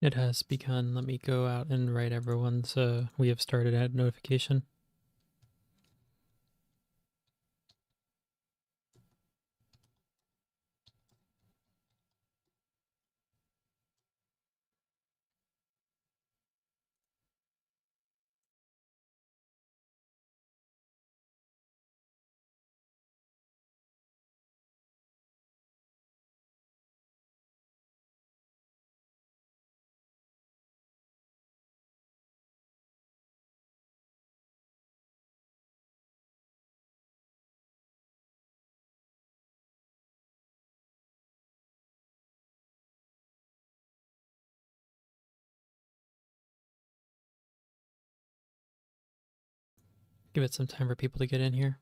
It has begun. Let me go out and write everyone's we have started at notification. Give it some time for people to get in here.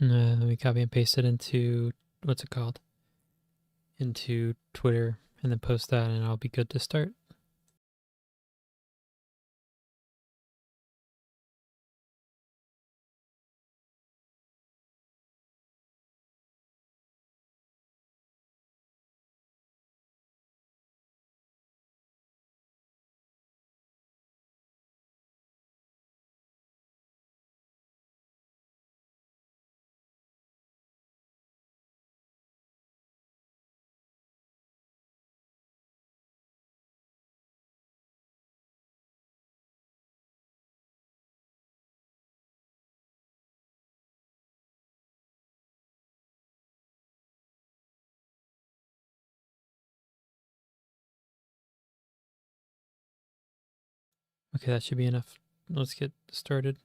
Let me copy and paste it into what's it called? Into Twitter and then post that, and I'll be good to start. Okay, that should be enough. Let's get started.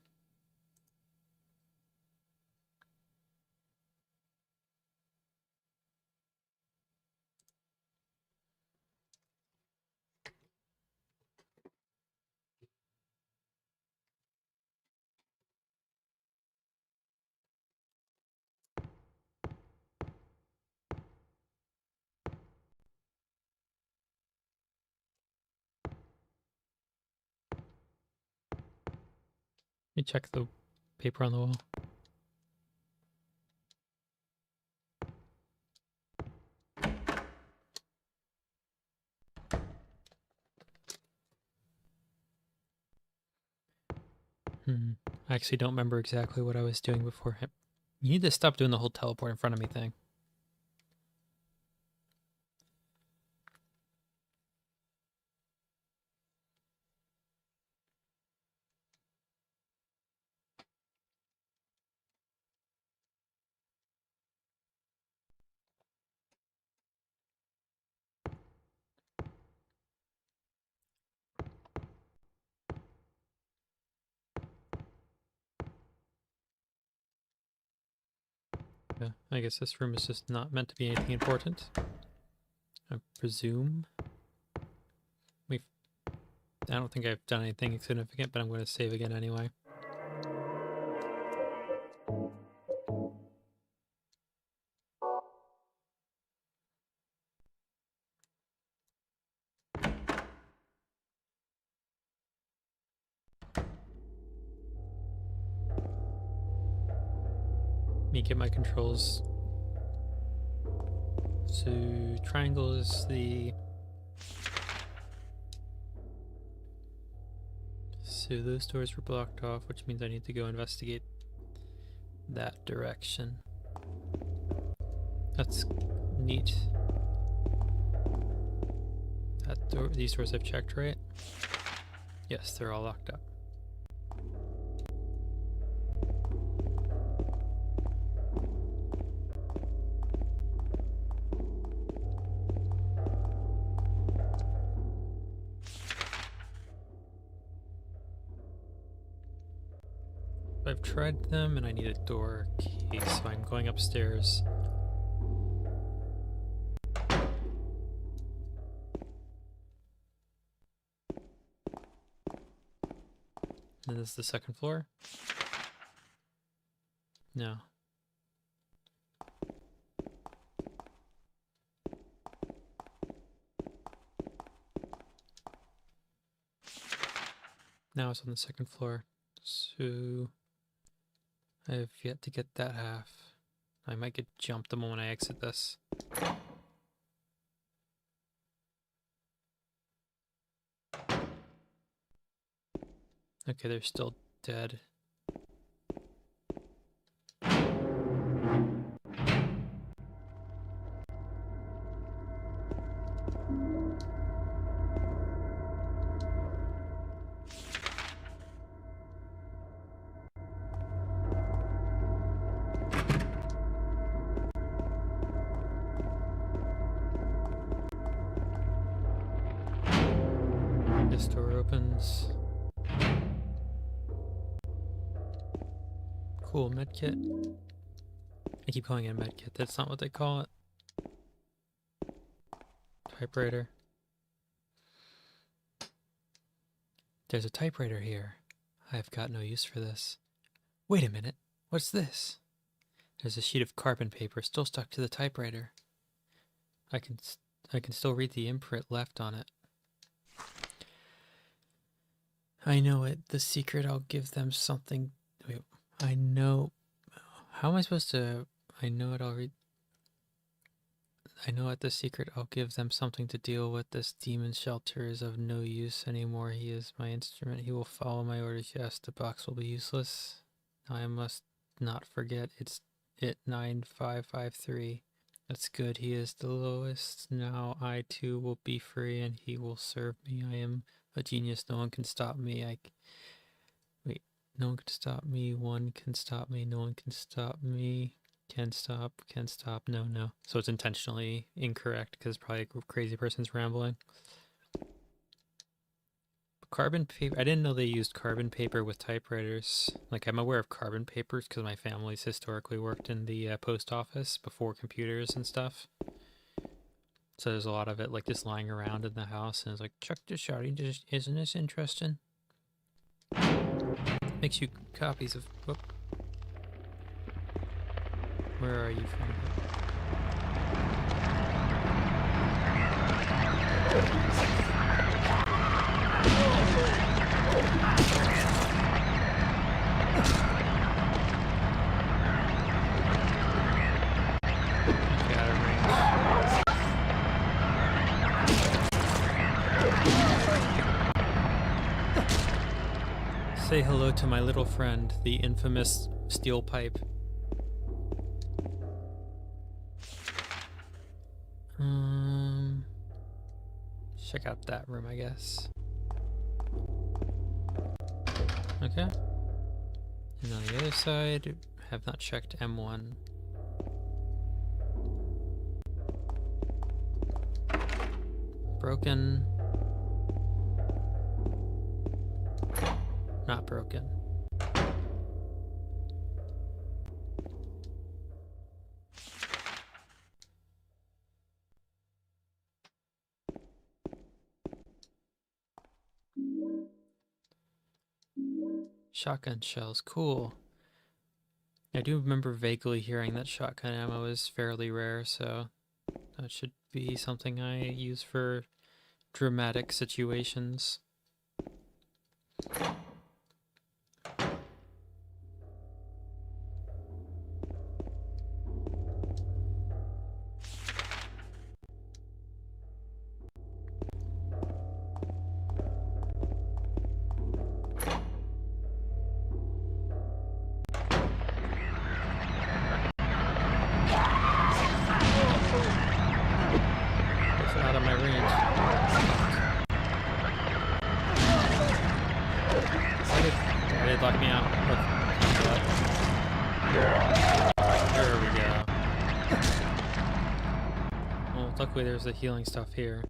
Let me check the paper on the wall. I actually don't remember exactly what I was doing before. You need to stop doing the whole teleport in front of me thing. Yeah, I guess this room is just not meant to be anything important. I presume. I don't think I've done anything significant, but I'm going to save again anyway. me get my controls. So triangle is the... So those doors were blocked off, which means I need to go investigate that direction. That's neat. That door, these doors I've checked, right? Yes, they're all locked up. I've tried them and I need a door key, so I'm going upstairs. And this is the second floor? No. Now it's on the second floor. So I have yet to get that half. I might get jumped the moment I exit this. Okay, they're still dead. This door opens. Cool, medkit. I keep calling it a medkit, that's not what they call it. Typewriter. There's a typewriter here. I've got no use for this. Wait a minute, what's this? There's a sheet of carbon paper still stuck to the typewriter. I can still read the imprint left on it. I know it. The secret, I'll give them something. Wait, I know. How am I supposed to? I know it. I'll read. I know it. The secret, I'll give them something to deal with. This demon shelter is of no use anymore. He is my instrument. He will follow my orders. Yes, the box will be useless. I must not forget. It's it 9553. That's good. He is the lowest. Now I too will be free, and he will serve me. I am a genius. No one can stop me. Wait. No one can stop me. One can stop me. No one can stop me. Can stop. Can stop. No, no. So it's intentionally incorrect because probably a crazy person's rambling. Carbon paper. I didn't know they used carbon paper with typewriters. Like, I'm aware of carbon papers because my family's historically worked in the post office before computers and stuff. So there's a lot of it like just lying around in the house, and it's like, check this out. Isn't this interesting? Makes you copies of. Whoop. Where are you from? Say hello to my little friend, the infamous steel pipe. Check out that room, I guess. Okay. And on the other side, have not checked M1. Broken. Not broken. Shotgun shells, cool. I do remember vaguely hearing that shotgun ammo is fairly rare, so that should be something I use for dramatic situations. lock me out. There we go. Well, luckily there's the healing stuff here.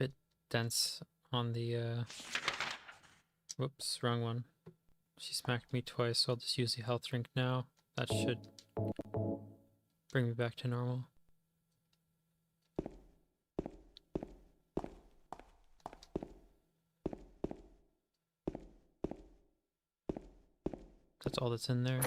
Bit dense on the, whoops, wrong one. She smacked me twice, so I'll just use the health drink now. That should bring me back to normal. That's all that's in there.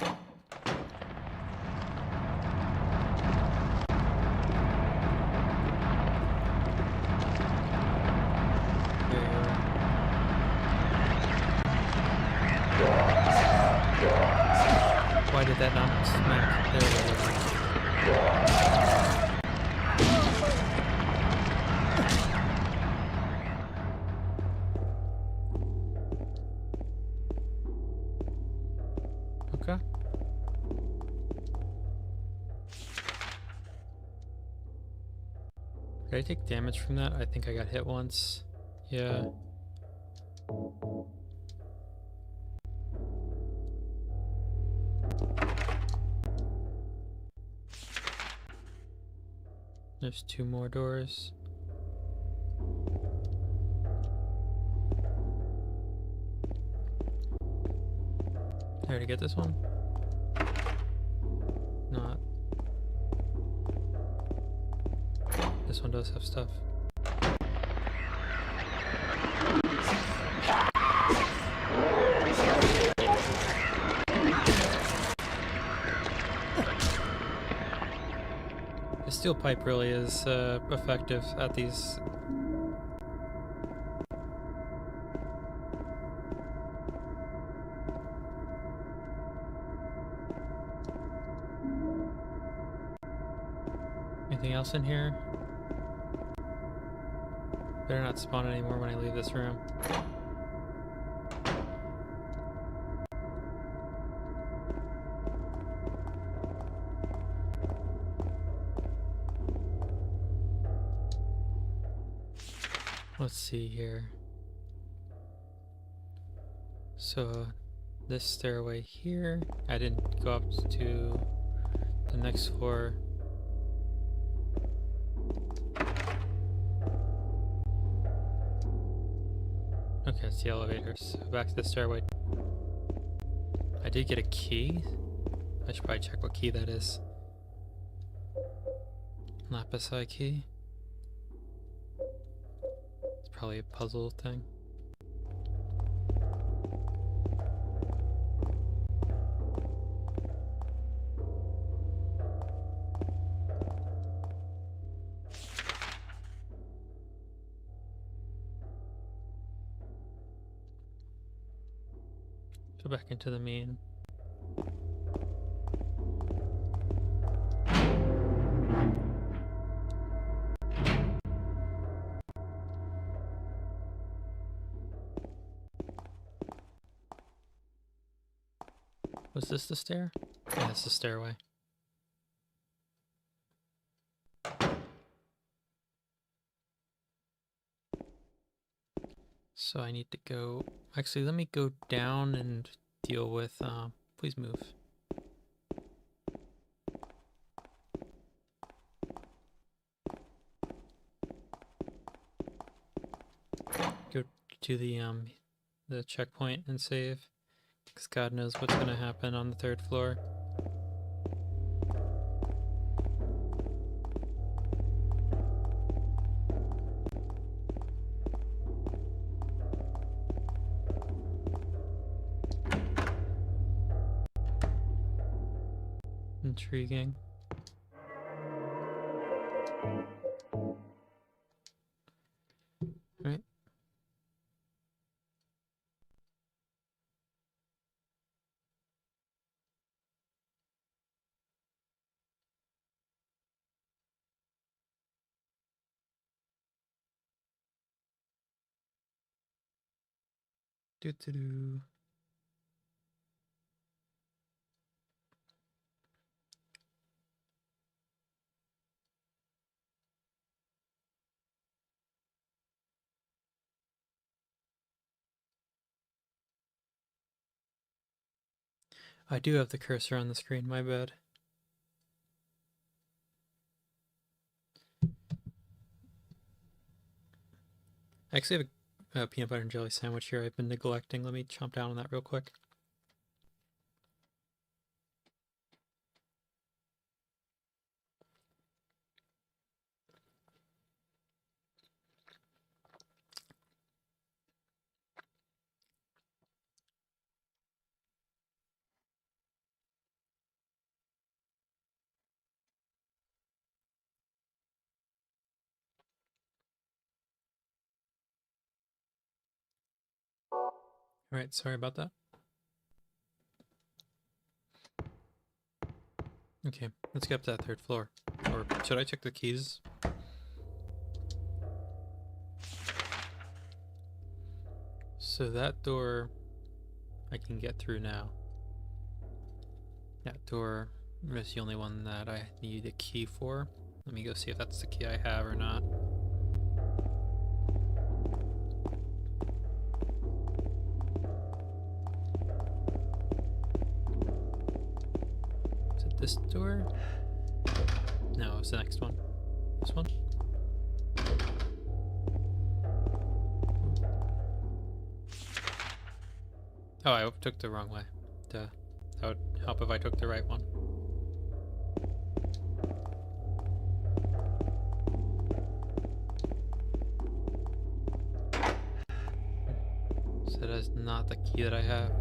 Why did that not smack? There it is. Okay. Did I take damage from that? I think I got hit once. Yeah. There's 2 more doors. Did I already get this one? Not. This one does have stuff. The steel pipe really is effective at these. Anything else in here? Better not spawn anymore when I leave this room. Let's see here. So this stairway here, I didn't go up to the next floor. Okay, it's the elevators. Back to the stairway. I did get a key. I should probably check what key that is. Lapis key. It's probably a puzzle thing. Go back into the main. Was this the stair? Yeah, it's the stairway. So I need to go... Actually, let me go down and deal with... please move. Go to the checkpoint and save. Because God knows what's going to happen on the 3rd floor. Intriguing. Right. Do. I do have the cursor on the screen, my bad. I actually have a peanut butter and jelly sandwich here I've been neglecting. Let me chomp down on that real quick. Alright, sorry about that. Okay, let's get up to that third floor. Or should I check the keys? So that door I can get through now. That door is the only one that I need a key for. Let me go see if that's the key I have or not. Is it this door? No, it's the next one. This one? Oh, I took the wrong way. Duh. That would help if I took the right one. So that is not the key that I have.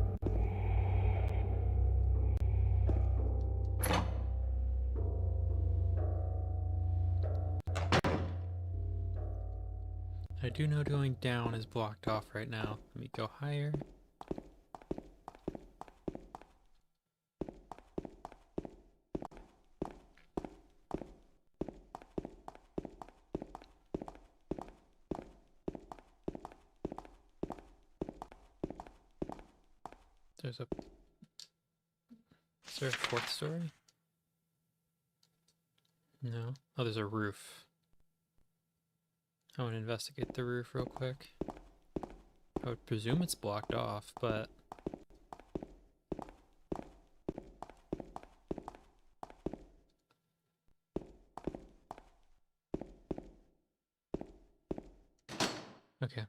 I do know going down is blocked off right now. Let me go higher. There's a... Is there a fourth story? No. Oh, there's a roof. I want to investigate the roof real quick. I would presume it's blocked off, but... Okay.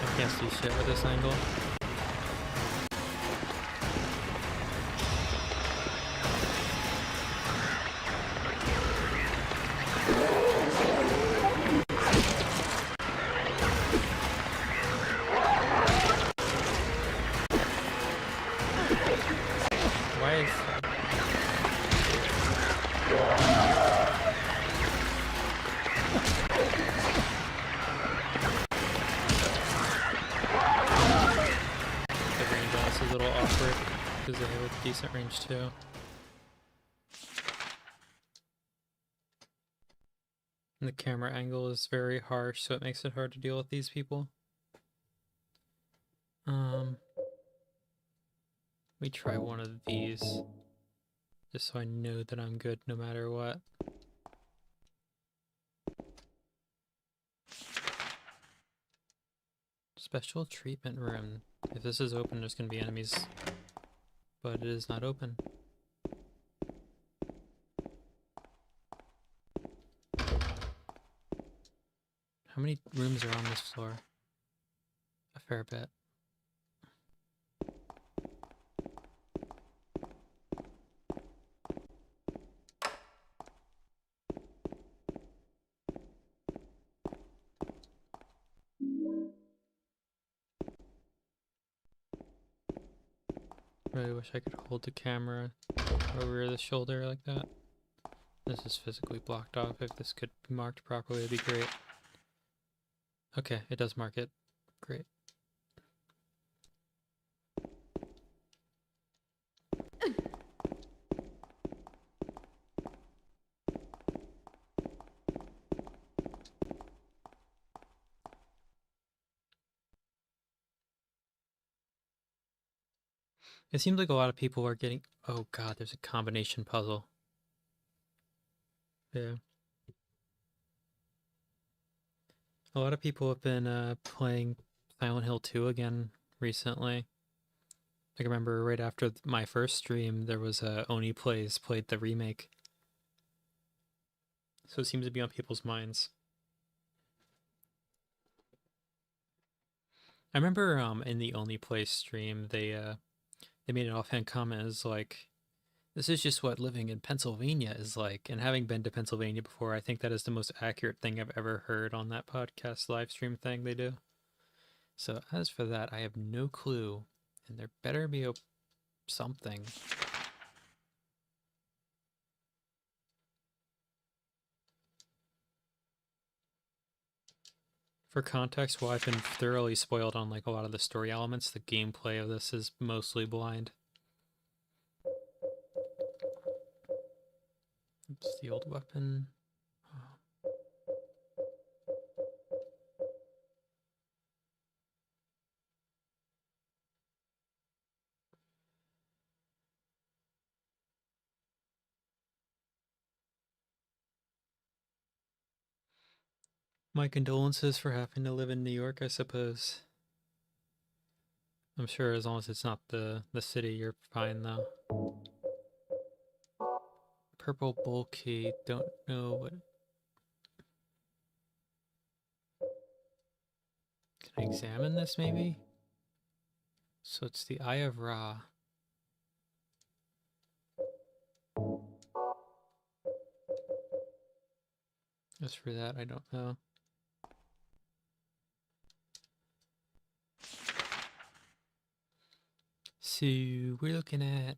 I can't see shit with this angle. Why is... The range on this is a little awkward, because they have a decent range too. And the camera angle is very harsh, so it makes it hard to deal with these people. Let me try one of these, just so I know that I'm good no matter what. Special treatment room. If this is open, there's gonna be enemies, but it is not open. How many rooms are on this floor? A fair bit. Really wish I could hold the camera over the shoulder like that. This is physically blocked off. If this could be marked properly, it'd be great. Okay, it does mark it. Great. It seems like a lot of people are getting... Oh god, there's a combination puzzle. Yeah. A lot of people have been playing Silent Hill 2 again recently. I remember right after my first stream, there was Oni played the remake. So it seems to be on people's minds. I remember in the Only Plays stream, they made an offhand comment as like, this is just what living in Pennsylvania is like. And having been to Pennsylvania before, I think that is the most accurate thing I've ever heard on that podcast live stream thing they do. So as for that, I have no clue. And there better be something. For context, while I've been thoroughly spoiled on like a lot of the story elements, the gameplay of this is mostly blind. It's the old weapon. Oh. My condolences for having to live in New York, I suppose. I'm sure as long as it's not the city, you're fine though. Purple bowl key, don't know what... Can I examine this maybe? So it's the Eye of Ra. As for that, I don't know. So we're looking at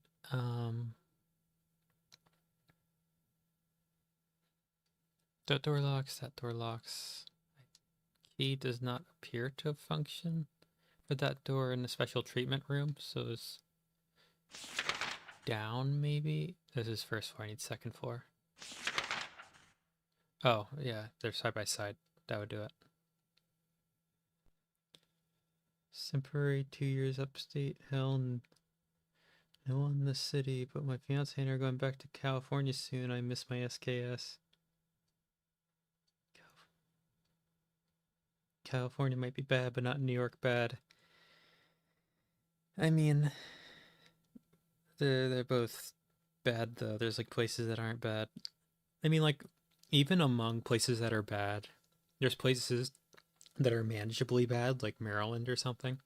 that door locks, that door locks. Key does not appear to function for that door in the special treatment room, so it's down maybe. This is first floor, I need second floor. Oh, yeah, they're side by side. That would do it. Temporary 2 years upstate. Hell, no one in the city, but my fiance and I are going back to California soon. I miss my SKS. California might be bad, but not New York bad. I mean, they're both bad though. There's like places that aren't bad. I mean, like even among places that are bad, there's places that are manageably bad, like Maryland or something.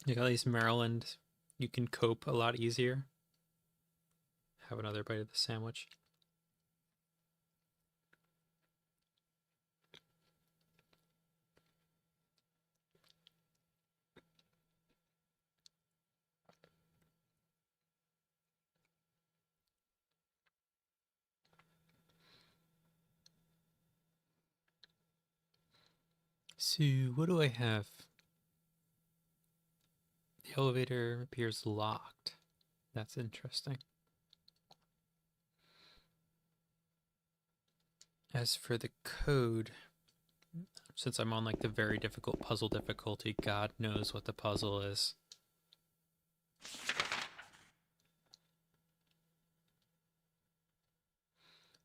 Like at least Maryland, you can cope a lot easier. Have another bite of the sandwich. So, what do I have? The elevator appears locked. That's interesting. As for the code, since I'm on like the very difficult puzzle difficulty, God knows what the puzzle is.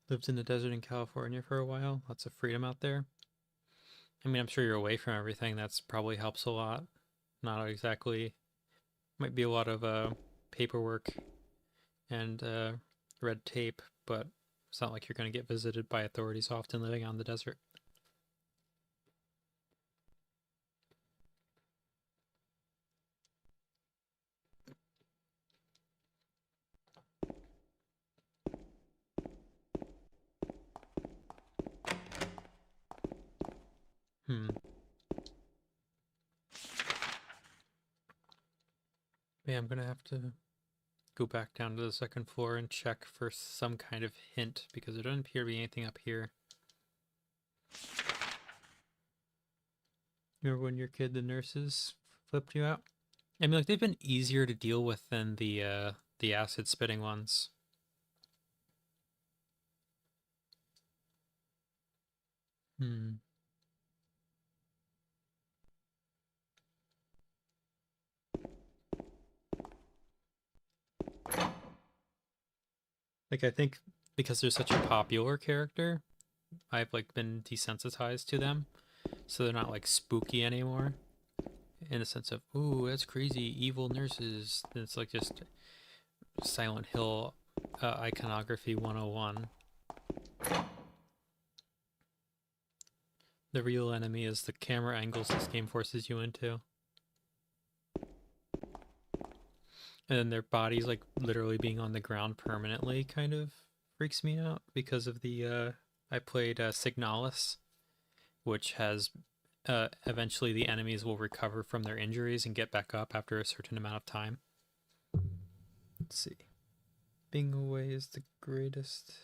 Lived in the desert in California for a while. Lots of freedom out there. I mean, I'm sure you're away from everything. That's probably helps a lot. Not exactly. Might be a lot of paperwork and red tape, but it's not like you're going to get visited by authorities often living on the desert. Hmm. Yeah, I'm going to have to go back down to the second floor and check for some kind of hint because there doesn't appear to be anything up here. Remember when you're a kid, the nurses flipped you out? I mean, like they've been easier to deal with than the acid spitting ones. Hmm. Like, I think because they're such a popular character, I've like been desensitized to them, so they're not like spooky anymore. In the sense of, ooh, that's crazy, evil nurses. It's like just Silent Hill iconography 101. The real enemy is the camera angles this game forces you into. And then their bodies like literally being on the ground permanently kind of freaks me out because of the I played Signalis, which has eventually the enemies will recover from their injuries and get back up after a certain amount of time. Let's see. Being away is the greatest.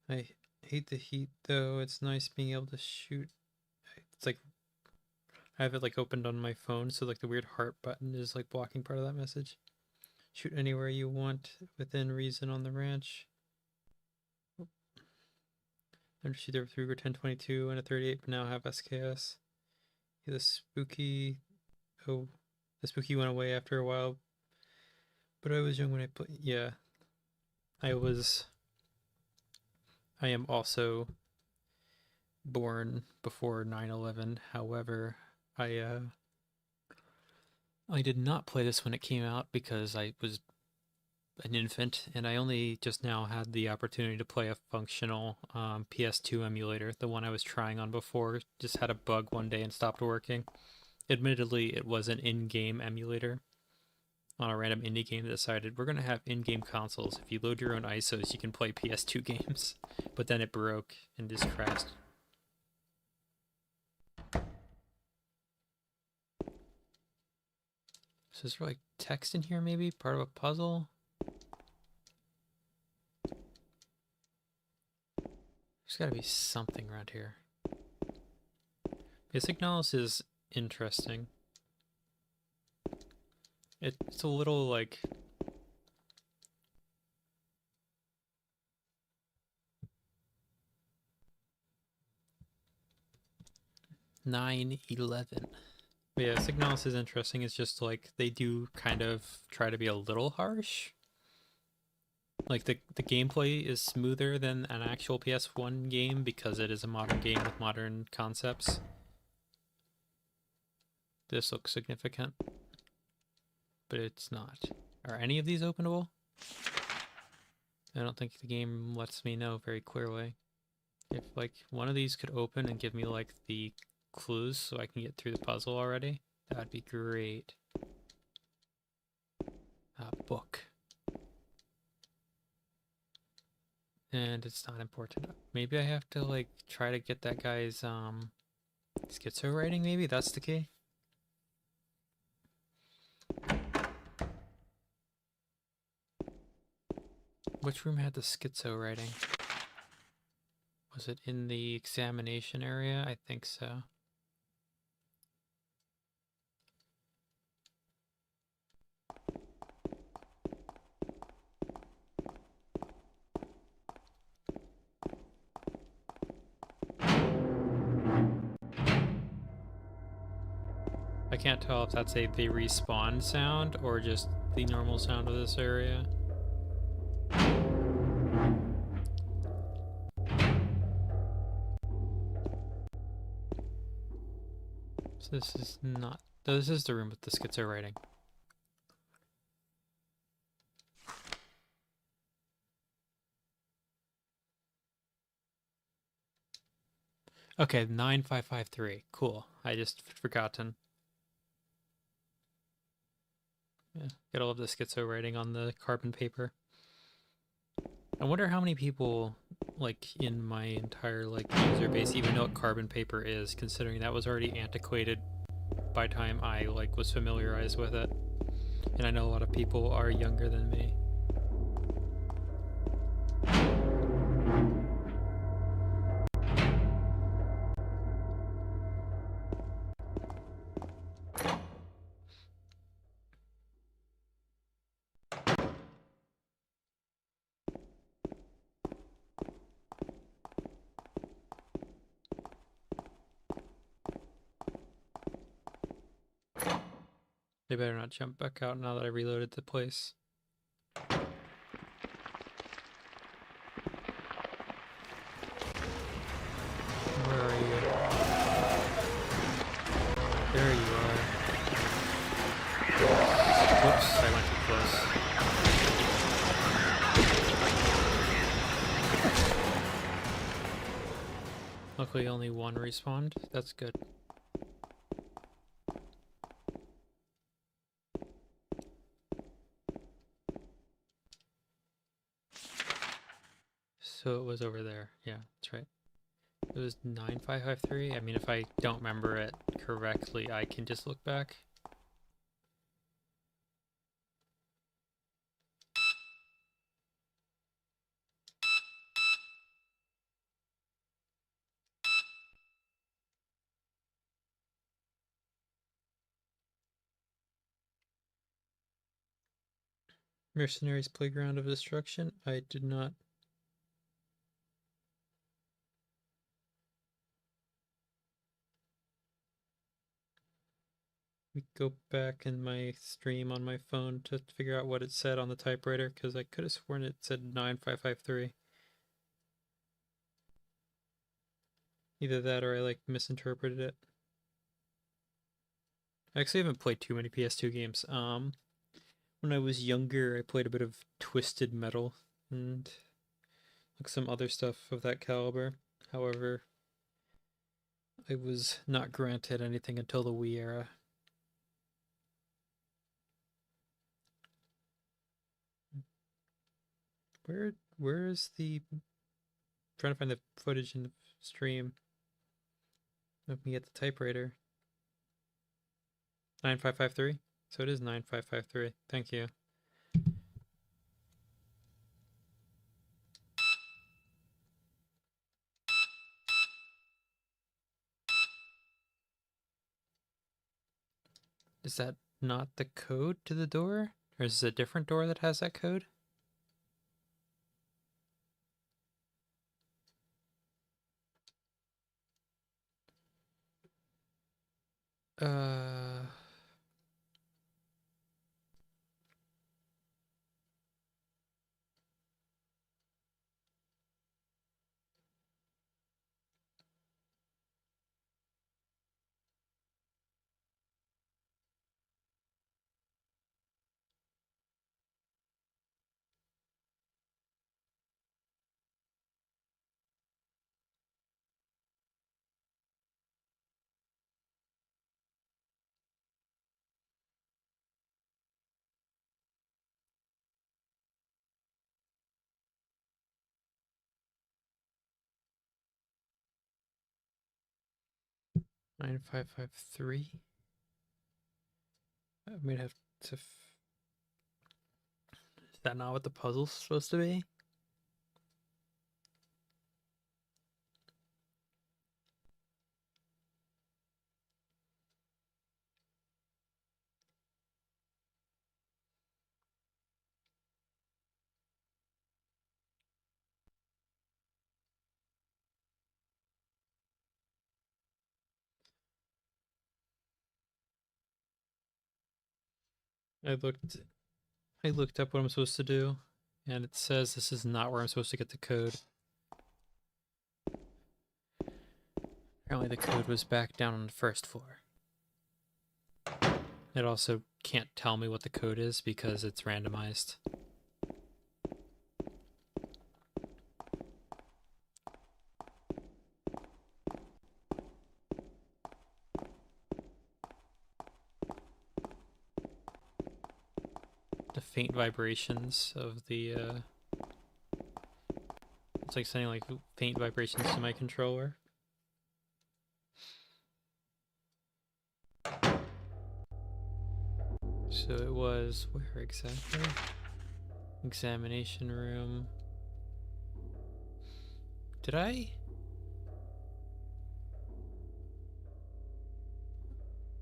I hate the heat though. It's nice being able to shoot. It's like I have it like opened on my phone, so like the weird heart button is like blocking part of that message. Shoot anywhere you want within reason on the ranch. Shoot there with Ruger 1022 and a 38, but now have SKS. Yeah, the spooky. Oh, the spooky went away after a while. But I was young when I played. Yeah, I was. I am also born before 9/11. However, I did not play this when it came out because I was an infant, and I only just now had the opportunity to play a functional PS2 emulator. The one I was trying on before just had a bug one day and stopped working. Admittedly, it was an in-game emulator on a random indie game that decided we're going to have in-game consoles. If you load your own ISOs, you can play PS2 games. But then it broke and just crashed. So is there like text in here maybe? Part of a puzzle? There's got to be something around here. Basic analysis is interesting. It's a little like... (9/11). But yeah, Signalis is interesting. It's just like they do kind of try to be a little harsh. Like the gameplay is smoother than an actual PS1 game because it is a modern game with modern concepts. This looks significant, but it's not. Are any of these openable? I don't think the game lets me know very clearly. If like one of these could open and give me like the clues so I can get through the puzzle already, that'd be great. Book. And it's not important. Maybe I have to like try to get that guy's schizo writing, maybe? That's the key? Which room had the schizo writing? Was it in the examination area? I think so. I can't tell if that's a they respawn sound or just the normal sound of this area. So this is not... This is the room with the schizo writing. Okay, 9553. Cool. I just forgotten. Yeah, gotta love the schizo writing on the carbon paper. I wonder how many people, like, in my entire, like, user base even know what carbon paper is, considering that was already antiquated by time I, like, was familiarized with it. And I know a lot of people are younger than me. They better not jump back out now that I reloaded the place. There you are. Whoops, I went too close. Luckily only one respawned. That's good. So it was over there. Yeah, that's right. It was 9553. I mean, if I don't remember it correctly, I can just look back. Mercenaries Playground of Destruction. I did not. We go back in my stream on my phone to figure out what it said on the typewriter, because I could have sworn it said 9553. Either that or I like misinterpreted it. I actually haven't played too many PS2 games. When I was younger, I played a bit of Twisted Metal and like some other stuff of that caliber. However, I was not granted anything until the Wii era. Where is the... I'm trying to find the footage in the stream of me at the typewriter. 9553? So it is 9553. Thank you. Is that not the code to the door? Or is it a different door that has that code? Uh... Nine five five three. I might have to. Is that not what the puzzle's supposed to be? I looked up what I'm supposed to do, and it says this is not where I'm supposed to get the code. Apparently the code was back down on the first floor. It also can't tell me what the code is because it's randomized. The faint vibrations of the it's like sending like faint vibrations to my controller. So it was where exactly? Examination room. Did I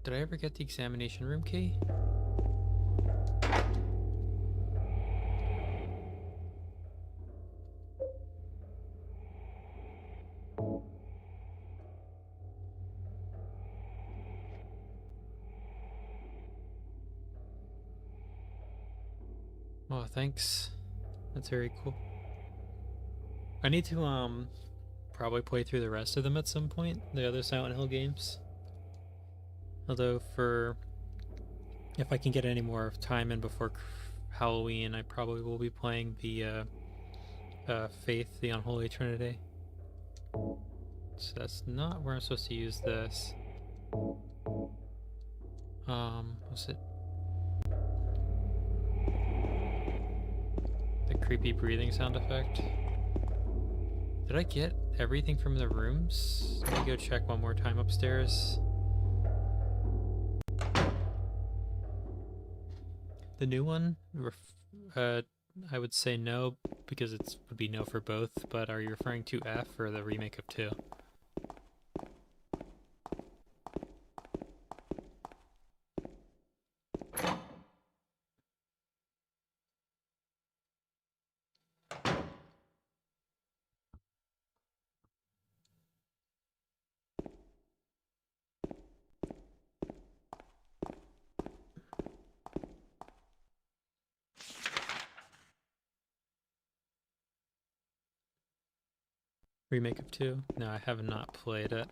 ever get the examination room key? Oh, thanks. That's very cool. I need to probably play through the rest of them at some point, the other Silent Hill games. Although if I can get any more time in before Halloween, I probably will be playing the Faith, the Unholy Trinity. So that's not where I'm supposed to use this. Was it the creepy breathing sound effect? Did I get everything from the rooms? Let me go check one more time upstairs. The new one? I would say no, because it would be no for both, but are you referring to F or the remake of 2? Remake of 2? No, I have not played it.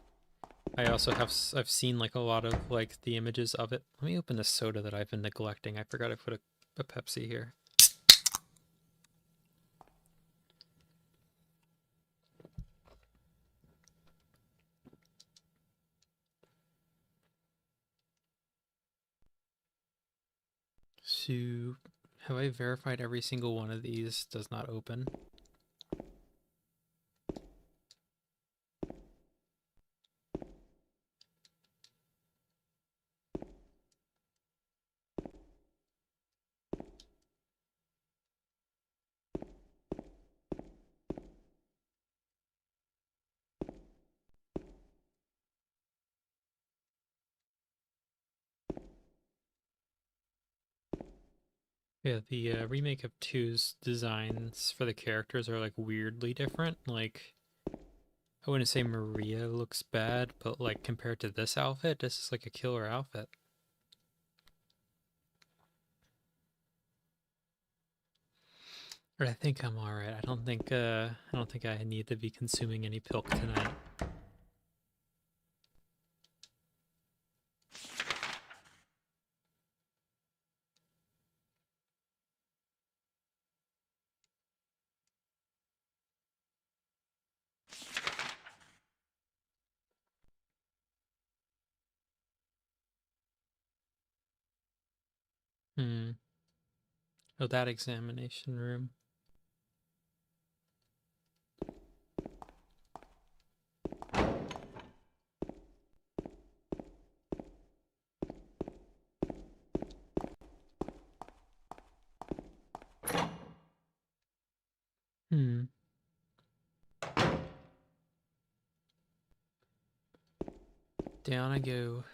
I've seen like a lot of like the images of it. Let me open the soda that I've been neglecting. I forgot I put a Pepsi here. So, have I verified every single one of these does not open? Yeah, the remake of 2's designs for the characters are like weirdly different. Like, I wouldn't say Maria looks bad, but like compared to this outfit, this is like a killer outfit. But I think I'm alright. I don't think I need to be consuming any pilk tonight. Hmm. Oh, that examination room. Hmm. Down I go.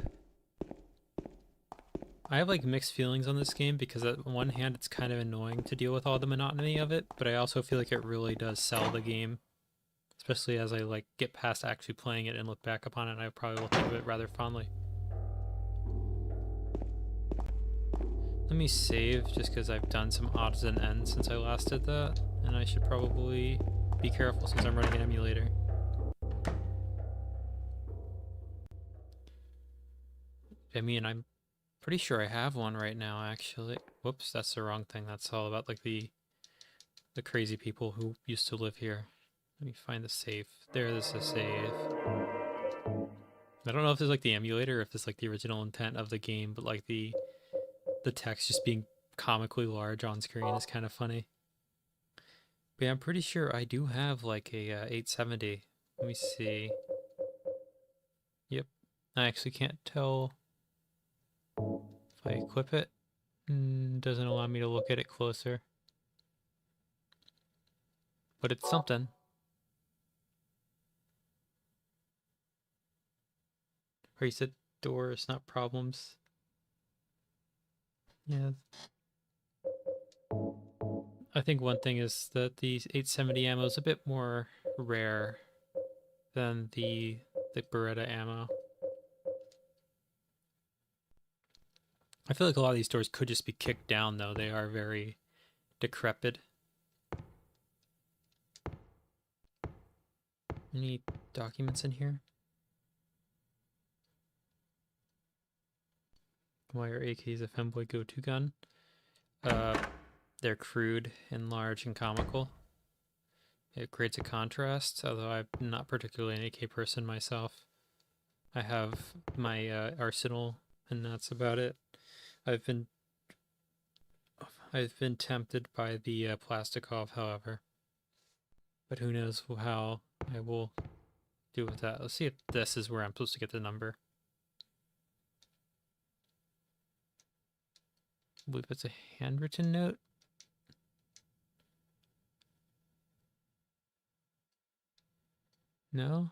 I have like mixed feelings on this game because on one hand it's kind of annoying to deal with all the monotony of it, but I also feel like it really does sell the game. Especially as I like get past actually playing it and look back upon it, I probably will think of it rather fondly. Let me save just because I've done some odds and ends since I last did that, and I should probably be careful since I'm running an emulator. I mean, I'm pretty sure I have one right now, actually. Whoops, that's the wrong thing. That's all about like the crazy people who used to live here. Let me find the save. There's a save. I don't know if this is like the emulator or if this is like the original intent of the game, but like the text just being comically large on screen is kind of funny. But yeah, I'm pretty sure I do have like a 870. Let me see. Yep. I actually can't tell if I equip it. Doesn't allow me to look at it closer. But it's something. Or you said doors, not problems. Yeah. I think one thing is that the 870 ammo is a bit more rare than the Beretta ammo. I feel like a lot of these doors could just be kicked down, though. They are very decrepit. Any documents in here? Why are AKs a femboy go-to gun? They're crude and large and comical. It creates a contrast, although I'm not particularly an AK person myself. I have my arsenal, and that's about it. I've been tempted by the Plastikov, however, but who knows how I will do with that. Let's see if this is where I'm supposed to get the number. I believe it's a handwritten note. No?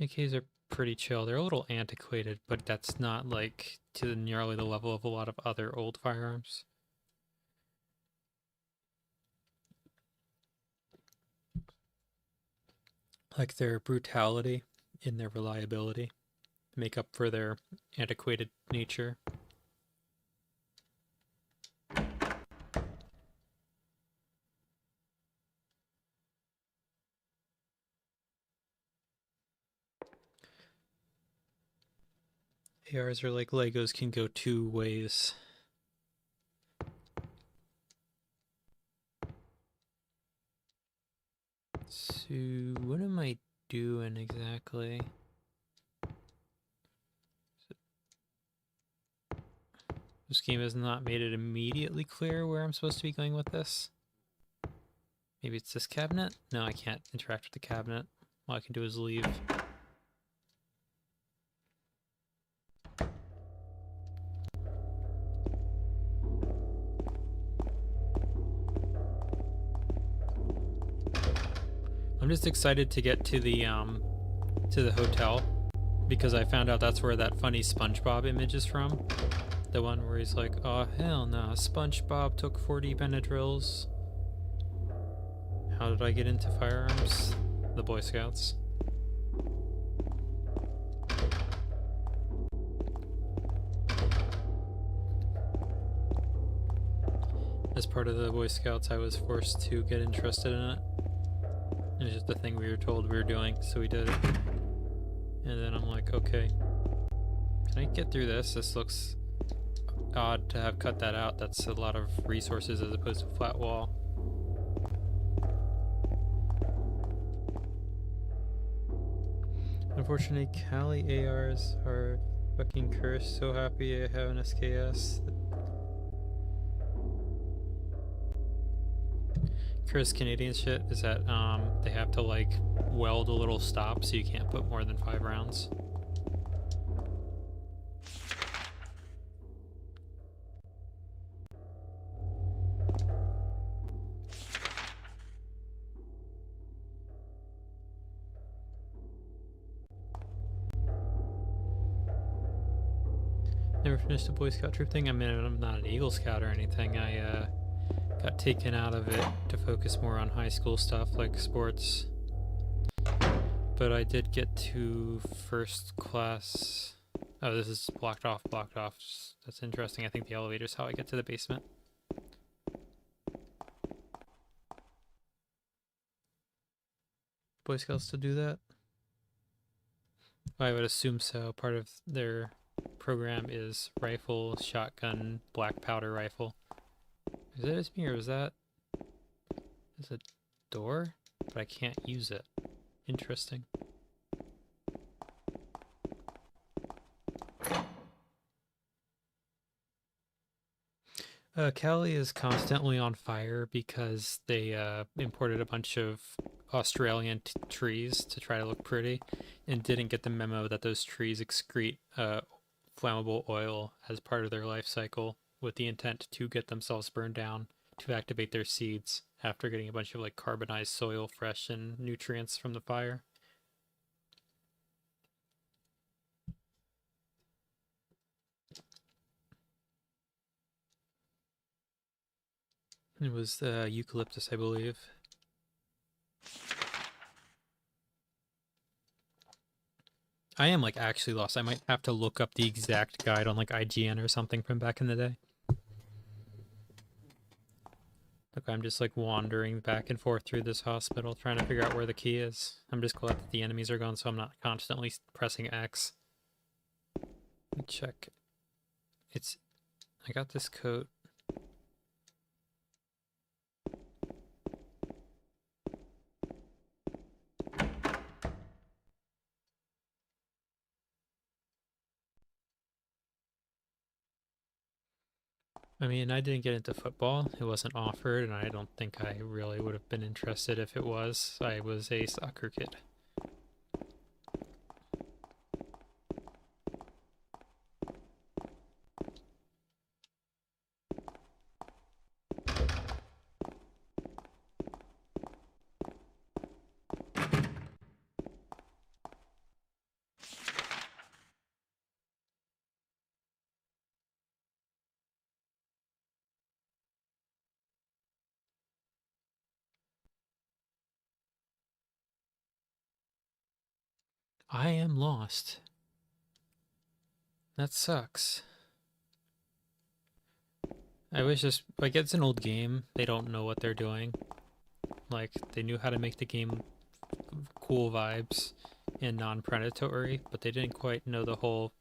AKs are pretty chill. They're a little antiquated, but that's not like to nearly the level of a lot of other old firearms. Like their brutality and their reliability make up for their antiquated nature. ARs are like Legos, can go two ways. So, what am I doing exactly? This game has not made it immediately clear where I'm supposed to be going with this. Maybe it's this cabinet? No, I can't interact with the cabinet. All I can do is leave. I'm just excited to get to the hotel because I found out that's where that funny SpongeBob image is from. The one where he's like, "Oh hell no, SpongeBob took 40 Benadryls." How did I get into firearms? The Boy Scouts. As part of the Boy Scouts, I was forced to get interested in it. It was just the thing we were told we were doing, so we did it. And then I'm like, okay, can I get through this? This looks odd to have cut that out. That's a lot of resources as opposed to a flat wall. Unfortunately, Cali ARs are fucking cursed. So happy I have an SKS. Cursed Canadian shit is that they have to like weld a little stop so you can't put more than 5 rounds. Never finished the Boy Scout troop thing. I mean, I'm not an Eagle Scout or anything. I got taken out of it to focus more on high school stuff like sports. But I did get to first class. Oh, this is blocked off, blocked off. That's interesting. I think the elevator's how I get to the basement. Boy Scouts still do that? I would assume so. Part of their program is rifle, shotgun, black powder rifle. Is it just me or is that... Is it a door? But I can't use it. Interesting. Cali is constantly on fire because they imported a bunch of Australian trees to try to look pretty and didn't get the memo that those trees excrete flammable oil as part of their life cycle with the intent to get themselves burned down to activate their seeds after getting a bunch of like carbonized soil fresh and nutrients from the fire. It was eucalyptus, I believe. I am like actually lost. I might have to look up the exact guide on like IGN or something from back in the day. Look, I'm just like wandering back and forth through this hospital trying to figure out where the key is. I'm just glad that the enemies are gone so I'm not constantly pressing X. Let me check. I got this coat. I mean, I didn't get into football. It wasn't offered, and I don't think I really would have been interested if it was. I was a soccer kid. I am lost. That sucks. I wish this, like, it's an old game. They don't know what they're doing. Like, they knew how to make the game cool vibes and non-predatory, but they didn't quite know the whole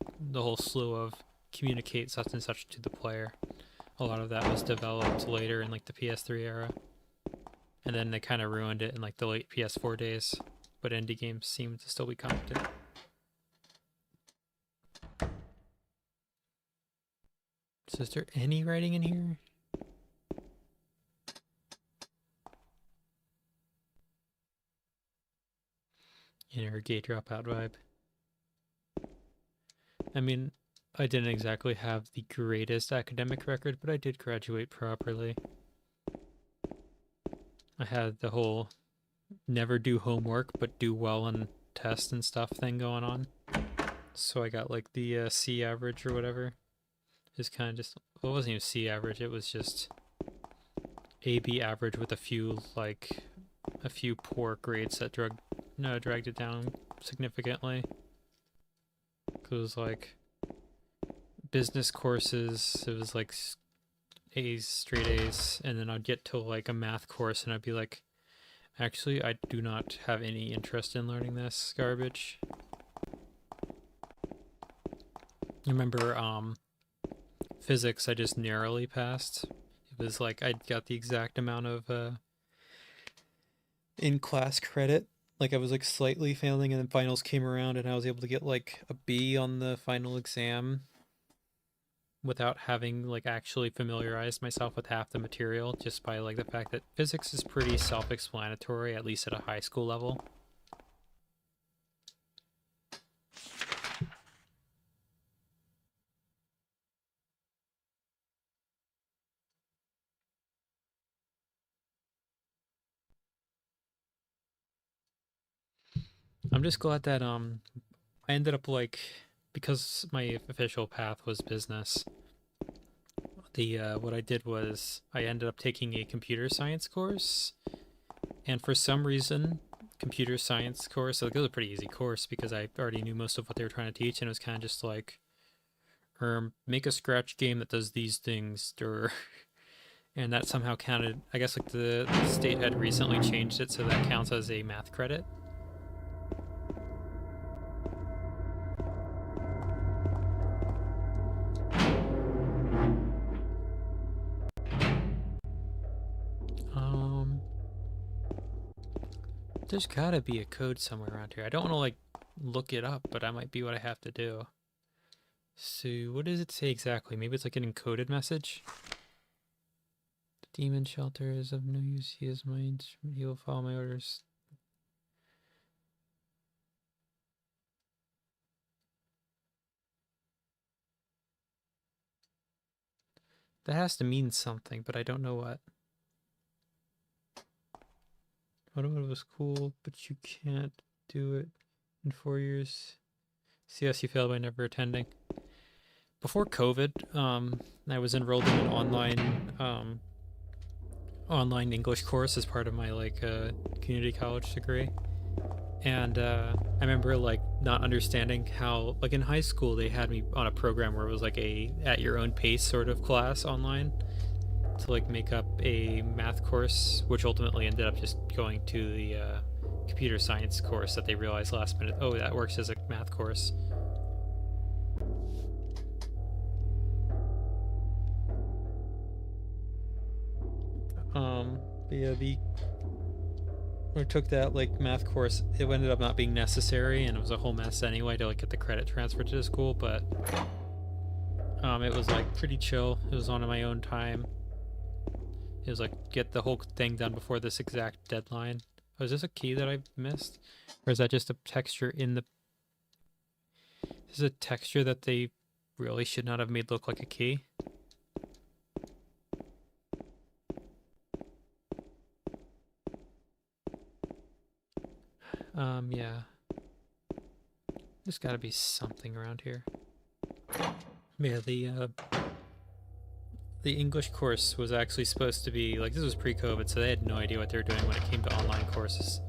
slew of communicate such and such to the player. A lot of that was developed later in like the PS3 era, and then they kind of ruined it in like the late PS4 days. But indie games seem to still be competent. So is there any writing in here? Inner gay dropout vibe. I mean, I didn't exactly have the greatest academic record, but I did graduate properly. I had the whole never do homework but do well on tests and stuff thing going on. So I got like the C average or whatever. Just kind of just, well, it wasn't even C average, it was just AB average with a few poor grades that dragged it down significantly. It was like business courses, it was like A's, straight A's, and then I'd get to like a math course and I'd be like, actually, I do not have any interest in learning this garbage. You remember physics I just narrowly passed? It was like I got the exact amount of in-class credit. Like I was like slightly failing and then finals came around and I was able to get like a B on the final exam without having like actually familiarized myself with half the material, just by like the fact that physics is pretty self-explanatory, at least at a high school level. I'm just glad that I ended up like, because my official path was business, the what I did was I ended up taking a computer science course, and for some reason computer science course, like it was a pretty easy course because I already knew most of what they were trying to teach, and it was kind of just like make a scratch game that does these things, and that somehow counted. I guess like the state had recently changed it so that counts as a math credit. There's gotta be a code somewhere around here. I don't want to like look it up, but that might be what I have to do. So what does it say exactly? Maybe it's like an encoded message. The demon shelter is of no use. He is my instrument. He will follow my orders. That has to mean something, but I don't know what. I don't know, it was cool, but you can't do it in 4 years. CS, you failed by never attending. Before COVID, I was enrolled in an online English course as part of my like community college degree, and I remember like not understanding how, like in high school they had me on a program where it was like a at your own pace sort of class online, to like make up a math course, which ultimately ended up just going to the computer science course that they realized last minute, oh, that works as a math course. But yeah, we took that like math course. It ended up not being necessary, and it was a whole mess anyway to like get the credit transferred to the school. But it was like pretty chill. It was on my own time. It was like get the whole thing done before this exact deadline. Oh, is this a key that I missed, or is that just a texture in the? This is a texture that they really should not have made look like a key. Yeah. There's got to be something around here. Yeah, the English course was actually supposed to be like, this was pre-COVID, so they had no idea what they were doing when it came to online courses.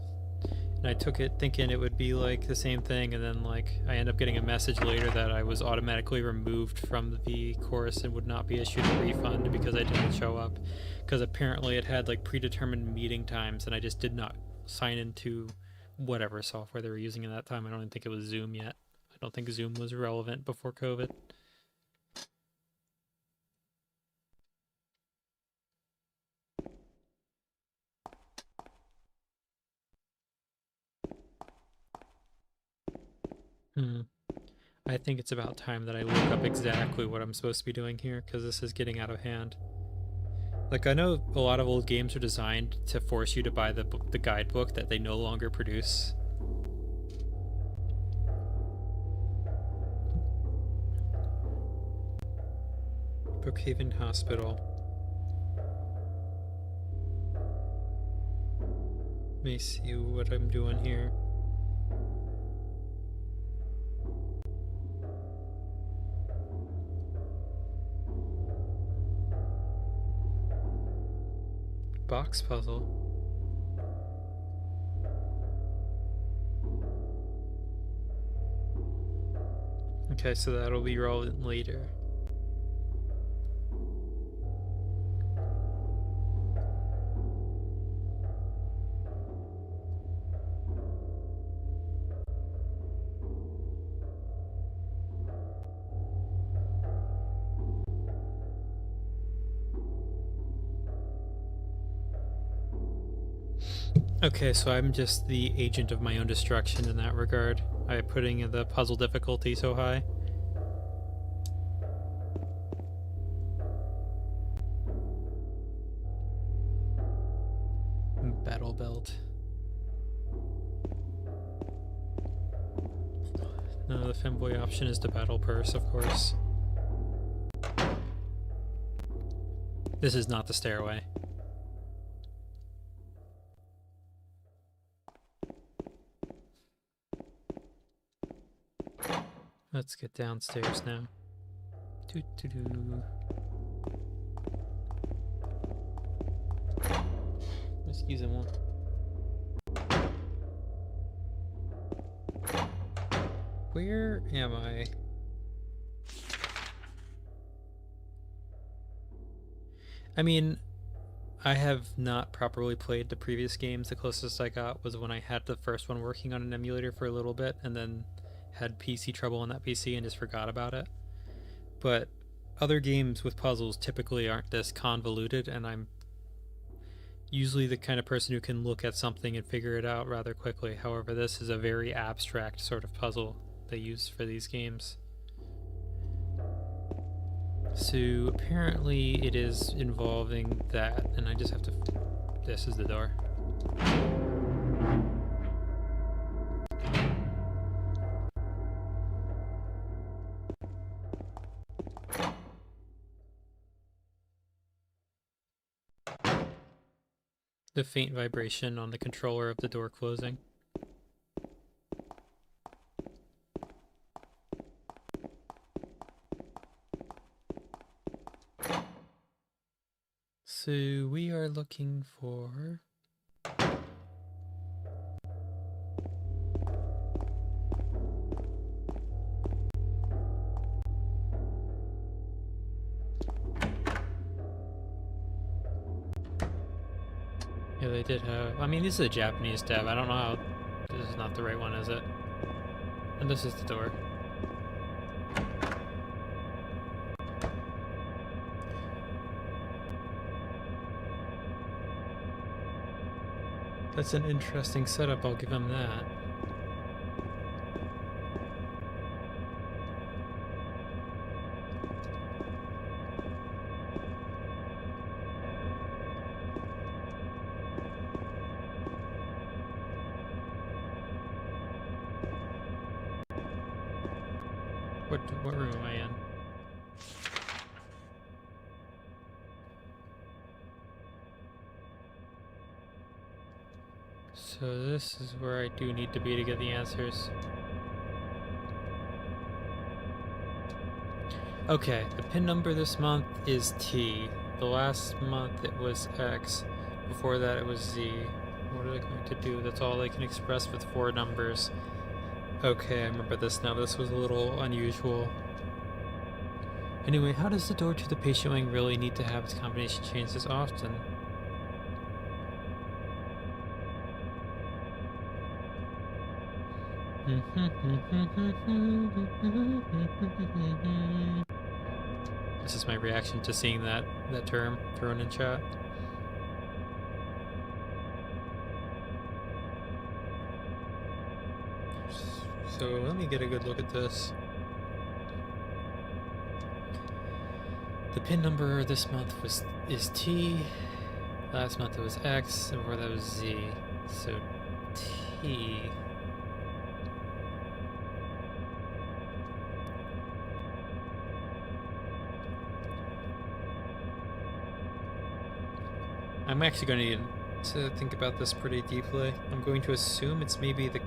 And I took it thinking it would be like the same thing, and then like I ended up getting a message later that I was automatically removed from the course and would not be issued a refund because I didn't show up, because apparently it had like predetermined meeting times and I just did not sign into whatever software they were using at that time. I don't even think it was Zoom yet. I don't think Zoom was relevant before COVID. I think it's about time that I look up exactly what I'm supposed to be doing here, because this is getting out of hand. Like, I know a lot of old games are designed to force you to buy the guidebook that they no longer produce. Brookhaven Hospital. Let me see what I'm doing here. Box puzzle. Okay, so that'll be relevant later. Okay, so I'm just the agent of my own destruction in that regard. I'm putting the puzzle difficulty so high. Battle belt. No, the femboy option is the battle purse, of course. This is not the stairway. Let's get downstairs now. Doo-doo-doo. Excusez-moi. Where am I? I mean, I have not properly played the previous games. The closest I got was when I had the first one working on an emulator for a little bit and then had PC trouble on that PC and just forgot about it. But other games with puzzles typically aren't this convoluted, and I'm usually the kind of person who can look at something and figure it out rather quickly. However, this is a very abstract sort of puzzle they use for these games. So apparently it is involving that, and I just have to... This is the door. The faint vibration on the controller of the door closing. So we are looking for... Yeah, they did have... I mean, this is a Japanese tab. I don't know how... This is not the right one, is it? And this is the door. That's an interesting setup, I'll give him that. What room am I in? So this is where I do need to be to get the answers. Okay, the pin number this month is T. The last month it was X. Before that it was Z. What are they going to do? That's all they can express with 4 numbers. Okay, I remember this now. This was a little unusual. Anyway, how does the door to the patient wing really need to have its combination changed as often? This is my reaction to seeing that term thrown in chat. So let me get a good look at this. The pin number this month is T. Last month it was X, and before that was Z. So T. I'm actually going to need to think about this pretty deeply. I'm going to assume it's maybe the...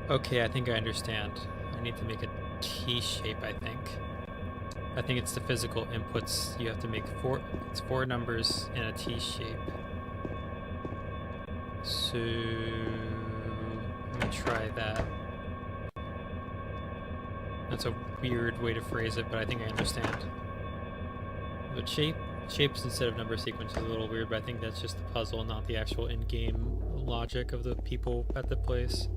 Okay, I think I understand. I need to make a T shape, I think. I think it's the physical inputs. You have to make 4... It's 4 numbers in a T shape. So... I'm gonna try that. That's a weird way to phrase it, but I think I understand. But shapes instead of number sequence is a little weird, but I think that's just the puzzle, not the actual in-game logic of the people at the place.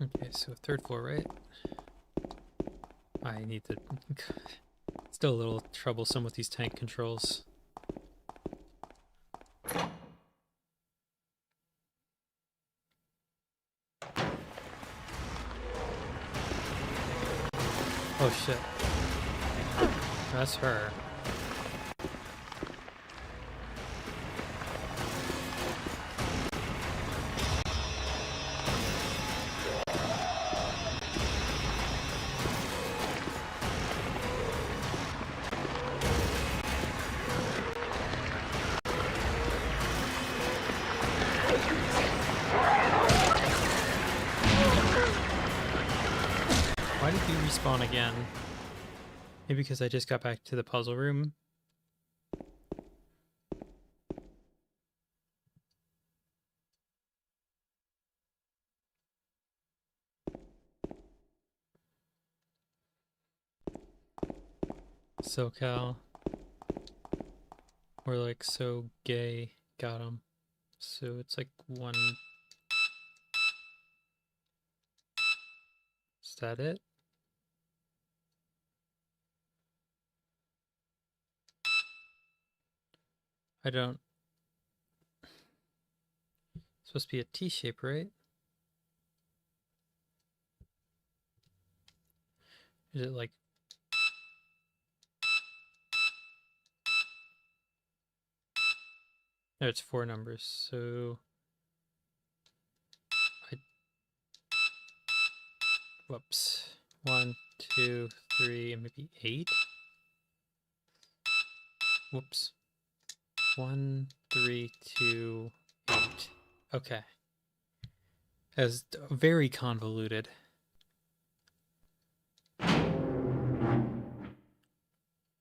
Okay, so 3rd floor, right? I need to... Still a little troublesome with these tank controls. Oh shit. That's her. Why did you respawn again? Maybe because I just got back to the puzzle room. SoCal. We're like so gay. Got him. So it's like 1... Is that it? I don't... It's supposed to be a T shape, right? Is it like... No, it's 4 numbers, so... I Whoops. 1, 2, 3, and maybe 8? Whoops. 1, 3, 2, 8. Okay. That's very convoluted. And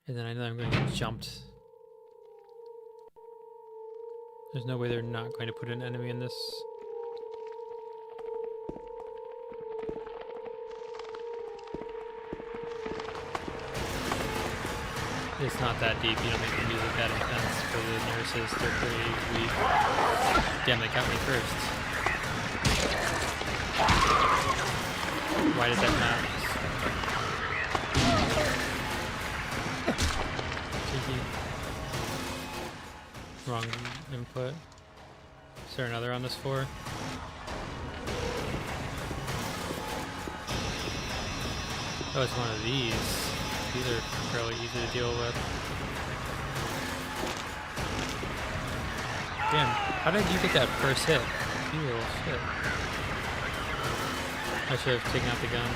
then I know I'm going to get jumped. There's no way they're not going to put an enemy in this. It's not that deep. You don't make the music that intense for the nurses. They're pretty weak. Damn, they got me first. Why did that not? Wrong input. Is there another on this floor? Oh, it's one of these. These are fairly easy to deal with. Damn, how did you get that first hit? Ew, shit. I should have taken out the gun.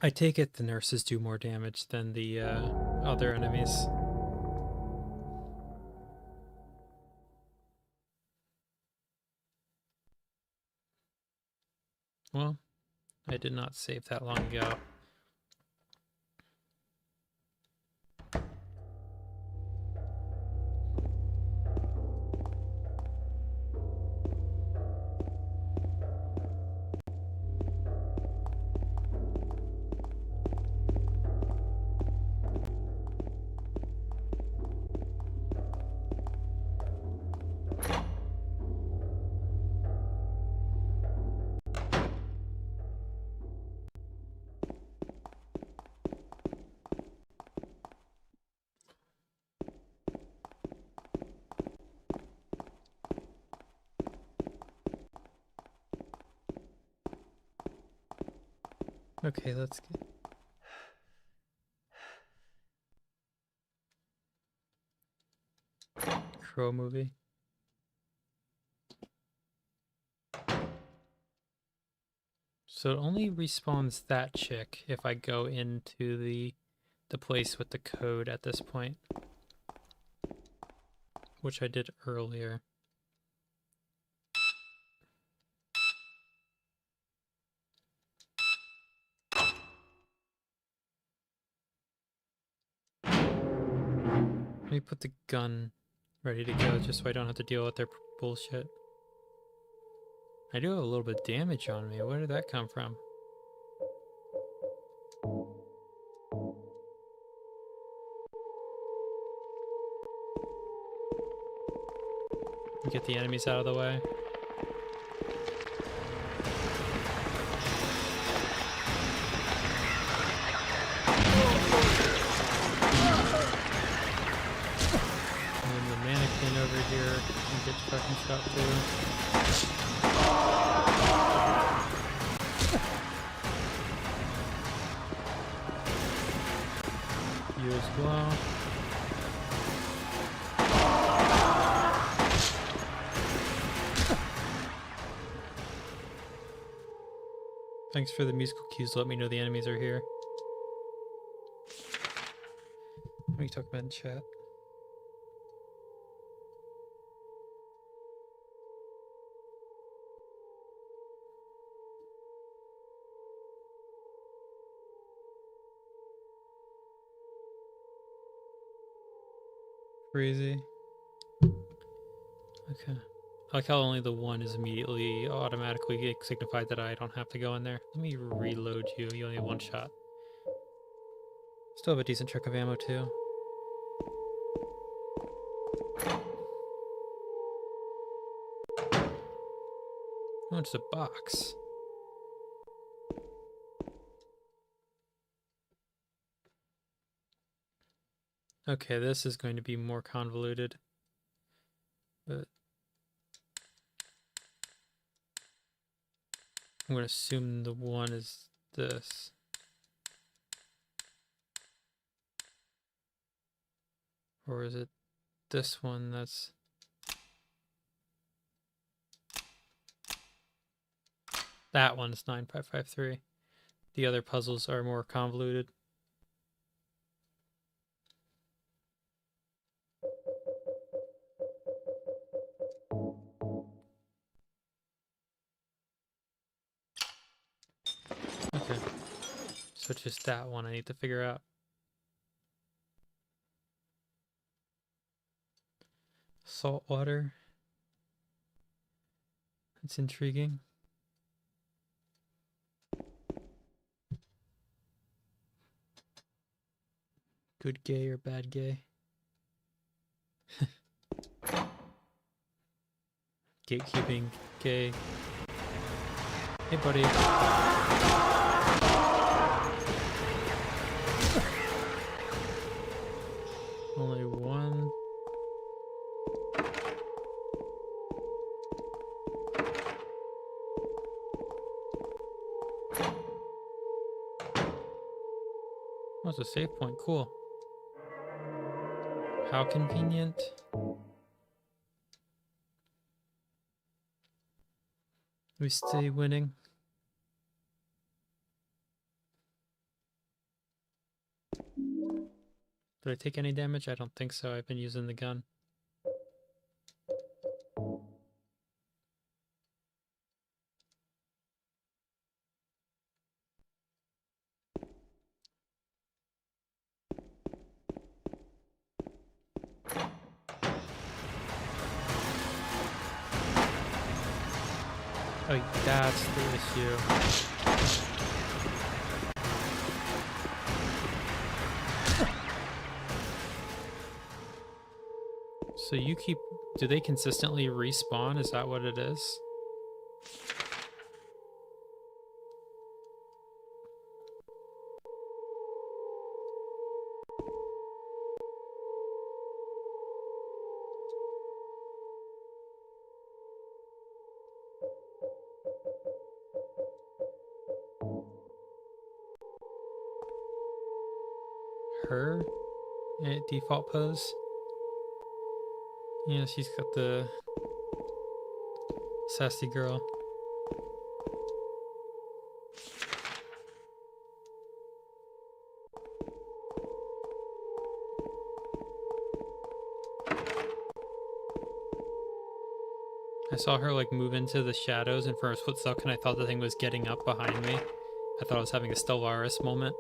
I take it the nurses do more damage than the other enemies. Well, I did not save that long ago. Okay, let's get... Crow movie. So it only respawns that chick if I go into the place with the code at this point. Which I did earlier. Let me put the gun ready to go just so I don't have to deal with their bullshit. I do have a little bit of damage on me. Where did that come from? Get the enemies out of the way. And the mannequin over here can get fucking shot too. You as well. Thanks for the musical cues to let me know the enemies are here. What are you talking about in chat? Crazy. Okay. I like how only the one is immediately automatically signified that I don't have to go in there. Let me reload you. You only have one shot. Still have a decent chunk of ammo too. Oh, it's a box. Okay, this is going to be more convoluted. But I'm going to assume the one is this. Or is it this one that's... That one's 9553. The other puzzles are more convoluted. Okay. So just that one I need to figure out. Salt water. That's intriguing. Good gay or bad gay? Gatekeeping gay. Hey, buddy. Only one. Oh, it's a save point. Cool. How convenient. We stay winning. Did I take any damage? I don't think so. I've been using the gun. Oh, that's the issue. So you keep... Do they consistently respawn? Is that what it is? Her default pose. Yeah, she's got the sassy girl. I saw her like move into the shadows, and for a split second I thought the thing was getting up behind me. I thought I was having a Stellaris moment.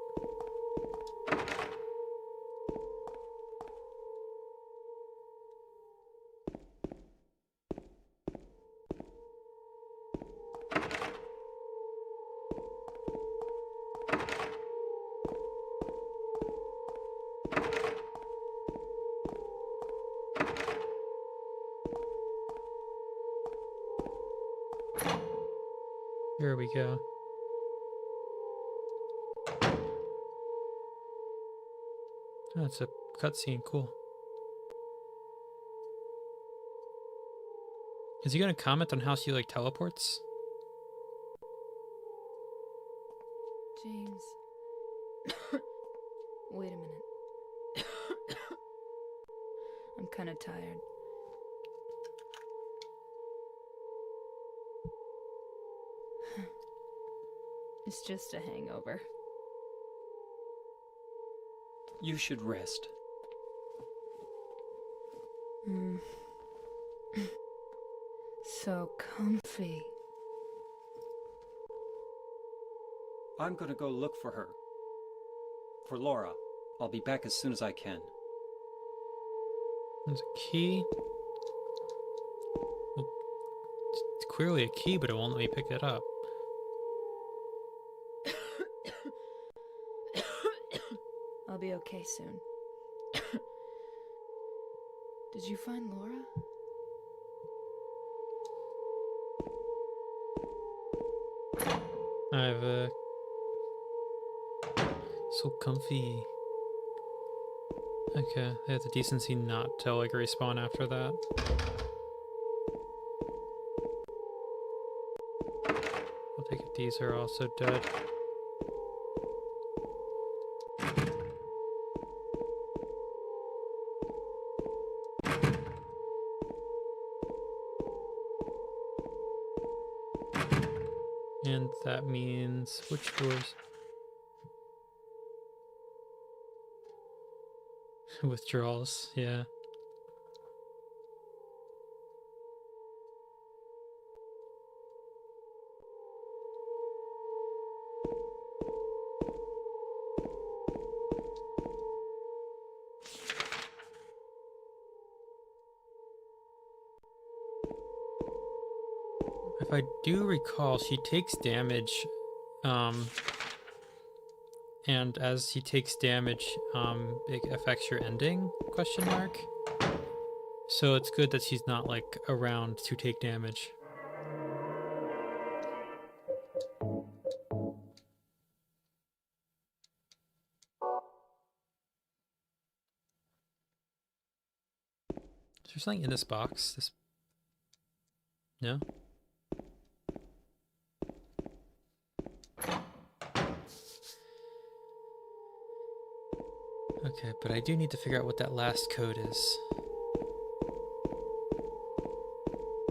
Here we go. Oh, it's a cutscene. Cool. Is he gonna comment on how she like teleports? James. Wait a minute. I'm kind of tired. It's just a hangover. You should rest. So comfy. I'm gonna go look for her. For Laura. I'll be back as soon as I can. There's a key. Well, it's clearly a key, but it won't let me pick it up. I'll be okay soon. Did you find Laura? I have a... So comfy. Okay, they have the decency not to like respawn after that. I'll take it these are also dead. And that means which doors? Withdrawals, yeah. If I do recall, she takes damage, and as he takes damage, it affects your ending, question mark. So it's good that she's not, like, around to take damage. Is there something in this box? This... No? Okay, but I do need to figure out what that last code is.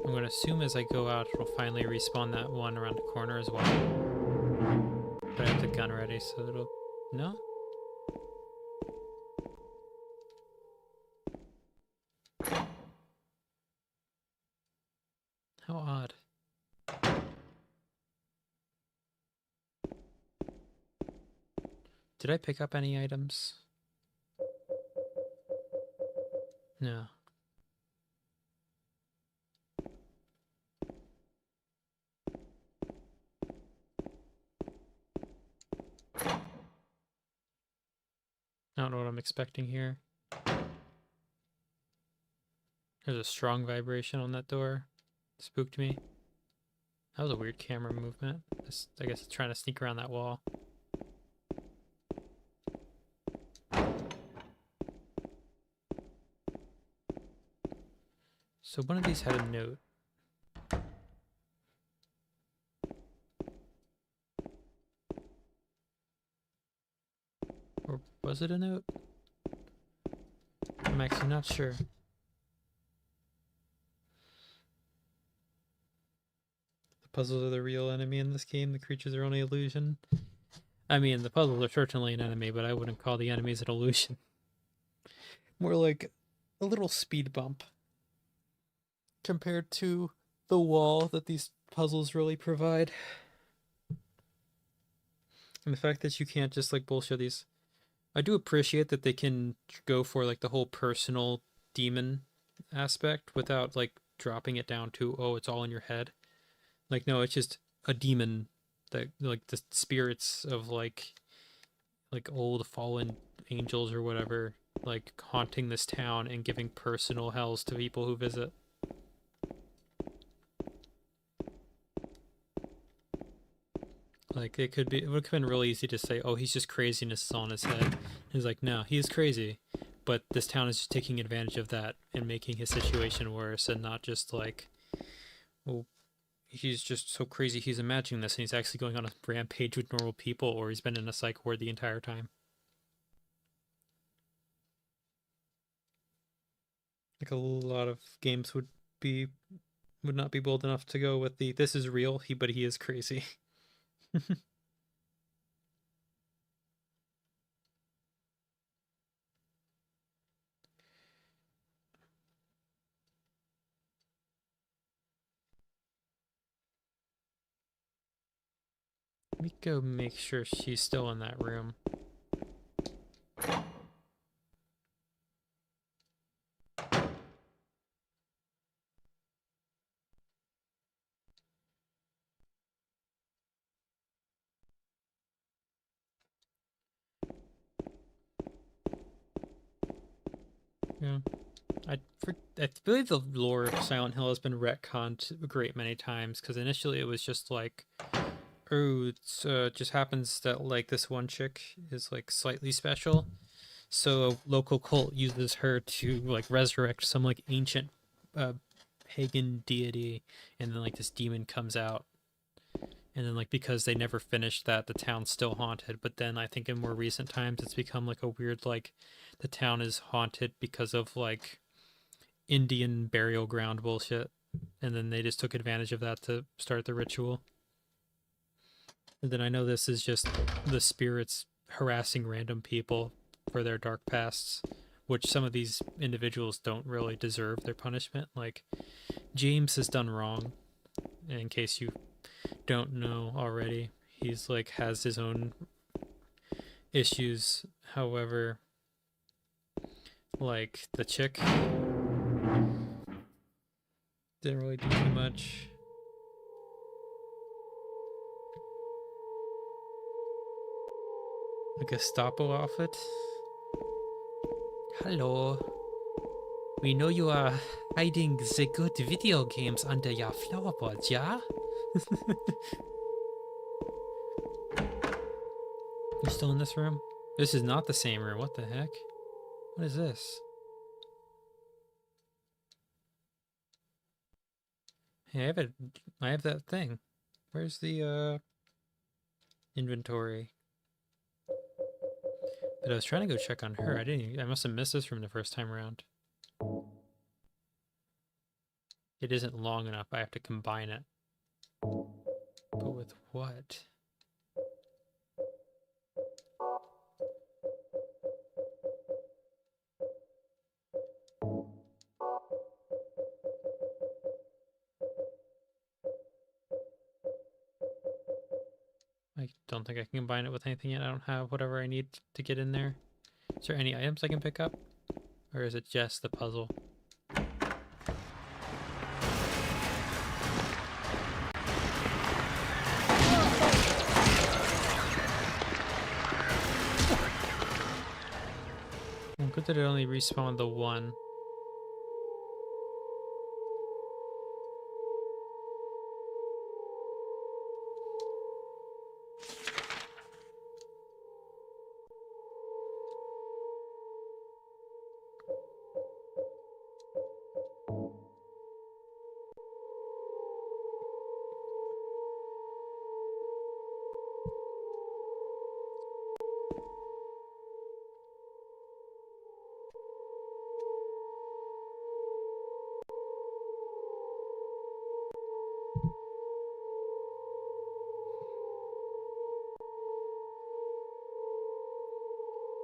I'm gonna assume as I go out, it'll finally respawn that one around the corner as well. But I have the gun ready, so it'll... No? How odd. Did I pick up any items? No. I don't know what I'm expecting here. There's a strong vibration on that door. Spooked me. That was a weird camera movement. I guess it's trying to sneak around that wall. So one of these had a note. Or was it a note? I'm actually not sure. The puzzles are the real enemy in this game. The creatures are only illusion. I mean, the puzzles are certainly an enemy, but I wouldn't call the enemies an illusion. More like a little speed bump compared to the wall that these puzzles really provide. And the fact that you can't just like bullshit these. I do appreciate that they can go for like the whole personal demon aspect without like dropping it down to, oh, it's all in your head. Like, no, it's just a demon that like the spirits of like old fallen angels or whatever, like haunting this town and giving personal hells to people who visit. Like, it would have been really easy to say, oh, he's just crazy and it's all in his head. He's like, no, he is crazy, but this town is just taking advantage of that and making his situation worse, and not just like, well, he's just so crazy he's imagining this and he's actually going on a rampage with normal people, or he's been in a psych ward the entire time. Like, a lot of games would not be bold enough to go with the, this is real, but he is crazy. Let me go make sure she's still in that room. Yeah. I believe the lore of Silent Hill has been retconned a great many times, because initially it was just like, oh, it's just happens that like this one chick is like slightly special, so a local cult uses her to like resurrect some like ancient pagan deity, and then like this demon comes out, and then like because they never finished that, the town's still haunted. But then I think in more recent times it's become like a weird, like the town is haunted because of like Indian burial ground bullshit, and then they just took advantage of that to start the ritual. And then I know this is just the spirits harassing random people for their dark pasts, which some of these individuals don't really deserve their punishment. Like, James has done wrong, in case you don't know already. He's like has his own issues. However, like the chick didn't really do too much. A Gestapo outfit. Hello. We know you are hiding the good video games under your floorboards, yeah? You still in this room? This is not the same room. What the heck? What is this? Hey, I have that thing. Where's the inventory? But I was trying to go check on her. I must have missed this from the first time around. It isn't long enough. I have to combine it. But with what? I don't think I can combine it with anything yet. I don't have whatever I need to get in there. Is there any items I can pick up? Or is it just the puzzle? Well, good that it only respawned the one.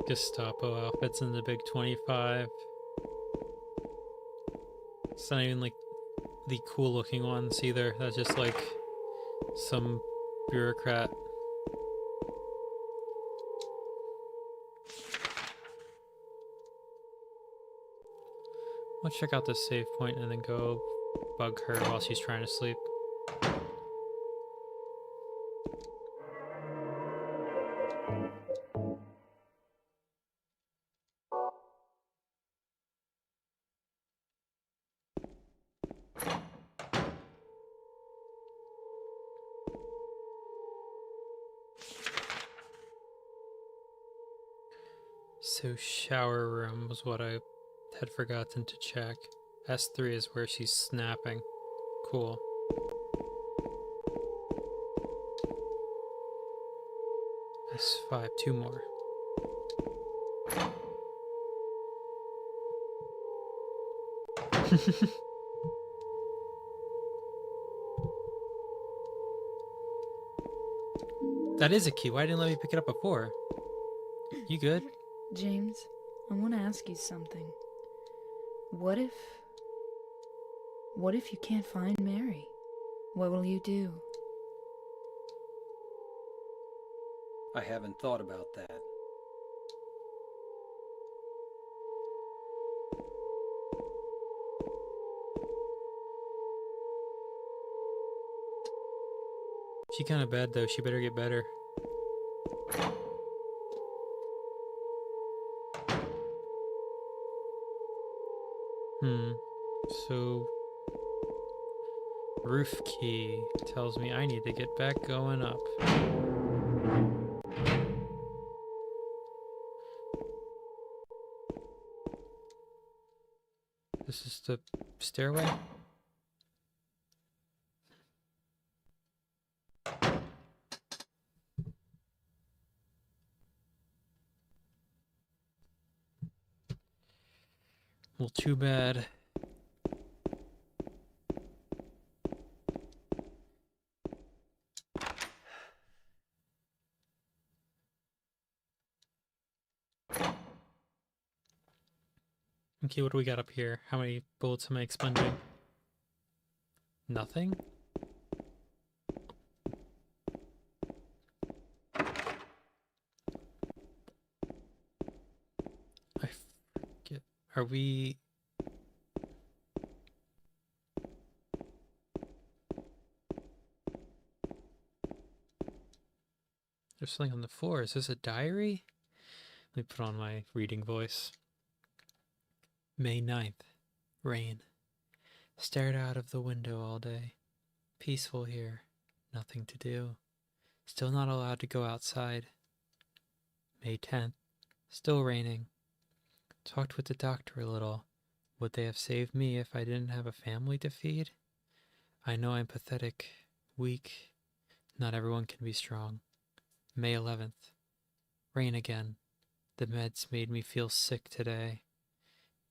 Gestapo outfits in the big 25. It's not even like the cool looking ones either. That's just like some bureaucrat. Let's check out this save point and then go bug her while she's trying to sleep. So shower room was what I had forgotten to check. S3 is where she's snapping. Cool. S5, 2 more. That is a key. Why didn't it let me pick it up before? You good? James, I want to ask you something. What if you can't find Mary? What will you do? I haven't thought about that. She kind of bad though. She better get better. So roof key tells me I need to get back going up. This is the stairway? Well, too bad. Okay, what do we got up here? How many bullets am I expending? Nothing? I forget. Are we... There's something on the floor. Is this a diary? Let me put on my reading voice. May 9th. Rain. Stared out of the window all day. Peaceful here. Nothing to do. Still not allowed to go outside. May 10th. Still raining. Talked with the doctor a little. Would they have saved me if I didn't have a family to feed? I know I'm pathetic, weak. Not everyone can be strong. May 11th. Rain again. The meds made me feel sick today.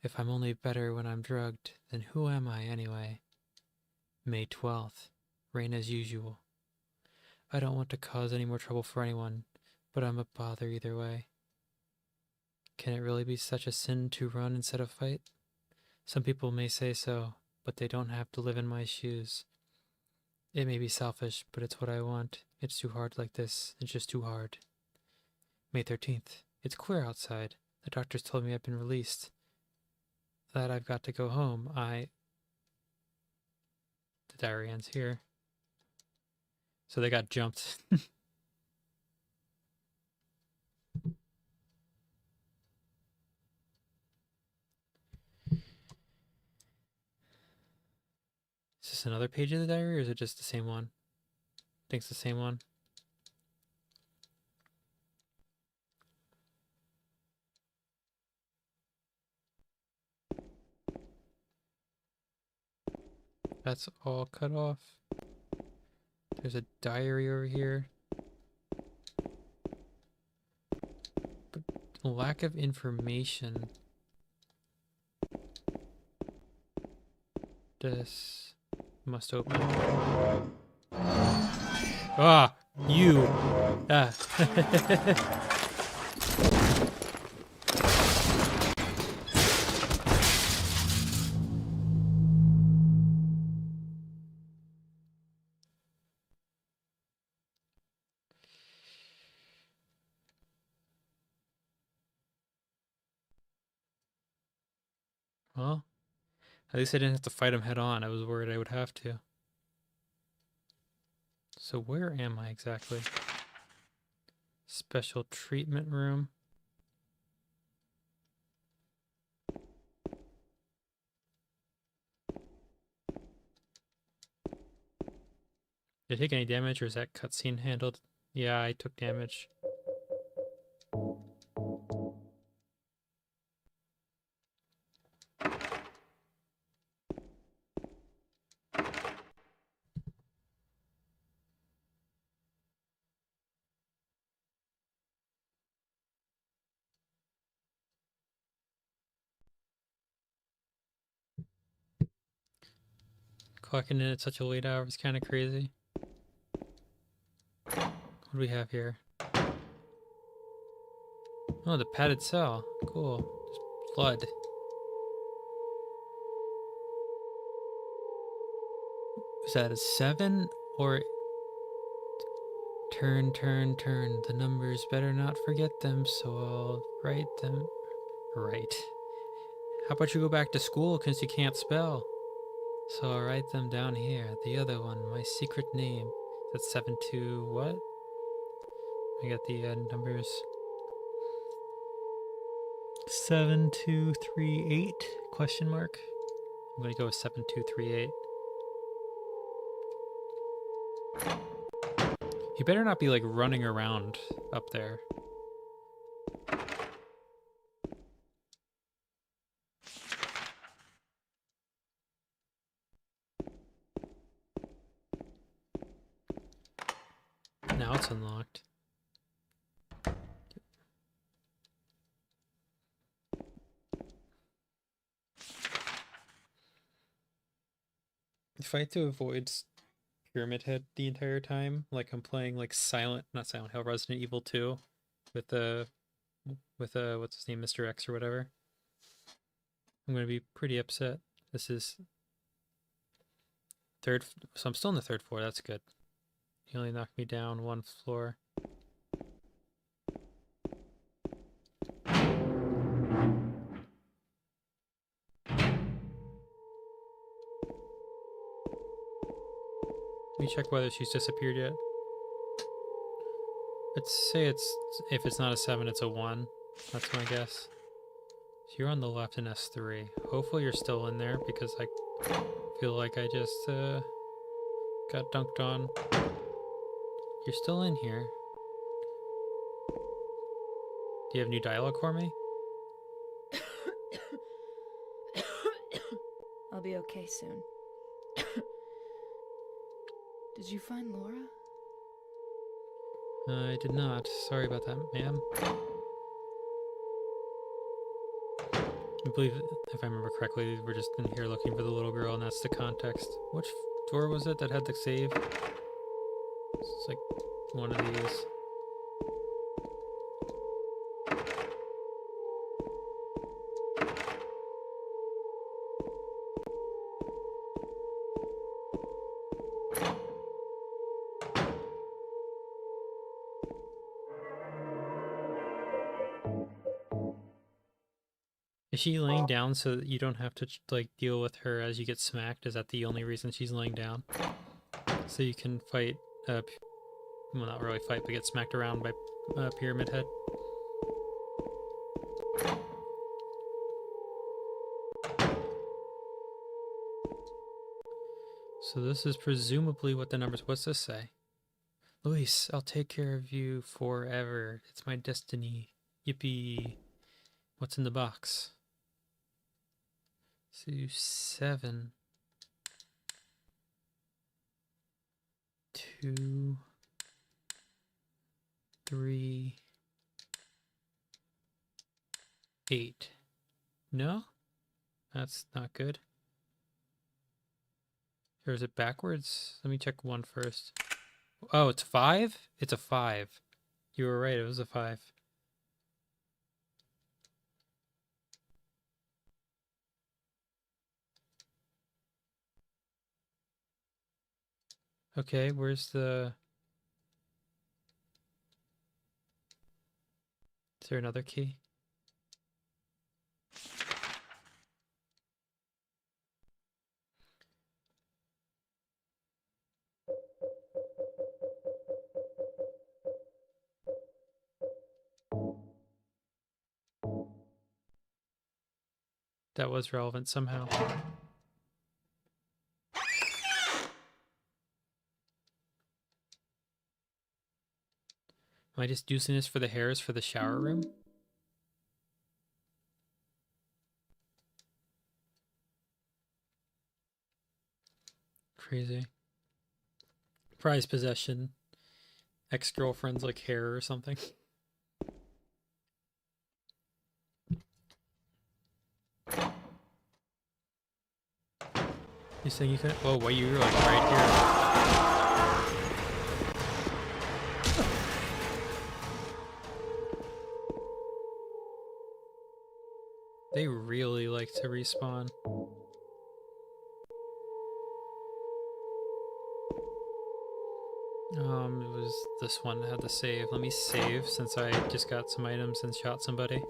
If I'm only better when I'm drugged, then who am I anyway? May 12th. Rain as usual. I don't want to cause any more trouble for anyone, but I'm a bother either way. Can it really be such a sin to run instead of fight? Some people may say so, but they don't have to live in my shoes. It may be selfish, but it's what I want. It's too hard like this. It's just too hard. May 13th. It's clear outside. The doctors told me I've been released. That I've got to go home. The diary ends here. So they got jumped. Is this another page of the diary, or is it just the same one? I think it's the same one. That's all cut off. There's a diary over here. But lack of information. This must open. Ah, you. Ah. Well, at least I didn't have to fight him head on. I was worried I would have to. So where am I exactly? Special treatment room. Did I take any damage, or is that cutscene handled? Yeah, I took damage. Clocking in at such a late hour is kind of crazy. What do we have here? Oh, the padded cell. Cool. Just blood. Is that a 7 or... Turn, turn, turn. The numbers, better not forget them, so I'll write them. Right. How about you go back to school, because you can't spell? So I'll write them down here. The other one, my secret name. That's 7-2 what? I got the numbers. 7238 question mark. I'm gonna go with 7238. He better not be like running around up there. Now it's unlocked. If I had to avoid Pyramid Head the entire time, like I'm playing like not Silent Hill, Resident Evil 2 with what's his name, Mr. X or whatever. I'm going to be pretty upset. This is third, so I'm still on the third floor. That's good. He only knocked me down one floor. Let me check whether she's disappeared yet. Let's say if it's not a 7, it's a 1. That's my guess. So you're on the left in S3. Hopefully you're still in there because I feel like I just got dunked on. You're still in here. Do you have new dialogue for me? I'll be okay soon. Did you find Laura? I did not. Sorry about that, ma'am. I believe, if I remember correctly, we're just in here looking for the little girl, and that's the context. Which door was it that had the save? It's like one of these. Is she laying down so that you don't have to like deal with her as you get smacked? Is that the only reason she's laying down? So you can fight, well, not really fight, but get smacked around by Pyramid Head? So this is presumably what the numbers... What's this say? Luis, I'll take care of you forever. It's my destiny. Yippee. What's in the box? So 7, 2, 3, 8. No? That's not good. Or is it backwards? Let me check 1 first. Oh, it's 5? It's a 5. You were right, it was a 5. Okay, where's the... Is there another key? That was relevant somehow. Am I just using this for the hairs for the shower room? Crazy. Prized possession. Ex-girlfriend's like hair or something. You saying you couldn't? Whoa, why you were like right here? They really like to respawn. It was this one that had the save. Let me save since I just got some items and shot somebody.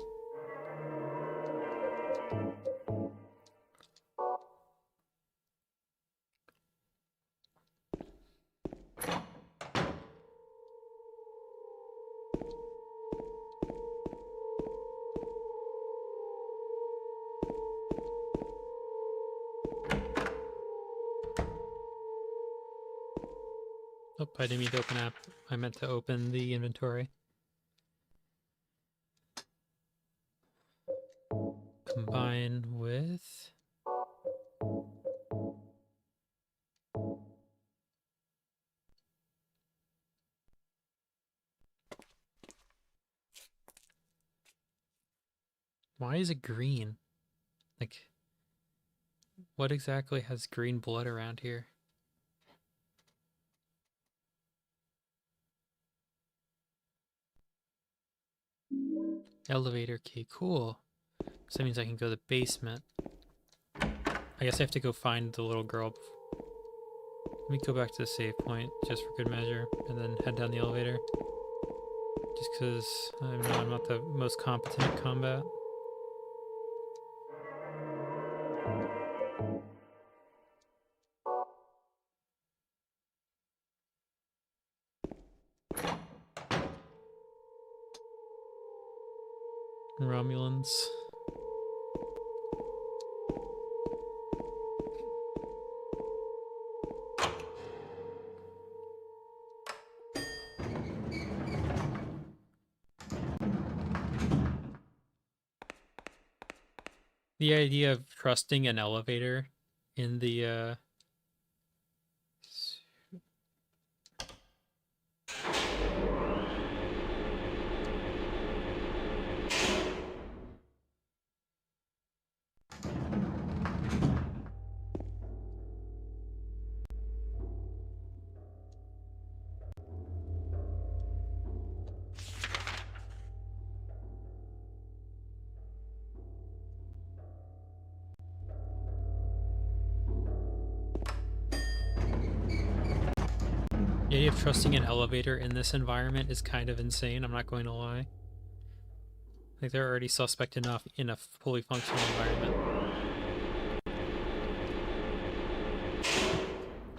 Oh, I didn't mean to open app. I meant to open the inventory. Combine with... Why is it green? Like, what exactly has green blood around here? Elevator key, cool. So that means I can go to the basement. I guess I have to go find the little girl. Let me go back to the save point just for good measure, and then head down the elevator. Just because I know I'm not the most competent at combat. Romulans. The idea of trusting an elevator in the idea of trusting an elevator in this environment is kind of insane, I'm not going to lie. Like, they're already suspect enough in a fully functional environment.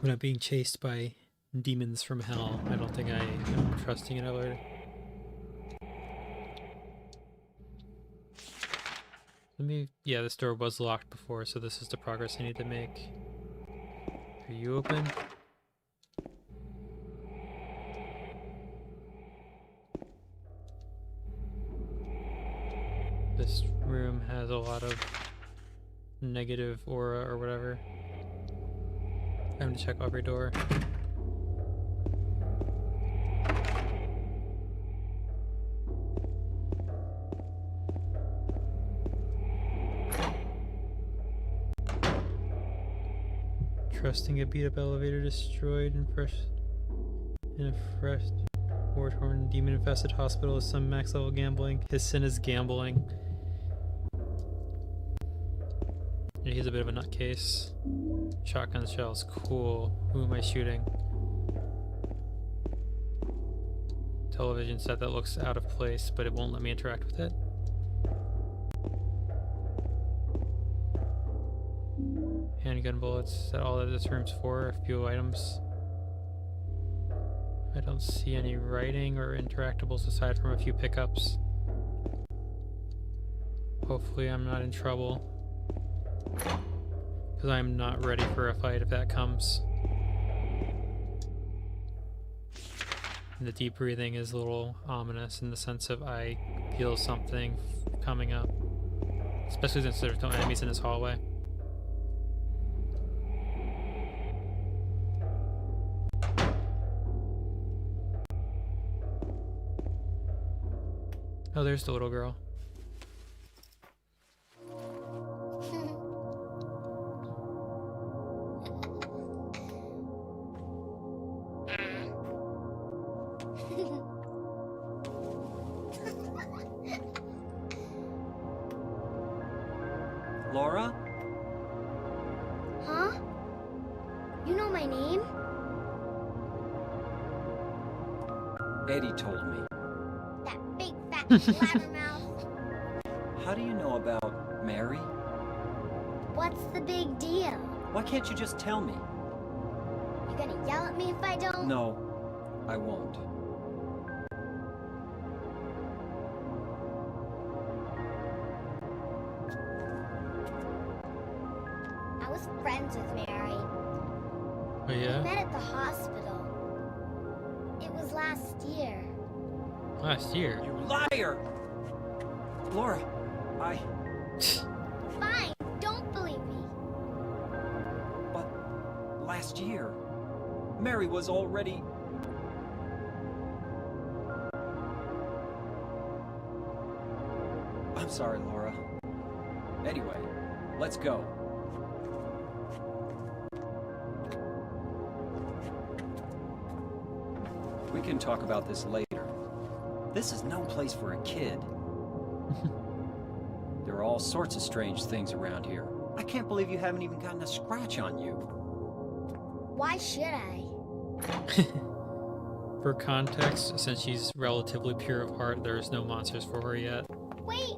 When I'm being chased by demons from hell, I don't think I am trusting an elevator. Yeah, this door was locked before, so this is the progress I need to make. Are you open? This room has a lot of negative aura or whatever. I'm gonna check every door. Trusting a beat-up elevator destroyed in a fresh war-torn demon-infested hospital is some max-level gambling. His sin is gambling. Yeah, he's a bit of a nutcase. Shotgun shells, cool. Who am I shooting? Television set that looks out of place, but it won't let me interact with it. Handgun bullets, is that all that this room's for? A few items. I don't see any writing or interactables aside from a few pickups. Hopefully I'm not in trouble. Because I'm not ready for a fight if that comes. And the deep breathing is a little ominous in the sense of I feel something coming up. Especially since there's no enemies in this hallway. Oh, there's the little girl. Laura? Huh? You know my name? Eddie told me. That big fat blabbermouth. How do you know about Mary? What's the big deal? Why can't you just tell me? You gonna yell at me if I don't? No, I won't. I was friends with Mary. Oh We yeah? met at the hospital. It was last year. Last year? You liar! Laura, I... Fine, don't believe me. But last year, Mary was already... I'm sorry, Laura. Anyway, let's go. We can talk about this later. This is no place for a kid. There are all sorts of strange things around here. I can't believe you haven't even gotten a scratch on you. Why should I? For context, since she's relatively pure of heart, there's no monsters for her yet. Wait!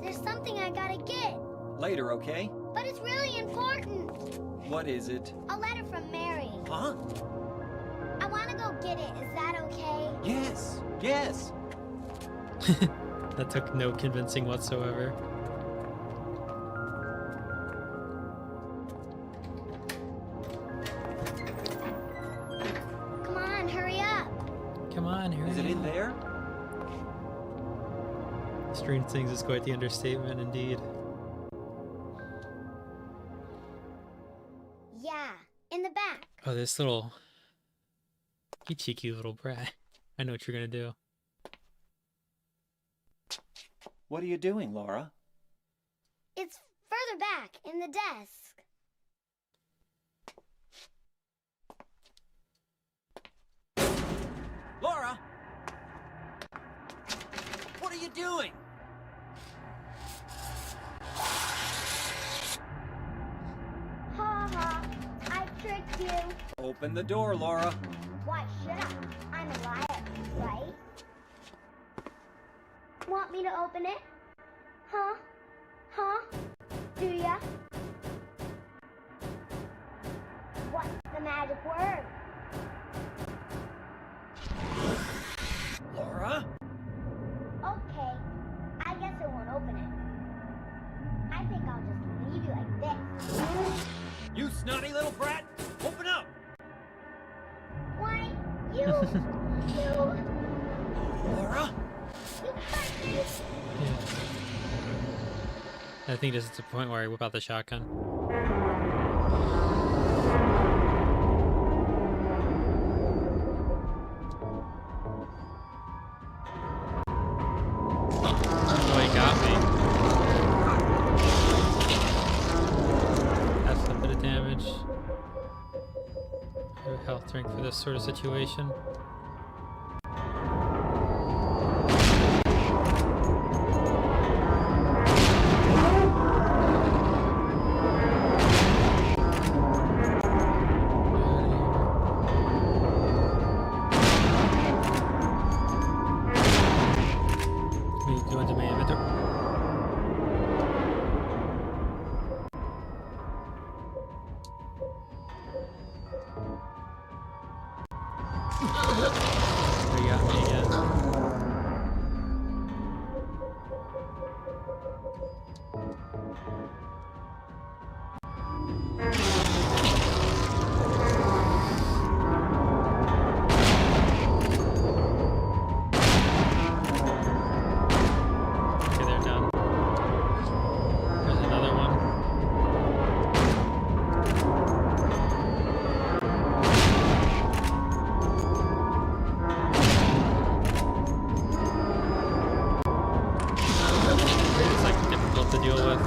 There's something I gotta get. Later, okay? But it's really important. What is it? A letter from Mary. Huh? I wanna go get it. Is that okay? Yes! Yes! That took no convincing whatsoever. Come on, hurry up. Come on, hurry. Is it in there? Strange things is quite the understatement, indeed. Yeah, in the back. Oh, this little... You cheeky little brat. I know what you're gonna do. What are you doing, Laura? It's further back in the desk. Laura! What are you doing? Ha ha, I tricked you. Open the door, Laura. Why should I? I'm a liar, right? Want me to open it? Huh? Do ya? What's the magic word? Laura? Okay, I guess it won't open it. I think I'll just leave you like this. You snotty little brat! Open up! Why, you Laura? hurt me. Yeah. I think this is the point where I whip out the shotgun. Oh, he got me. That's a bit of damage. A health drink for this sort of situation. Let me go into my inventory. They got me again. Okay, they're done. There's another one. It's like difficult to deal with.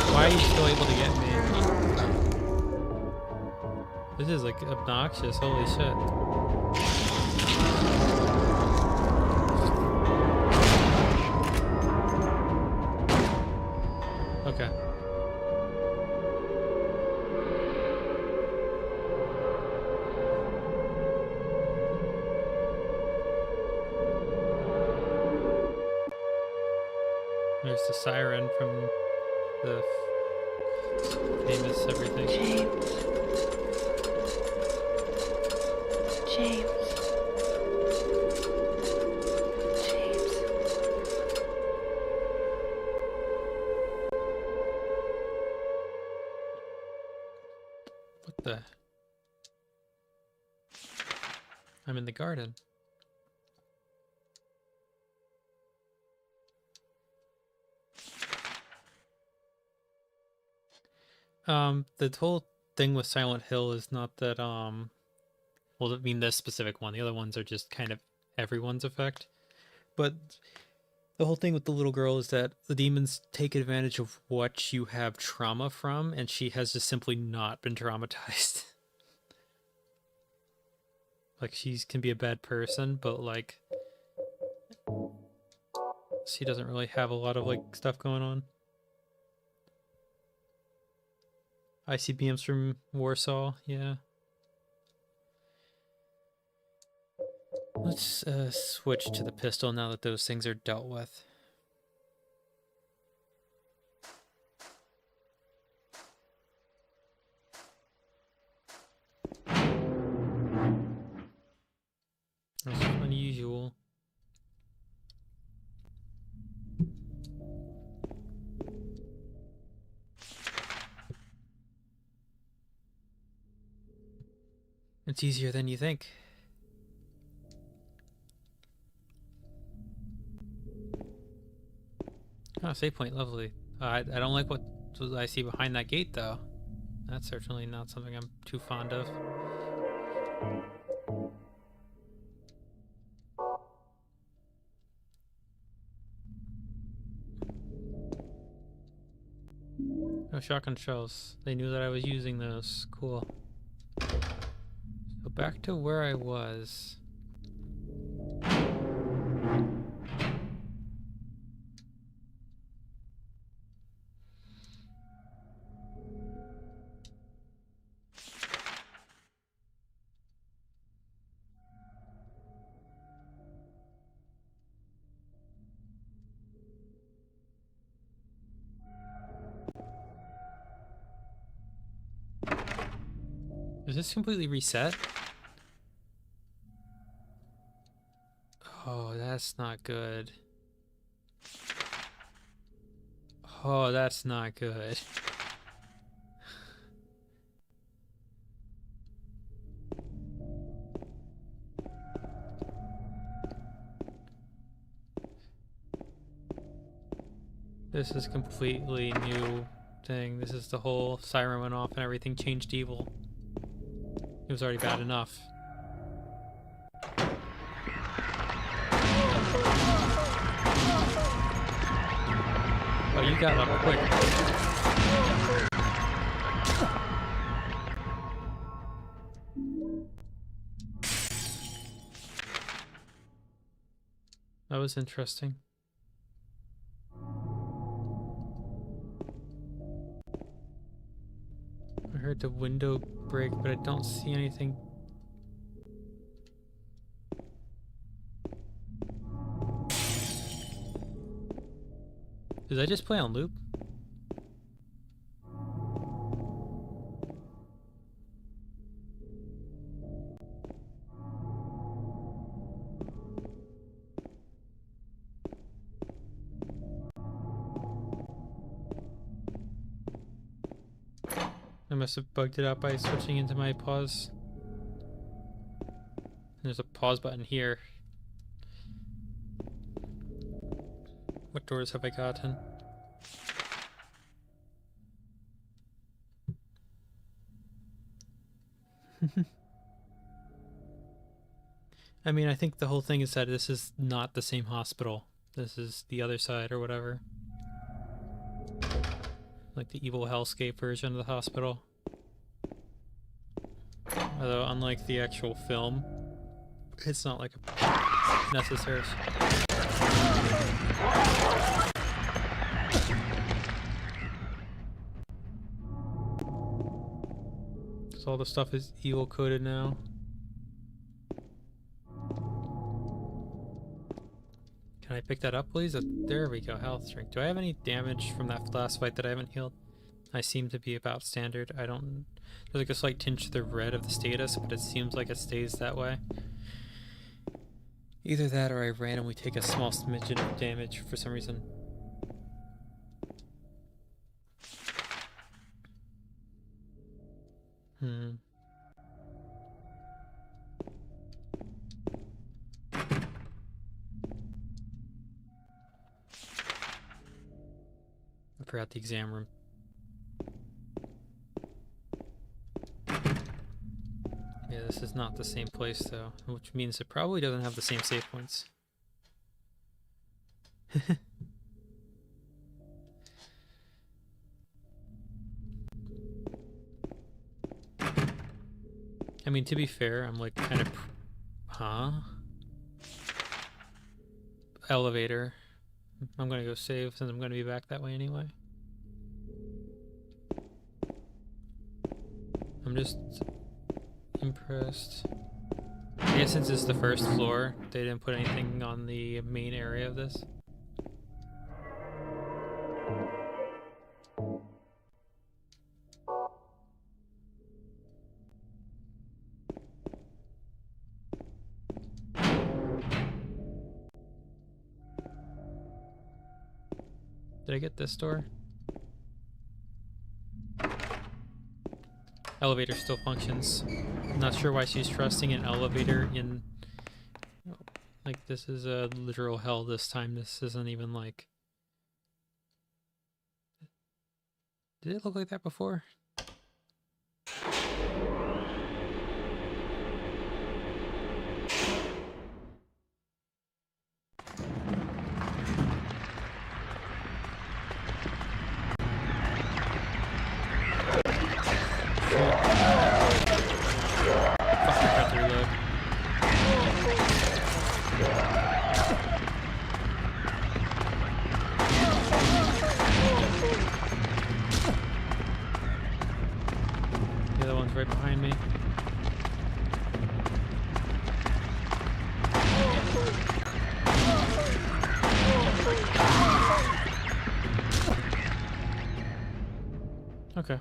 Why are you still able to get me? This is like obnoxious, holy shit. Okay. There's the siren from the famous everything. James. James. James. What the? I'm in the garden. The whole thing with Silent Hill is not that well, I mean this specific one. The other ones are just kind of everyone's effect. But the whole thing with the little girl is that the demons take advantage of what you have trauma from, and she has just simply not been traumatized. Like, she can be a bad person, but like she doesn't really have a lot of like stuff going on. ICBMs from Warsaw, yeah. Let's switch to the pistol now that those things are dealt with. That's unusual. It's easier than you think. Oh, save point, lovely. I don't like what I see behind that gate, though. That's certainly not something I'm too fond of. No shotgun shells. They knew that I was using those. Cool. So back to where I was. Is this completely reset? Oh, that's not good. Oh, that's not good. This is completely new thing. This is the whole siren went off and everything changed evil. It was already bad enough. Oh, you got up quick. That was interesting. I heard the window break, but I don't see anything. Did I just play on loop? I must have bugged it out by switching into my pause. There's a pause button here. What doors have I gotten? I mean, I think the whole thing is that this is not the same hospital. This is the other side or whatever. Like the evil hellscape version of the hospital. Although, unlike the actual film, it's not like a necessary. So all the stuff is evil coded now. Can I pick that up, please? There we go, health drink. Do I have any damage from that last fight that I haven't healed? I seem to be about standard. I don't... There's like a slight tinge to the red of the status, but it seems like it stays that way. Either that or I randomly take a small smidgen of damage for some reason. I forgot the exam room. Yeah, this is not the same place though, which means it probably doesn't have the same save points. I mean, to be fair, I'm like kind of... Huh? Elevator. I'm gonna go save since I'm gonna be back that way anyway. I'm just impressed. I guess since it's the first floor, they didn't put anything on the main area of this. Did I get this door? Elevator still functions. I'm not sure why she's trusting an elevator in... Like, this is a literal hell this time. This isn't even like... Did it look like that before? Right behind me. Okay.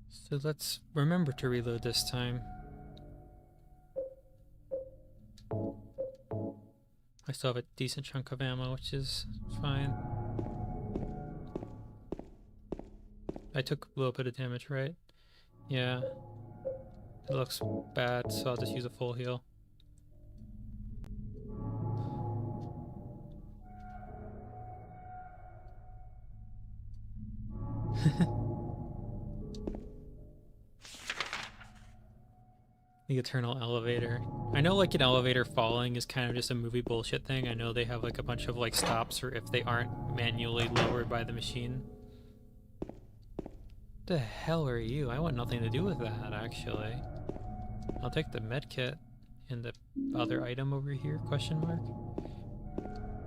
So let's remember to reload this time. I still have a decent chunk of ammo, which is fine. I took a little bit of damage, right? Yeah. It looks bad, so I'll just use a full heal. The eternal elevator. I know like an elevator falling is kind of just a movie bullshit thing. I know they have like a bunch of like stops or if they aren't manually lowered by the machine. The hell are you? I want nothing to do with that, actually. I'll take the medkit and the other item over here, question mark.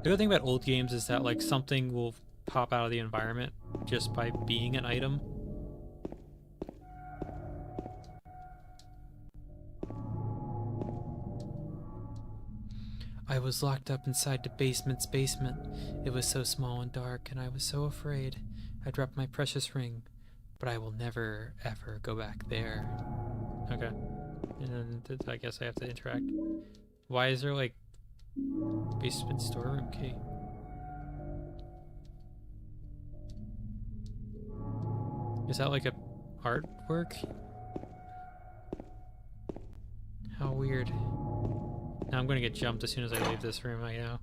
The good thing about old games is that like something will pop out of the environment just by being an item. I was locked up inside the basement's basement. It was so small and dark, and I was so afraid. I dropped my precious ring. But I will never, ever go back there. Okay. And then I guess I have to interact. Why is there, like, basement storeroom key? Is that, like, a artwork? How weird. Now I'm gonna get jumped as soon as I leave this room, I know.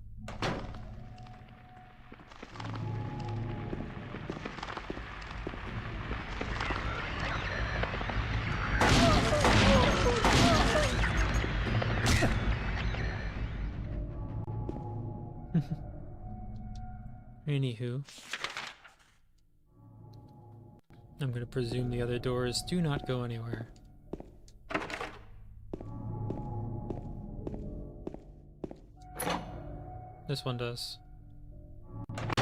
Anywho, I'm going to presume the other doors do not go anywhere. This one does. Okay.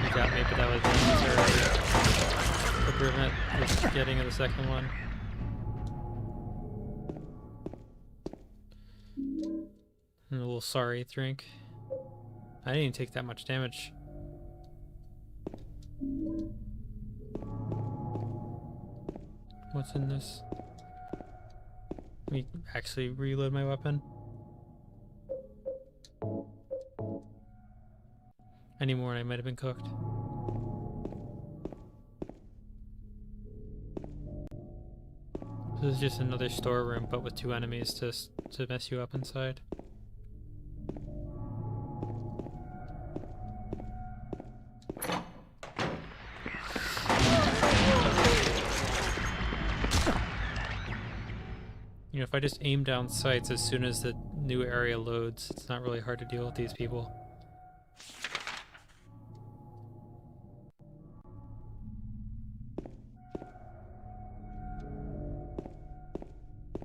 You got me, but that was necessary to prevent the getting of the second one. And a little sorry drink. I didn't even take that much damage. What's in this? Let me actually reload my weapon. Any more and I might have been cooked. This is just another storeroom, but with two enemies to mess you up inside. You know, if I just aim down sights as soon as the new area loads, it's not really hard to deal with these people.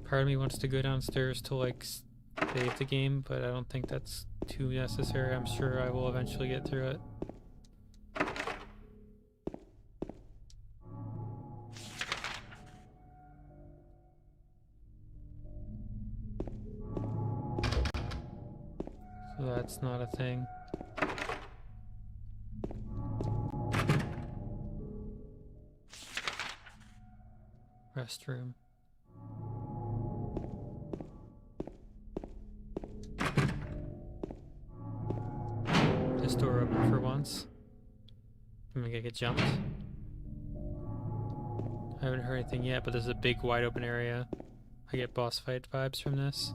Part of me wants to go downstairs to like save the game, but I don't think that's too necessary. I'm sure I will eventually get through it. So that's not a thing. Restroom. This door open for once. I'm gonna get jumped. I haven't heard anything yet, but there's a big wide open area. I get boss fight vibes from this.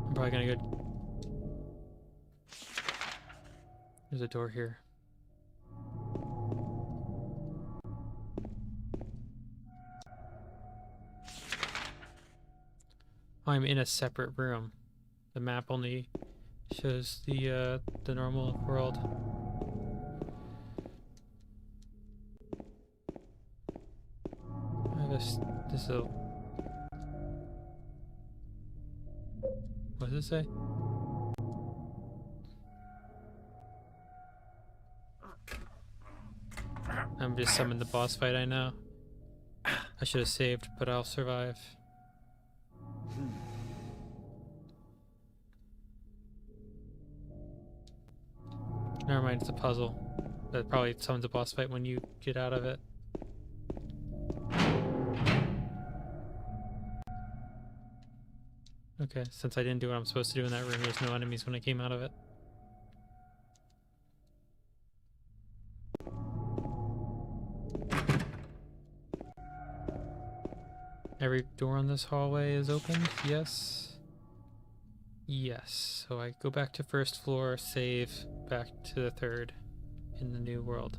I'm probably gonna go. There's a door here. I'm in a separate room. The map only shows the normal world. This is a... What does it say? I'm just summoned the boss fight, I know. I should have saved, but I'll survive. Never mind, it's a puzzle. That probably summons a boss fight when you get out of it. Okay, since I didn't do what I'm supposed to do in that room, there's no enemies when I came out of it. Every door on this hallway is opened? Yes. Yes. So I go back to first floor, save, back to the third in the new world.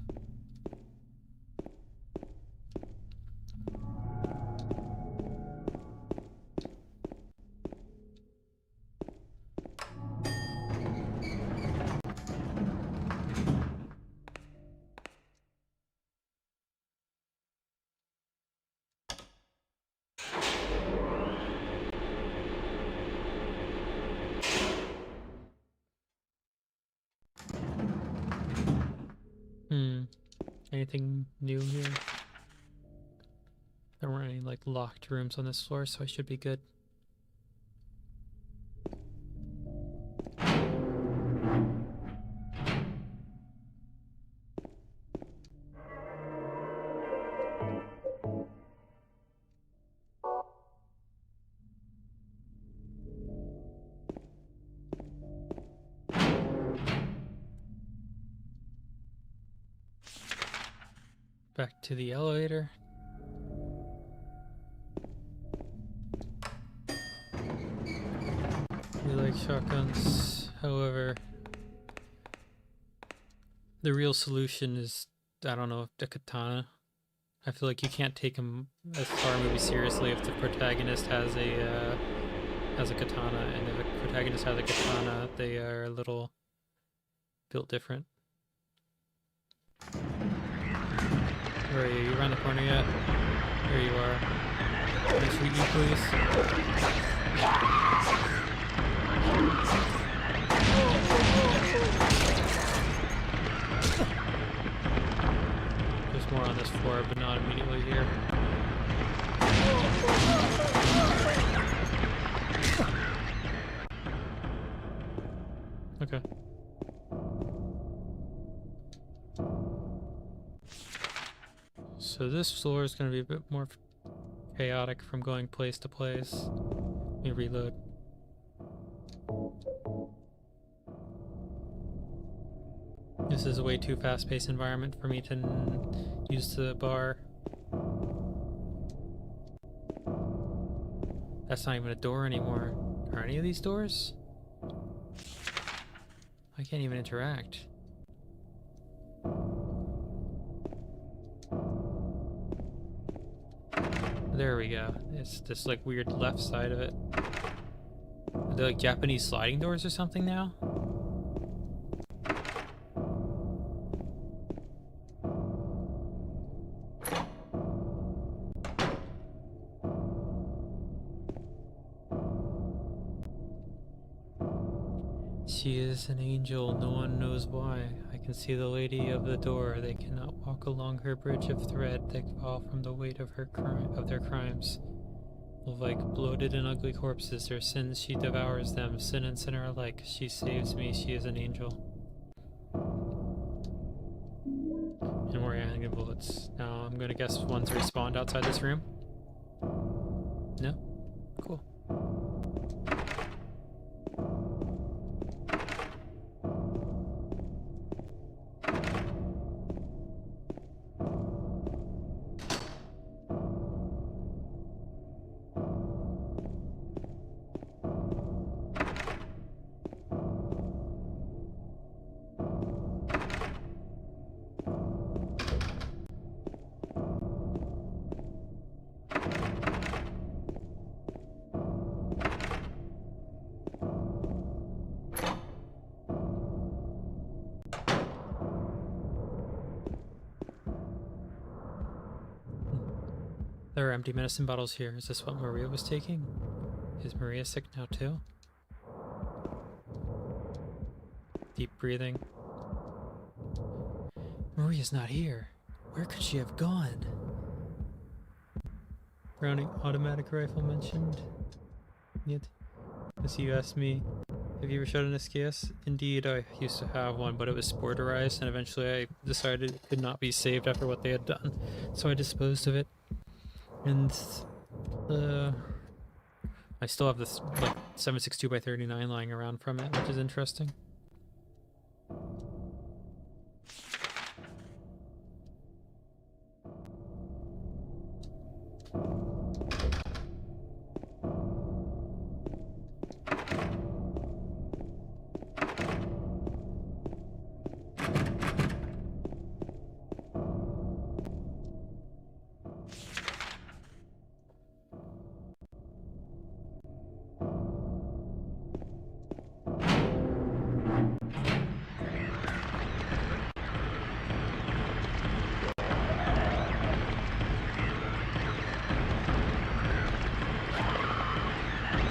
Anything new here? There weren't any like locked rooms on this floor, so I should be good. Back to the elevator. We like shotguns, however, the real solution is, I don't know, the katana. I feel like you can't take a horror movie seriously if the protagonist has a katana, and if a protagonist has a katana, they are a little built different. Where are you? You around the corner yet? There you are. Can I shoot you, please? There's more on this floor, but not immediately here. Okay. So this floor is going to be a bit more chaotic from going place to place. Let me reload. This is a way too fast-paced environment for me to use the bar. That's not even a door anymore. Are any of these doors? I can't even interact. There we go. It's this like weird left side of it. Are they like Japanese sliding doors or something now? She is an angel, no one knows why. I can see the lady of the door. They cannot walk along her bridge of thread. They fall from the weight of their crimes. Like bloated and ugly corpses, their sins she devours them, sin and sinner alike. She saves me, she is an angel. And more handgun bullets. Now I'm gonna guess one's respawned outside this room. No? Cool. There are empty medicine bottles here. Is this what Maria was taking? Is Maria sick now too? Deep breathing. Maria's not here. Where could she have gone? Browning automatic rifle mentioned. Yet, as you asked me, have you ever shot an SKS? Indeed, I used to have one, but it was sporterized, and eventually I decided it could not be saved after what they had done, so I disposed of it. And I still have this like 7.62x39 lying around from it, which is interesting.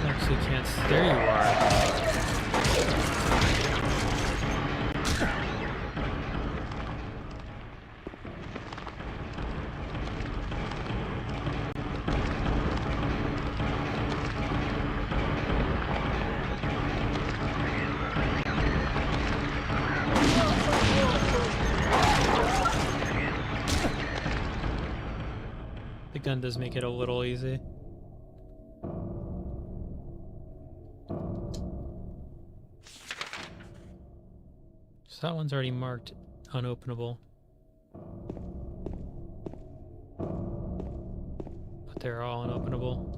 Actually can't. There you are. The gun does make it a little easy. So that one's already marked unopenable. But they're all unopenable.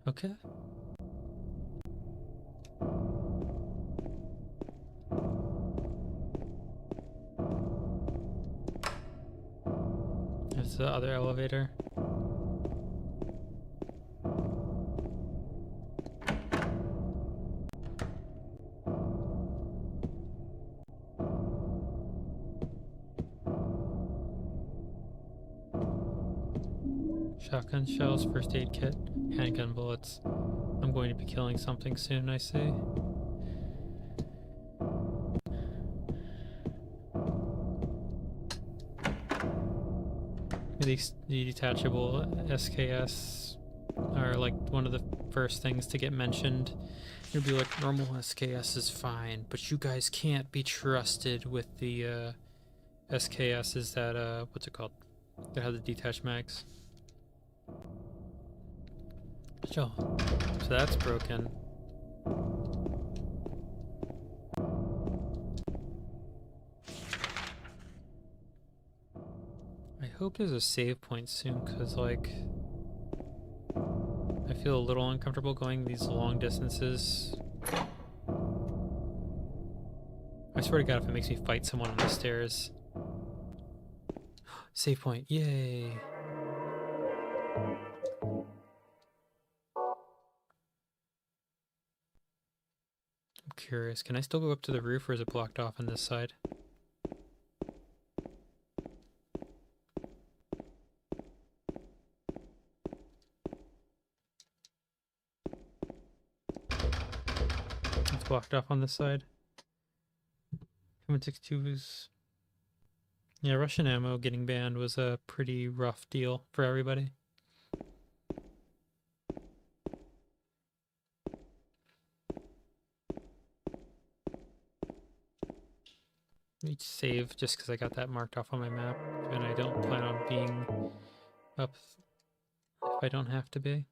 Okay. There's the other elevator. Shotgun shells, first aid kit, handgun bullets. I'm going to be killing something soon, I see. These detachable SKS are like one of the first things to get mentioned. You'll be like, normal SKS is fine, but you guys can't be trusted with the SKSs that, what's it called? That have the detached mags. So that's broken. I hope there's a save point soon, because like I feel a little uncomfortable going these long distances. I swear to God, if it makes me fight someone on the stairs. Save point, yay! I'm curious, can I still go up to the roof or is it blocked off on this side? It's blocked off on this side. 762 is... Yeah, Russian ammo getting banned was a pretty rough deal for everybody. Need to save just because I got that marked off on my map, and I don't plan on being up if I don't have to be.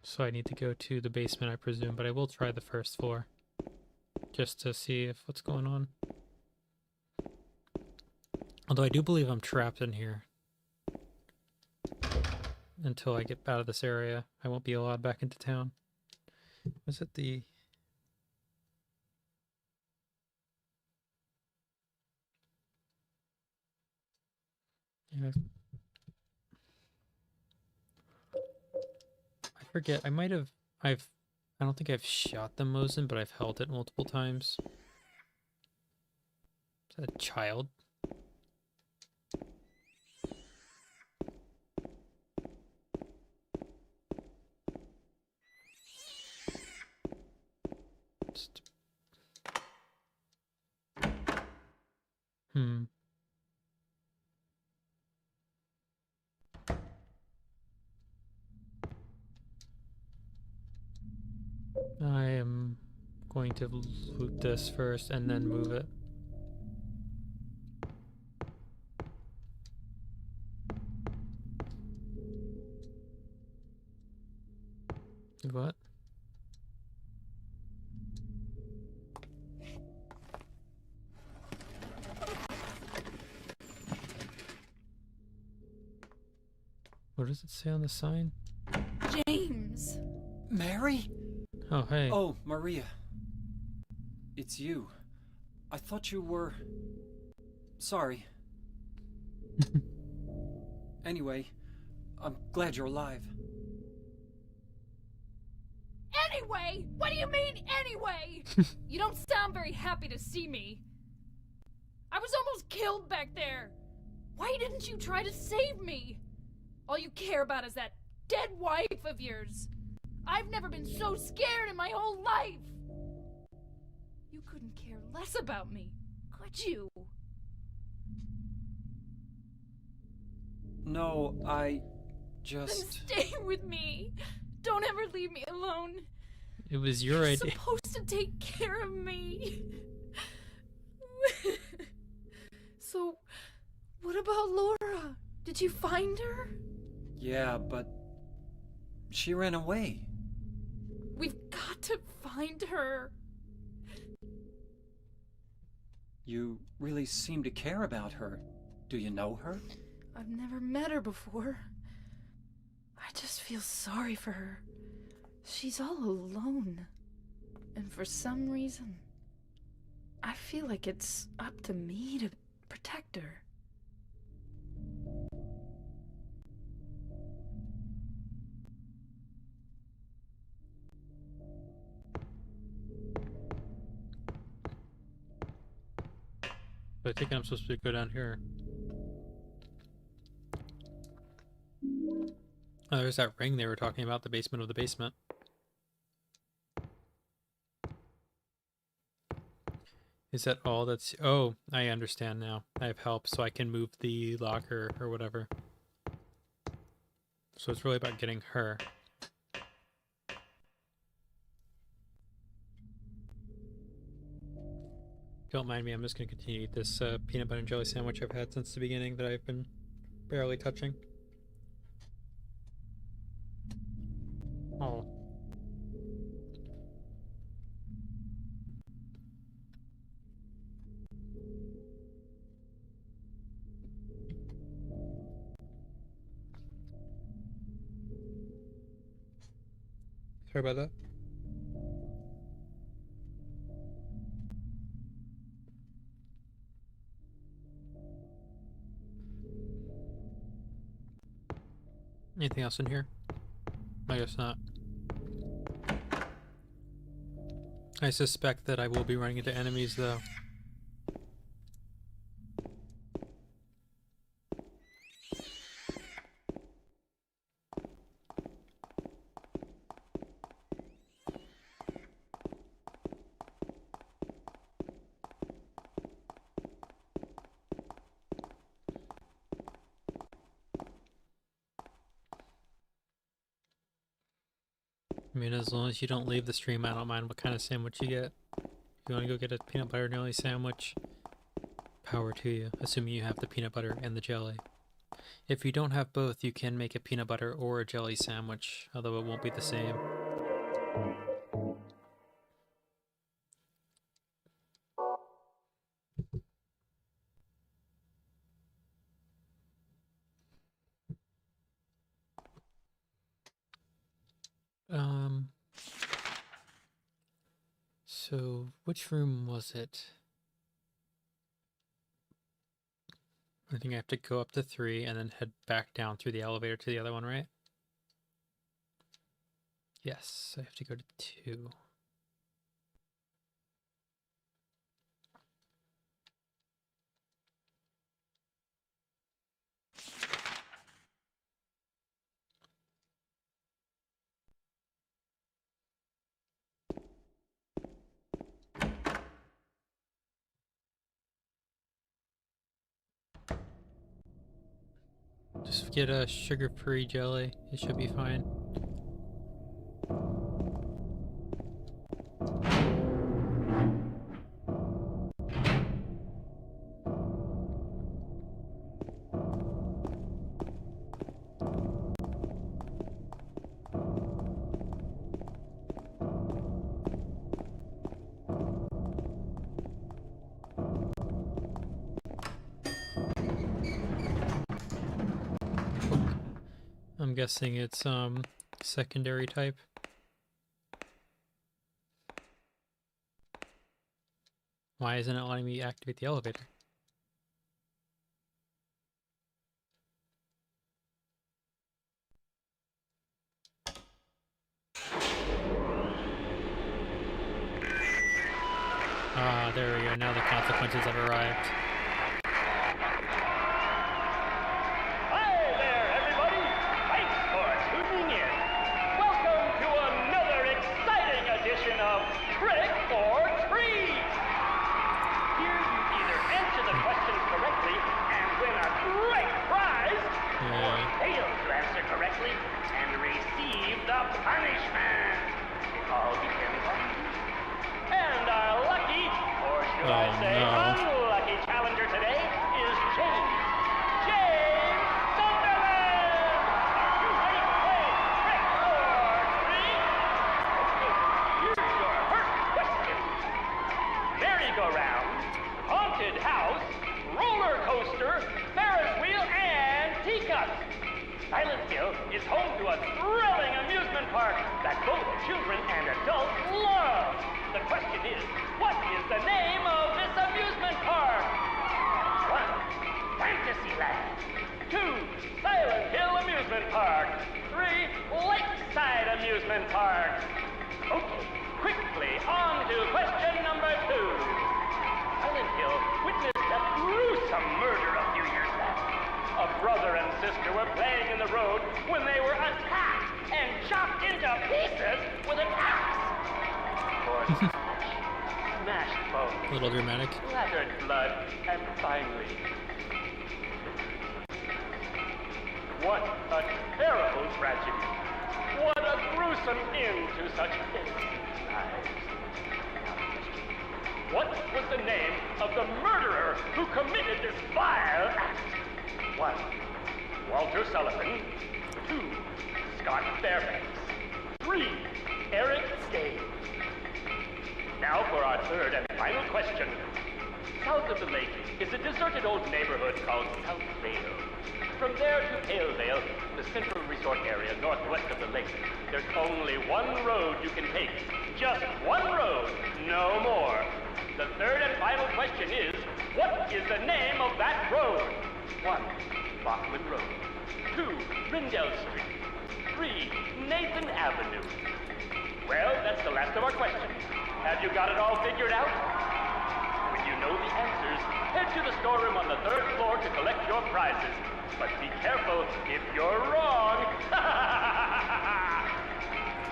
So I need to go to the basement, I presume, but I will try the first floor just to see if what's going on. Although I do believe I'm trapped in here until I get out of this area. I won't be allowed back into town. Was it the... Yeah. I forget. I might have... I don't think I've shot the Mosin, but I've held it multiple times. Is that a child? Hmm. I am going to loot this first and then move it. What? What does it say on the sign? James! Mary? Oh, hey. Oh, Maria. It's you. I thought you were... Sorry. Anyway, I'm glad you're alive. Anyway? What do you mean, anyway? You don't sound very happy to see me. I was almost killed back there. Why didn't you try to save me? All you care about is that dead wife of yours. I've never been so scared in my whole life. You couldn't care less about me, could you? No, I Then just... stay with me. Don't ever leave me alone. It was your You're idea. supposed to take care of me. So, what about Laura? Did you find her? Yeah, but... She ran away. We've got to find her. You really seem to care about her. Do you know her? I've never met her before. I just feel sorry for her. She's all alone. And for some reason, I feel like it's up to me to protect her. But I think I'm supposed to go down here. Oh, there's that ring they were talking about, the basement of the basement. Is that all that's... Oh, I understand now. I have help, so I can move the locker or whatever. So it's really about getting her. Don't mind me, I'm just going to continue to eat this peanut butter and jelly sandwich I've had since the beginning that I've been barely touching. Oh. Sorry about that. Anything else in here? I guess not. I suspect that I will be running into enemies though. I mean, as long as you don't leave the stream, I don't mind what kind of sandwich you get. If you want to go get a peanut butter and jelly sandwich, power to you, assuming you have the peanut butter and the jelly. If you don't have both, you can make a peanut butter or a jelly sandwich, although it won't be the same. So which room was it? I think I have to go up to 3 and then head back down through the elevator to the other one, right? Yes, I have to go to 2. Just get a sugar-free jelly. It should be fine. I'm guessing it's secondary type. Why isn't it letting me activate the elevator? Ah, there we go. Now the consequences have arrived. Unlucky challenger today is James. James Sunderland! Are you ready to play trick or treat? Okay, here's your first question. Merry-go-round, haunted house, roller coaster, Ferris wheel, and teacups. Silent Hill is home to a thrilling amusement park that both children and adults love. The question is, what is the name of this amusement park? 1. Fantasyland. 2. Silent Hill Amusement Park. 3. Lakeside Amusement Park. Okay, quickly on to question number 2. Silent Hill witnessed a gruesome murder a few years back. A brother and sister were playing in the road when they were attacked and chopped into pieces with an axe. Smashed bones, A little dramatic. splattered blood, and finally... What a terrible tragedy. What a gruesome end to such innocent lives. What was the name of the murderer who committed this vile act? 1. Walter Sullivan. 2. Scott Fairbanks. 3. Eric Dave. Now for our third and final question. South of the lake is a deserted old neighborhood called South Vale. From there to Palevale, the central resort area northwest of the lake. There's only one road you can take. Just one road, no more. The third and final question is, what is the name of that road? 1. Bachman Road. 2. Rindell Street. 3. Nathan Avenue. Well, that's the last of our questions. Have you got it all figured out? When you know the answers, head to the storeroom on the 3rd floor to collect your prizes. But be careful if you're wrong.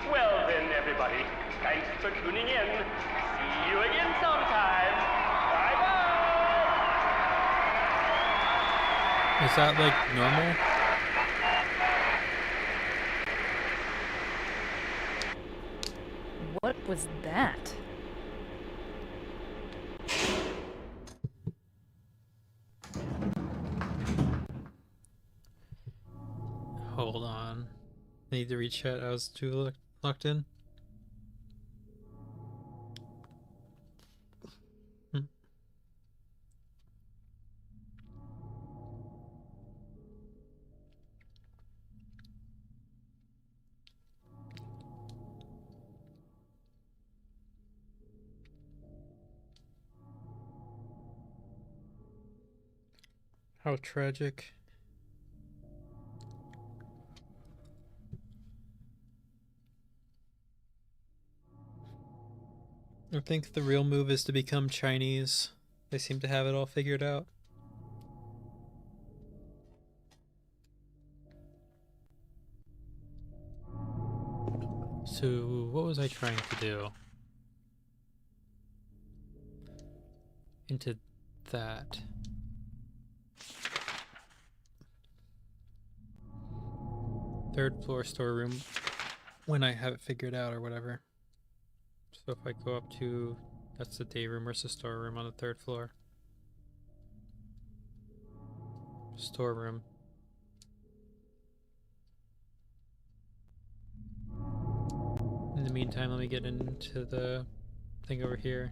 Well then, everybody, thanks for tuning in. See you again sometime. Bye-bye. Is that like normal? What was that? Hold on. I need to rechat. I was too locked in. How tragic. I think the real move is to become Chinese. They seem to have it all figured out. So, what was I trying to do? Into that. Third floor storeroom when I have it figured out or whatever. So if I go up to, that's the day room versus storeroom on the 3rd floor. Storeroom. In the meantime, let me get into the thing over here.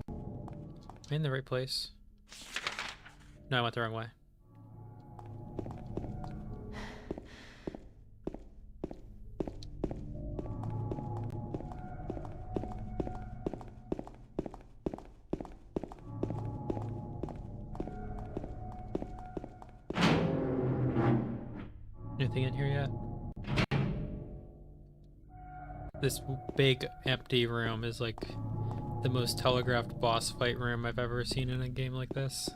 Am I in the right place? No, I went the wrong way. Anything in here yet? This big empty room is like the most telegraphed boss fight room I've ever seen in a game like this.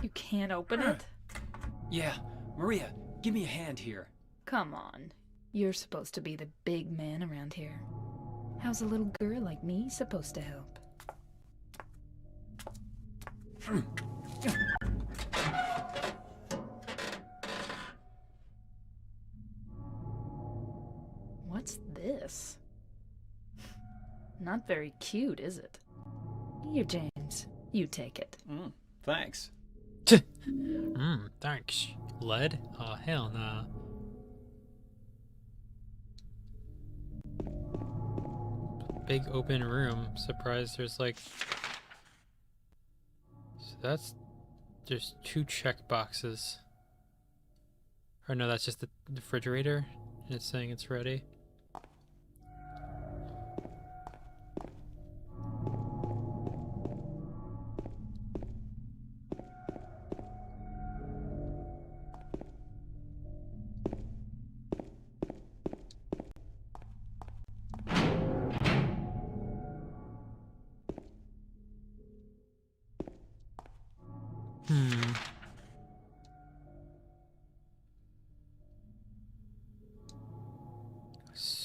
You can't open it? Yeah, Maria, give me a hand here. Come on. You're supposed to be the big man around here. How's a little girl like me supposed to help? What's this? Not very cute, is it? Here, James. You take it. Thanks. Thanks. Lead? Oh, hell nah. Big open room. Surprised there's like... So that's... There's 2 check boxes. Or no, that's just the refrigerator. And it's saying it's ready.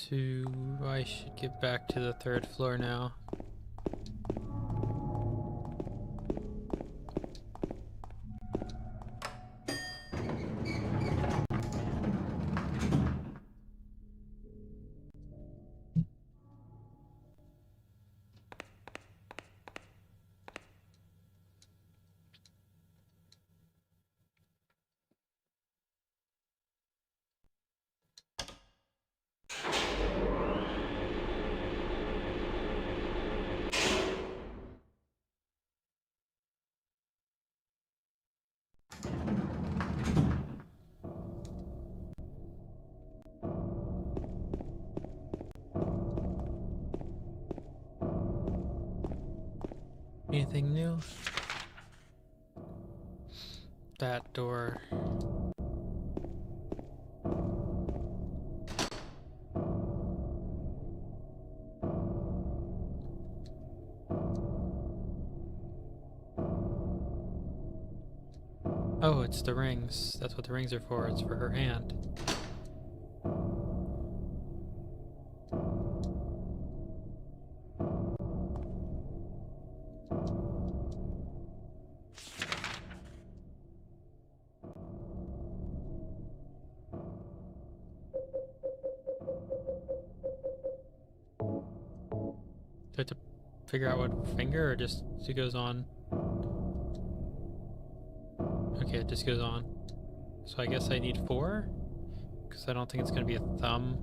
So I should get back to the 3rd floor now. Anything new? That door. Oh, it's the rings. That's what the rings are for. It's for her hand. Do I have to figure out what finger, or just it goes on? Okay, it just goes on. So I guess I need 4? Because I don't think it's going to be a thumb.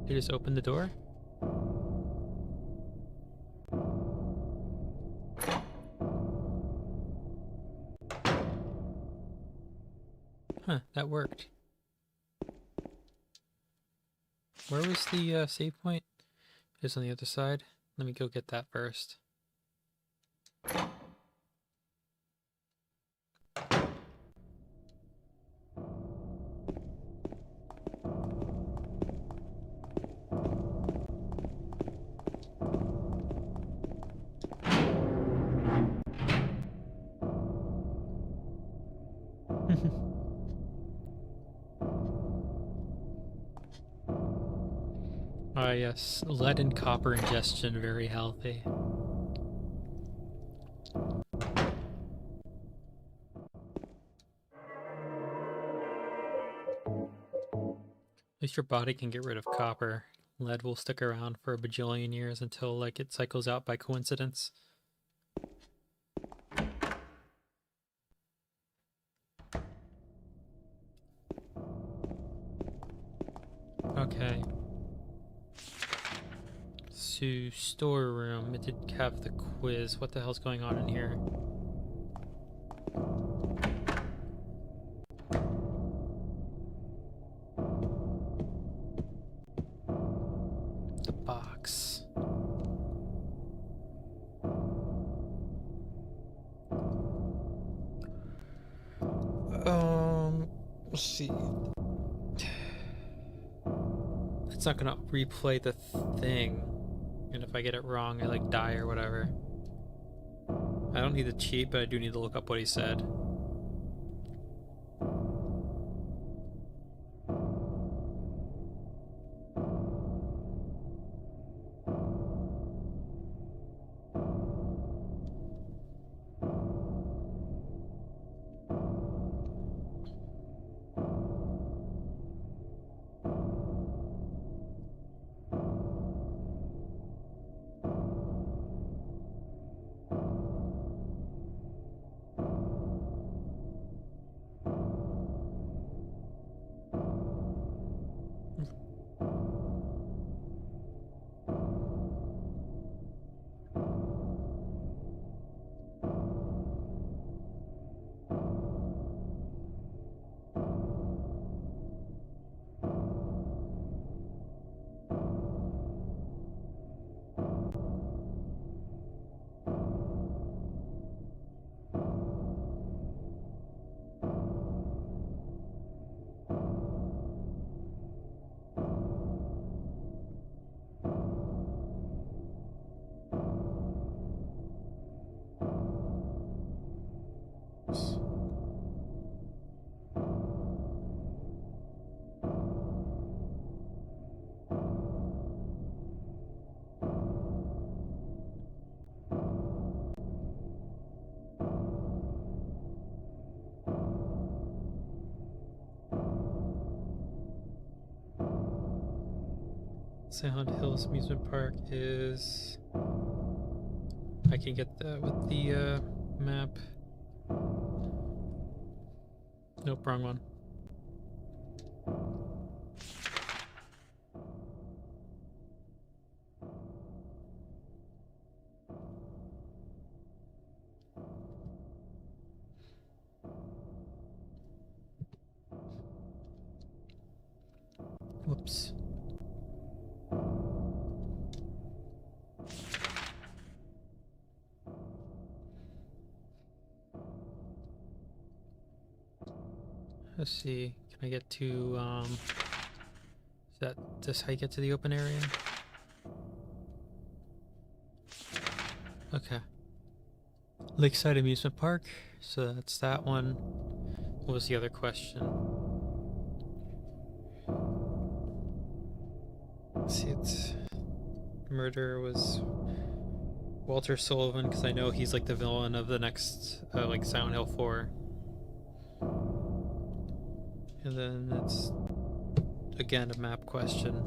You just open the door? Huh, that worked. Where was the save point? It's on the other side. Let me go get that first. Ah, yes. Lead and copper ingestion, very healthy. At least your body can get rid of copper. Lead will stick around for a bajillion years until, like, it cycles out by coincidence. Okay. So, storeroom. It did have the quiz. What the hell's going on in here? The box. Let's see. It's not gonna replay the thing. And if I get it wrong, I like die or whatever. I don't need to cheat, but I do need to look up what he said. Silent Hills Amusement Park is... I can get that with the map. Nope, wrong one. Let's see. Can I get to is that this how you get to the open area? Okay. Lakeside Amusement Park. So that's that one. What was the other question? Let's see, it's murder was Walter Sullivan, because I know he's like the villain of the next like Silent Hill 4. And then it's again a map question.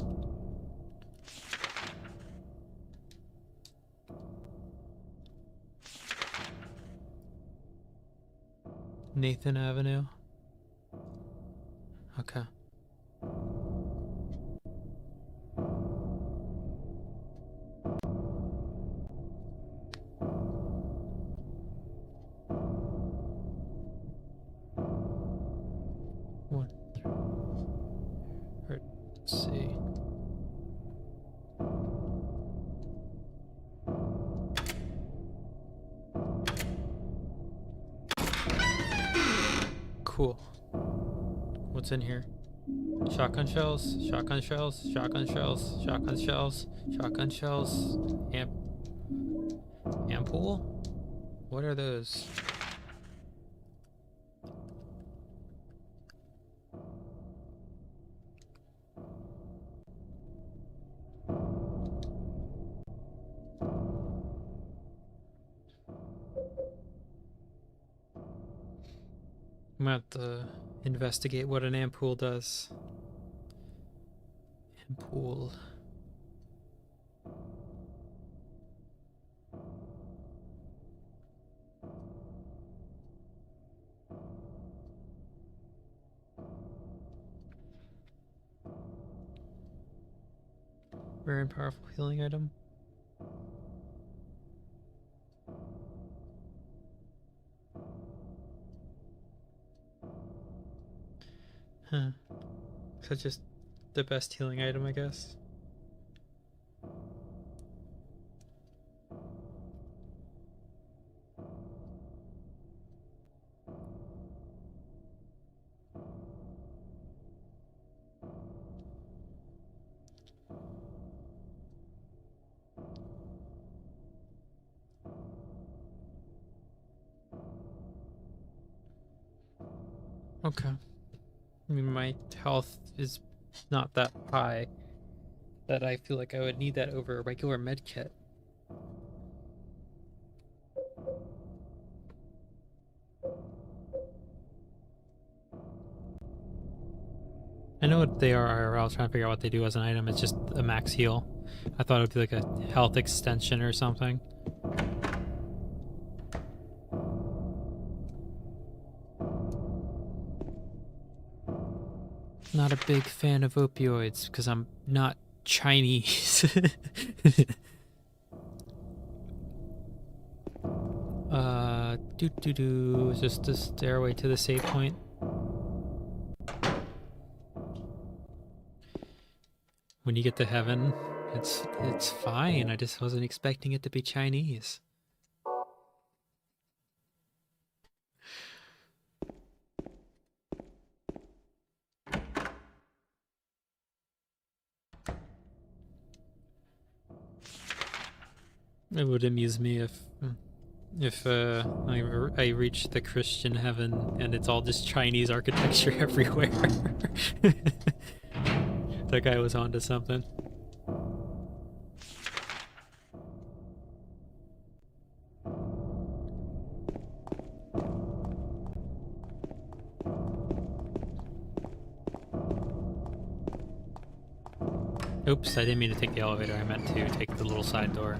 Nathan Avenue. Okay. One. Or, let's see. Cool. What's in here? Shotgun shells, shotgun shells, shotgun shells, shotgun shells, shotgun shells, ampoule? What are those? I'm gonna have to investigate what an ampoule does. Ampoule. Rare and powerful healing item. Huh. So just the best healing item, I guess. Okay. I mean, my health is not that high that I feel like I would need that over a regular med kit. I know what they are. I was trying to figure out what they do as an item. It's just a max heal. I thought it would be like a health extension or something. Not a big fan of opioids because I'm not Chinese. Is just the stairway to the save point. When you get to heaven, it's fine. I just wasn't expecting it to be Chinese. It would amuse me if I reach the Christian heaven and it's all just Chinese architecture everywhere. That guy was onto something. Oops, I didn't mean to take the elevator. I meant to take the little side door.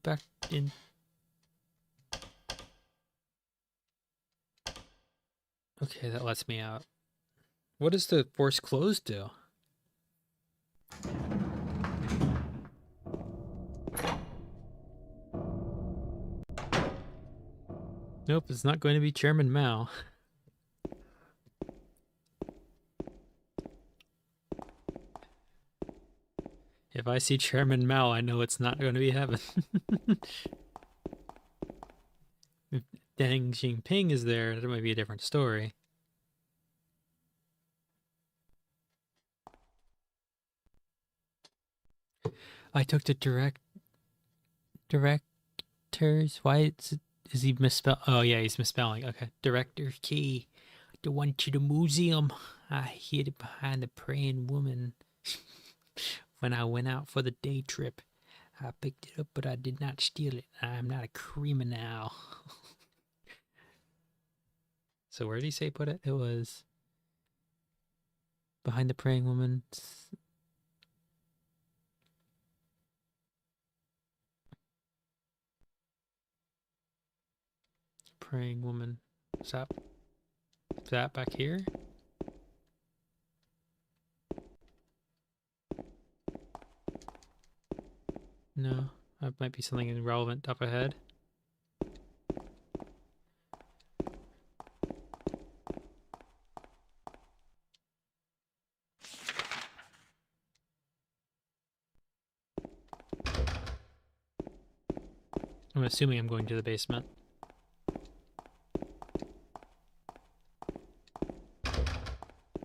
Back in. Okay, that lets me out. What does the force close do? Nope, it's not going to be Chairman Mao. If I see Chairman Mao, I know it's not going to be heaven. If Deng Xiaoping is there, that might be a different story. I took the directors. Why is he misspell? Oh yeah, he's misspelling. Okay, director key. The one to the museum. I hid it behind the praying woman. When I went out for the day trip, I picked it up, but I did not steal it. I'm not a criminal. So where did he say put it? It was behind the praying woman. Praying woman. Is that back here? No, that might be something irrelevant up ahead. I'm assuming I'm going to the basement.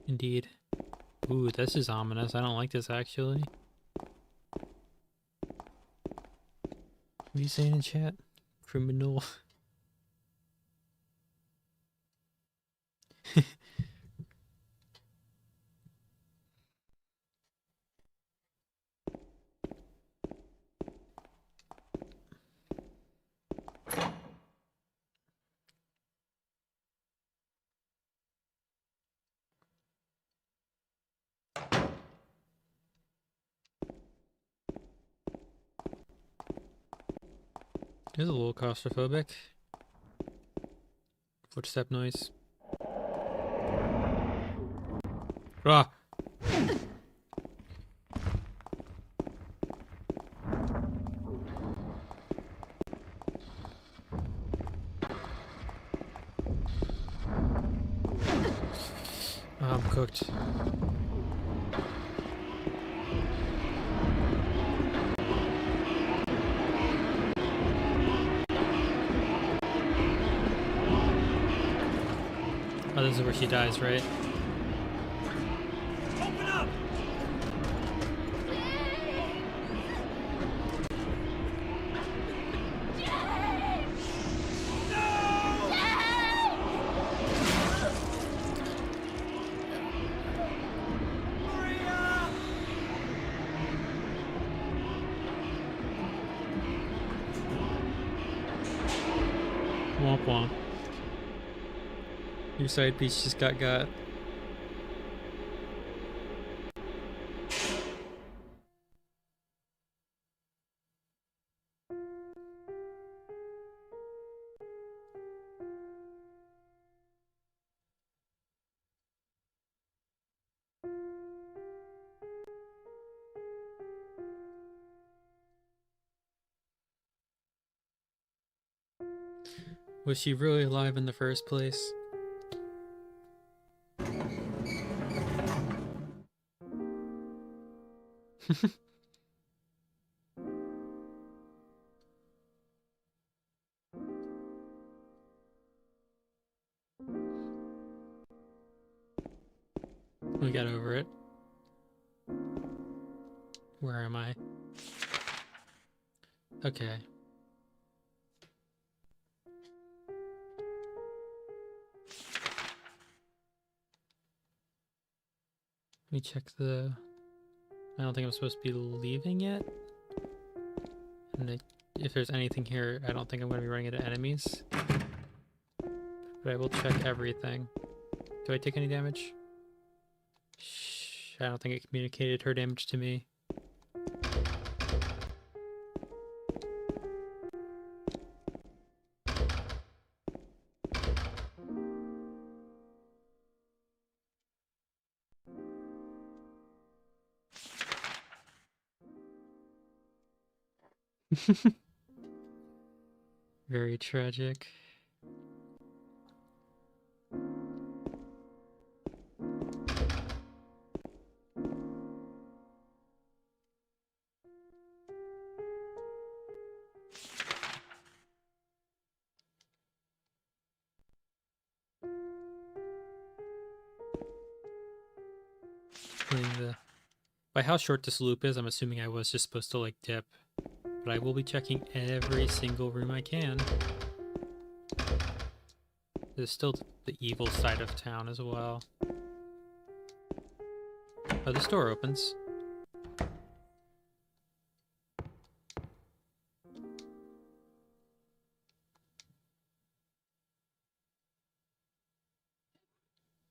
Indeed. Ooh, this is ominous. I don't like this actually. What are you saying in chat? Criminal. It's a little claustrophobic. Footstep noise. Ah! I'm cooked. Oh, this is where she dies, right? Open up! Womp womp. Your side piece just got. Was she really alive in the first place? We got over it. Where am I? Okay. Let me check the... I don't think I'm supposed to be leaving yet. And if there's anything here, I don't think I'm going to be running into enemies. But I will check everything. Do I take any damage? Shh, I don't think it communicated her damage to me. Very tragic. definitely the... By how short this loop is, I'm assuming I was just supposed to, like, dip. But I will be checking every single room I can. There's still the evil side of town as well. Oh, this door opens.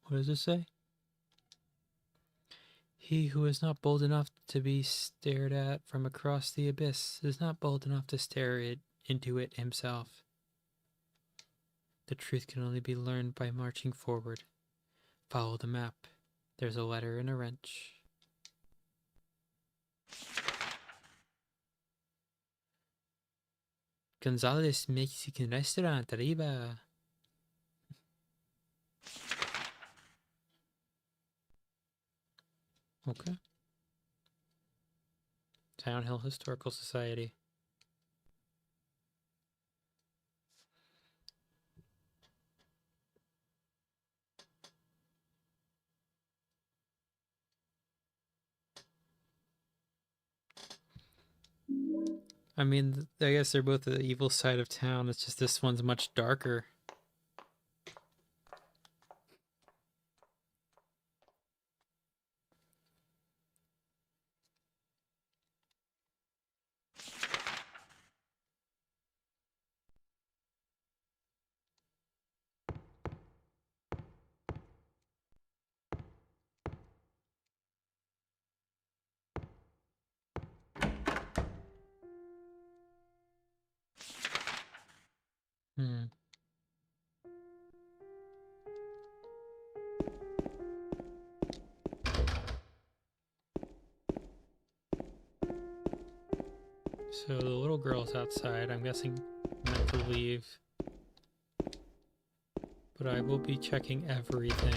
What does it say? He who is not bold enough to be stared at from across the abyss is not bold enough to into it himself. The truth can only be learned by marching forward. Follow the map. There's a letter and a wrench. Gonzalez Mexican Restaurant, arriba. Okay. Townhill Historical Society. I mean, I guess they're both the evil side of town. It's just this one's much darker. Hmm. So the little girl's outside. I'm guessing meant to leave. But I will be checking everything.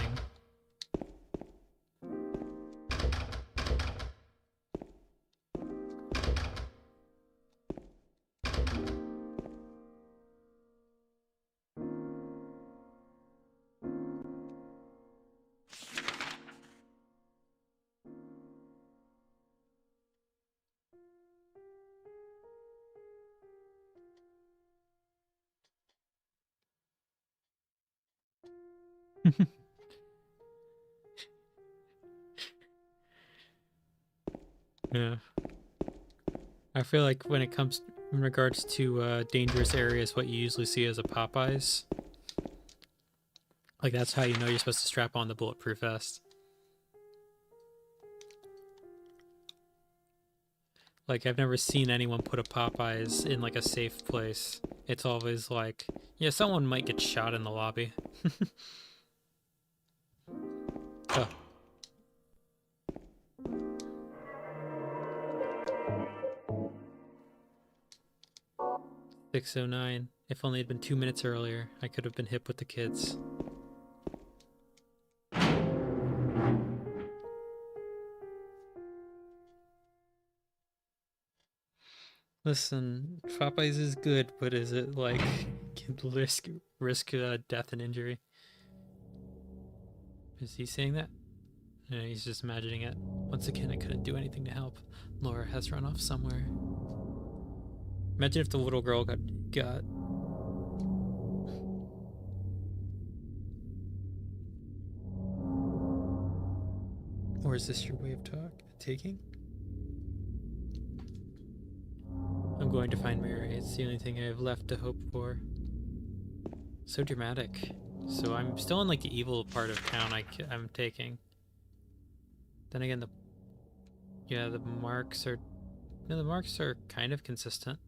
Yeah. I feel like when it comes in regards to dangerous areas, what you usually see is a Popeyes. Like, that's how you know you're supposed to strap on the bulletproof vest. Like, I've never seen anyone put a Popeyes in, like, a safe place. It's always like, yeah, someone might get shot in the lobby. Oh. $6:09. If only it had been 2 minutes earlier, I could have been hip with the kids. Listen, Popeyes is good, but is it like risk death and injury? Is he saying that? No, he's just imagining it. Once again, I couldn't do anything to help. Laura has run off somewhere. Imagine if the little girl got. Or is this your way of taking? I'm going to find Mary. It's the only thing I have left to hope for. So dramatic. So I'm still in like the evil part of town I'm taking. Then again, the marks are... No, the marks are kind of consistent.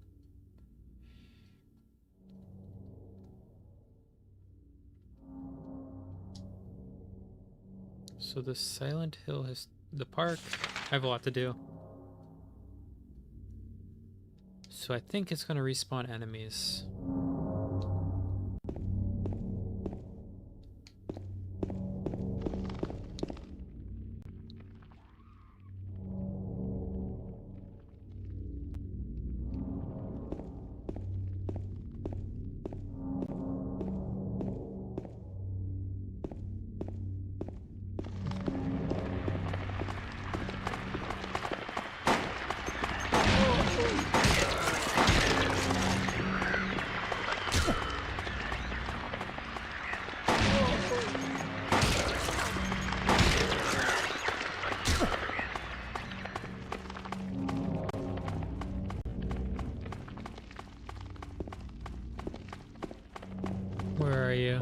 So the Silent Hill has... The park, I have a lot to do. So I think it's going to respawn enemies. Where are you?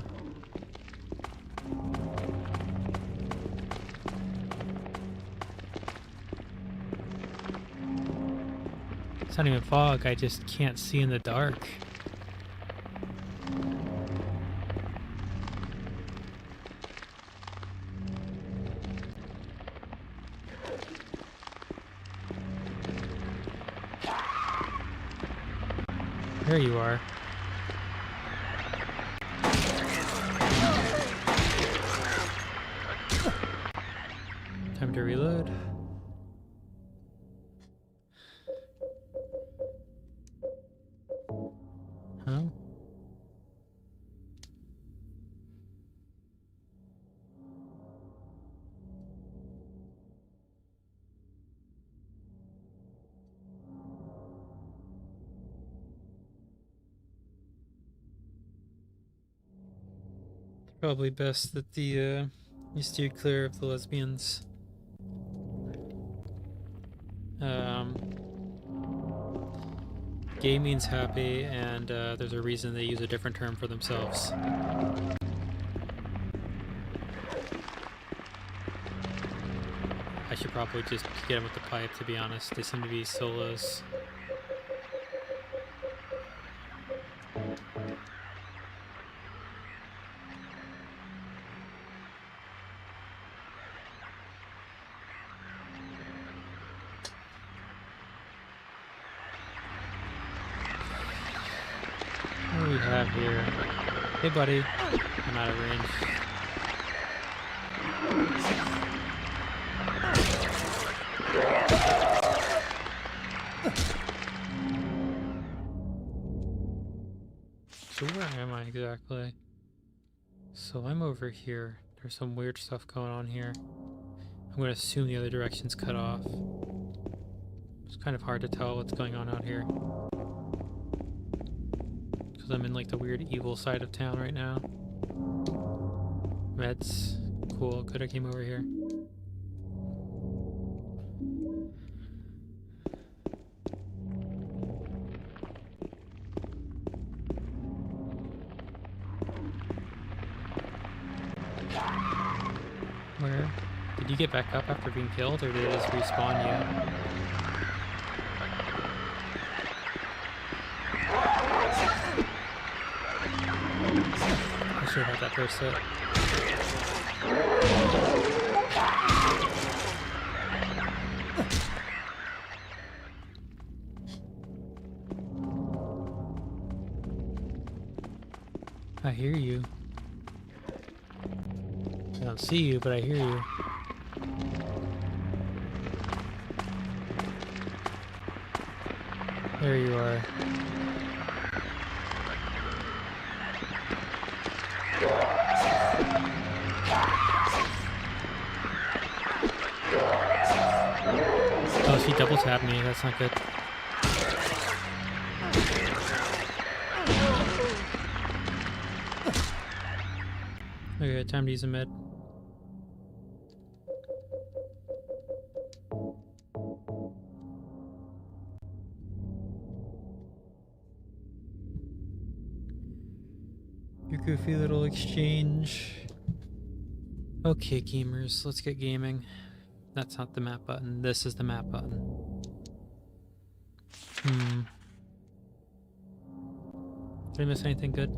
It's not even fog, I just can't see in the dark. There you are. Time to reload. Huh? Probably best that you steered clear of the lesbians. Gay means happy, and there's a reason they use a different term for themselves. I should probably just get them with the pipe, to be honest. They seem to be solos. What do we have here? Hey, buddy. I'm out of range. So where am I exactly? So I'm over here. There's some weird stuff going on here. I'm going to assume the other direction's cut off. It's kind of hard to tell what's going on out here. Because I'm in like the weird evil side of town right now. Meds. Cool. Good I came over here. Where? Did you get back up after being killed, or did it just respawn you? I should have had that first hit. I hear you. I don't see you, but I hear you. There you are. Oh, she double tapped me. That's not good. Okay, time to use a med. Your goofy little exchange. Okay, gamers, let's get gaming. That's not the map button. This is the map button. Did I miss anything good?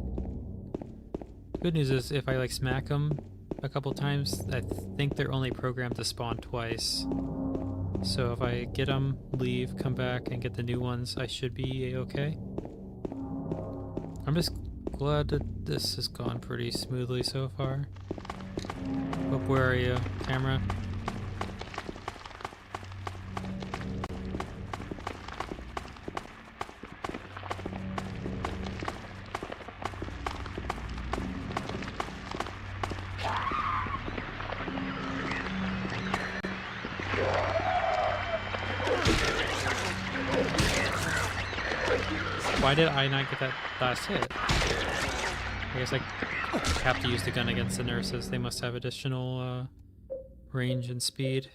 Good news is if I like smack them a couple times, I think they're only programmed to spawn twice. So if I get them, leave, come back, and get the new ones, I should be okay. I'm just glad that this has gone pretty smoothly so far. But where are you, camera? Why did I not get that last hit? I guess I have to use the gun against the nurses. They must have additional range and speed.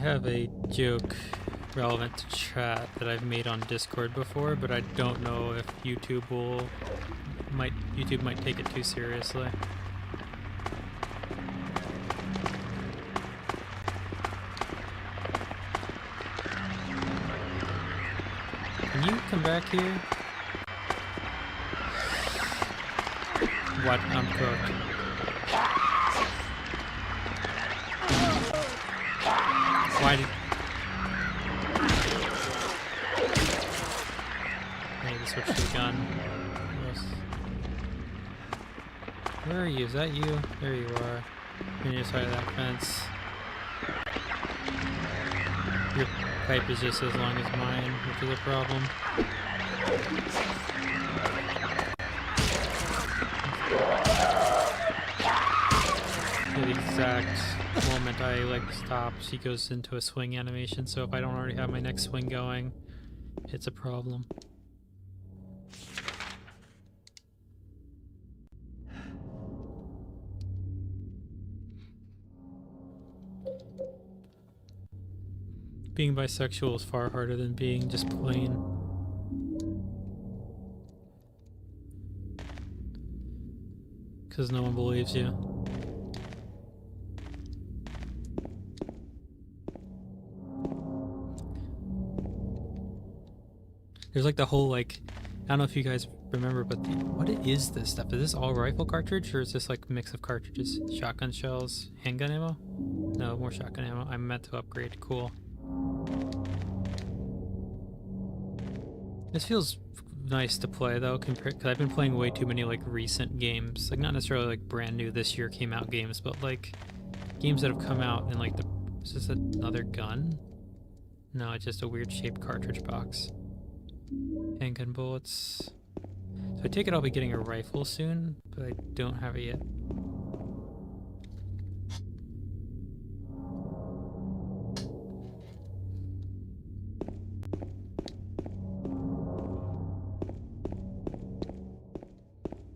have a joke relevant to chat that I've made on Discord before, but I don't know if YouTube might take it too seriously. Can you come back here? What? I'm cooked. Why did... I need to switch to the gun. Yes. Where are you? Is that you? There you are. You're near the side of that fence. Your pipe is just as long as mine, which is a problem. At the exact moment I stop, she goes into a swing animation, so if I don't already have my next swing going, it's a problem. Being bisexual is far harder than being just plain. Because no one believes you. There's like the whole I don't know if you guys remember, but what is this stuff? Is this all rifle cartridge or is this like a mix of cartridges? Shotgun shells, handgun ammo? No, more shotgun ammo. I meant to upgrade. Cool. This feels nice to play though, because I've been playing way too many recent games, not necessarily brand new this year came out games, but games that have come out and is this another gun? No, it's just a weird shaped cartridge box. Handgun bullets. So I take it I'll be getting a rifle soon, but I don't have it yet.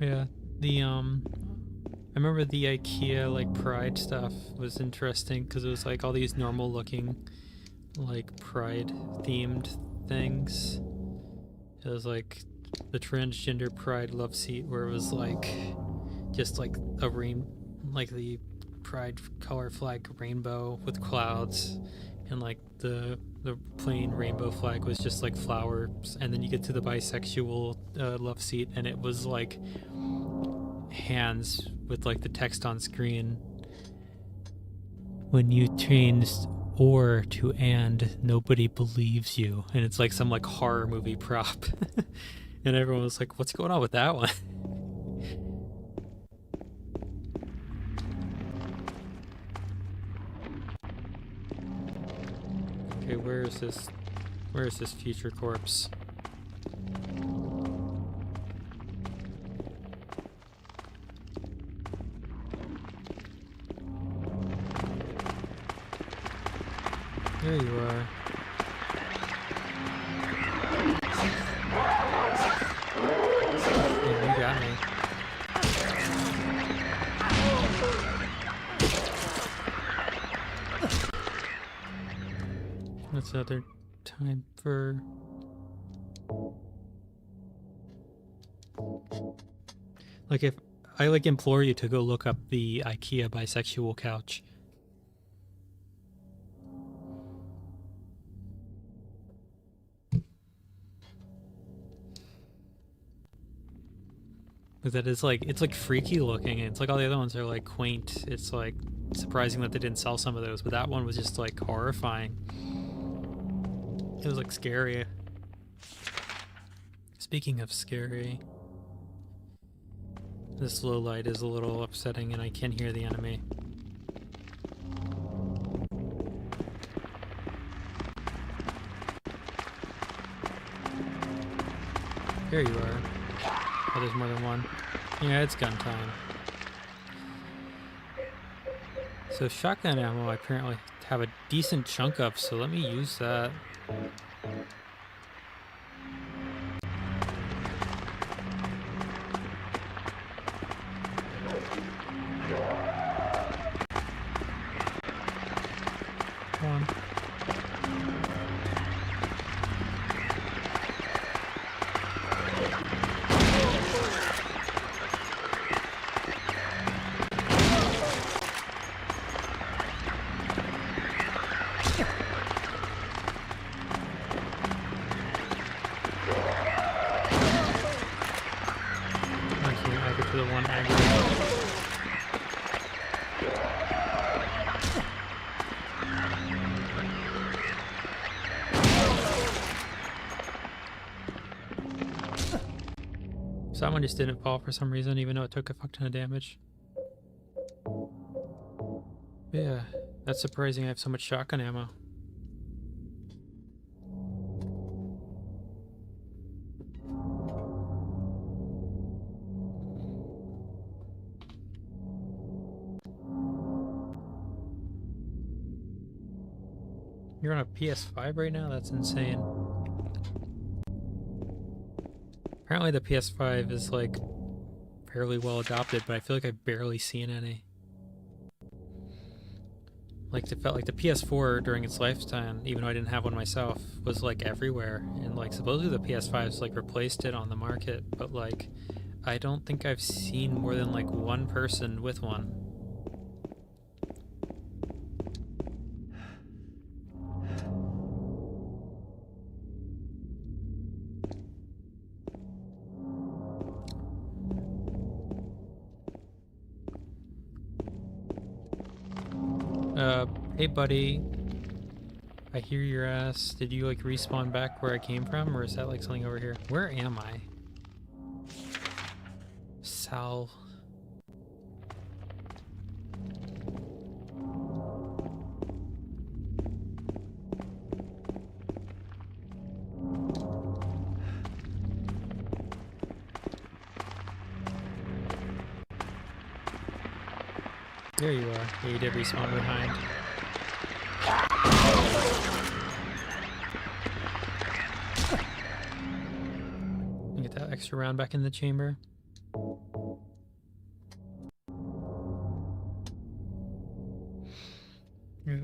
Yeah, I remember the IKEA Pride stuff was interesting because it was all these normal looking Pride themed things. It was the transgender Pride love seat where it was just a the Pride color flag rainbow with clouds, and the plain rainbow flag was just flowers, and then you get to the bisexual love seat and it was hands with the text on screen. When you changed or to and, nobody believes you, and it's some horror movie prop. And everyone was like, what's going on with that one? Okay, where is this future corpse? There you are. Yeah, you got me. That's another time for... if I implore you to go look up the IKEA bisexual couch. But that is it's freaky looking, and it's all the other ones are quaint. It's surprising that they didn't sell some of those, but that one was just horrifying. It was scary. Speaking of scary, this low light is a little upsetting and I can hear the enemy. There you are. Oh, there's more than one. Yeah, it's gun time. So shotgun ammo I apparently have a decent chunk of, so let me use that. Come on. the one aggro. So that one just didn't fall for some reason, even though it took a fuck ton of damage. Yeah, that's surprising I have so much shotgun ammo. You're on a PS5 right now? That's insane. Apparently the PS5 is like fairly well adopted, but I feel like I've barely seen any. Like it felt like the PS4 during its lifetime, even though I didn't have one myself, was like everywhere. And like supposedly the PS5's like replaced it on the market, but like I don't think I've seen more than like one person with one. Hey buddy, I hear your ass. Did you like respawn back where I came from, or is that like something over here? Where am I? Sal. There you are. Yeah, you did respawn behind. Get that extra round back in the chamber. Yeah.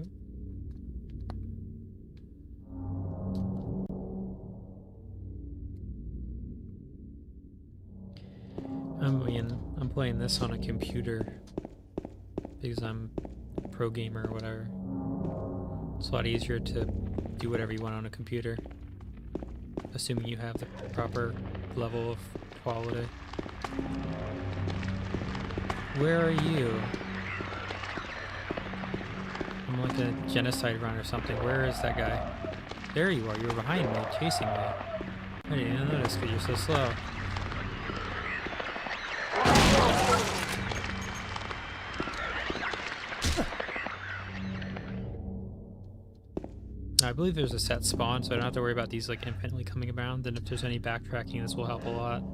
I'm playing this on a computer because I'm a pro gamer or whatever. It's a lot easier to do whatever you want on a computer, assuming you have the proper level of quality. Where are you? I'm like a genocide run or something. Where is that guy? There you are. You were behind me, chasing me. I didn't even notice because you're so slow. I believe there's a set spawn, so I don't have to worry about these like infinitely coming around, and if there's any backtracking, this will help a lot.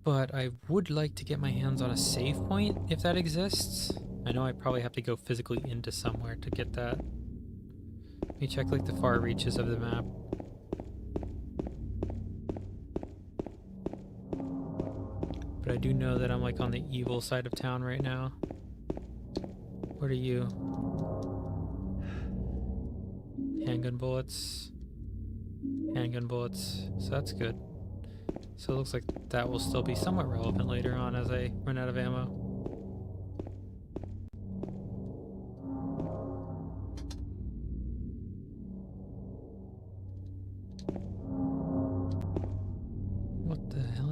But I would like to get my hands on a save point, if that exists. I know I probably have to go physically into somewhere to get that. Let me check like the far reaches of the map. But I do know that I'm like on the evil side of town right now. What are you? Handgun bullets. Handgun bullets. So that's good. So it looks like that will still be somewhat relevant later on as I run out of ammo. What the hell?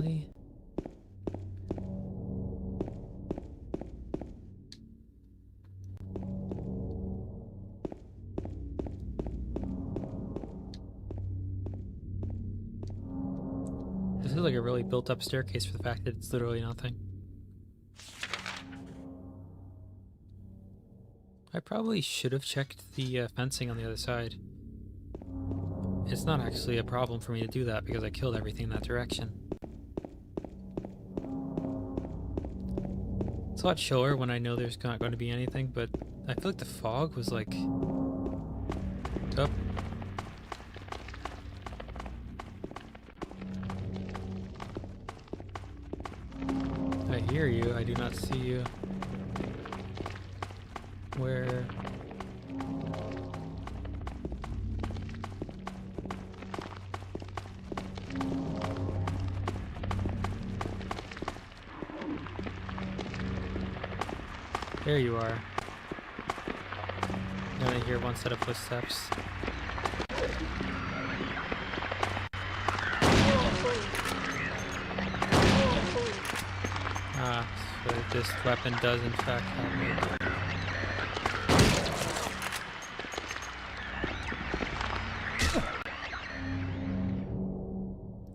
This is like a really built up staircase for the fact that it's literally nothing. I probably should have checked the fencing on the other side. It's not actually a problem for me to do that because I killed everything in that direction. It's a lot chiller when I know there's not going to be anything, but I feel like the fog was like... Oh. I hear you, I do not see you. Where? There you are. I only hear one set of footsteps. but this weapon does in fact have it.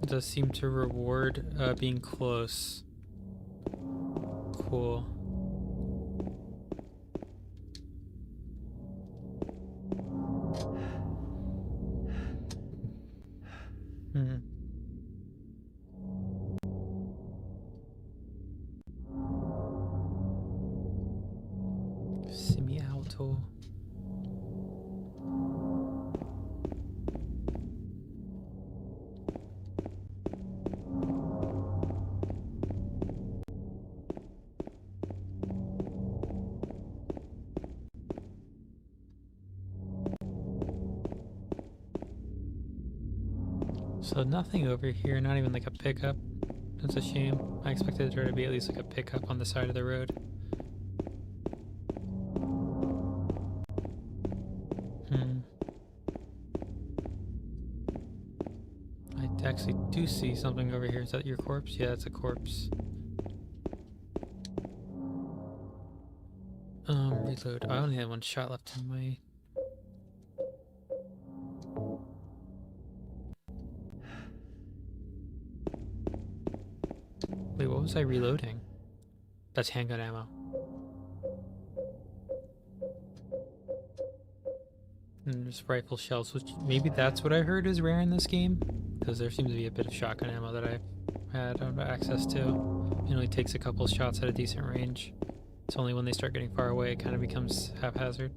It does seem to reward being close. Cool. Hmm. Semi-alto. So nothing over here, not even like a pickup. That's a shame. I expected there to be at least like a pickup on the side of the road. I actually do see something over here. Is that your corpse? Yeah, it's a corpse. Reload. I only had one shot left in my... Wait, what was I reloading? That's handgun ammo. And there's rifle shells, which maybe that's what I heard is rare in this game, because there seems to be a bit of shotgun ammo that I've had access to. It only takes a couple shots at a decent range. It's only when they start getting far away it kind of becomes haphazard.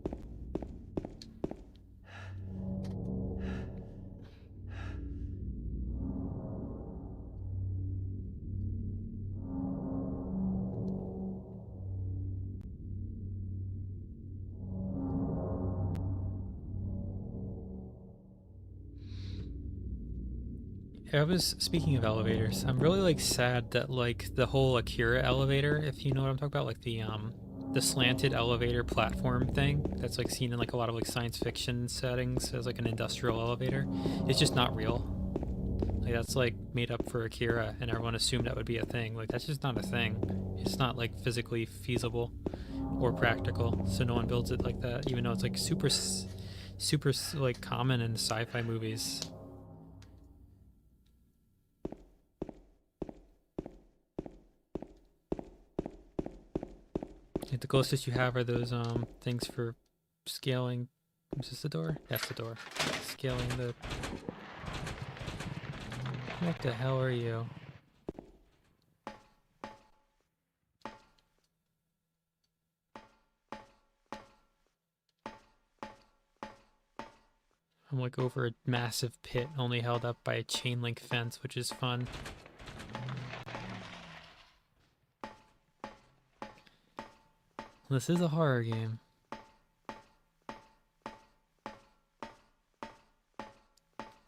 I was speaking of elevators. I'm really like sad that like the whole Akira elevator, if you know what I'm talking about, like the slanted elevator platform thing that's like seen in like a lot of like science fiction settings as like an industrial elevator, it's just not real. Like that's like made up for Akira, and everyone assumed that would be a thing. Like that's just not a thing. It's not like physically feasible or practical, so no one builds it like that, even though it's like super like common in sci-fi movies. The closest you have are those things for scaling. Is this the door? That's the door. Scaling the... What the hell are you? I'm like over a massive pit only held up by a chain link fence, which is fun. This is a horror game.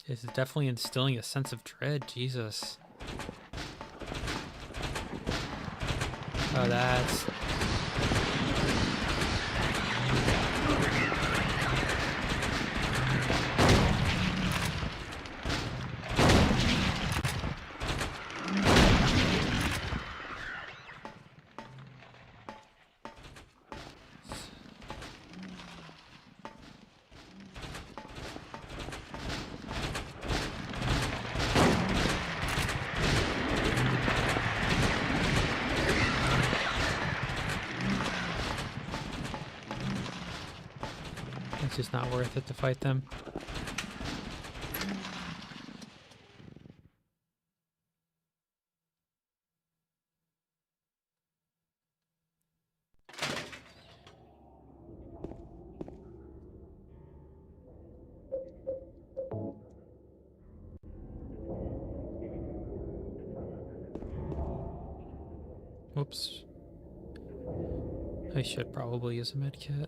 It's definitely instilling a sense of dread, Jesus. Oh, that's... It's just not worth it to fight them. Whoops. I should probably use a med kit.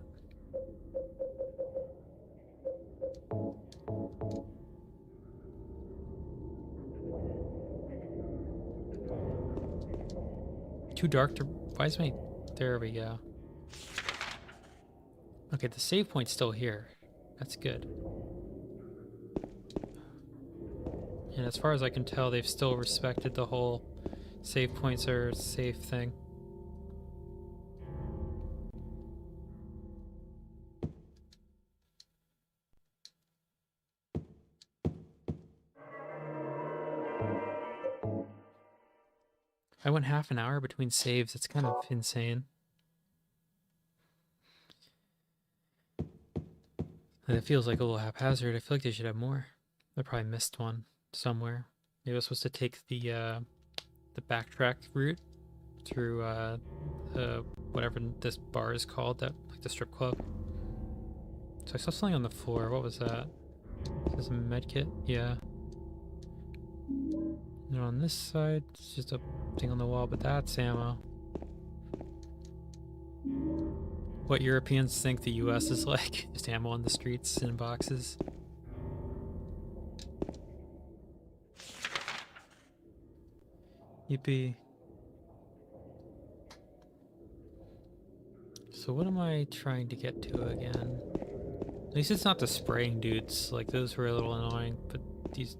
Too dark to... Why is my... There we go. Okay, the save point's still here. That's good. And as far as I can tell, they've still respected the whole save points are safe thing. I went half an hour between saves. It's kind of insane. And it feels like a little haphazard. I feel like they should have more. I probably missed one somewhere. Maybe I was supposed to take the backtrack route through whatever this bar is called, that like the strip club. So I saw something on the floor. What was that? Is this a med kit? Yeah. And on this side, it's just a thing on the wall, but that's ammo. What Europeans think the US is like. Just ammo on the streets in boxes. Yippee. So what am I trying to get to again? At least it's not the spraying dudes. Like, those were a little annoying, but these...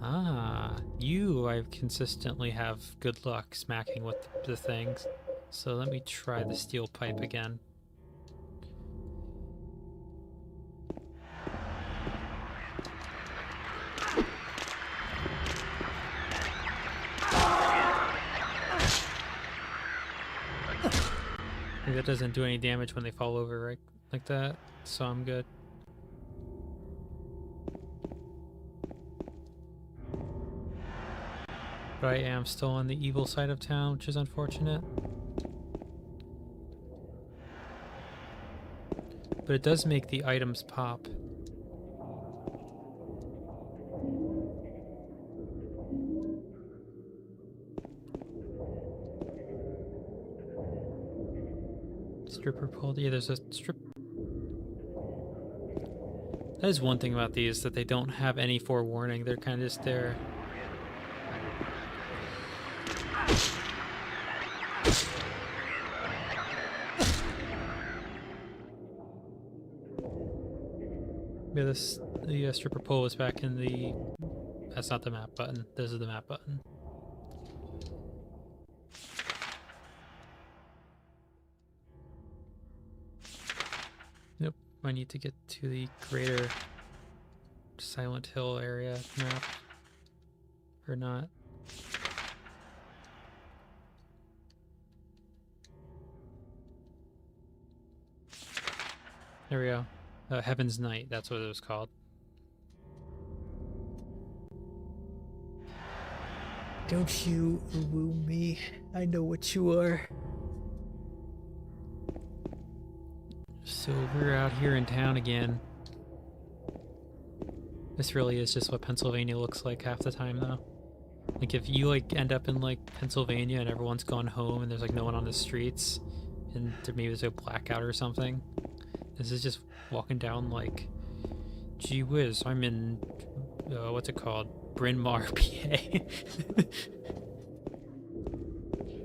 Ah, I consistently have good luck smacking with the things. So let me try the steel pipe again. That doesn't do any damage when they fall over, right? Like that, so I'm good. But I am still on the evil side of town, which is unfortunate. But it does make the items pop. Stripper pulled. Yeah, there's a strip. That is one thing about these, that they don't have any forewarning. They're kind of just there. Yeah, the stripper pole was back in the... That's not the map button. This is the map button. Nope. I need to get to the greater Silent Hill area map. Or not. There we go. Heaven's Night, that's what it was called. Don't you woo me. I know what you are. So we're out here in town again. This really is just what Pennsylvania looks like half the time, though. Like, if you, like, end up in, like, Pennsylvania and everyone's gone home and there's, like, no one on the streets, and maybe there's a blackout or something, this is just walking down, like, gee whiz, I'm in, what's it called? Bryn Mawr, PA.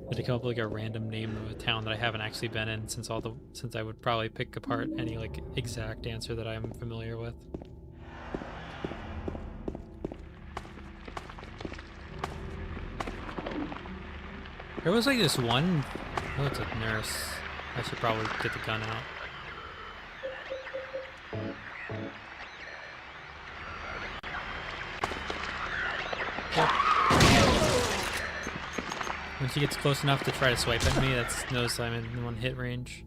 But to come up with, like, a random name of a town that I haven't actually been in since I would probably pick apart any, like, exact answer that I'm familiar with. There was, like, this one... Oh, it's a nurse. I should probably get the gun out. Once he gets close enough to try to swipe at me, that knows I'm in one hit range.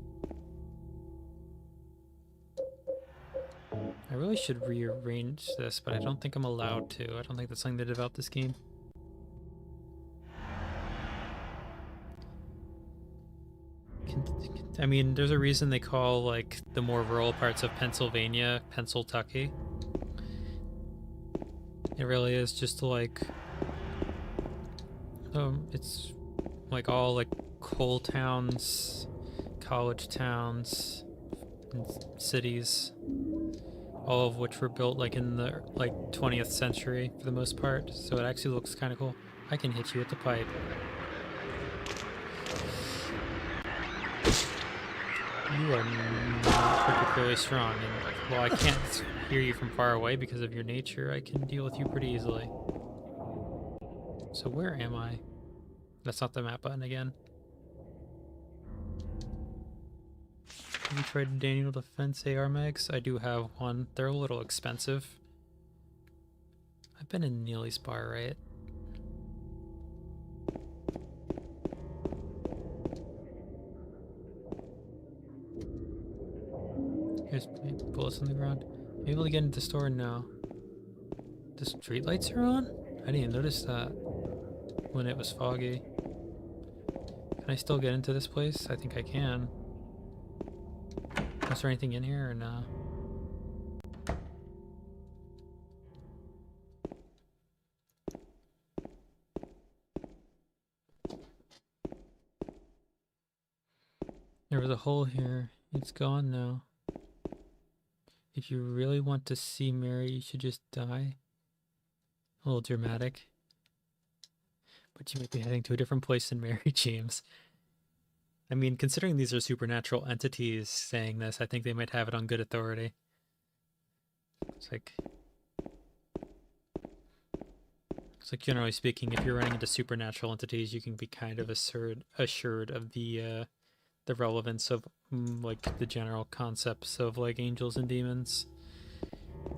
I really should rearrange this, but I don't think I'm allowed to. I don't think that's something they developed this game. I mean, there's a reason they call, like, the more rural parts of Pennsylvania, Pennsyltucky. It really is just like, it's like all like coal towns, college towns, and cities, all of which were built like in the like 20th century for the most part. So it actually looks kind of cool. I can hit you with the pipe. You are not particularly strong, and while I can't hear you from far away because of your nature, I can deal with you pretty easily. So where am I? That's not the map button again. Have you tried Daniel Defense AR mags? I do have one. They're a little expensive. I've been in Neely's bar, right? bullets on the ground. Able to get into the store now. The street lights are on? I didn't even notice that when it was foggy. Can I still get into this place? I think I can. Is there anything in here or no? There was a hole here. It's gone now. If you really want to see Mary, you should just die. A little dramatic. But you might be heading to a different place than Mary, James. I mean, considering these are supernatural entities saying this, I think they might have it on good authority. It's like generally speaking, if you're running into supernatural entities, you can be kind of assured of the relevance of like the general concepts of like angels and demons,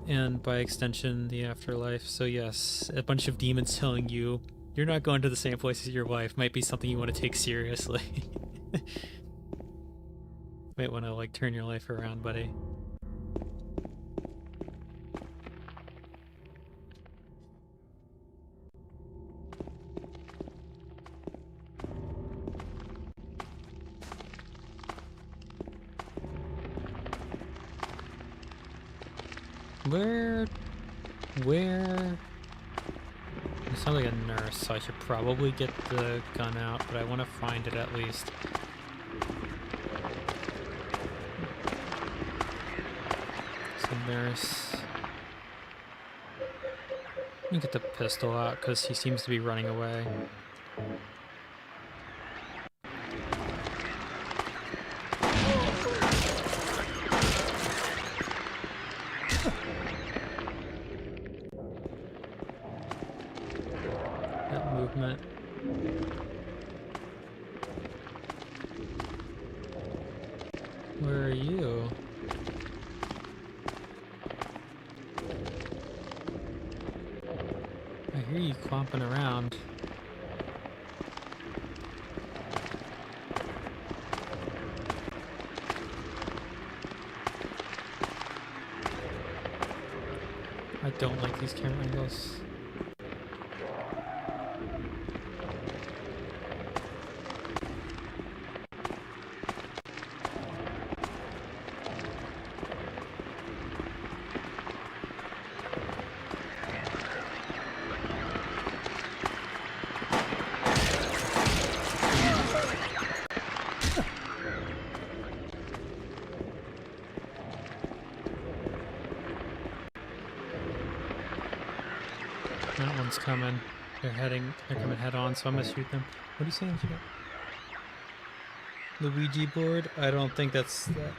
and by extension the afterlife. So yes, a bunch of demons telling you you're not going to the same place as your wife might be something you want to take seriously. Might want to like turn your life around, buddy. Where? You sound like a nurse, so I should probably get the gun out, but I want to find it at least. It's a nurse. Let me get the pistol out, because he seems to be running away. Movement. Where are you? I hear you clomping around. I don't like these camera angles. That one's coming. They're coming head on, so I'm gonna shoot them. What are you saying? The Ouija board? I don't think that's that.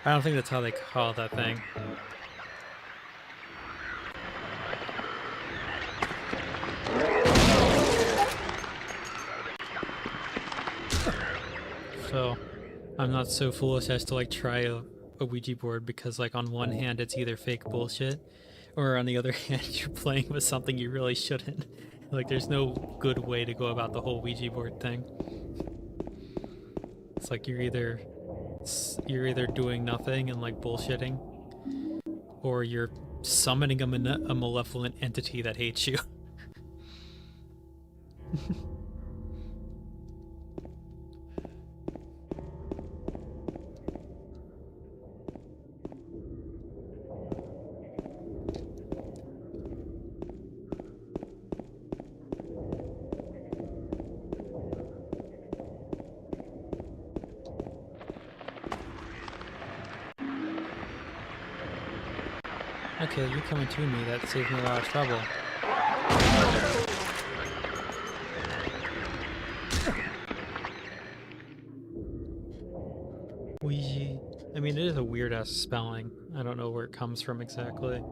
I don't think that's how they call that thing. So, I'm not so foolish as to like try a Ouija board, because like on one hand it's either fake bullshit, or on the other hand you're playing with something you really shouldn't. Like there's no good way to go about the whole Ouija board thing. It's like you're either doing nothing and like bullshitting, or you're summoning a malevolent entity that hates you. Okay, you're coming to me. That saved me a lot of trouble. Ouija. I mean, it is a weird-ass spelling. I don't know where it comes from exactly.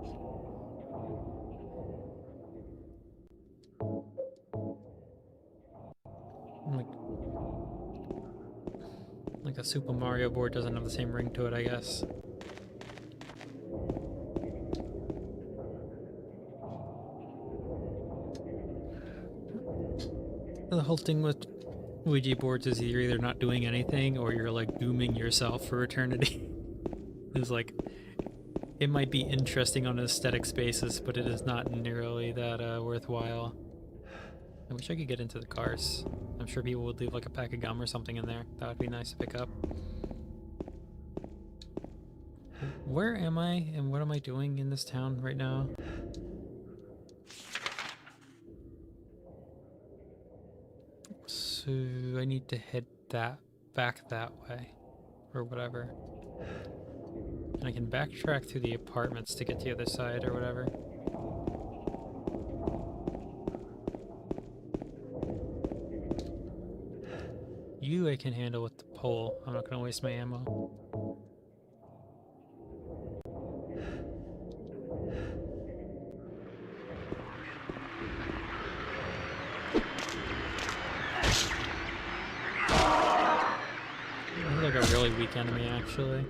Like a Super Mario board doesn't have the same ring to it, I guess. The whole thing with Ouija boards is you're either not doing anything or you're like dooming yourself for eternity. It's like, it might be interesting on an aesthetics basis, but it is not nearly that worthwhile. I wish I could get into the cars. I'm sure people would leave like a pack of gum or something in there. That would be nice to pick up. Where am I and what am I doing in this town right now? So I need to head back that way or whatever. And I can backtrack through the apartments to get to the other side or whatever. You I can handle with the pole. I'm not gonna waste my ammo. He's like a really weak enemy, actually.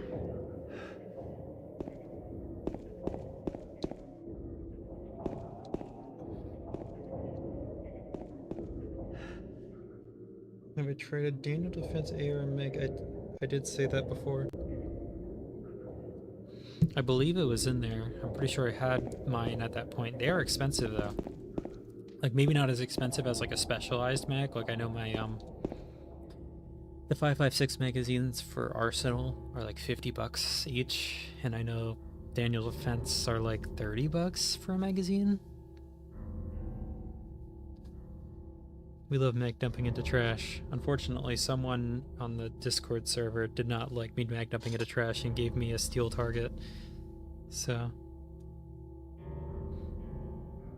Have I tried a Daniel Defense AR Meg? I did say that before. I believe it was in there. I'm pretty sure I had mine at that point. They are expensive though. Like maybe not as expensive as like a specialized mag. Like I know my the 5.56 magazines for Arsenal are like $50 each, and I know Daniel Defense are like $30 for a magazine. We love mag dumping into trash. Unfortunately, someone on the Discord server did not like me mag dumping into trash and gave me a steel target. So,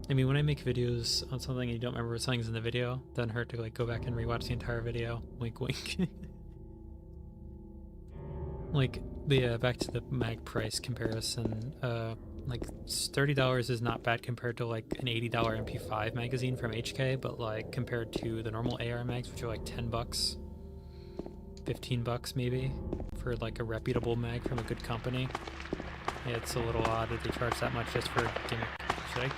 I mean, when I make videos on something and you don't remember what something's in the video, it doesn't hurt to like go back and rewatch the entire video. Wink, wink. Like, but yeah, back to the mag price comparison. Like $30 is not bad compared to like an $80 MP5 magazine from HK, but like compared to the normal AR mags, which are like $10, $15 maybe for like a reputable mag from a good company. Yeah, it's a little odd that they charge that much just for gimmick. Should I?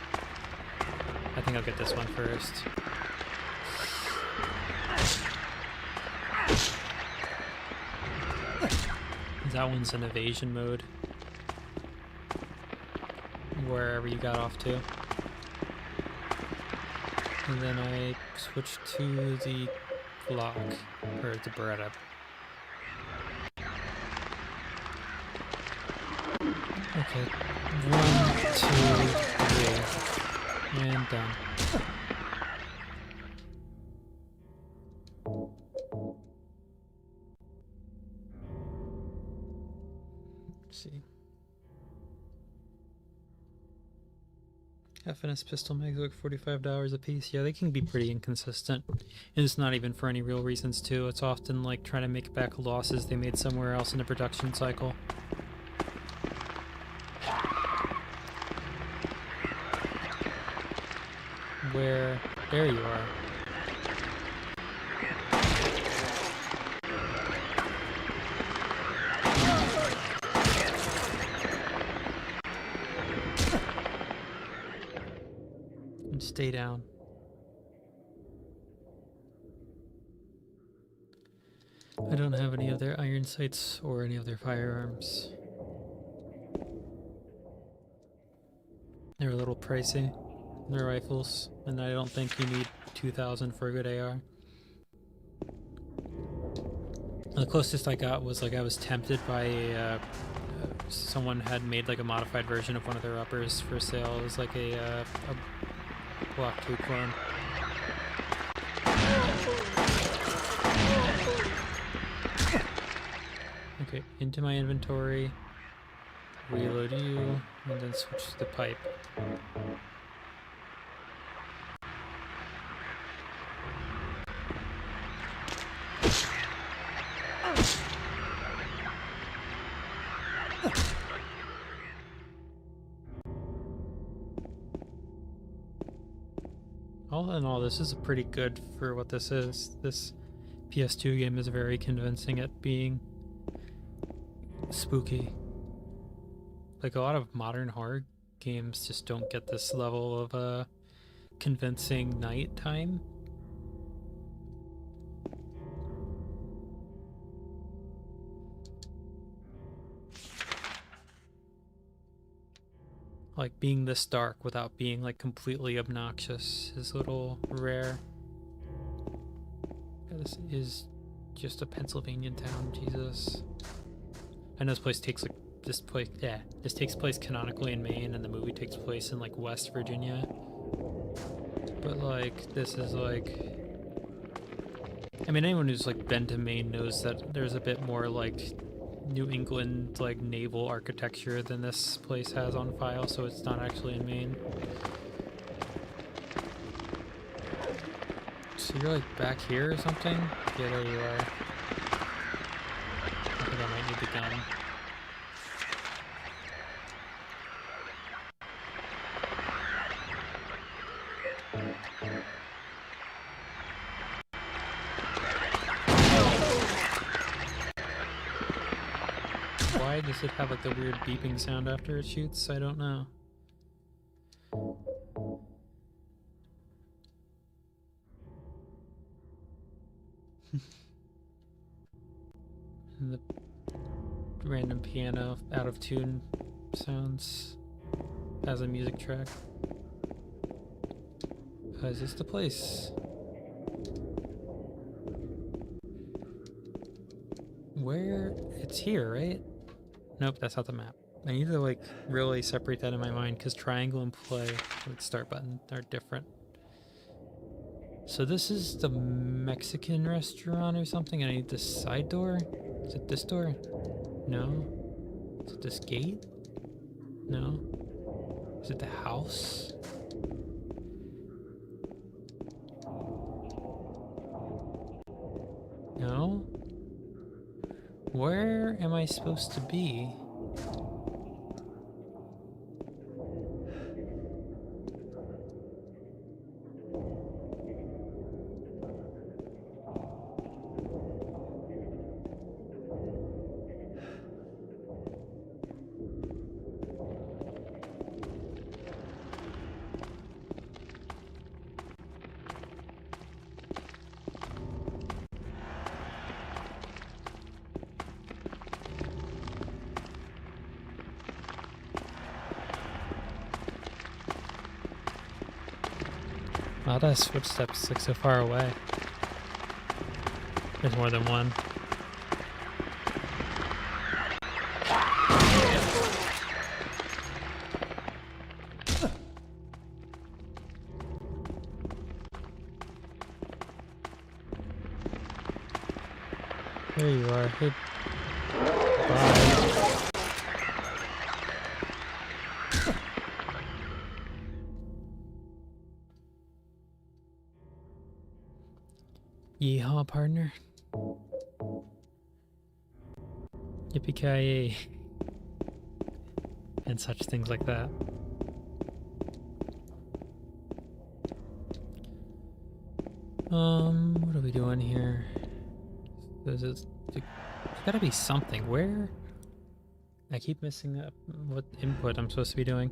I think I'll get this one first. That one's in evasion mode. Wherever you got off to. And then I switched to the Glock, or the Beretta. Okay, 1, 2, 3, and done. Let's see. FNS pistol mags look $45 a piece. Yeah, they can be pretty inconsistent. And it's not even for any real reasons too. It's often like trying to make back losses they made somewhere else in the production cycle. Where? There you are. And stay down. I don't have any of their iron sights or any of their firearms. They're a little pricey. They're rifles, and I don't think you need 2,000 for a good AR. The closest I got was like I was tempted by someone had made like a modified version of one of their uppers for sale. It was like a Block 2 clone. Okay, into my inventory, reload you, and then switch to the pipe. All in all, this is pretty good for what this is. This PS2 game is very convincing at being spooky. Like a lot of modern horror games just don't get this level of convincing nighttime. Like, being this dark without being, like, completely obnoxious is a little rare. Yeah, this is just a Pennsylvania town, Jesus. I know this place takes, like, this takes place canonically in Maine, and the movie takes place in, like, West Virginia. But, like, this is, like... I mean, anyone who's, like, been to Maine knows that there's a bit more, like, New England, like, naval architecture than this place has on file, so it's not actually in Maine. So you're, like, back here or something? Yeah, there you are. I think I might need the gun. Why does it have like the weird beeping sound after it shoots? I don't know. And the random piano out of tune sounds as a music track. Is this the place? Where? It's here, right? Nope, that's not the map. I need to like really separate that in my mind because triangle and play, like start button, are different. So this is the Mexican restaurant or something, and I need this side door? Is it this door? No. Is it this gate? No. Is it the house? No? Where am I supposed to be? Wow, those footsteps look so far away. There's more than one. There you are. Hey. Bye. Yeehaw, partner. Yippee-ki-yay. And such things like that. What are we doing here? There's gotta be something. Where? I keep missing up what input I'm supposed to be doing.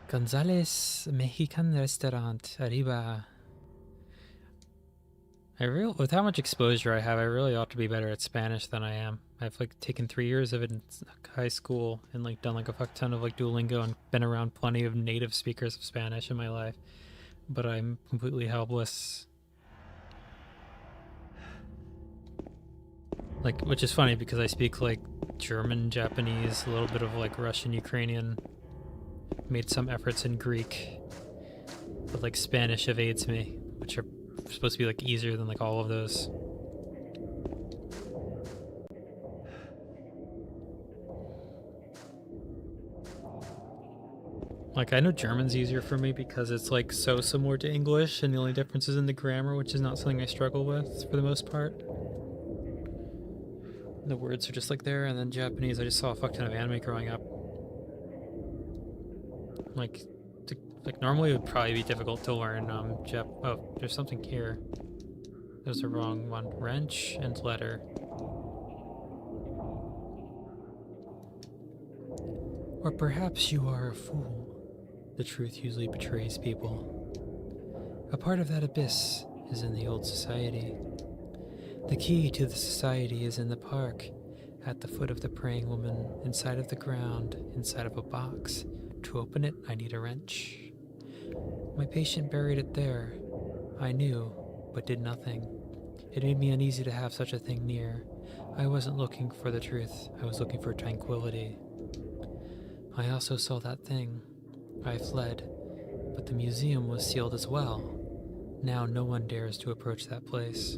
Gonzalez Mexican Restaurant, arriba. With how much exposure I have, I really ought to be better at Spanish than I am. I've like taken 3 years of it in high school and like done like a fuck ton of like Duolingo and been around plenty of native speakers of Spanish in my life, but I'm completely helpless. Like, which is funny because I speak like German, Japanese, a little bit of like Russian, Ukrainian, made some efforts in Greek, but like Spanish evades me, which are supposed to be like easier than like all of those. Like, I know German's easier for me because it's like so similar to English, and the only difference is in the grammar, which is not something I struggle with for the most part. The words are just like there. And then Japanese, I just saw a fuck ton of anime growing up. Like normally it would probably be difficult to learn oh, there's something here. There's a wrong one. Wrench and letter. Or perhaps you are a fool. The truth usually betrays people. A part of that abyss is in the old society. The key to the society is in the park, at the foot of the praying woman, inside of the ground, inside of a box. To open it, I need a wrench. My patient buried it there. I knew, but did nothing. It made me uneasy to have such a thing near. I wasn't looking for the truth. I was looking for tranquility. I also saw that thing. I fled, but the museum was sealed as well. Now no one dares to approach that place.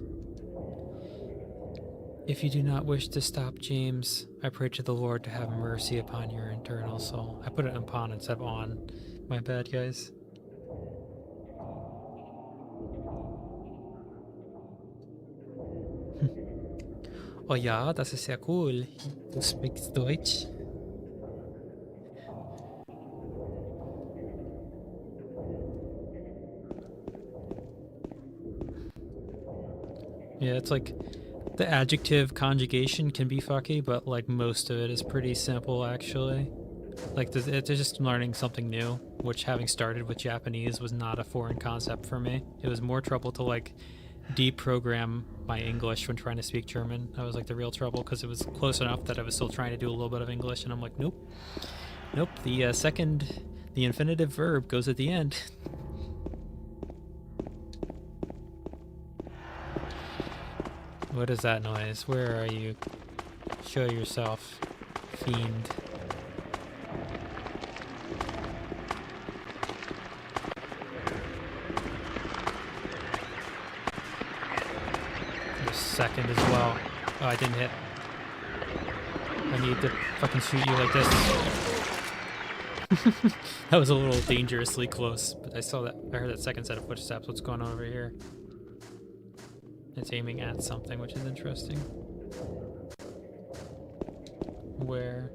If you do not wish to stop James, I pray to the Lord to have mercy upon your eternal soul. I put it upon instead of on. My bad, guys. Oh ja, das ist sehr cool. Du sprichst Deutsch. Yeah, it's like the adjective conjugation can be fucky, but like most of it is pretty simple actually. Like it's just learning something new, which having started with Japanese was not a foreign concept for me. It was more trouble to like deprogram my English when trying to speak German. That was like the real trouble because it was close enough that I was still trying to do a little bit of English, and I'm like, nope. The the infinitive verb goes at the end. What is that noise? Where are you? Show yourself, fiend. Second as well. Oh, I didn't hit. I need to fucking shoot you like this. That was a little dangerously close, but I saw that. I heard that second set of footsteps. What's going on over here? It's aiming at something, which is interesting. Where?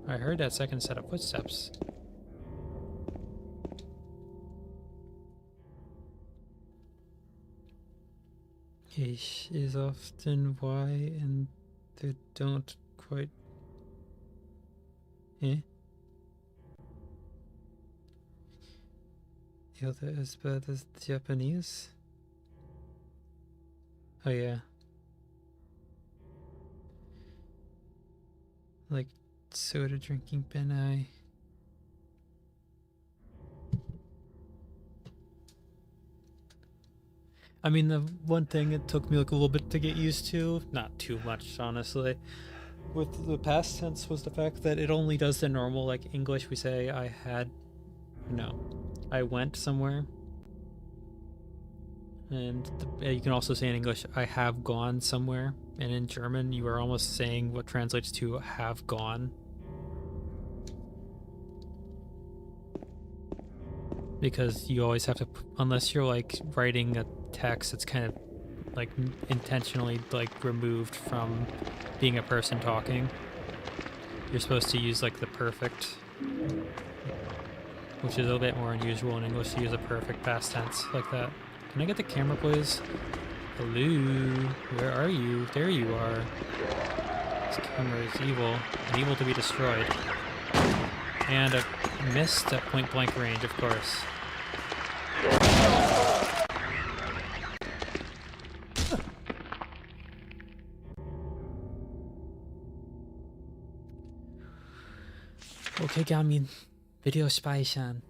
I heard that second set of footsteps. Ich is often why and they don't quite. Hilda as bad as Japanese? Oh yeah. Like soda drinking Benai. I mean, the one thing it took me like a little bit to get used to, not too much honestly, with the past tense was the fact that it only does the normal, like English we say I went somewhere. And you can also say in English, I have gone somewhere. And in German, you are almost saying what translates to have gone. Because you always have to, unless you're like writing a text that's kind of like intentionally like removed from being a person talking, you're supposed to use like the perfect, which is a little bit more unusual in English to use a perfect past tense like that. Can I get the camera, please? Hello, where are you? There you are. This camera is evil, and evil to be destroyed. And a missed at point blank range, of course. Okay, Gamin. Video speichern.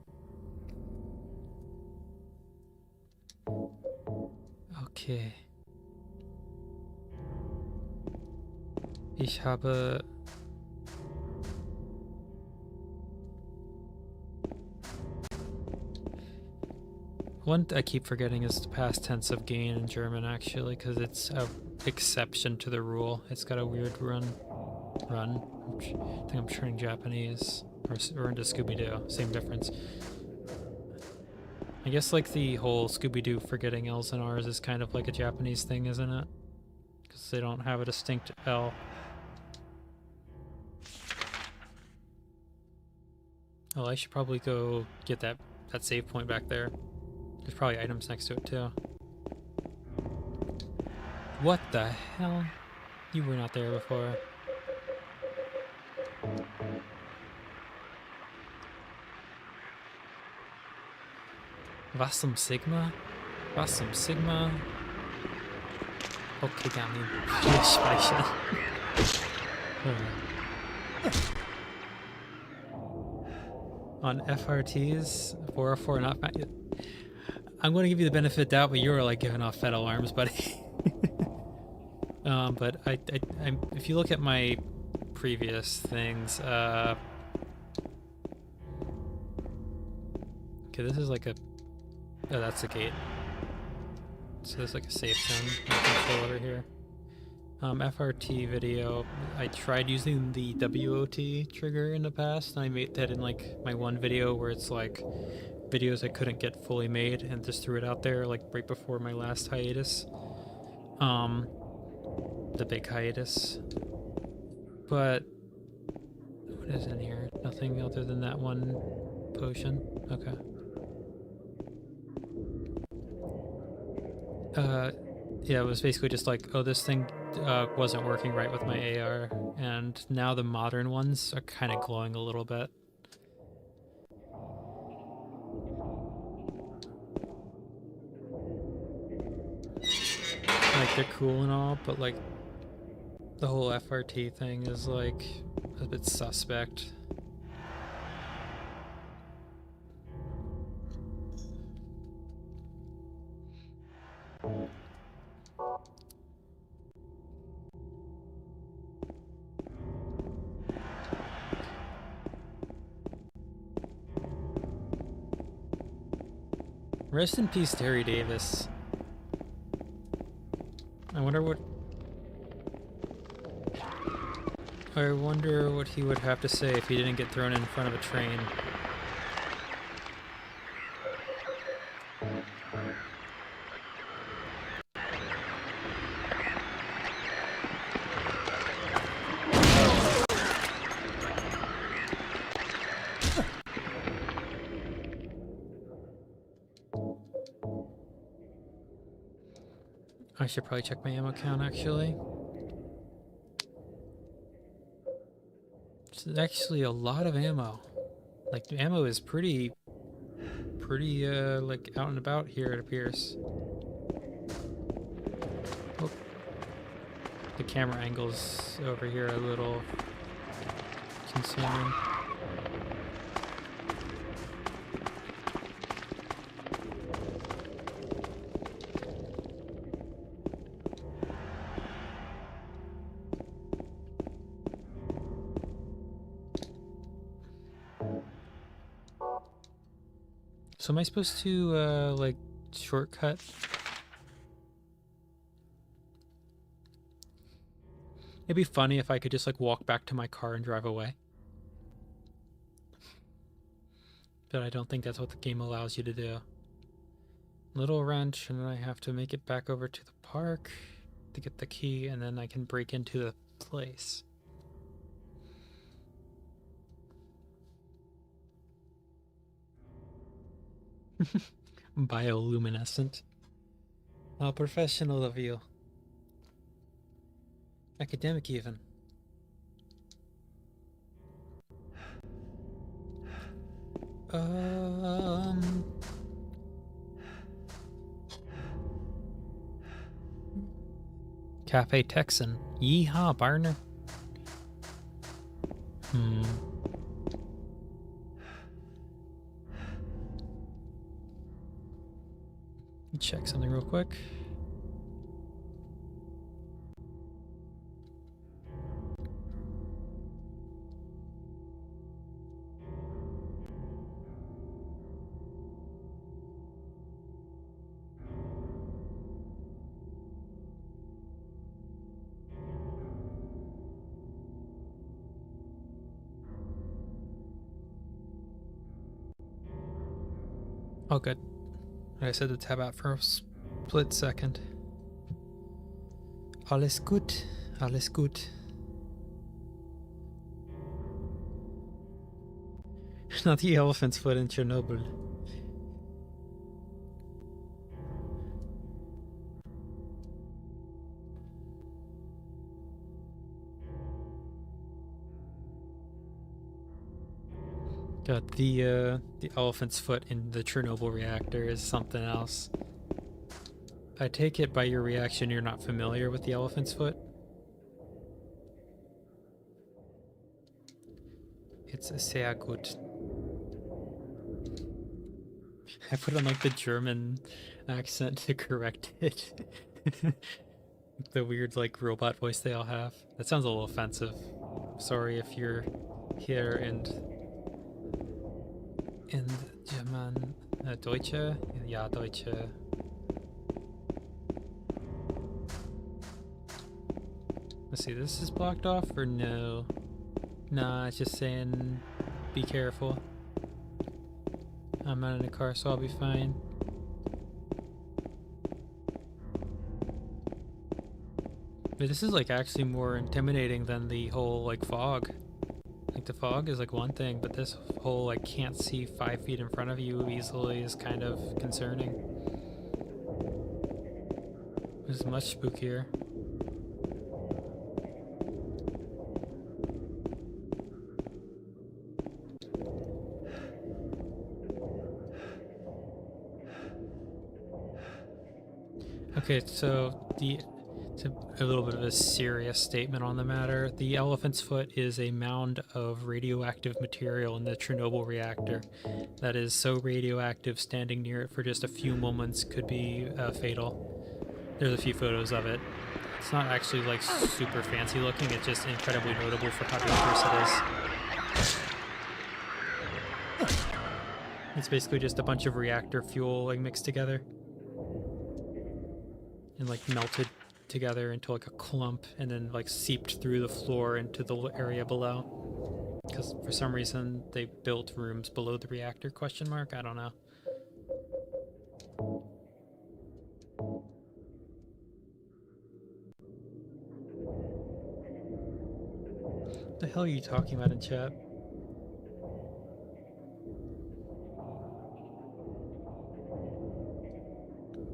Okay. Ich habe one I keep forgetting is the past tense of gain in German actually, because it's a exception to the rule. It's got a weird run. I think I'm turning Japanese or into Scooby-Doo. Same difference. I guess like the whole Scooby-Doo forgetting L's and R's is kind of like a Japanese thing, isn't it? Because they don't have a distinct L. Oh, I should probably go get that save point back there. There's probably items next to it too. What the hell? You were not there before. Was zum Sigma? Was zum Sigma? 어깨가 아닌 플래시바이션. On FRTs, 404 not found yet. I'm going to give you the benefit of the doubt, but you were like giving off fed alarms, buddy. But if you look at my previous things, okay, this is like a, oh, that's a gate. So there's like a safe zone control over here. FRT video, I tried using the WOT trigger in the past, and I made that in like my one video where it's like videos I couldn't get fully made and just threw it out there like right before my last hiatus. The big hiatus. But what is in here? Nothing other than that one potion. Okay. Yeah, it was basically just like, oh, this thing wasn't working right with my AR, and now the modern ones are kind of glowing a little bit. Like, they're cool and all, but like, the whole FRT thing is like a bit suspect. Rest in peace, Terry Davis. I wonder what he would have to say if he didn't get thrown in front of a train. I should probably check my ammo count, actually. It's actually a lot of ammo. Like, the ammo is pretty, like, out and about here, it appears. Oh. The camera angles over here are a little concerning. So am I supposed to, like, shortcut? It'd be funny if I could just, like, walk back to my car and drive away. But I don't think that's what the game allows you to do. Little wrench, and then I have to make it back over to the park to get the key, and then I can break into the place. Bioluminescent. How professional of you. Academic even. Cafe Texan. Yeehaw, partner. Check something real quick. Oh, good. I said to tab out for a split second. Alles gut, alles gut. Not the elephant's foot in Chernobyl. God, the elephant's foot in the Chernobyl reactor is something else. I take it by your reaction you're not familiar with the elephant's foot? It's sehr gut. I put on like the German accent to correct it. The weird like robot voice they all have. That sounds a little offensive. Sorry if you're here in German. Deutsche? Ja, Deutsche. Let's see, this is blocked off or no? Nah, it's just saying be careful. I'm not in a car, so I'll be fine. But this is like actually more intimidating than the whole like fog. Like the fog is like one thing, but this whole like can't see 5 feet in front of you easily is kind of concerning. This is much spookier. Okay, so it's a little bit of a serious statement on the matter. The elephant's foot is a mound of radioactive material in the Chernobyl reactor that is so radioactive standing near it for just a few moments could be fatal. There's a few photos of it. It's not actually like super fancy looking, it's just incredibly notable for how dangerous it is. It's basically just a bunch of reactor fuel like mixed together and like melted together into like a clump and then like seeped through the floor into the area below. Because for some reason they built rooms below the reactor, question mark? I don't know. What the hell are you talking about in chat?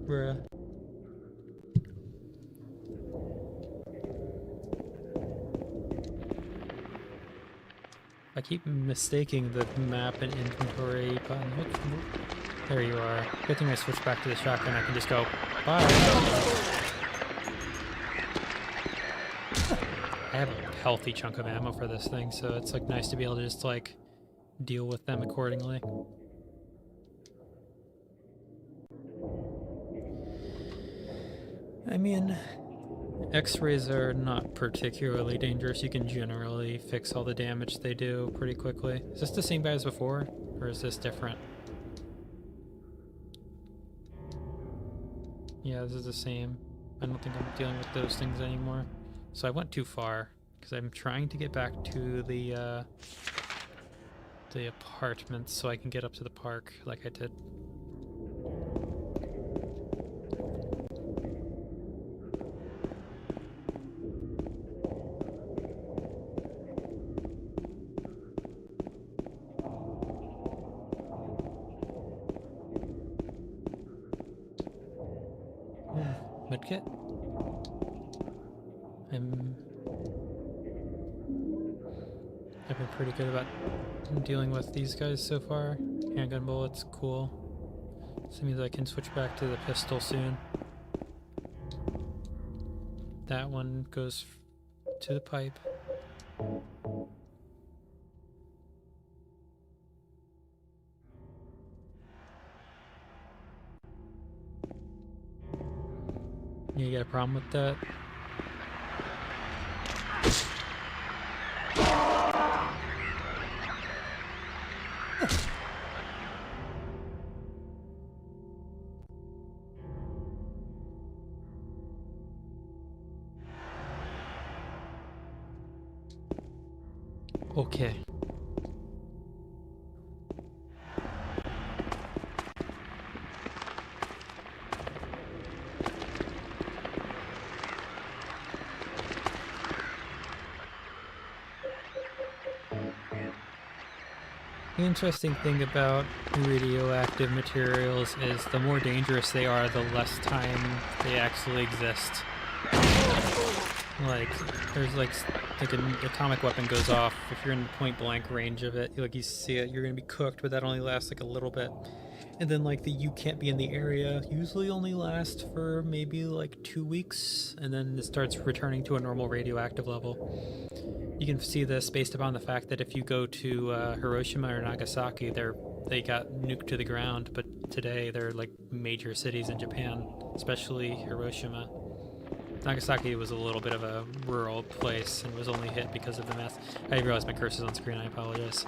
Bruh. I keep mistaking the map and inventory button. There you are. Good thing I switched back to the shotgun. I can just go, bye. I have a healthy chunk of ammo for this thing, so it's like nice to be able to just like deal with them accordingly. I mean, X-rays are not particularly dangerous. You can generally fix all the damage they do pretty quickly. Is this the same guy as before, or is this different? Yeah, this is the same. I don't think I'm dealing with those things anymore. So I went too far, because I'm trying to get back to the apartments so I can get up to the park like I did. Medkit? I've been pretty good about dealing with these guys so far. Handgun bullets, cool. So means I can switch back to the pistol soon. That one goes to the pipe. You got a problem with that? Okay. The interesting thing about radioactive materials is the more dangerous they are, the less time they actually exist. Like, there's like an atomic weapon goes off, if you're in the point blank range of it, like you see it, you're gonna be cooked, but that only lasts like a little bit. And then like the you can't be in the area usually only lasts for maybe like 2 weeks, and then it starts returning to a normal radioactive level. You can see this based upon the fact that if you go to Hiroshima or Nagasaki, they got nuked to the ground, but today they're like major cities in Japan, especially Hiroshima. Nagasaki was a little bit of a rural place and was only hit because of the mass. I realize my curse is on screen, I apologize.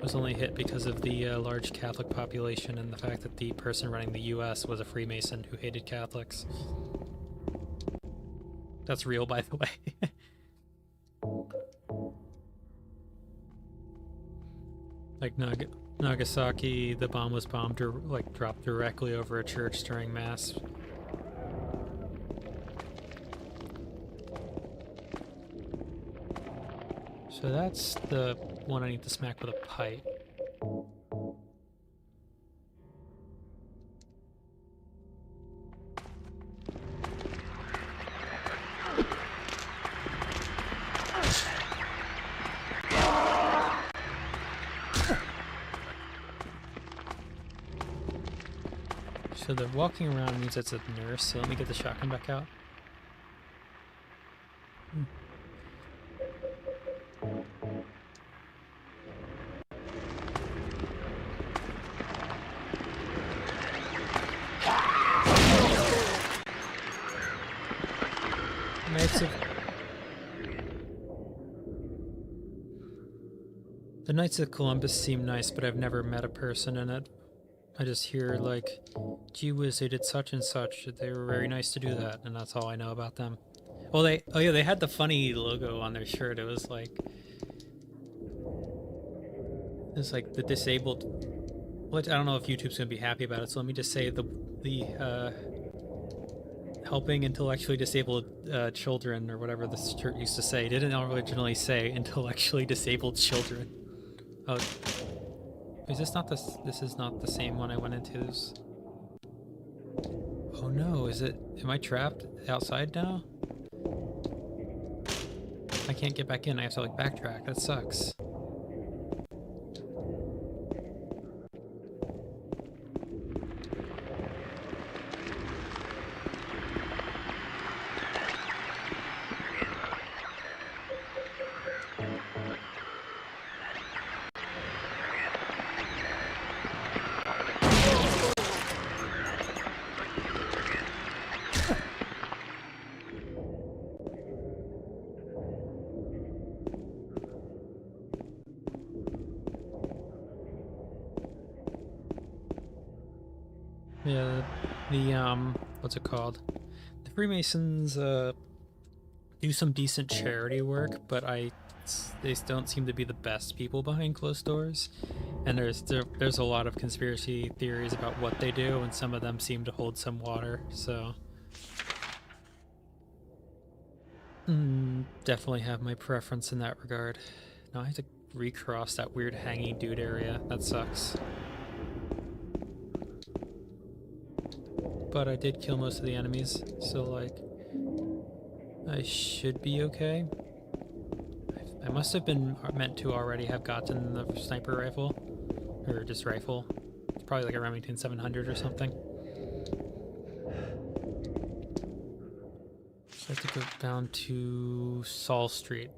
Was only hit because of the large Catholic population and the fact that the person running the US was a Freemason who hated Catholics. That's real, by the way. Like Nagasaki, the bomb was bombed or like dropped directly over a church during mass. So that's the one I need to smack with a pipe. So the walking around means it's a nurse, so let me get the shotgun back out. The Knights of Columbus seem nice, but I've never met a person in it. I just hear like, gee whiz, they did such and such. They were very nice to do that, and that's all I know about them. Well, they had the funny logo on their shirt. It was like the disabled. Which I don't know if YouTube's gonna be happy about it. So let me just say the helping intellectually disabled children, or whatever this shirt used to say, didn't originally say intellectually disabled children. Oh, is this not this? This is not the same one I went into. This. Oh no, is it? Am I trapped outside now? I can't get back in. I have to like backtrack. That sucks. Yeah, what's it called? The Freemasons do some decent charity work, but they don't seem to be the best people behind closed doors. And there's a lot of conspiracy theories about what they do, and some of them seem to hold some water. So definitely have my preference in that regard. Now I have to recross that weird hanging dude area. That sucks. But I did kill most of the enemies, so like I should be okay. I must have been meant to already have gotten the sniper rifle, or just rifle. It's probably like a Remington 700 or something. So I have to go down to Saul Street.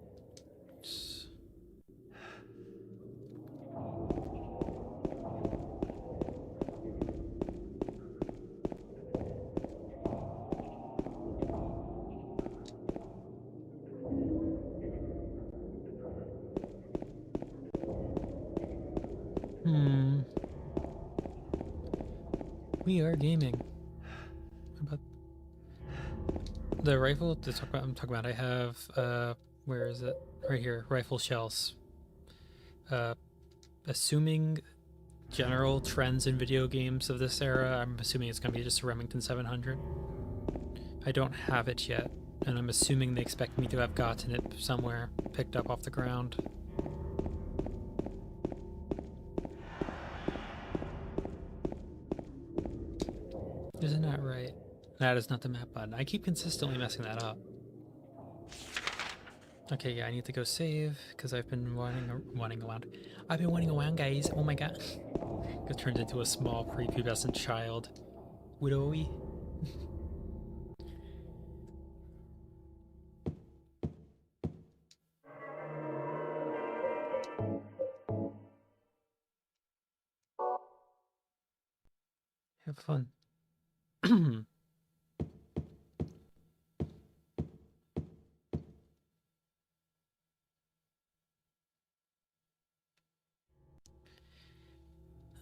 We are gaming. What about the rifle? I'm talking about. I have where is it? Right here. Rifle shells. Assuming general trends in video games of this era, I'm assuming it's gonna be just a Remington 700. I don't have it yet, and I'm assuming they expect me to have gotten it somewhere, picked up off the ground. Isn't that right? That is not the map button. I keep consistently messing that up. Okay, yeah, I need to go save because I've been running around. I've been running around, guys. Oh my god. It turns into a small prepubescent child. Widowy. Have fun.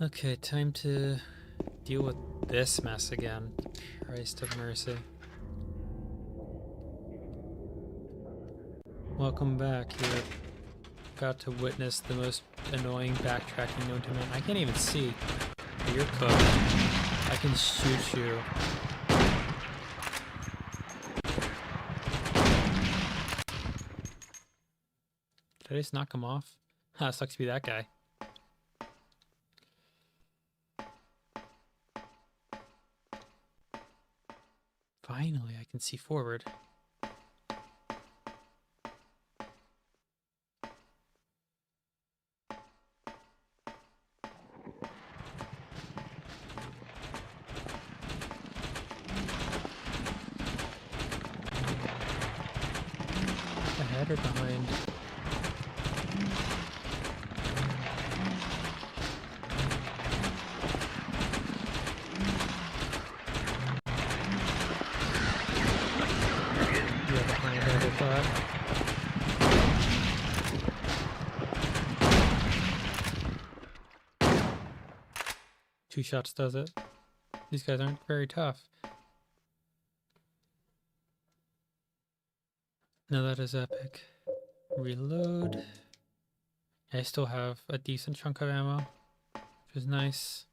Okay, time to deal with this mess again. Christ of mercy. Welcome back. You're about to witness the most annoying backtracking known to man. I can't even see. But you're cooked. I can shoot you. Did I just knock him off? Ha, sucks to be that guy. Finally, I can see forward. Ahead or behind? Yeah, behind, I would thought. 2 shots does it. These guys aren't very tough. Now that is epic. Reload. I still have a decent chunk of ammo, which is nice.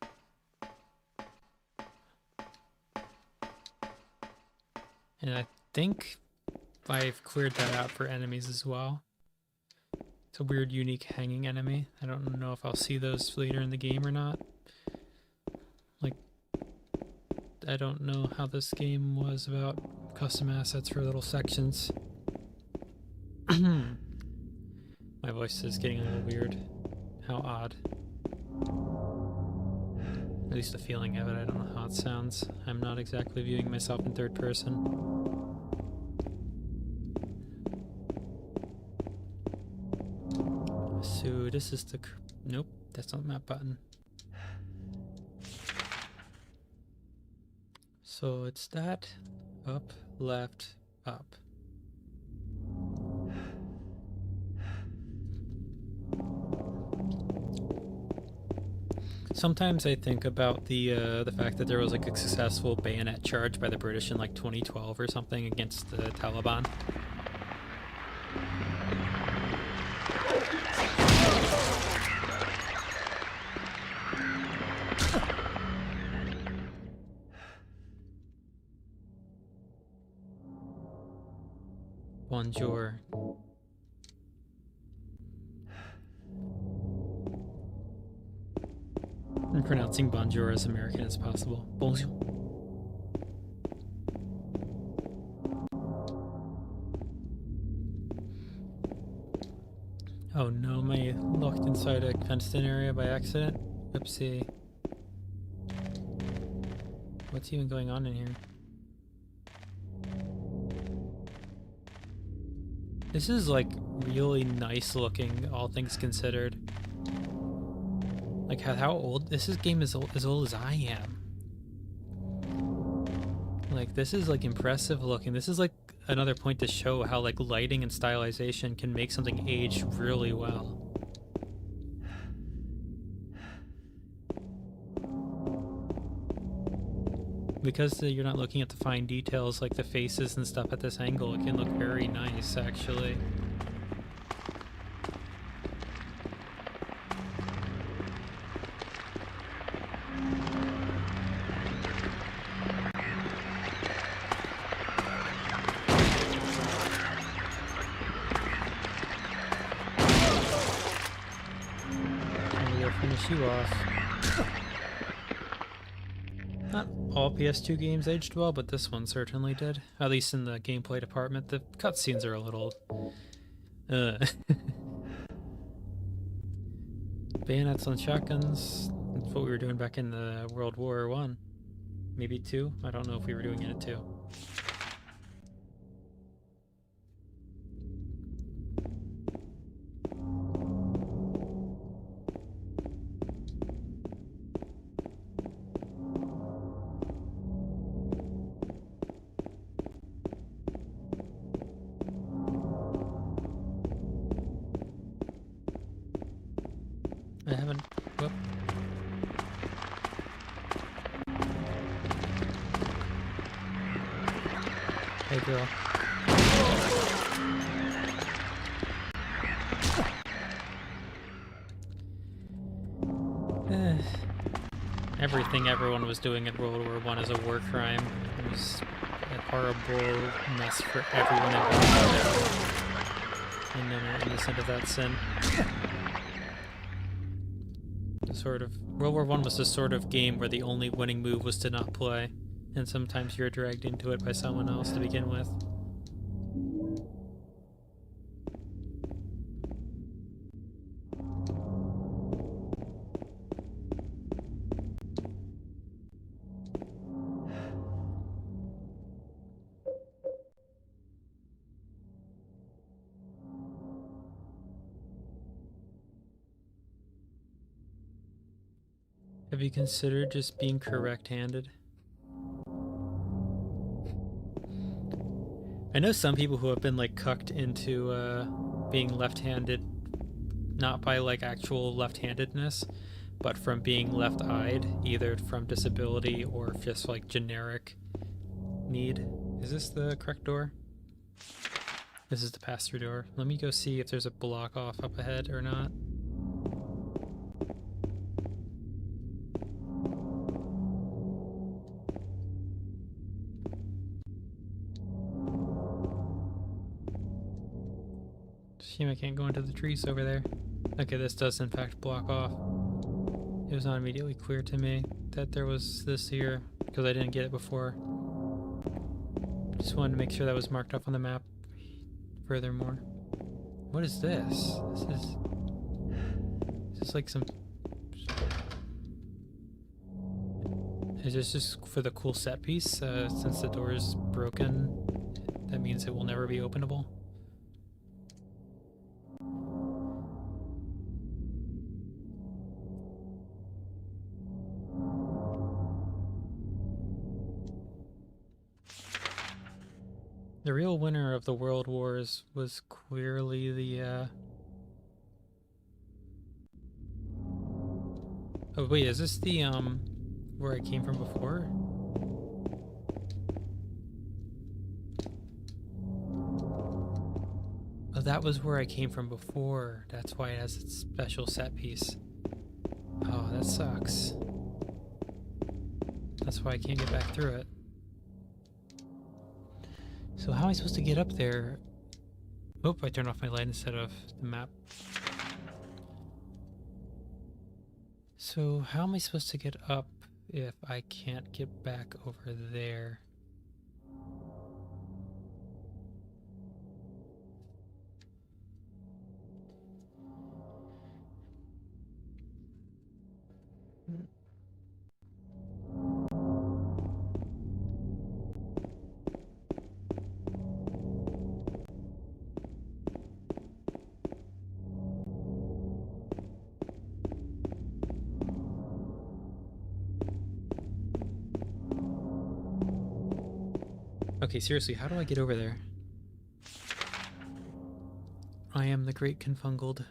And I think I've cleared that out for enemies as well. It's a weird, unique hanging enemy. I don't know if I'll see those later in the game or not. Like, I don't know how this game was about custom assets for little sections. My voice is getting a little weird. How odd. At least the feeling of it, I don't know how it sounds. I'm not exactly viewing myself in third person. So this is the... Nope, that's not the map button. So it's that, up, left, up. Sometimes I think about the fact that there was like a successful bayonet charge by the British in like 2012 or something against the Taliban. Bonjour. I'm pronouncing bonjour as American as possible. Bonjour. Oh no, I looked inside a fenced-in area by accident. Oopsie. What's even going on in here? This is like really nice looking, all things considered. Like how old this game is as old as I am. Like this is like impressive looking. This is like another point to show how like lighting and stylization can make something age really well. Because you're not looking at the fine details like the faces and stuff at this angle, it can look very nice actually. Finish you off. Not all PS2 games aged well, but this one certainly did. At least in the gameplay department. The cutscenes are a little Uh, bayonets on shotguns. That's what we were doing back in the World War One, maybe two. I don't know if we were doing it at two. I haven't. Whoop. Hey, girl. Everything everyone was doing in World War One is a war crime. It was a horrible mess for everyone involved. And none are innocent of that sin. World War One was the sort of game where the only winning move was to not play, and sometimes you're dragged into it by someone else to begin with. Have you considered just being correct-handed? I know some people who have been like cucked into being left-handed, not by like actual left-handedness, but from being left-eyed, either from disability or just like generic need. Is this the correct door? This is the pass-through door. Let me go see if there's a block off up ahead or not. Shame I can't go into the trees over there. Okay, this does in fact block off. It was not immediately clear to me that there was this here, because I didn't get it before. Just wanted to make sure that was marked up on the map. Furthermore, what is this? Is this like some... Is this just for the cool set piece? Since the door is broken, that means it will never be openable. The real winner of the World Wars was clearly the, Oh wait, is this the, where I came from before? Oh, that was where I came from before. That's why it has its special set piece. Oh, that sucks. That's why I can't get back through it. So how am I supposed to get up there? Oh, I turned off my light instead of the map. So how am I supposed to get up if I can't get back over there? Okay, seriously, how do I get over there? I am the Great Confungled.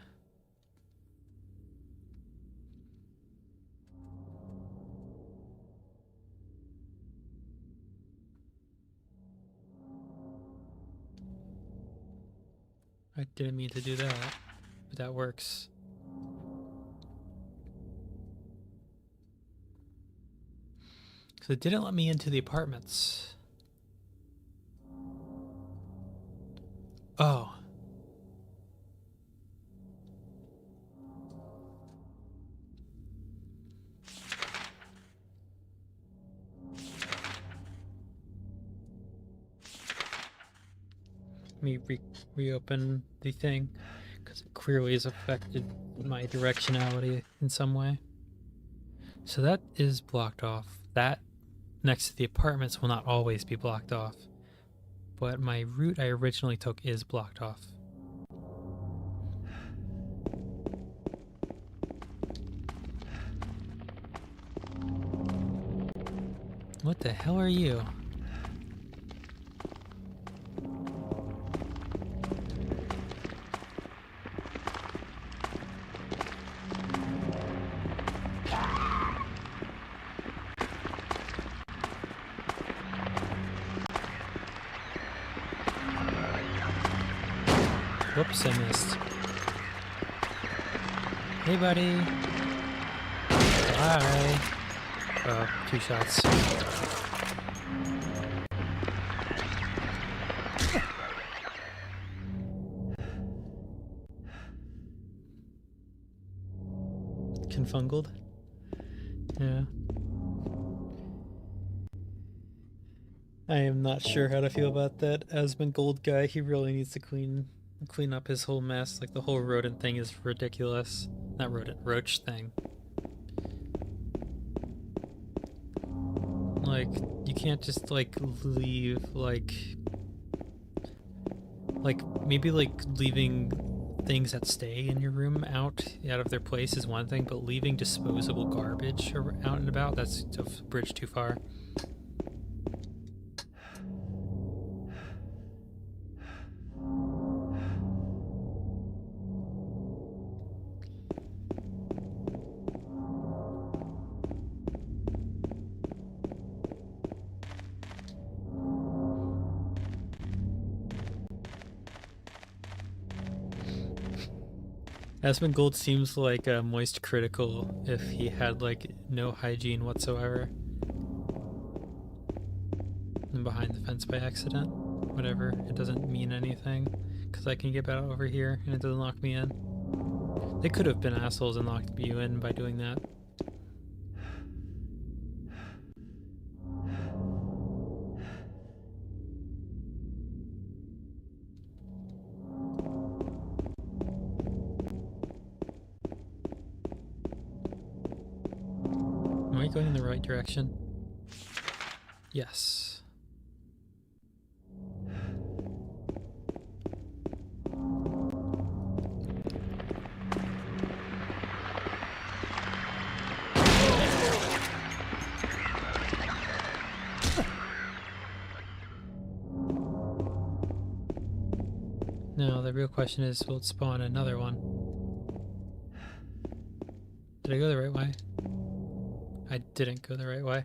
I didn't mean to do that, but that works. So it didn't let me into the apartments. Oh. me reopen the thing, because it clearly has affected my directionality in some way. So that is blocked off. That next to the apartments will not always be blocked off, but my route I originally took is blocked off. What the hell are you? Whoops, I missed. Hey, buddy. Bye. Oh, 2 shots. Confungled? Yeah. I am not sure how to feel about that. Asmongold guy, he really needs to clean up his whole mess. Like, the whole rodent thing is ridiculous. Not rodent, roach thing. Like, you can't just, like, leave, like, maybe, like, leaving things that stay in your room out of their place is one thing, but leaving disposable garbage out and about, that's a bridge too far. Asmongold seems like moist critical if he had like no hygiene whatsoever. And behind the fence by accident. Whatever, it doesn't mean anything. Because I can get out over here and it doesn't lock me in. They could have been assholes and locked you in by doing that. Am I going in the right direction? Yes. Now the real question is, will it spawn another one? Did I go the right way? I didn't go the right way.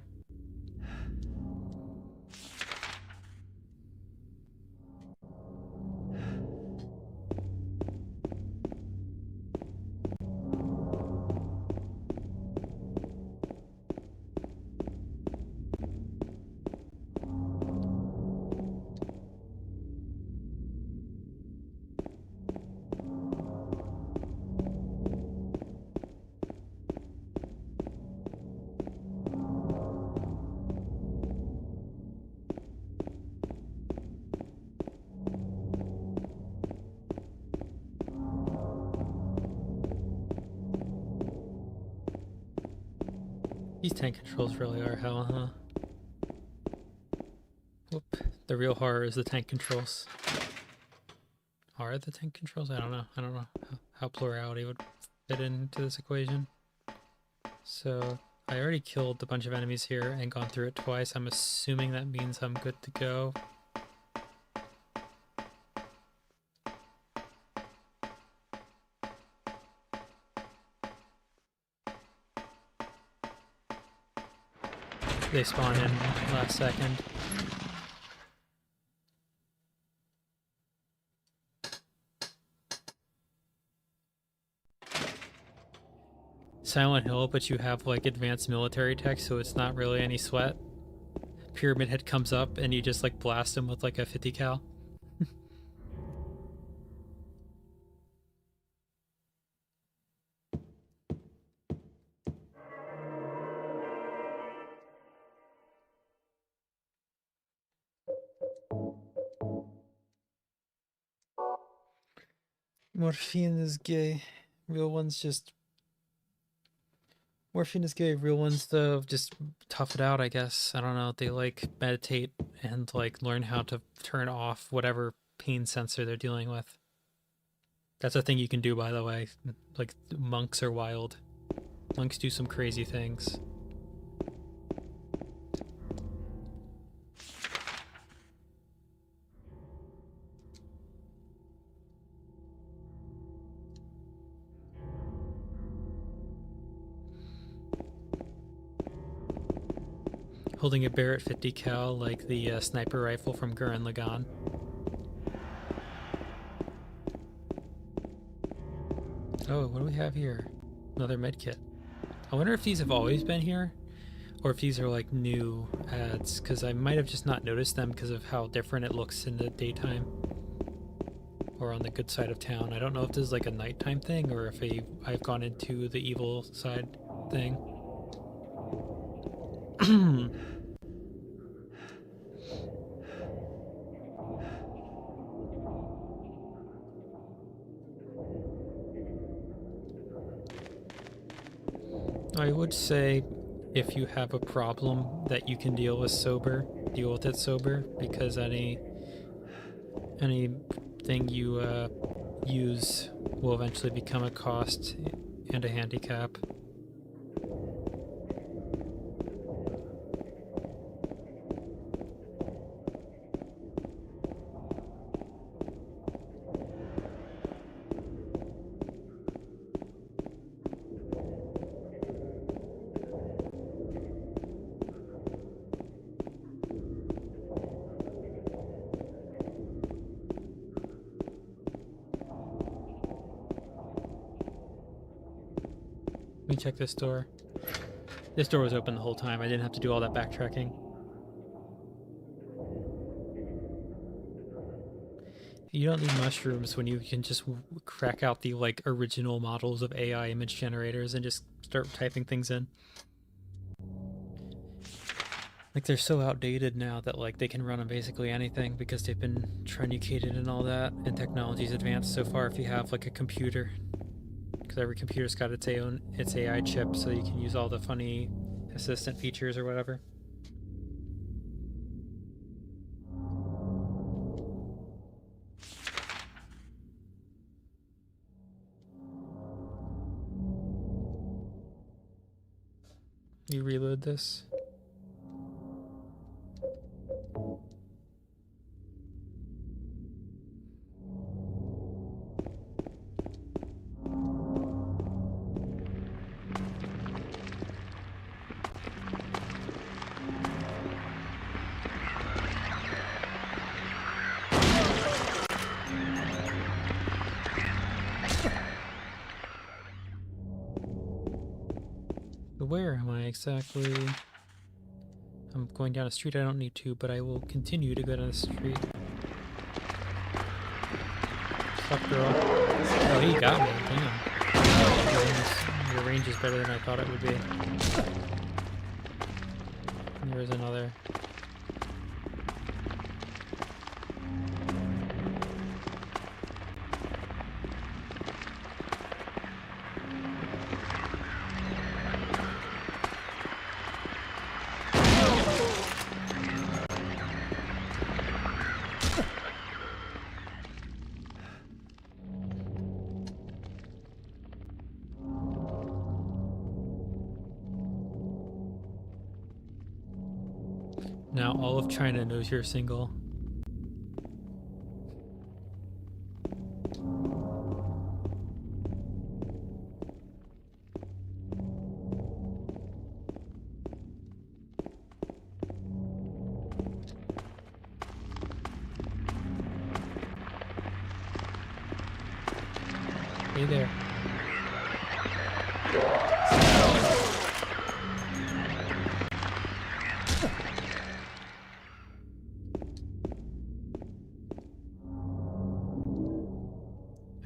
These tank controls really are hell, huh? Whoop. The real horror is the tank controls. Are the tank controls? I don't know. I don't know how plurality would fit into this equation. So I already killed a bunch of enemies here and gone through it twice. I'm assuming that means I'm good to go. They spawn in last second. Silent Hill, but you have like advanced military tech, so it's not really any sweat. Pyramid Head comes up and you just like blast him with like a 50 cal. Morphine is gay. Real ones just... Morphine is gay. Real ones, though, just tough it out, I guess. I don't know. They, like, meditate and, like, learn how to turn off whatever pain sensor they're dealing with. That's a thing you can do, by the way. Like, monks are wild. Monks do some crazy things. Holding a Barrett 50 cal like the sniper rifle from Gurren Lagann. Oh, what do we have here? Another medkit. I wonder if these have always been here, or if these are like new ads, because I might have just not noticed them because of how different it looks in the daytime. Or on the good side of town. I don't know if this is like a nighttime thing, or if I've gone into the evil side thing. I would say if you have a problem that you can deal with sober, deal with it sober, because anything you use will eventually become a cost and a handicap. Let me check this door. This door was open the whole time. I didn't have to do all that backtracking. You don't need mushrooms when you can just crack out the like original models of AI image generators and just start typing things in. Like they're so outdated now that like they can run on basically anything because they've been truncated and all that, and technology's advanced so far if you have like a computer. Because every computer's got its AI chip, so you can use all the funny assistant features or whatever. You reload this. Where am I exactly? I'm going down a street I don't need to, but I will continue to go down the street. Fuck girl. Oh, he got me. Damn. Your range is better than I thought it would be. And there's another. Now all of China knows you're single. Hey there.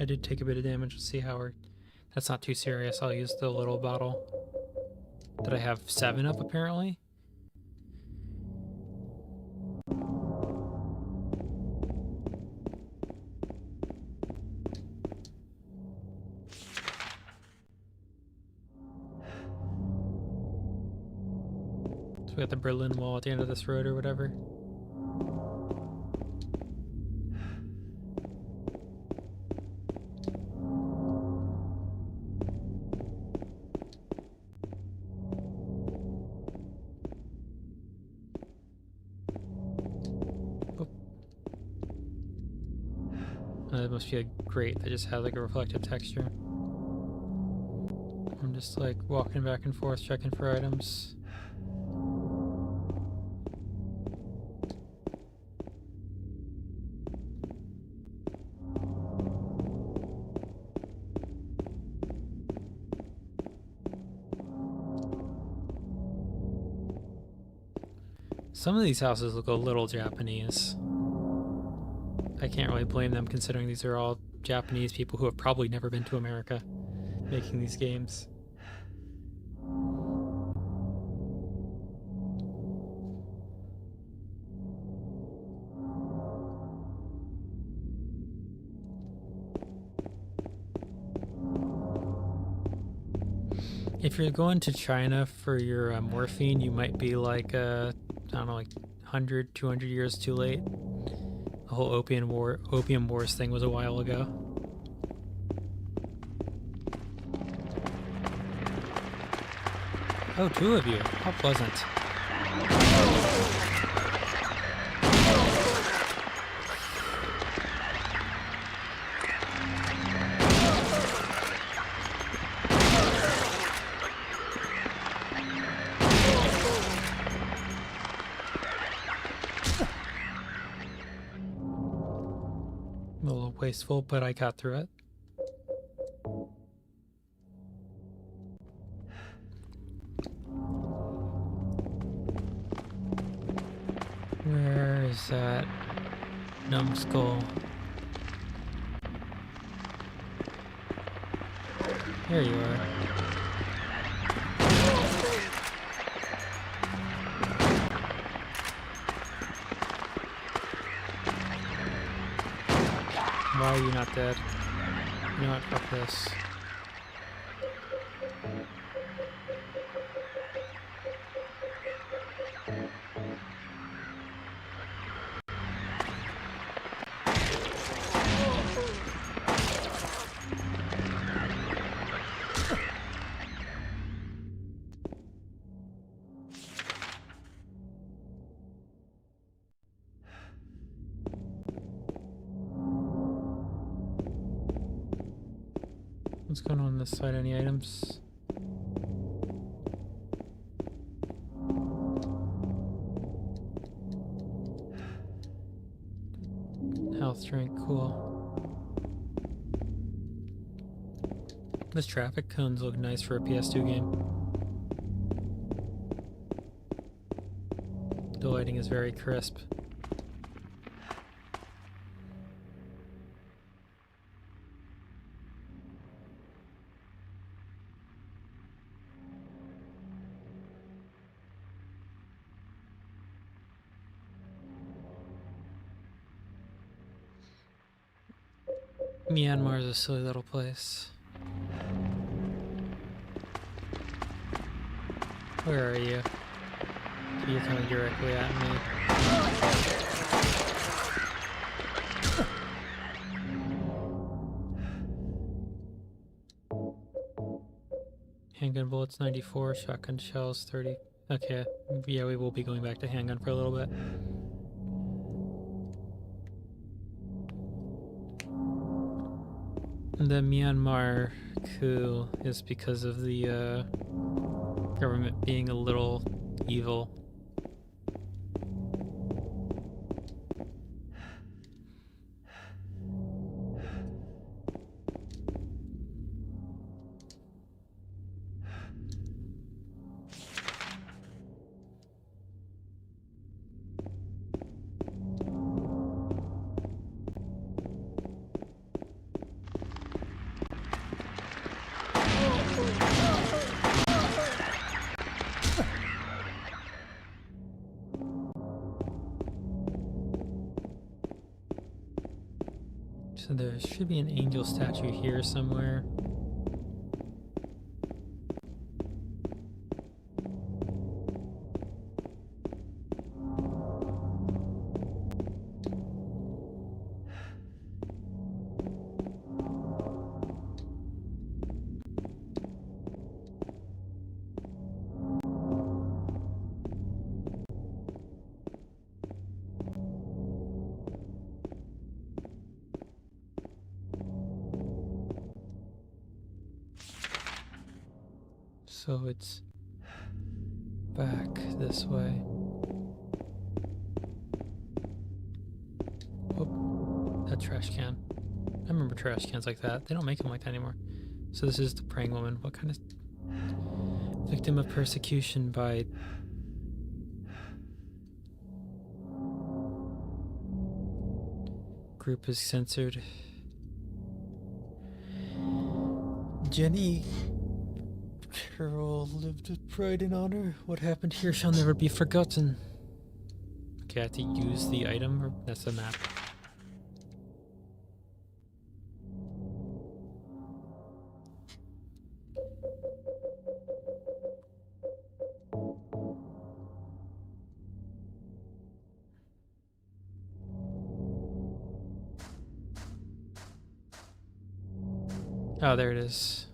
I did take a bit of damage. Let's see how we're... That's not too serious. I'll use the little bottle. Did I have 7 up apparently? we got the Berlin Wall at the end of this road or whatever. It must be a grate that just has like a reflective texture. I'm just like walking back and forth checking for items. Some of these houses look a little Japanese. I can't really blame them considering these are all Japanese people who have probably never been to America making these games. If you're going to China for your morphine, you might be like, I don't know, like 100, 200 years too late. The whole Opium Wars thing was a while ago. Oh, two of you. How pleasant. A little wasteful, but I got through it. Where is that numbskull? There you are. Why are you not dead? You know what? Fuck this. What's going on this side? Any items? Health drink, cool. This traffic cones look nice for a PS2 game. The lighting is very crisp. Myanmar is a silly little place. Where are you? You're coming directly at me. Handgun bullets 94, shotgun shells 30. Okay, yeah, we will be going back to handgun for a little bit. The Myanmar coup is because of the government being a little evil. So there should be an angel statue here somewhere. So it's back this way. Oh, that trash can. I remember trash cans like that. They don't make them like that anymore. So this is the praying woman. What kind of victim of persecution by group is censored? Jenny Carol lived with pride and honor. What happened here shall never be forgotten. Okay, I have to use the item, or that's the map. Oh, there it is.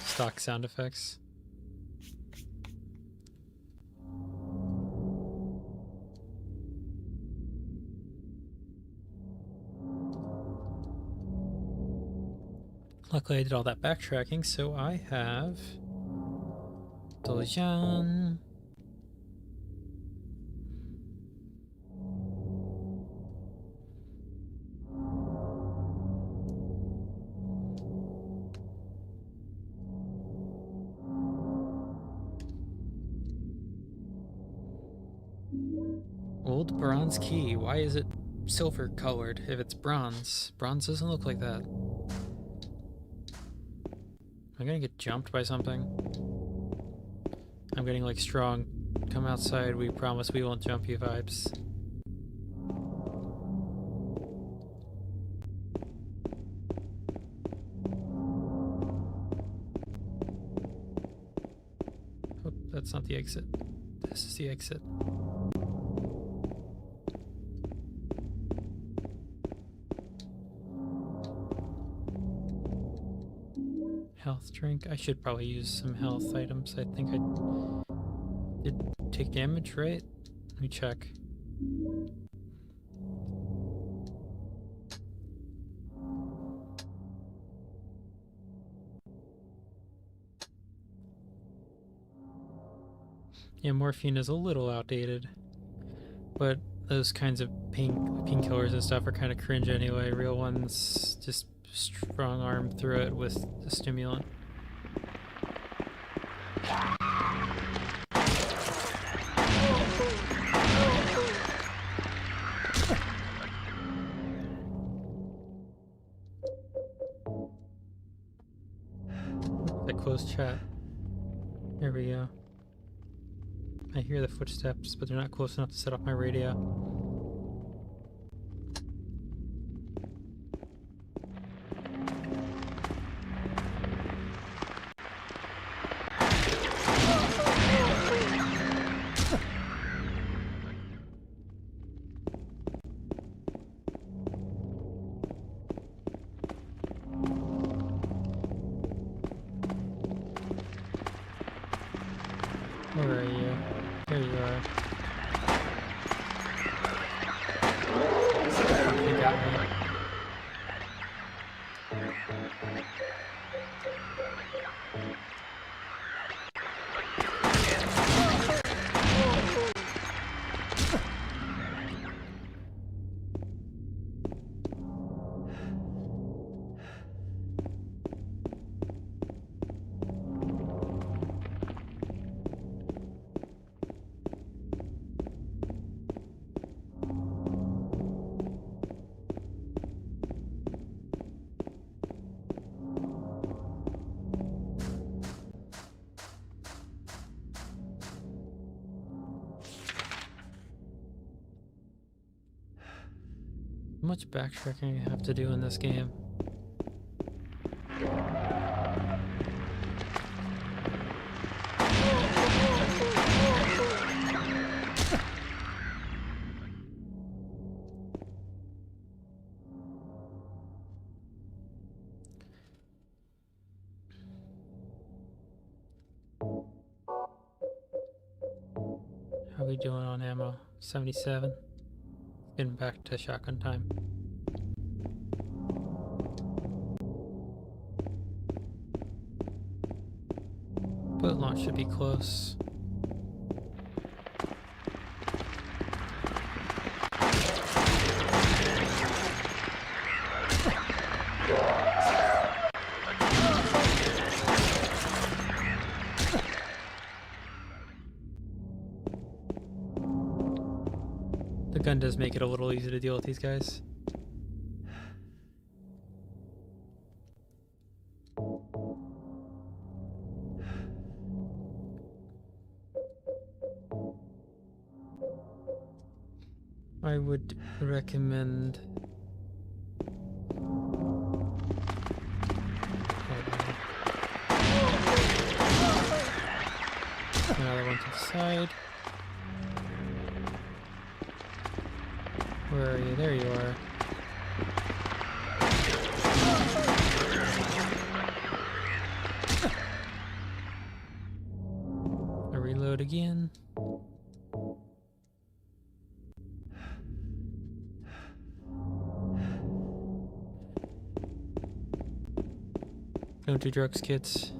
Stock sound effects. Luckily I did all that backtracking, so I have Dojan. Old bronze key. Why is it silver colored if it's bronze? Bronze doesn't look like that. I'm gonna get jumped by something. I'm getting like strong. Come outside, we promise we won't jump you vibes. Oh, that's not the exit. This is the exit. Health drink. I should probably use some health items. I think I did take damage, right? Let me check. Yeah, morphine is a little outdated, but those kinds of painkillers and stuff are kind of cringe anyway. Real ones just strong arm through it with the stimulant. That closed chat. There we go. I hear the footsteps, but they're not close enough to set off my radio. Where are you? There you are. You got me. How much backtracking I have to do in this game? How we doing on ammo? 77. Getting back to shotgun time. Bullet launch should be close. The gun does make it a little easier to deal with these guys. I would recommend another one to the side. Where are you? There you are. I reload again. Don't do drugs, kids.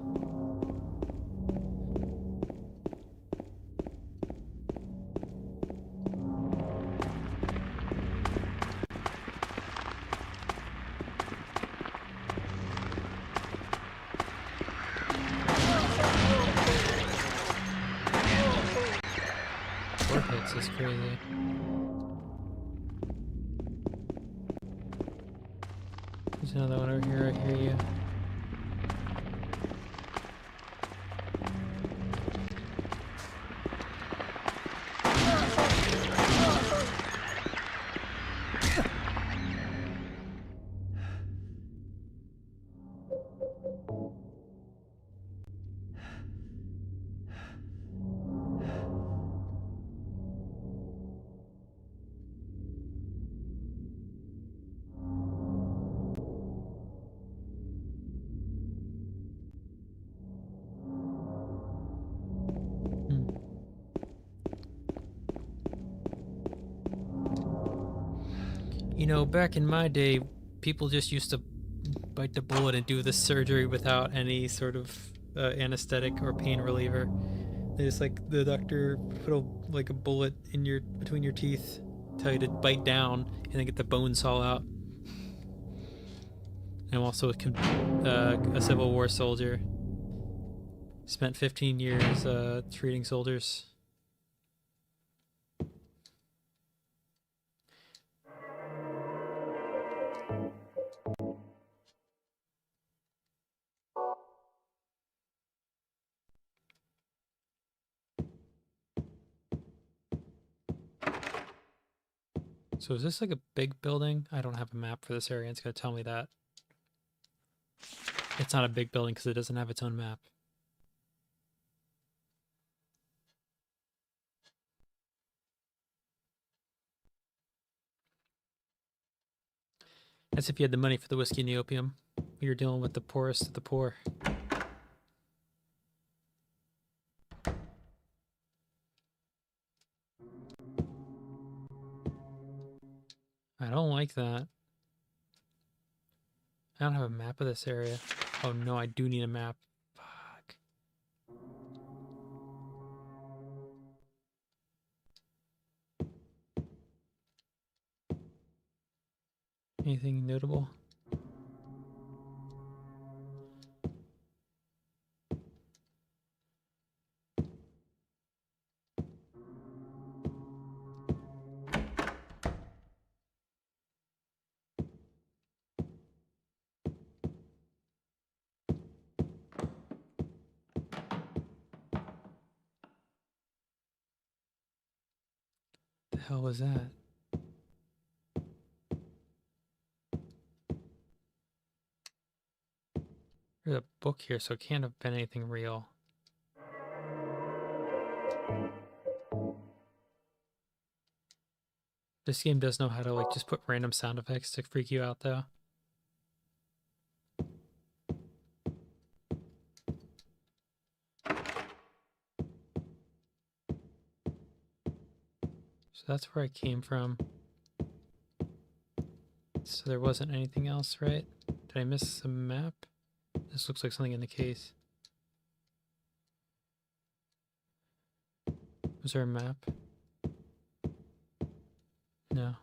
Four hits is crazy. There's another one over here. I hear you. You know, back in my day, people just used to bite the bullet and do the surgery without any sort of anesthetic or pain reliever. They just like the doctor put a bullet in between your teeth, tell you to bite down, and then get the bone saw out. I'm also a Civil War soldier. Spent 15 years treating soldiers. So is this like a big building? I don't have a map for this area. It's going to tell me that. It's not a big building because it doesn't have its own map. That's if you had the money for the whiskey and the opium. You're dealing with the poorest of the poor. I don't like that. I don't have a map of this area. Oh no, I do need a map. Fuck. Anything notable? The hell was that? There's a book here, so it can't have been anything real. This game does know how to like just put random sound effects to freak you out though. So that's where I came from. So there wasn't anything else, right? Did I miss a map? This looks like something in the case. Was there a map? No.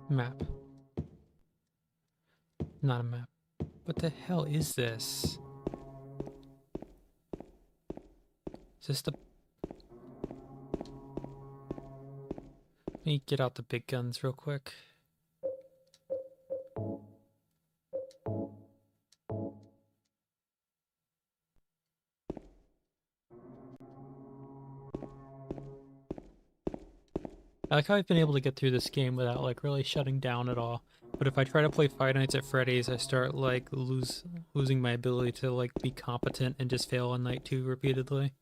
Map. Not a map. What the hell is this? Is this the... Let me get out the big guns real quick. I like how I've been able to get through this game without like really shutting down at all. But if I try to play Five Nights at Freddy's, I start like losing my ability to like be competent and just fail on night 2 repeatedly.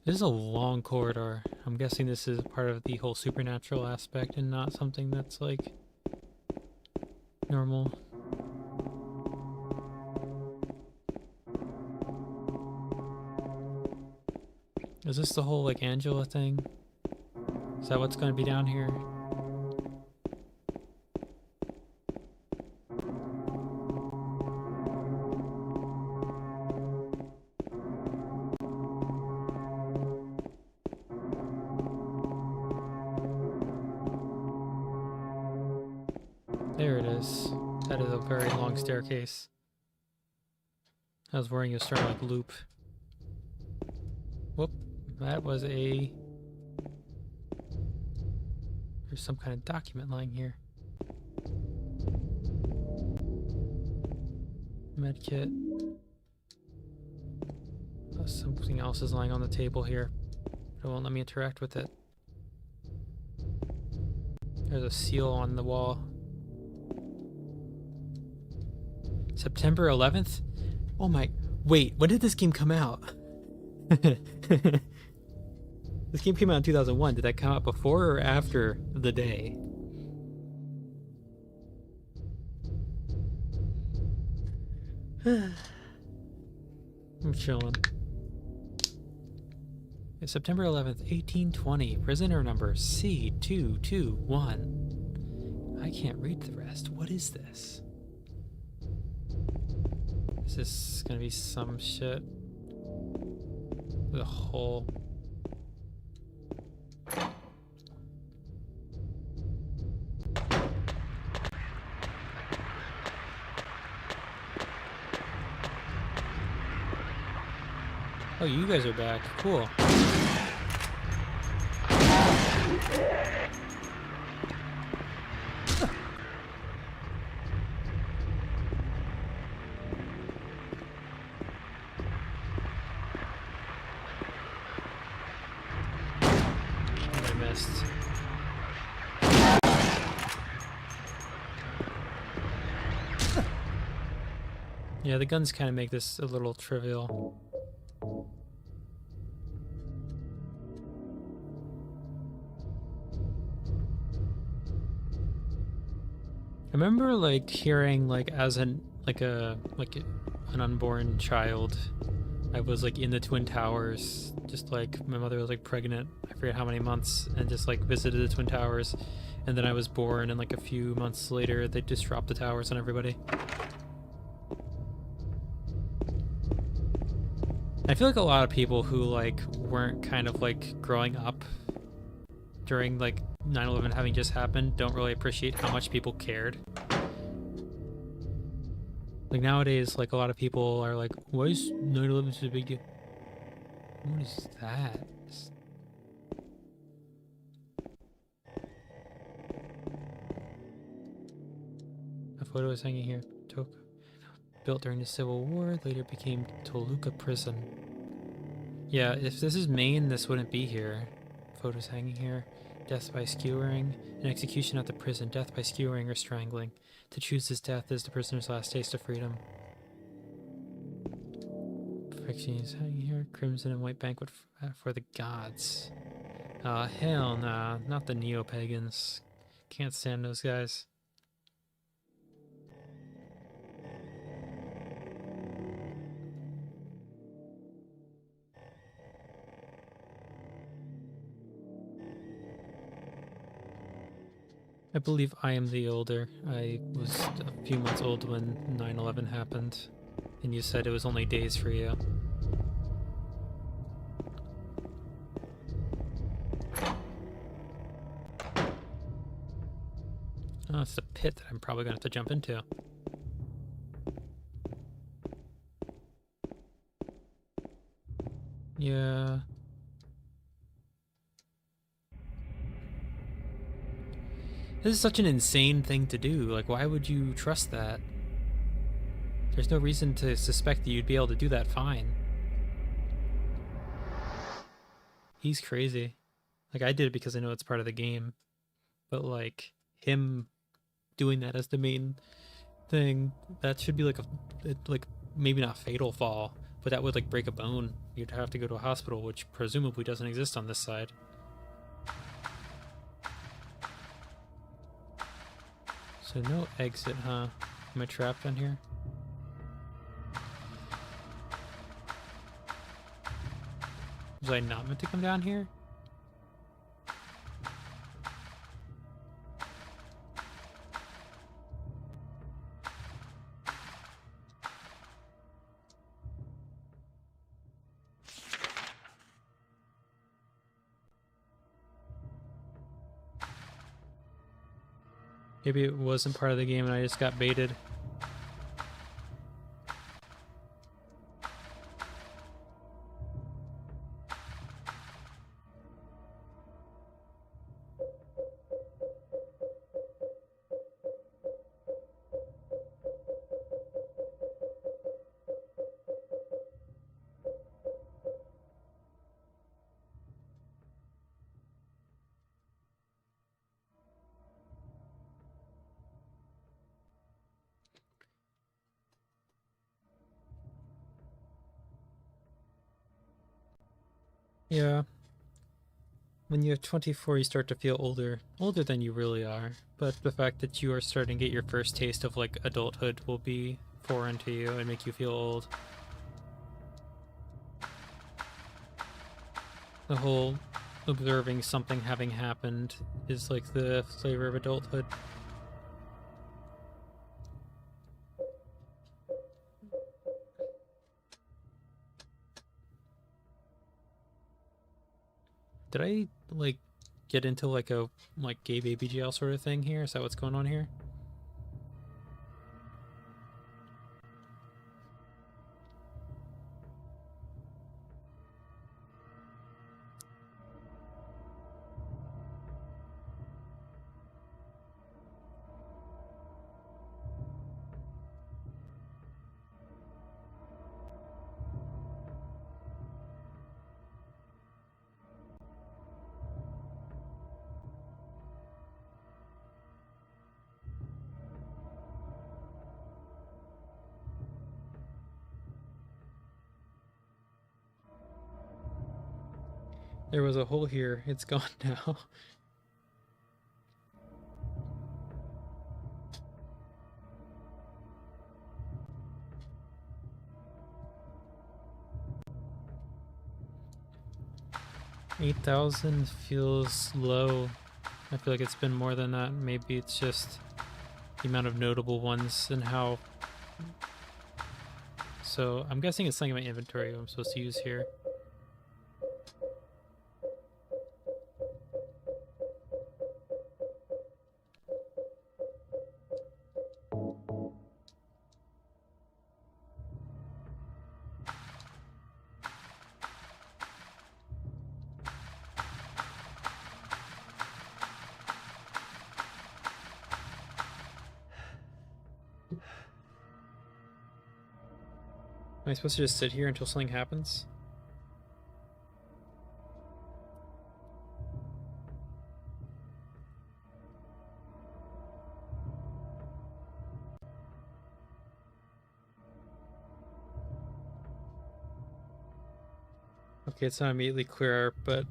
This is a long corridor. I'm guessing this is part of the whole supernatural aspect and not something that's like normal. Is this the whole like Angela thing? Is that what's going to be down here? There it is. That is a very long staircase. I was worrying it was starting to like loop. Whoop. That was a... There's some kind of document lying here. Medkit. Something else is lying on the table here. It won't let me interact with it. There's a seal on the wall. September 11th? Oh my... Wait, when did this game come out? This game came out in 2001. Did that come out before or after the day? I'm chilling. It's September 11th, 1820. Prisoner number C221. I can't read the rest. What is this? Is this gonna be some shit? The whole... Oh, you guys are back. Cool. I missed. Yeah, the guns kind of make this a little trivial. I remember like hearing like as an unborn child, I was like in the Twin Towers, just like my mother was like pregnant, I forget how many months, and just like visited the Twin Towers, and then I was born, and like a few months later they just dropped the towers on everybody. I feel like a lot of people who like weren't kind of like growing up during like 9/11 having just happened don't really appreciate how much people cared. Like nowadays, like a lot of people are like, why is 9/11 such a big deal? What is that? A photo is hanging here. Built during the Civil War, later became Toluca Prison. Yeah, if this is Maine, this wouldn't be here. Photos hanging here. Death by skewering. An execution at the prison. Death by skewering or strangling. To choose this death is the prisoner's last taste of freedom. Perfections hanging here. Crimson and white banquet for the gods. Hell nah. Not the neo-pagans. Can't stand those guys. I believe I am the older. I was a few months old when 9/11 happened, and you said it was only days for you. Oh, it's the pit that I'm probably going to have to jump into. Yeah. This is such an insane thing to do. Like, why would you trust that? There's no reason to suspect that you'd be able to do that fine. He's crazy. Like, I did it because I know it's part of the game. But, like, him doing that as the main thing, that should be like like, maybe not fatal fall, but that would, like, break a bone. You'd have to go to a hospital, which presumably doesn't exist on this side. So no exit, huh? Am I trapped on here? Was I not meant to come down here? Maybe it wasn't part of the game and I just got baited. Yeah. When you're 24, you start to feel older. Older than you really are. But the fact that you are starting to get your first taste of, like, adulthood will be foreign to you and make you feel old. The whole observing something having happened is like the flavor of adulthood. Did I, like, get into, like, a, like, gay baby jail sort of thing here? Is that what's going on here? There was a hole here. It's gone now. $8,000 feels low. I feel like it's been more than that. Maybe it's just the amount of notable ones and how... So I'm guessing it's something in my inventory I'm supposed to use here. Am I supposed to just sit here until something happens? Okay, it's not immediately clear, but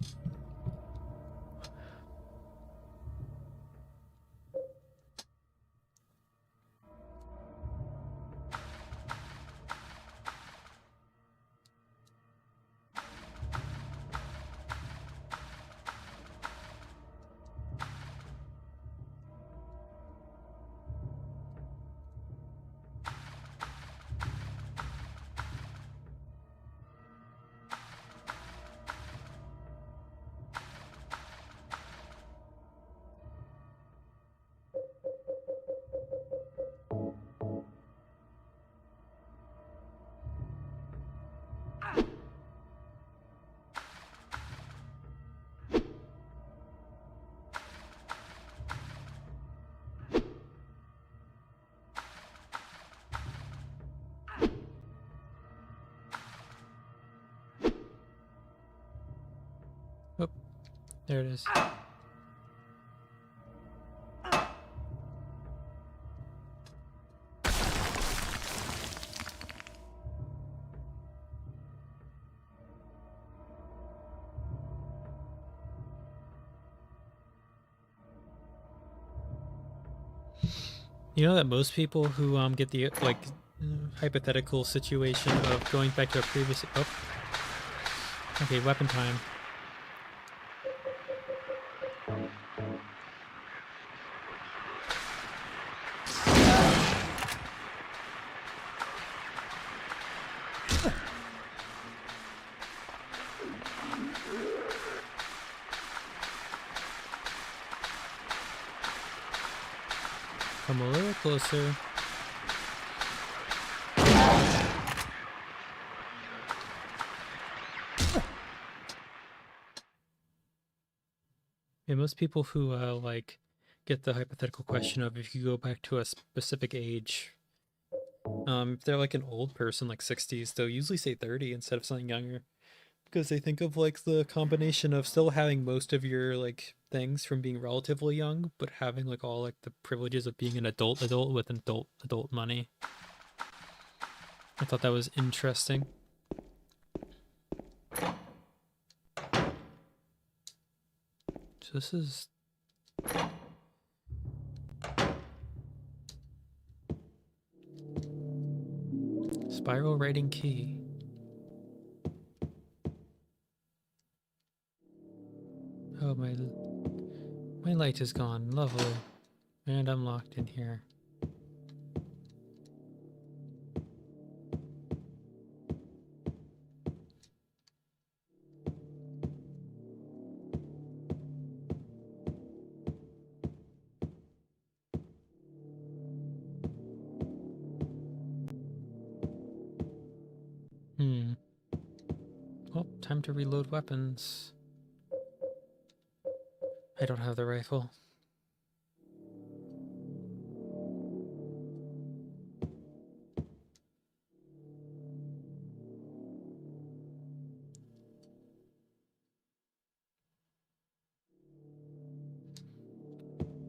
oh, there it is. You know that most people who get the like hypothetical situation of going back to a previous okay, weapon time. Come a little closer. Yeah, most people who like get the hypothetical question of if you go back to a specific age, if they're like an old person, like 60s, they'll usually say 30 instead of something younger, because they think of like the combination of still having most of your like things from being relatively young, but having like all like the privileges of being an adult with adult money. I thought that was interesting. So this is spiral writing key. Oh, my light is gone. Lovely. And I'm locked in here. Well, time to reload weapons. I don't have the rifle.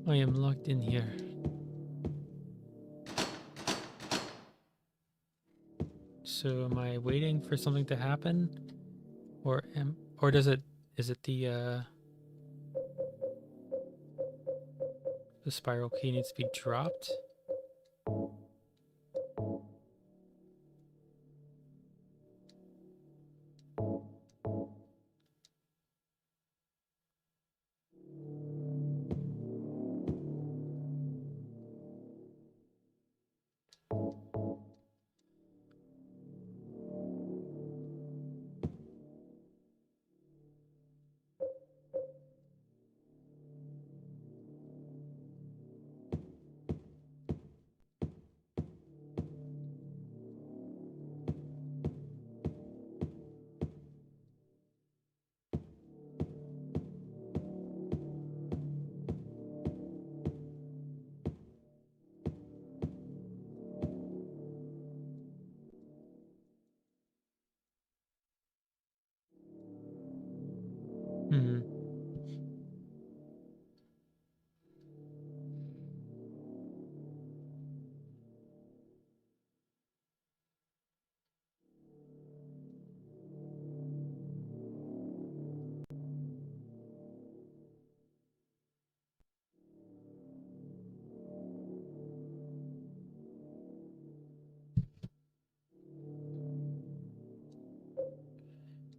I am locked in here. So am I waiting for something to happen? Or is it the spiral key needs to be dropped?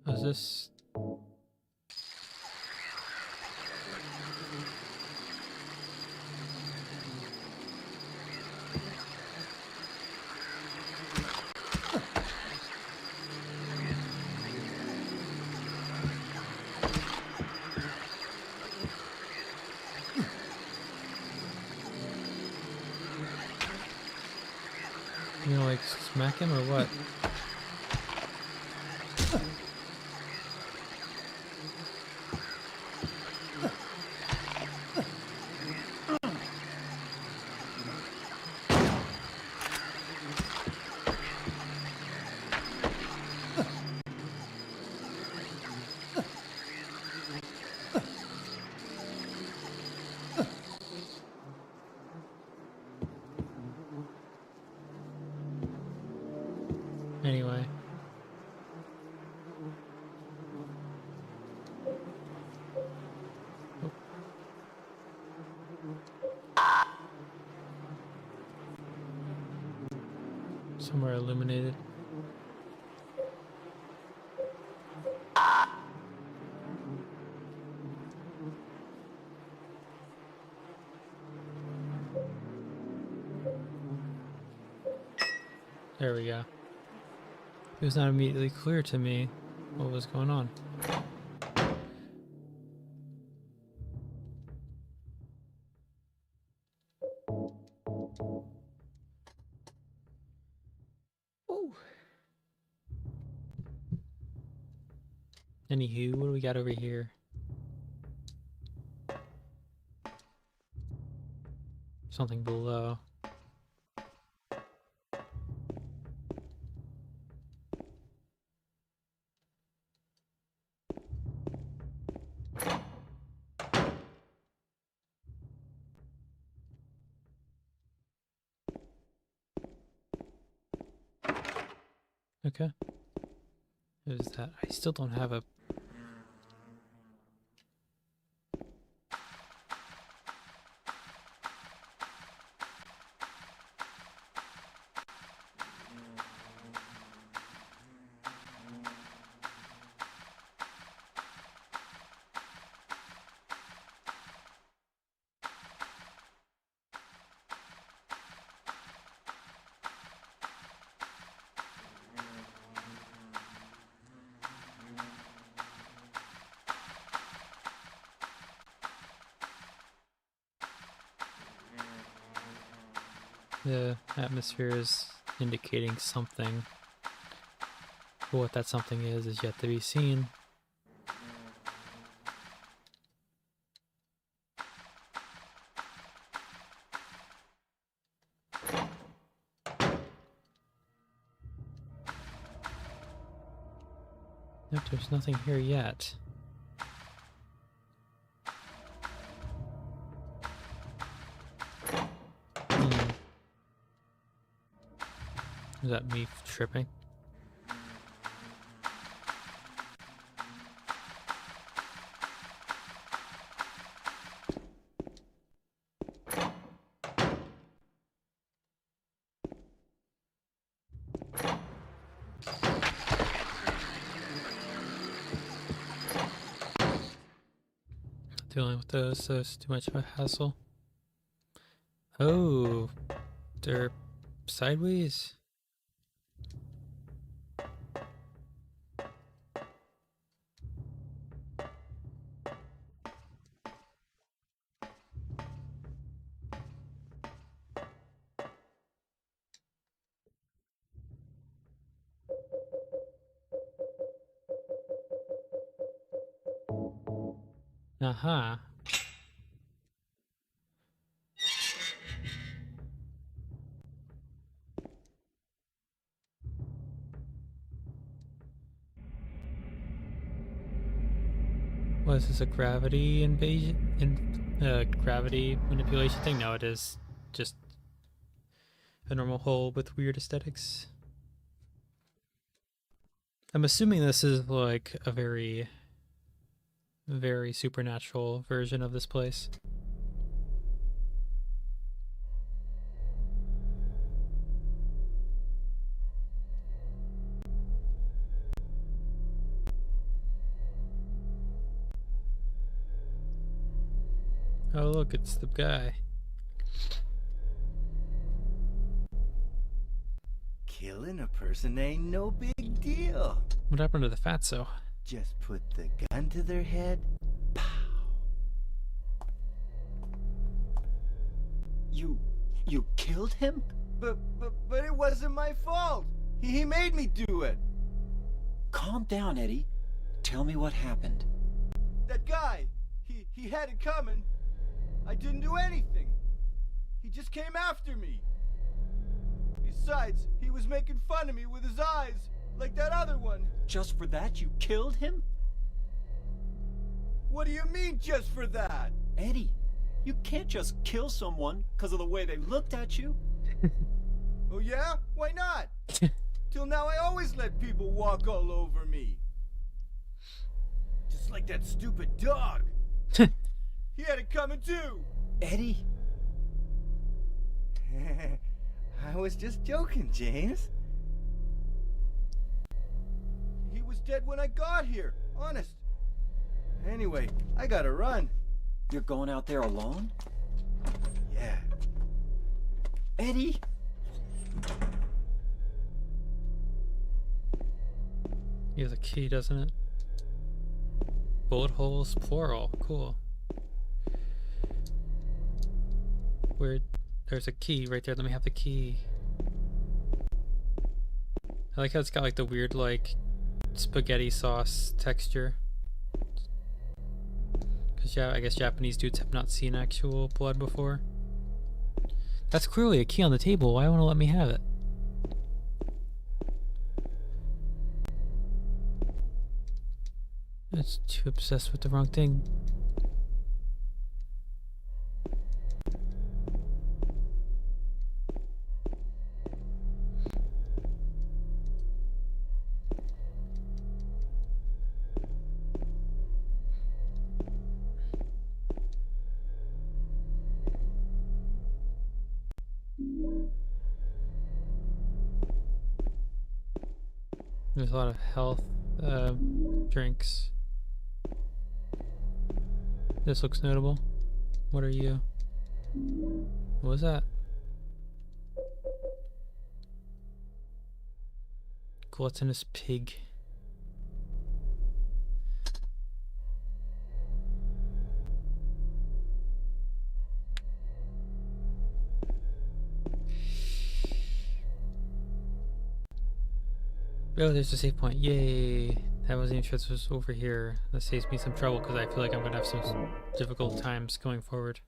is this? You know, like smack him or what? Anyway. Somewhere illuminated. There we go. It was not immediately clear to me what was going on. Ooh. Anywho, what do we got over here? Something below. Okay. What is that? I still don't have a... The atmosphere is indicating something. But what that something is yet to be seen. Nope, there's nothing here yet. Is that me tripping? Dealing with those, so it's too much of a hassle. Oh, they're sideways. Aha. What is this, a gravity invasion? Gravity manipulation thing? No, it is just a normal hole with weird aesthetics. I'm assuming this is like a very, very supernatural version of this place. Oh look, it's the guy. Killing a person ain't no big deal. What happened to the fatso? Just put the gun to their head. Pow. You killed him? But it wasn't my fault. He made me do it. Calm down, Eddie. Tell me what happened. That guy, he had it coming. I didn't do anything. He just came after me. Besides, he was making fun of me with his eyes, like that other one. Just for that, you killed him? What do you mean, just for that? Eddie, you can't just kill someone because of the way they looked at you. Oh yeah? Why not? Till now I always let people walk all over me. Just like that stupid dog. He had it coming too. Eddie? I was just joking, James. He was dead when I got here, honest. Anyway, I gotta run. You're going out there alone? Yeah. Eddie? He has a key, doesn't it? Bullet holes, plural. Cool. Where? There's a key right there. Let me have the key. I like how it's got like the weird like spaghetti sauce texture. Because yeah, I guess Japanese dudes have not seen actual blood before. That's clearly a key on the table. Why won't it let me have it? It's too obsessed with the wrong thing. There's a lot of health drinks. This looks notable. What are you? What was that? Gluttonous pig. Oh, there's a save point. Yay! I wasn't even sure this was over here. That saves me some trouble because I feel like I'm going to have some difficult times going forward.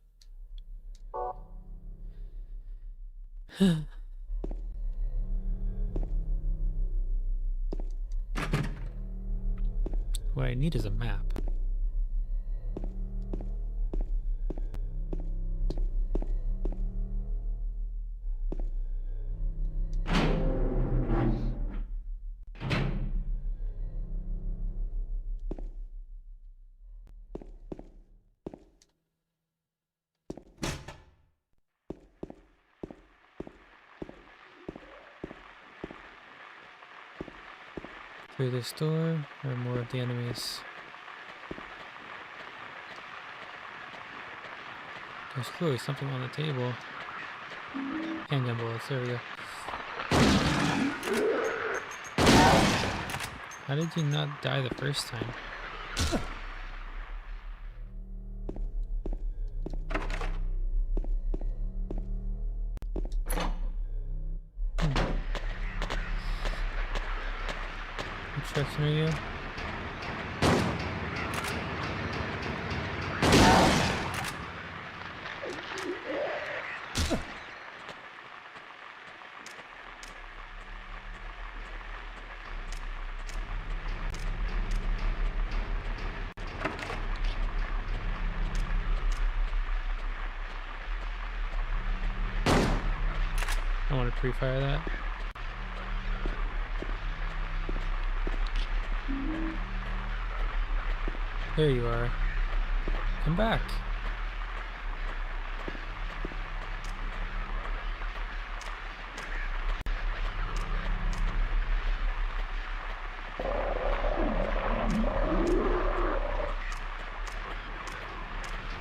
What I need is a map. Through this door, or more of the enemies? There's clearly something on the table. Handgun bullets, there we go. How did you not die the first time? Which direction are you? I want to pre-fire that. There you are. Come back.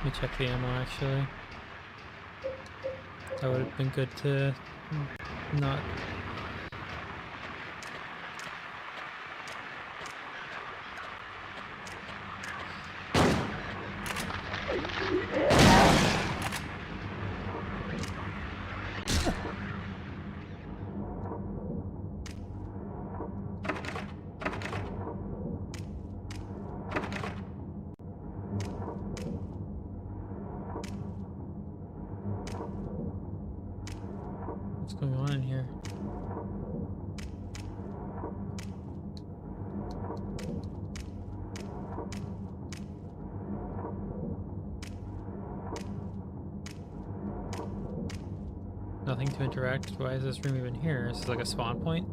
me check the ammo actually. That would have been good to not. What's going on in here? Nothing to interact. Why is this room even here? Is this like a spawn point?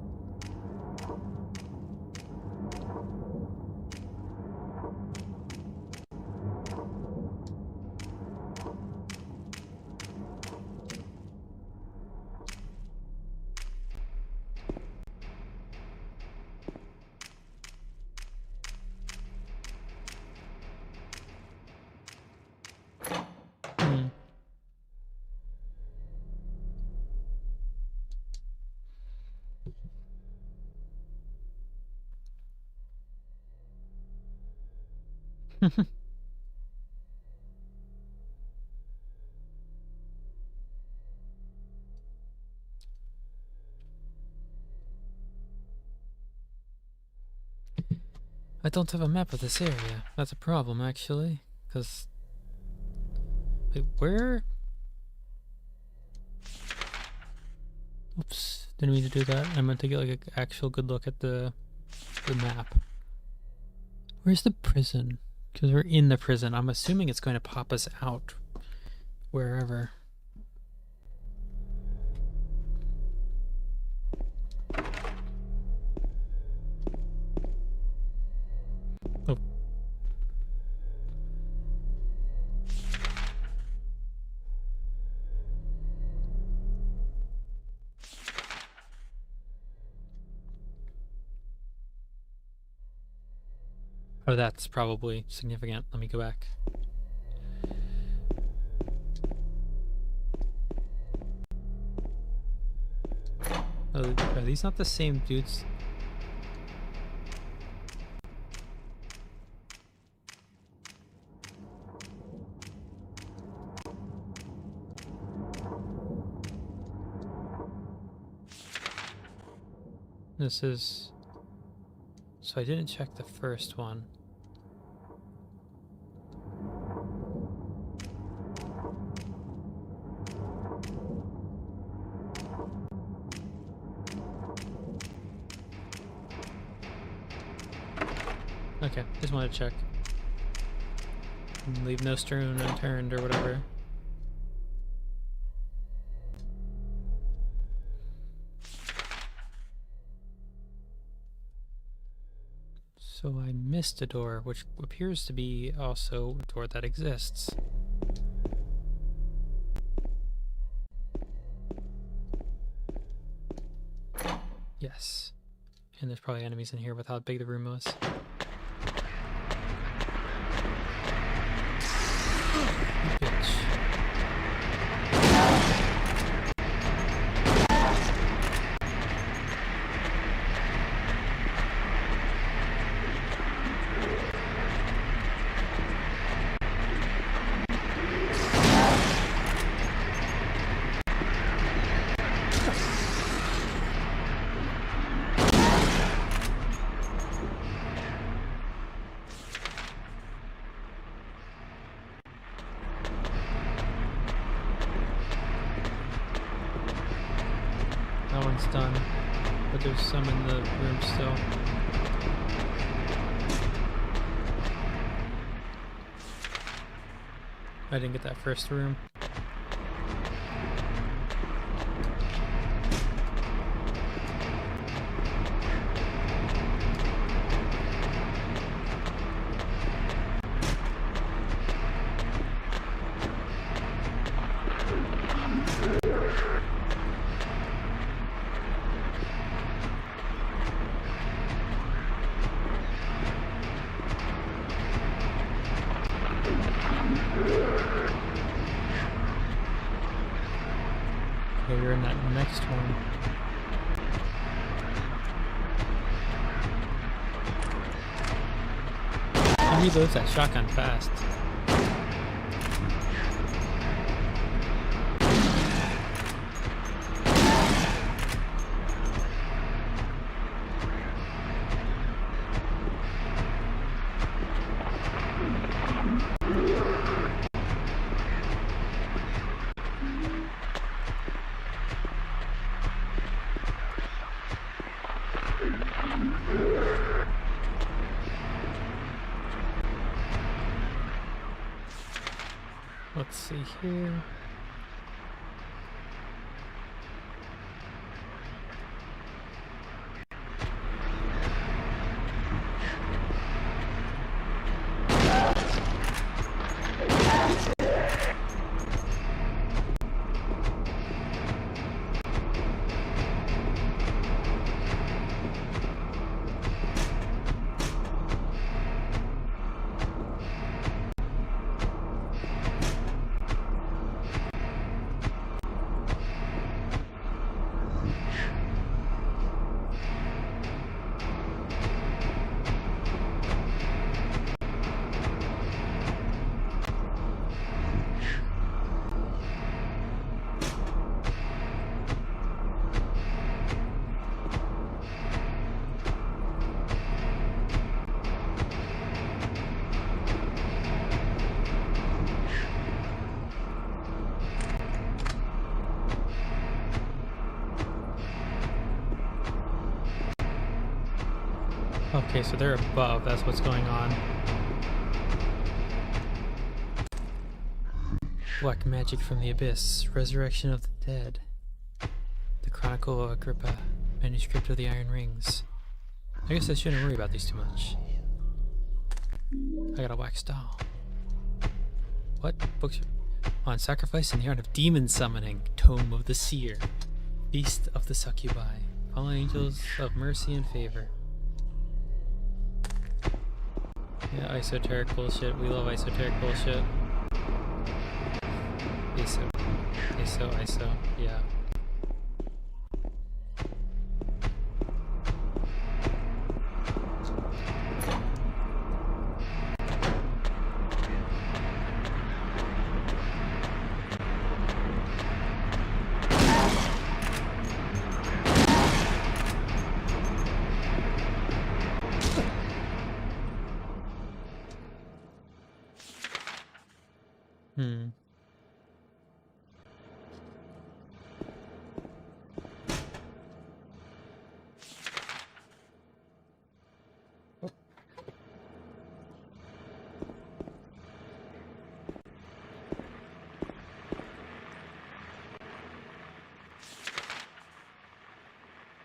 Hmm. I don't have a map of this area. That's a problem, actually. Because... Wait, where? Oops. Didn't mean to do that. I meant to get like an actual good look at the map. Where's the prison? Because we're in the prison. I'm assuming it's going to pop us out. Wherever. Oh. Oh, that's probably significant. Let me go back. Oh, are these not the same dudes? This is... So I didn't check the first one. Okay, just wanted to check. Leave no stone unturned or whatever. So I missed a door, which appears to be also a door that exists. Yes. And there's probably enemies in here with how big the room was. Bitch. That one's done, but there's some in the room still. I didn't get that first room. we were in that next one. He reloads that shotgun fast. Let's see here. Okay, so they're above, that's what's going on. Black magic from the abyss, resurrection of the dead. The Chronicle of Agrippa, manuscript of the Iron Rings. I guess I shouldn't worry about these too much. I got a wax doll. What? Books on sacrifice in the art of demon summoning. Tome of the Seer. Feast of the Succubi. Fallen angels of mercy and favor. Yeah, esoteric bullshit. We love esoteric bullshit. ISO, yeah.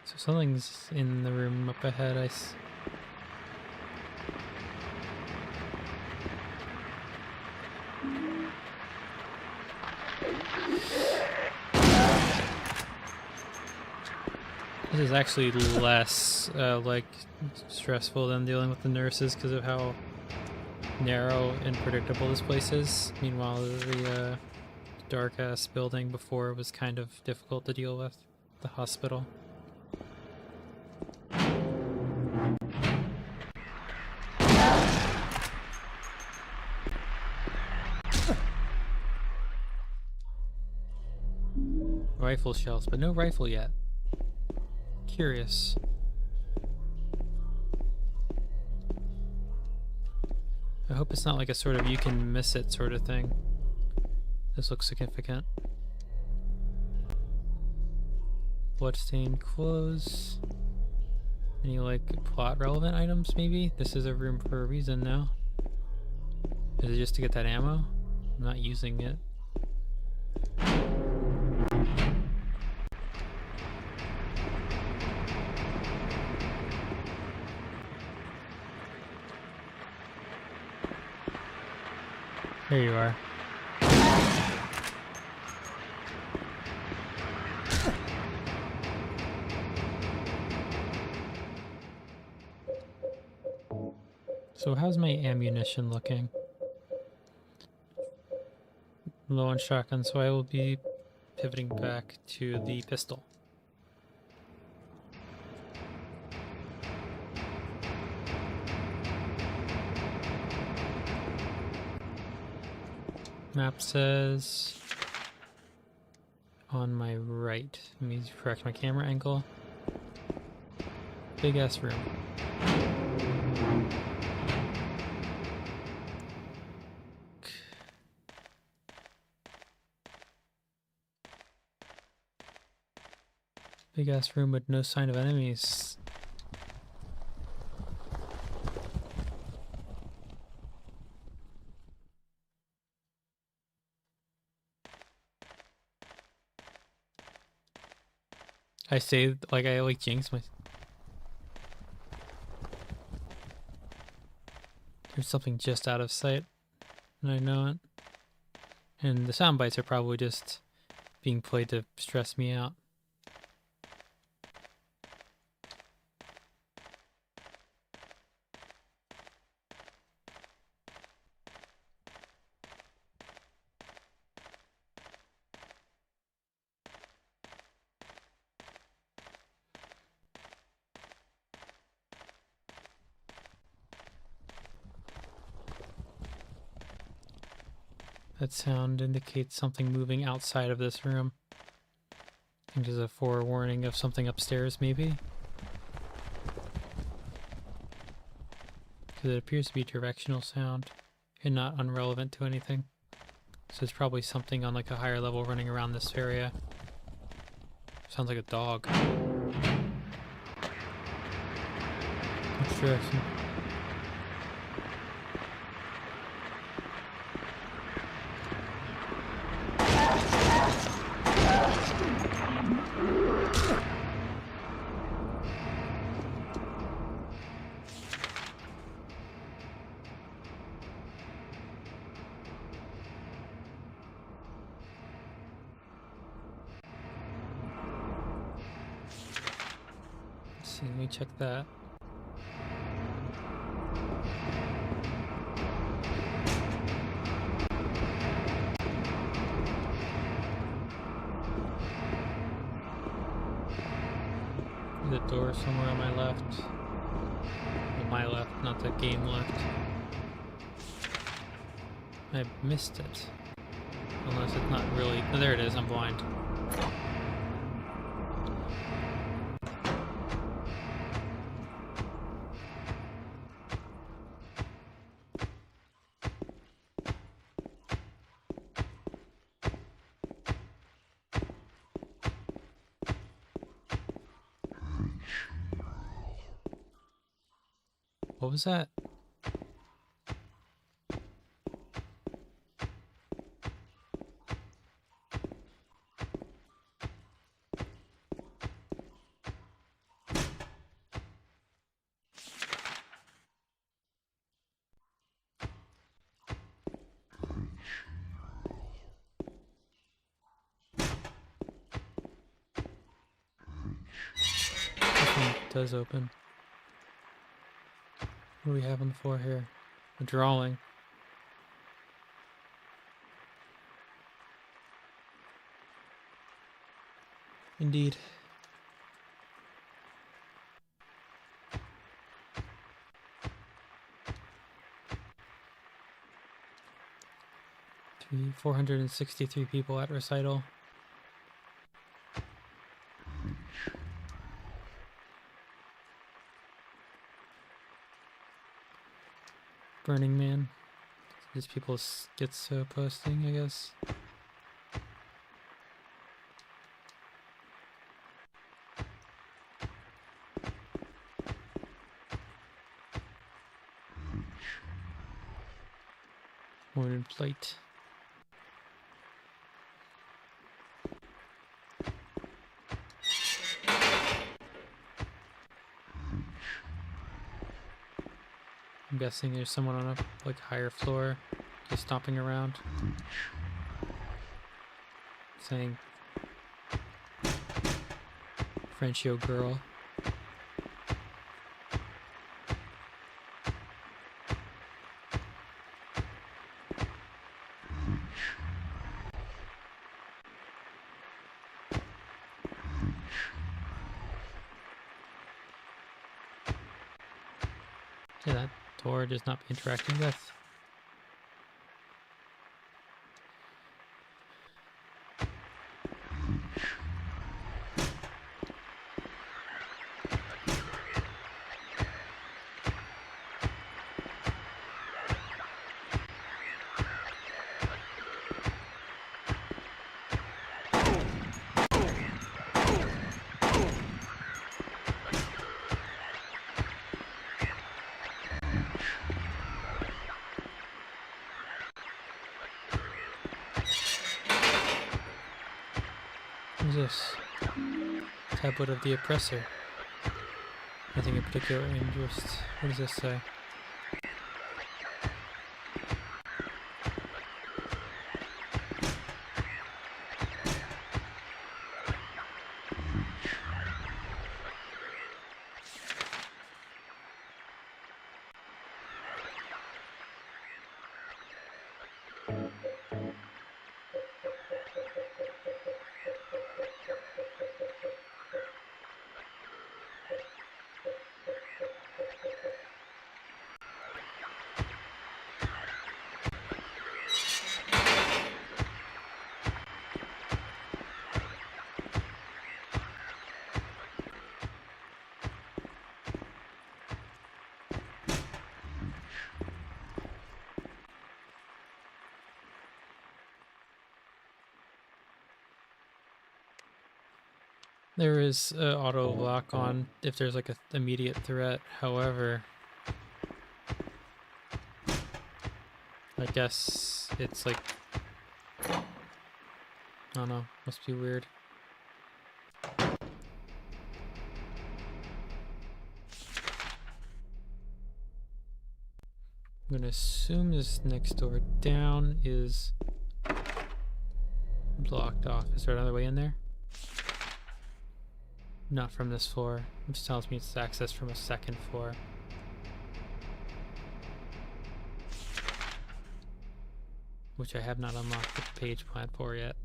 So something's in the room up ahead, This is actually less like stressful than dealing with the nurses because of how narrow and predictable this place is. Meanwhile, the dark ass building before was kind of difficult to deal with. The hospital. Rifle shells, but no rifle yet. Curious. I hope it's not like a sort of you can miss it sort of thing. This looks significant. Bloodstained clothes. Any like plot relevant items maybe? This is a room for a reason now. Is it just to get that ammo? I'm not using it. There you are. So how's my ammunition looking? Low on shotgun, so I will be pivoting back to the pistol. Map says on my right. Let me correct my camera angle. Big ass room. Big ass room with no sign of enemies. I say like I like jinx my. There's something just out of sight, and I know it. And the sound bites are probably just being played to stress me out. That sound indicates something moving outside of this room. I think there's a forewarning of something upstairs, maybe? Because it appears to be directional sound and not unrelevant to anything. So it's probably something on like a higher level running around this area. Sounds like a dog. Which direction? Let's see, let me check that. The door somewhere on my left. Well, my left, not the game left. I missed it. Unless it's not really... Oh, there it is, I'm blind. What was that? This one does open. What do we have on the floor here? A drawing. Indeed. Three, 463 people at recital. Burning Man. These people get so posting, I guess. Morning plate. I'm guessing there's someone on a like higher floor just stomping around saying Frenchio girl. Yeah, that door does not be interacting with. What is this? Tablet of the Oppressor. Nothing in particular interest. What does this say? There is auto lock on if there's like a immediate threat. However, I guess it's like, I don't know, must be weird. I'm gonna assume this next door down is blocked off. Is there another way in there? Not from this floor, which tells me it's accessed from a second floor. Which I have not unlocked the page plan for yet.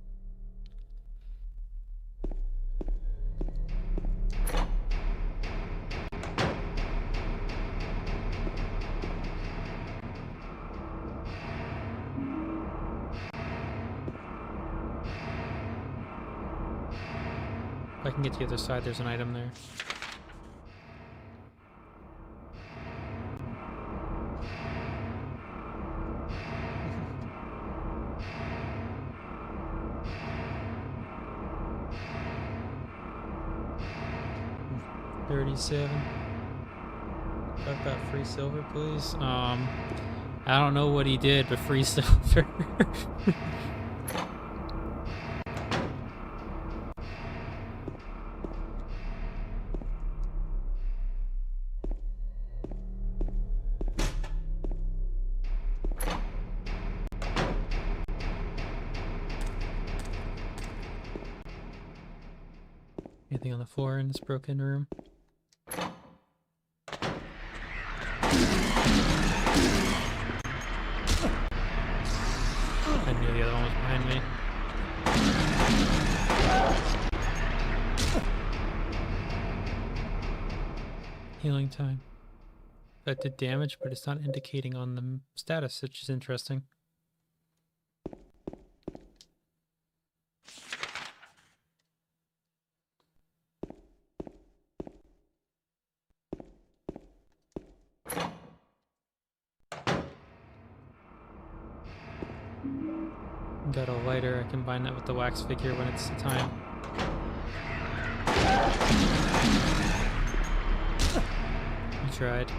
If I can get to the other side, there's an item there. $37. I've got free silver, please. I don't know what he did, but free silver. Anything on the floor in this broken room? I knew the other one was behind me. Healing time. That did damage, but it's not indicating on the status, which is interesting. Got a lighter, I combine that with the wax figure when it's the time. I tried.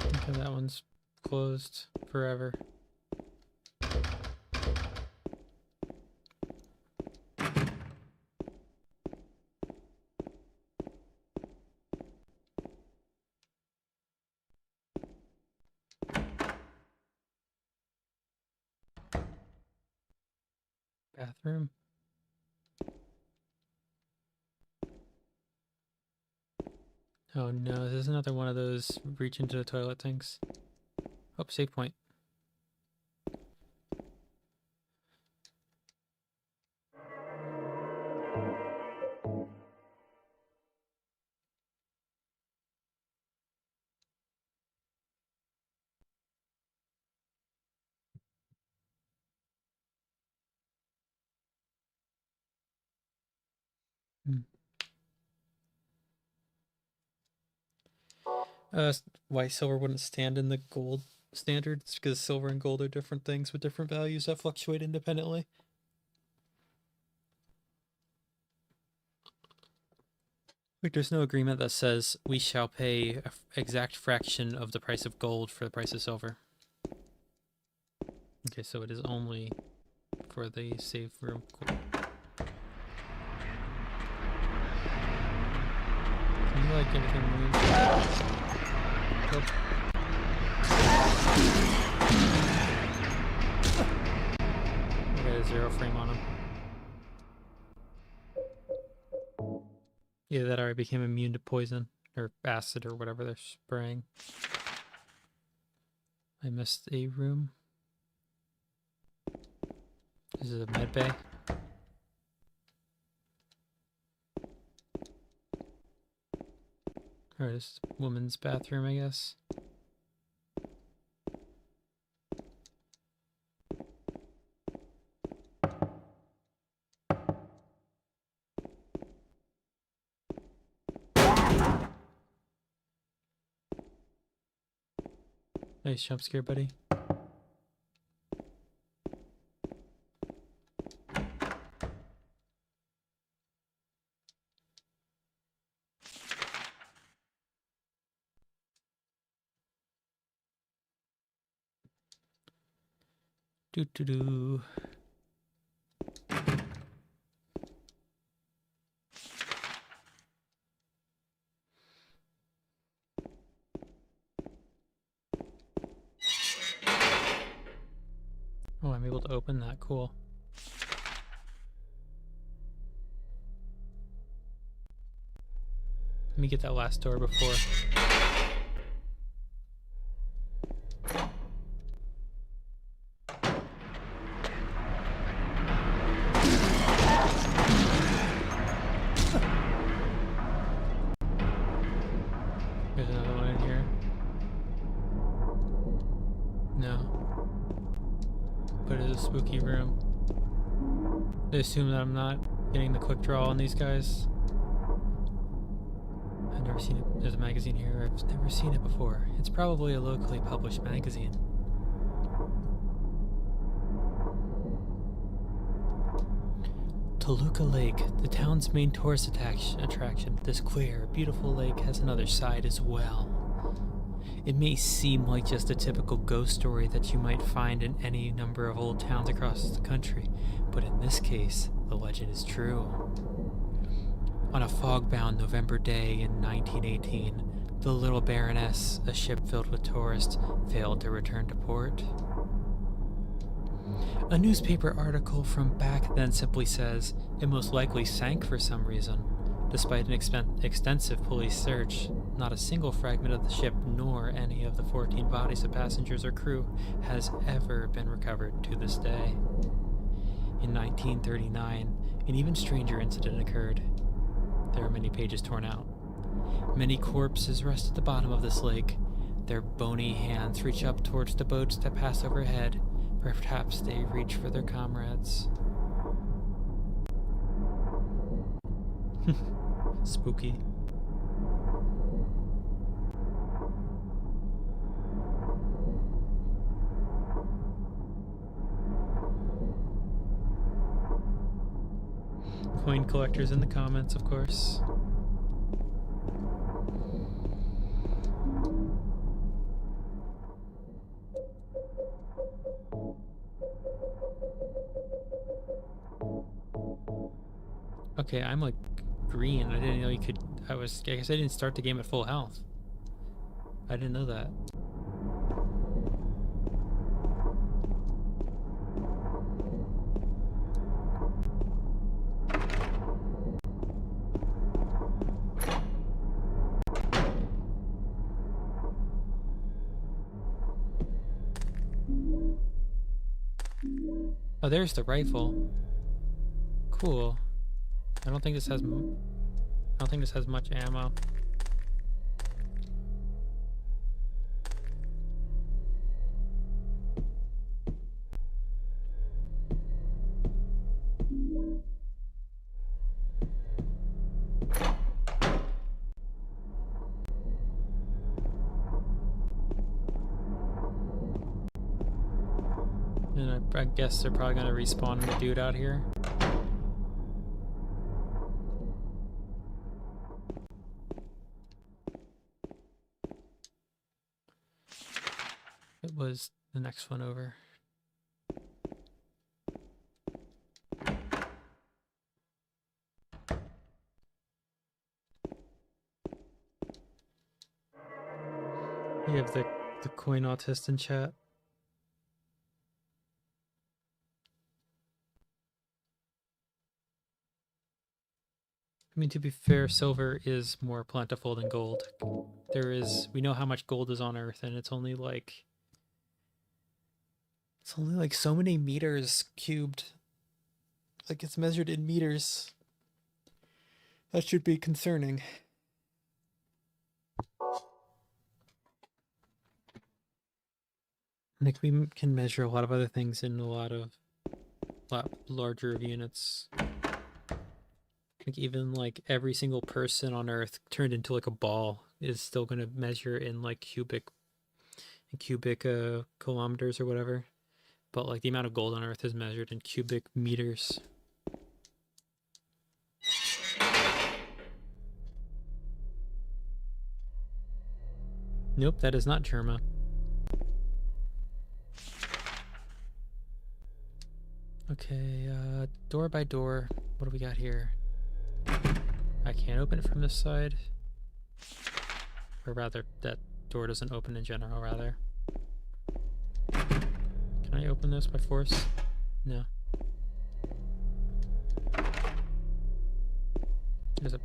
Okay, that one's closed forever. Bathroom. Oh no, this is another one of those reach into the toilet things. Oh, save point. Hmm. Why silver wouldn't stand in the gold standard? It's because silver and gold are different things with different values that fluctuate independently. Like, there's no agreement that says we shall pay an exact fraction of the price of gold for the price of silver. Okay, so it is only for the save room. Cool. Can you, like, get everything moved? Cool. I got a 0 frame on him. Either that or I became immune to poison or acid or whatever they're spraying. I missed a room. This is a med bay. Alright, this is a woman's bathroom, I guess. Nice jump scare, buddy. Doo doo doo. Oh, I'm able to open that. Cool. Let me get that last door before. There's another one in here. No. But it's a spooky room. They assume that I'm not getting the quick draw on these guys. I've never seen it. There's a magazine here. I've never seen it before. It's probably a locally published magazine. Toluca Lake, the town's main tourist attraction. This queer, beautiful lake has another side as well. It may seem like just a typical ghost story that you might find in any number of old towns across the country, but in this case, the legend is true. On a fog-bound November day in 1918, the Little Baroness, a ship filled with tourists, failed to return to port. A newspaper article from back then simply says it most likely sank for some reason. Despite an extensive police search, not a single fragment of the ship nor any of the 14 bodies of passengers or crew has ever been recovered to this day. In 1939, an even stranger incident occurred. There are many pages torn out. Many corpses rest at the bottom of this lake. Their bony hands reach up towards the boats that pass overhead. Perhaps they reach for their comrades. Spooky. Coin collectors in the comments, of course. Okay, I'm like green. I didn't know you could. I guess I didn't start the game at full health. I didn't know that. Oh, there's the rifle. Cool. I don't think this has much ammo. I guess they're probably gonna respawn the dude out here. It was the next one over. You have the coin autist in chat. I mean, to be fair, silver is more plentiful than gold. We know how much gold is on Earth, and it's only like so many meters cubed. Like, it's measured in meters. That should be concerning. Like, we can measure a lot of other things in a lot larger units. Like, even like every single person on Earth turned into like a ball is still going to measure in like cubic kilometers or whatever. But like the amount of gold on Earth is measured in cubic meters. Nope, that is not Germa. Okay, door by door. What do we got here? I can't open it from this side. Or rather, that door doesn't open in general, rather. Can I open this by force? No. There's a...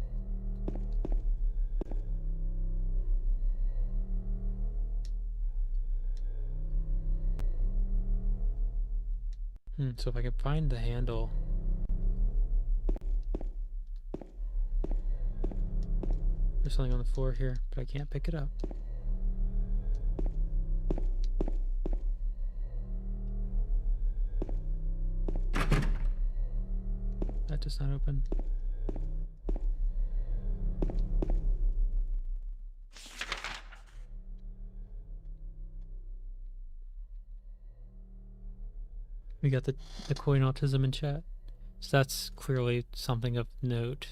so if I can find the handle... There's something on the floor here, but I can't pick it up. That does not open. We got the coin autism in chat. So that's clearly something of note.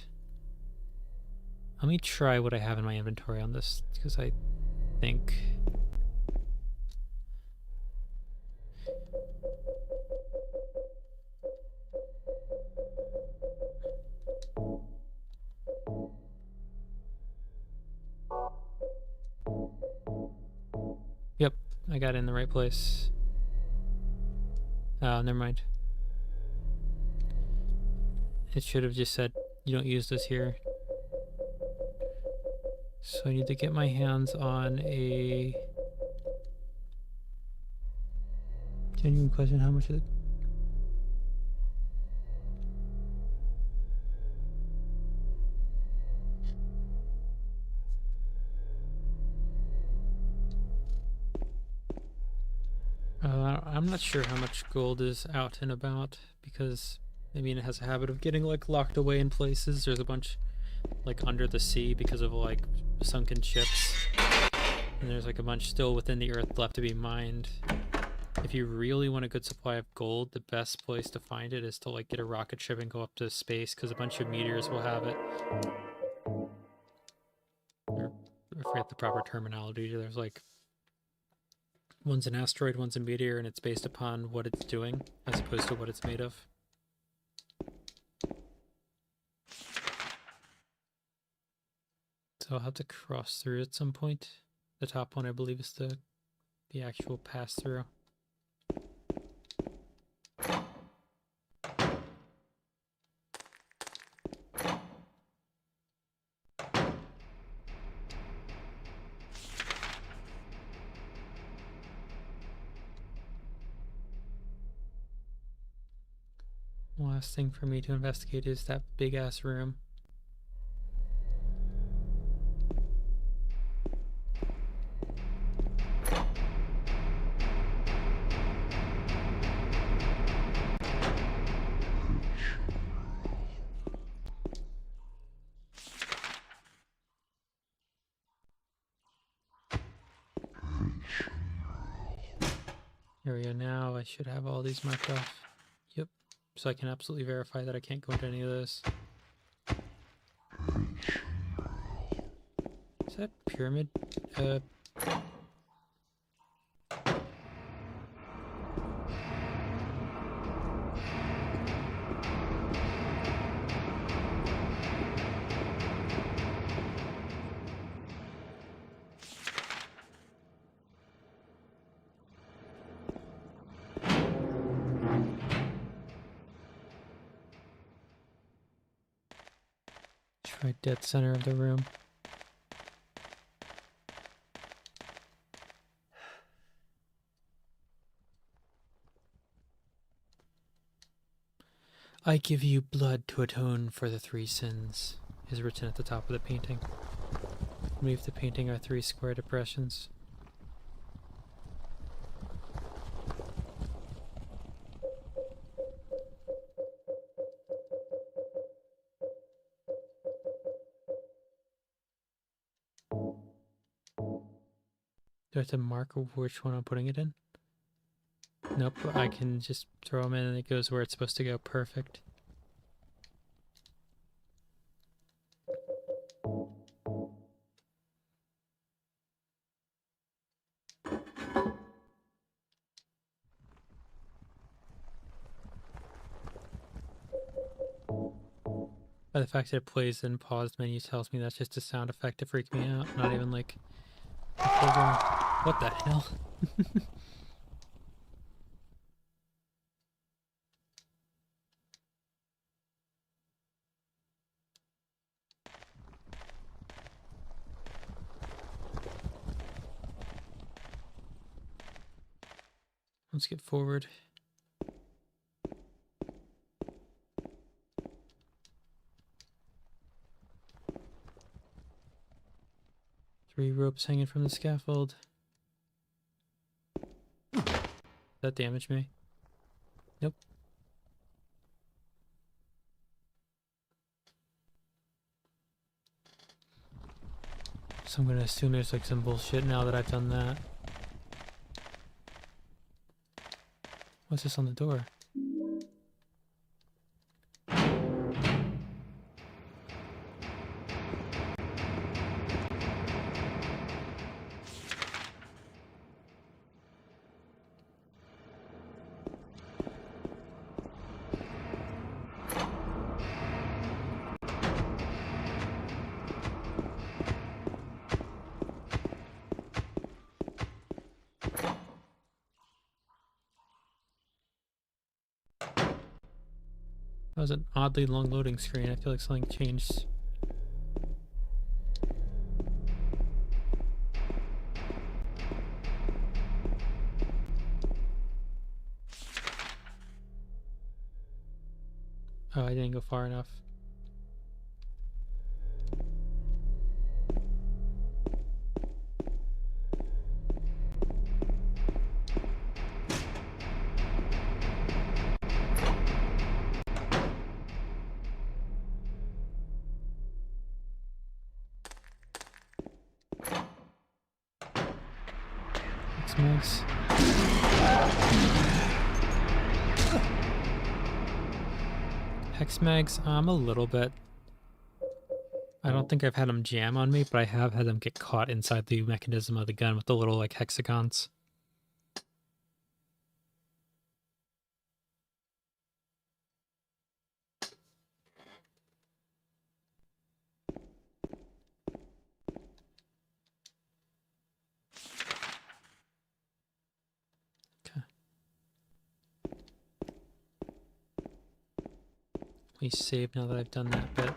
Let me try what I have in my inventory on this, because I think... Yep, I got it in the right place. Oh, never mind. It should have just said, you don't use this here. So I need to get my hands on a... Genuine question, how much is it? I'm not sure how much gold is out and about, because, I mean, it has a habit of getting, like, locked away in places. There's a bunch, like, under the sea because of, like, sunken ships. And there's, like, a bunch still within the earth left to be mined. If you really want a good supply of gold, the best place to find it is to, like, get a rocket ship and go up to space, because a bunch of meteors will have it. Or, I forget the proper terminology. There's, like... One's an asteroid, one's a meteor, and it's based upon what it's doing, as opposed to what it's made of. So I'll have to cross through at some point. The top one, I believe, is the actual pass-through. Last thing for me to investigate is that big-ass room. Here we go. Now I should have all these marked off. Yep. So I can absolutely verify that I can't go into any of this. Is that pyramid? Right dead center of the room. I give you blood to atone for the 3 sins, is written at the top of the painting. Beneath the painting are 3 square depressions. Do I have to mark which one I'm putting it in? Nope, I can just throw them in and it goes where it's supposed to go. Perfect. By the fact that it plays in paused menu tells me that's just a sound effect to freak me out, not even like a program. What the hell? Let's get forward. Three ropes hanging from the scaffold. Does that damage me? Nope. So I'm gonna assume there's like some bullshit now that I've done that. What's this on the door? That was an oddly long loading screen. I feel like something changed. Oh, I didn't go far enough. Nice. Hex mags, a little bit. I don't think I've had them jam on me, but I have had them get caught inside the mechanism of the gun with the little like hexagons. Please save now that I've done that bit.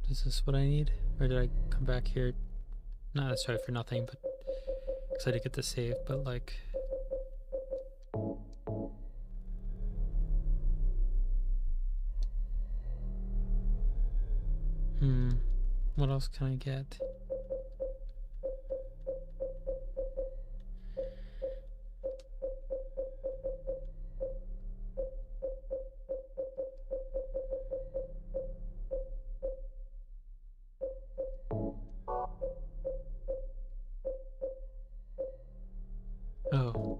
Is this what I need? Or did I come back here? Not necessarily for nothing, but because I did get the save, but like... What else can I get? Oh.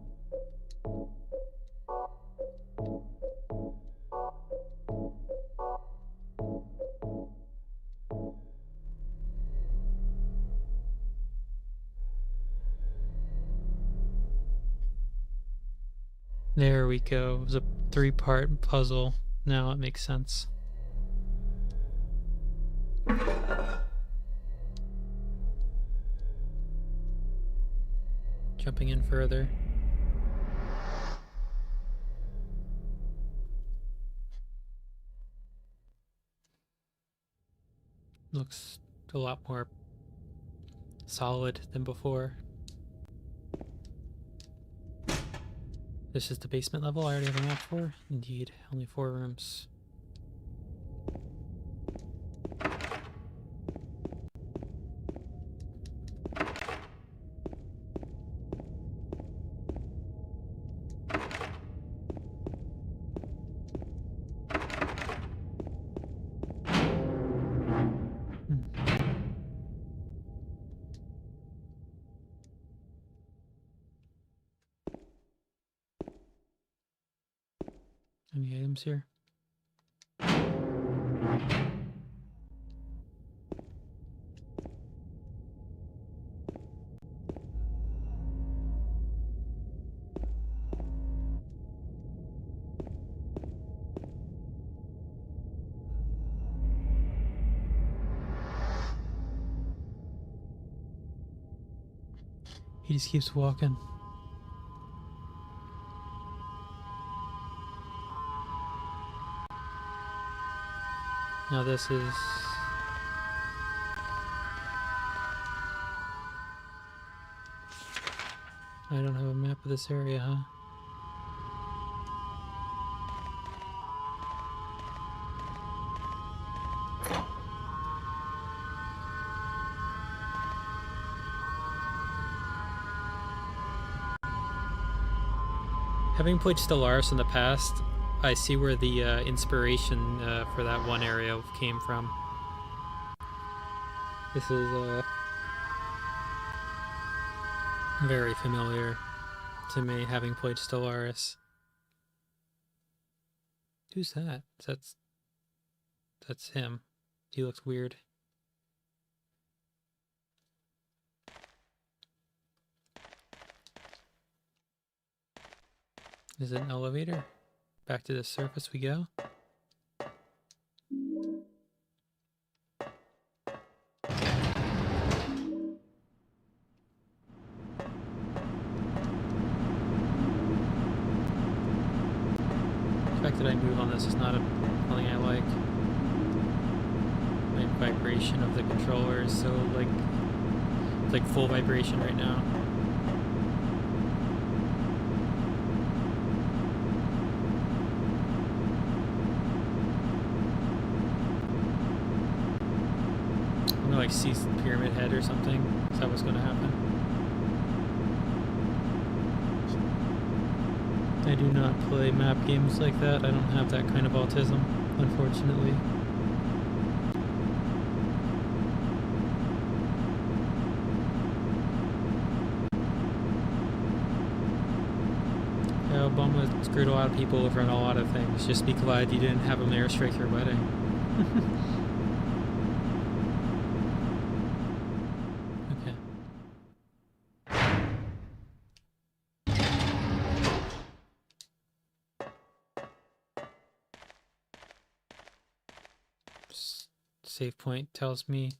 There we go. It was a 3-part puzzle. Now it makes sense. Jumping in further. Looks a lot more solid than before. This is the basement level I already have a map for? Indeed, only 4 rooms. Any items here? He just keeps walking. Now this is... I don't have a map of this area, huh? Having played Stellaris in the past, I see where the inspiration for that one area came from. This is very familiar to me, having played Stellaris. Who's that? That's him. He looks weird. Is it an elevator? Back to the surface we go. The fact that I move on this is not something I like. My vibration of the controller is so it's like full vibration right now. I'm gonna like see Pyramid Head or something. Is that what's gonna happen? I do not play map games like that. I don't have that kind of autism, unfortunately. Yeah, Obama screwed a lot of people over on a lot of things. Just be glad you didn't have him airstrike your wedding. Save point tells me,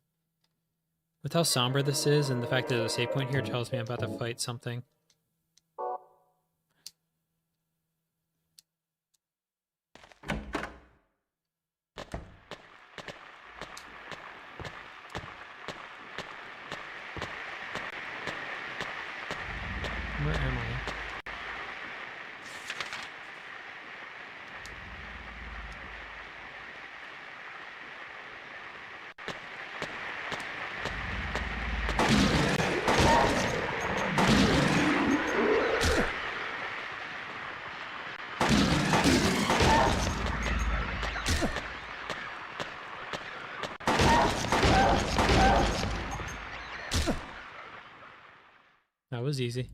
with how somber this is and the fact that there's a save point here tells me I'm about to fight something. Where am I? That was easy.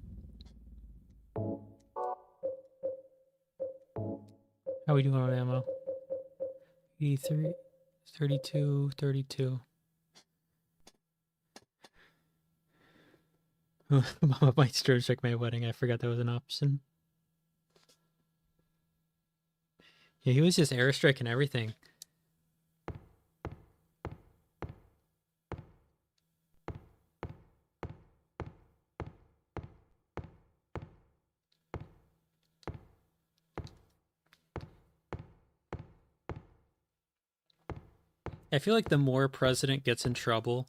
How we doing on ammo? 83, 32, 32. Mama might drone strike my wedding. I forgot that was an option. Yeah, he was just airstriking everything. I feel like the more president gets in trouble,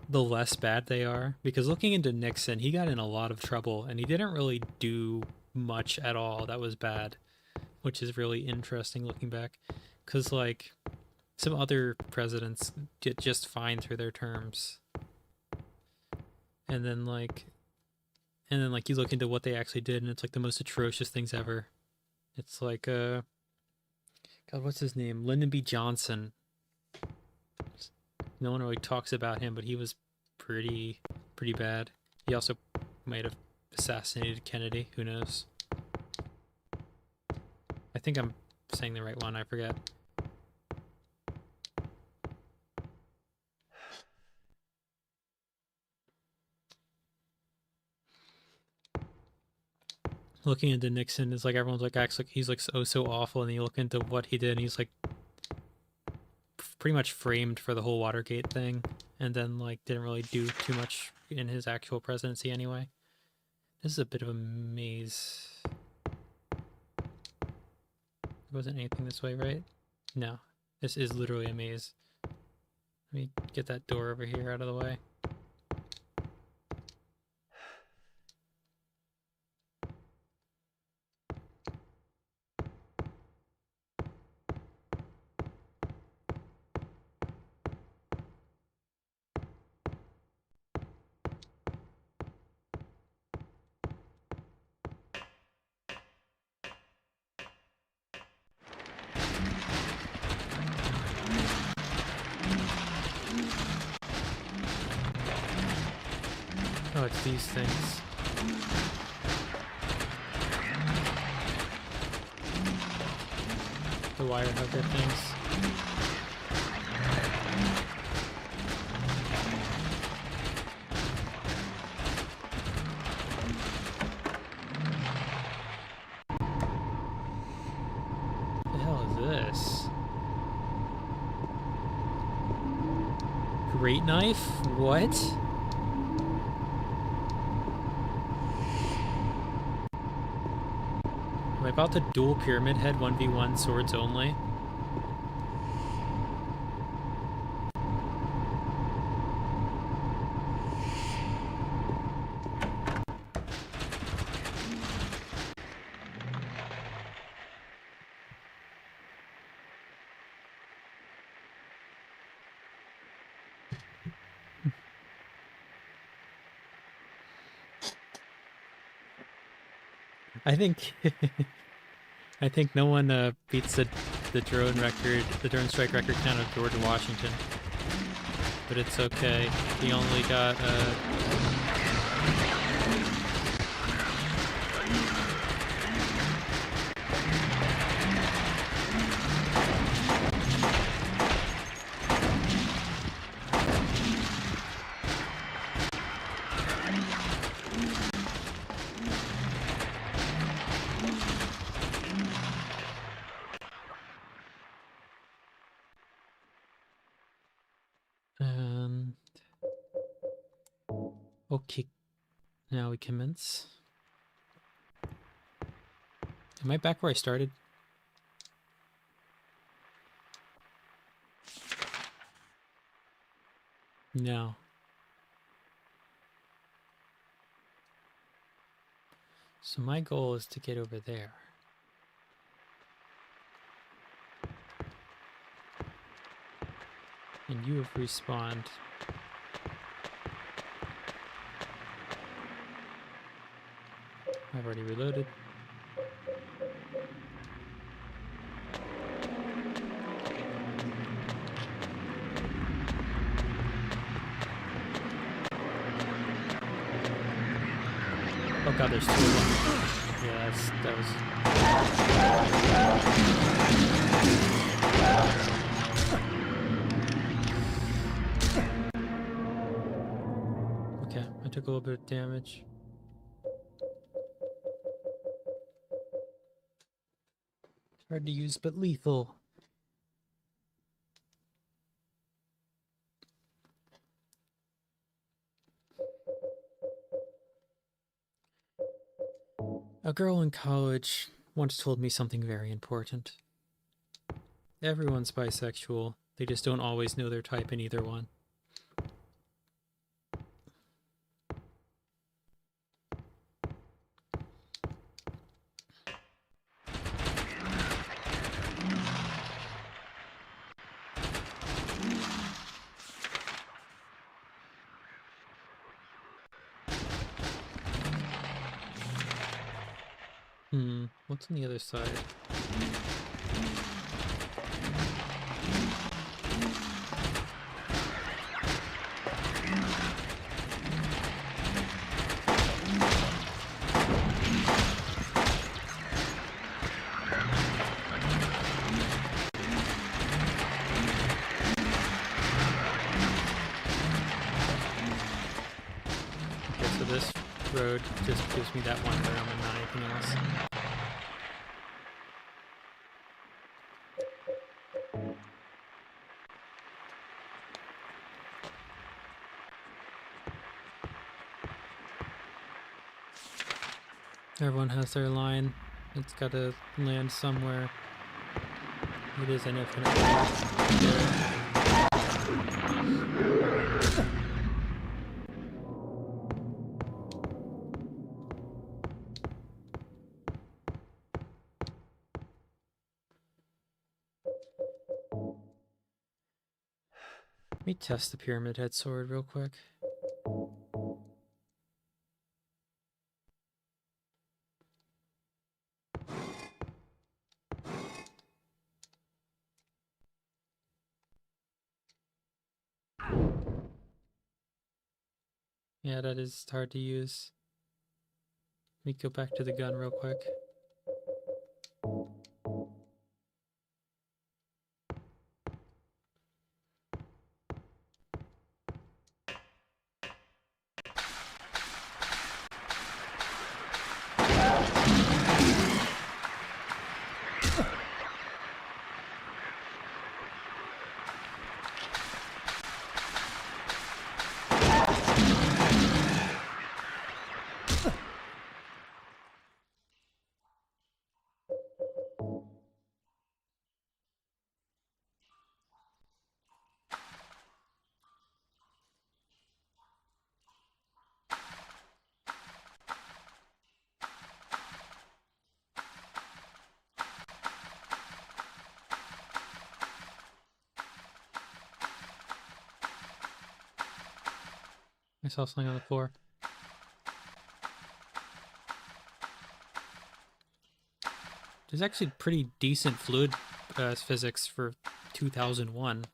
the less bad they are. Because looking into Nixon, he got in a lot of trouble, and he didn't really do much at all that was bad, which is really interesting looking back. Because, like, some other presidents get just fine through their terms. And then, like, you look into what they actually did, and it's, like, the most atrocious things ever. It's like, God, what's his name? Lyndon B. Johnson. No one really talks about him, but he was pretty bad. He also might have assassinated Kennedy. Who knows? I think I'm saying the right one. I forget. Looking into Nixon is like everyone's like acts like he's like so awful, and then you look into what he did, and he's like pretty much framed for the whole Watergate thing, and then like didn't really do too much in his actual presidency anyway. This is a bit of a maze. There wasn't anything this way, right? No, this is literally a maze. Let me get that door over here out of the way. Oh, it's these things. The wire hugger things. What the hell is this? Great knife? What? Am I about to dual pyramid head 1v1 swords only? I think I think no one beats the drone record, the drone strike record count of George Washington. But it's okay. He only got okay. Now we commence. Am I back where I started? No. So my goal is to get over there. And you have respawned. I've already reloaded. Oh god, there's two of them. Yeah, that was... Okay, I took a little bit of damage. Hard to use, but lethal. A girl in college once told me something very important. Everyone's bisexual, they just don't always know their type in either one. What's on the other side? Okay, so this road just gives me that one room and not anything else. Everyone has their line. It's gotta land somewhere. It is an infinite loop. Let me test the Pyramid Head sword real quick. Yeah, that is hard to use. Let me go back to the gun real quick. I saw something on the floor. There's actually pretty decent fluid physics for 2001.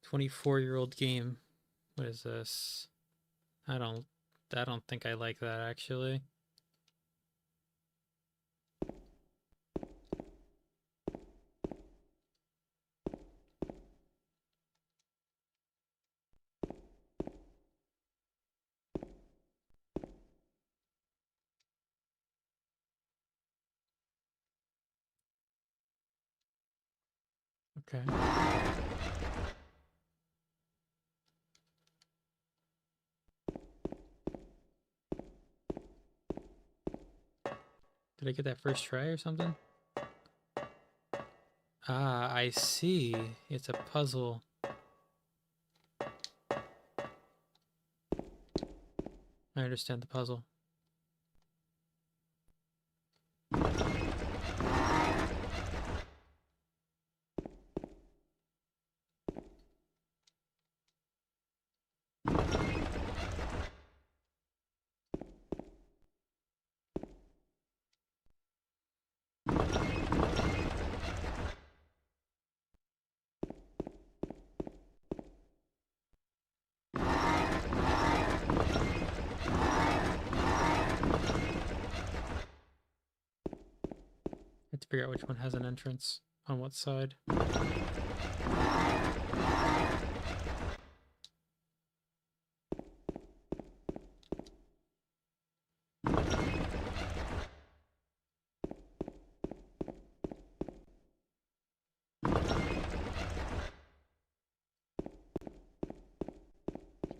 24-year-old game. What is this? I don't think I like that actually. Okay. Did I get that first try or something? Ah, I see. It's a puzzle. I understand the puzzle. figure out which one has an entrance on what side.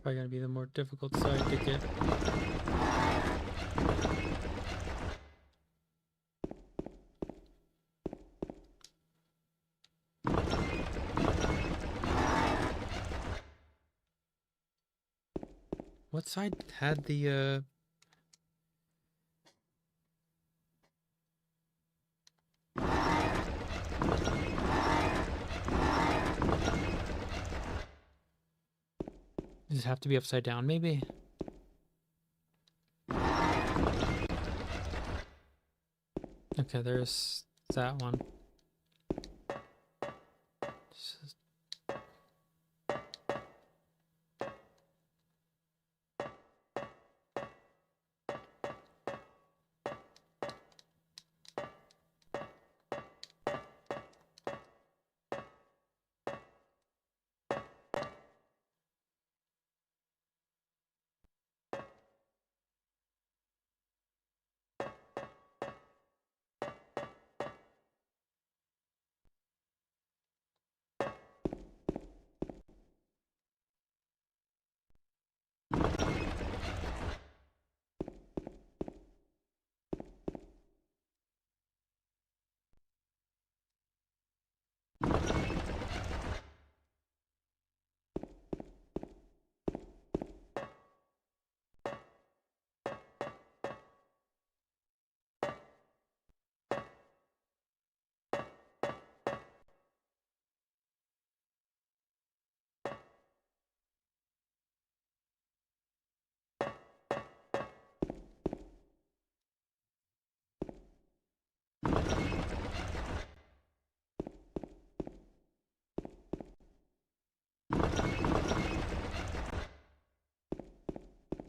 Probably gonna be the more difficult side to get. What side had the Does it have to be upside down, maybe? Okay, there's that one. Just-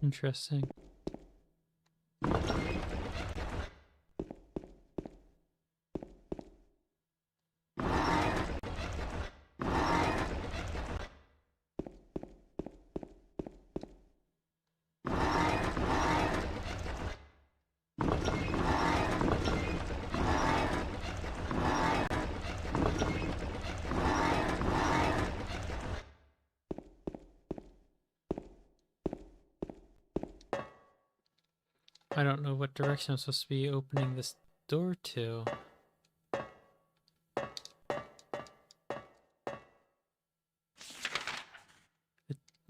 Interesting. I don't know what direction I'm supposed to be opening this door to.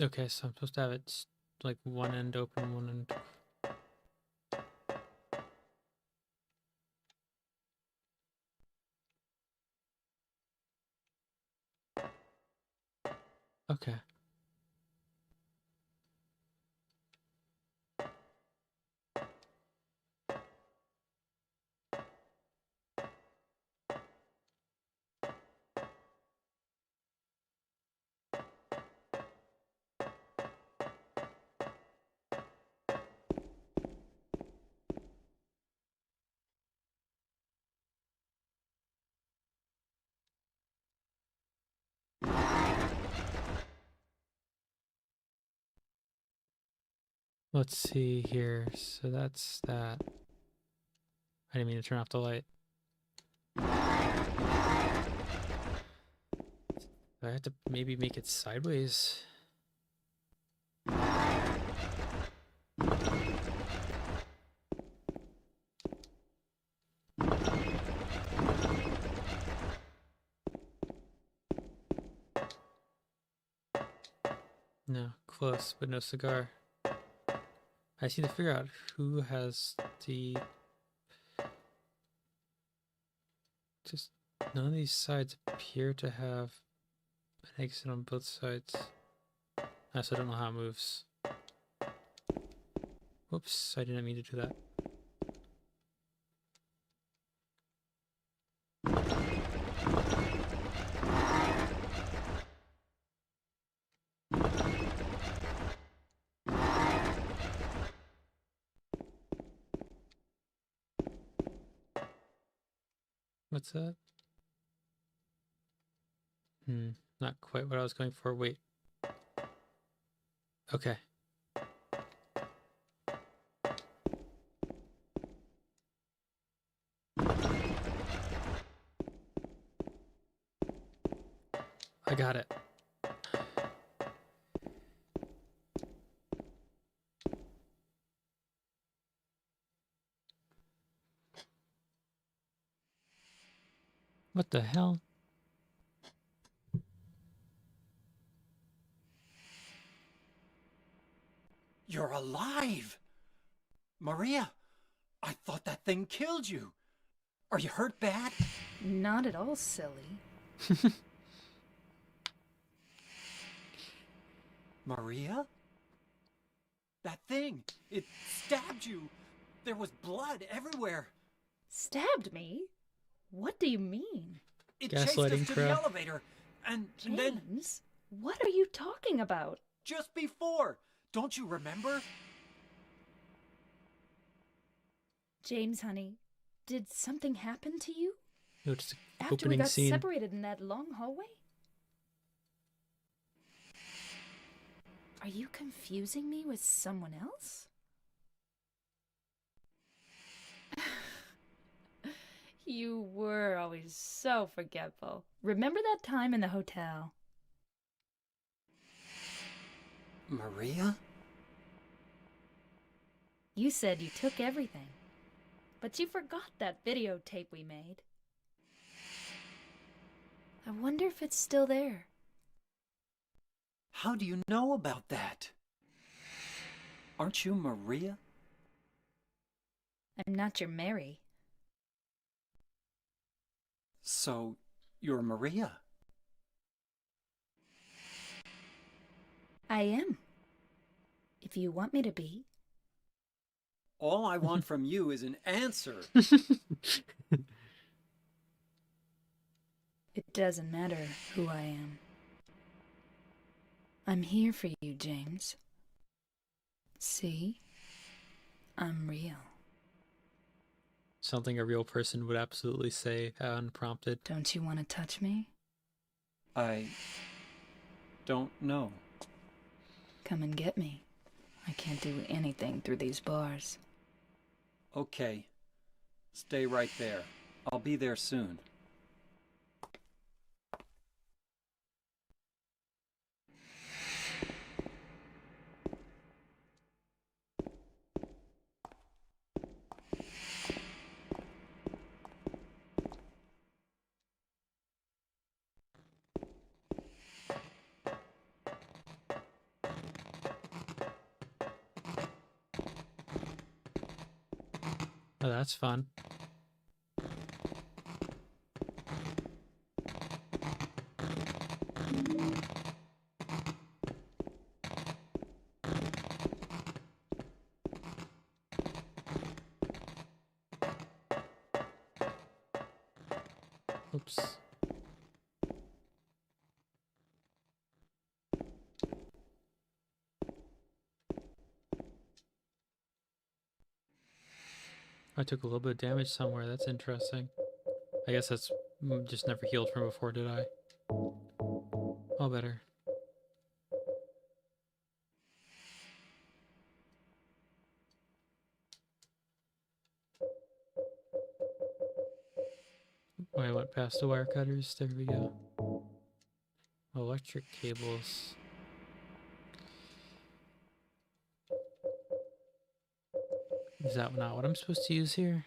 Okay, so I'm supposed to have it like one end open, one end. Okay. Let's see here. So that's that. I didn't mean to turn off the light. I have to maybe make it sideways. No, close, but no cigar. I just need to figure out who has the... Just none of these sides appear to have an exit on both sides. I also don't know how it moves. Whoops, I didn't mean to do that. What's that? Not quite what I was going for. Wait. Okay. I got it. What the hell? You're alive! Maria, I thought that thing killed you. Are you hurt bad? Not at all, silly. Maria? That thing, it stabbed you. There was blood everywhere. Stabbed me? What do you mean? It chased Gaslighting us to Crow. the elevator. And then, James, what are you talking about? just before, don't you remember? James, honey, did something happen to you? No, just the After we opening got scene. separated in that long hallway? Are you confusing me with someone else? You were always so forgetful. Remember that time in the hotel? Maria? You said you took everything, but you forgot that videotape we made. I wonder if it's still there. How do you know about that? Aren't you Maria? I'm not your Mary. So, you're Maria. I am. If you want me to be. All I want from you is an answer. It doesn't matter who I am. I'm here for you, James. See? I'm real. Something a real person would absolutely say unprompted. Don't you want to touch me? I don't know. Come and get me. I can't do anything through these bars. Okay. Stay right there. I'll be there soon. Oh, that's fun. Oops. I took a little bit of damage somewhere. That's interesting. I guess that's just never healed from before, did I? All better. Oh, I went past the wire cutters. There we go. Electric cables. Is that not what I'm supposed to use here?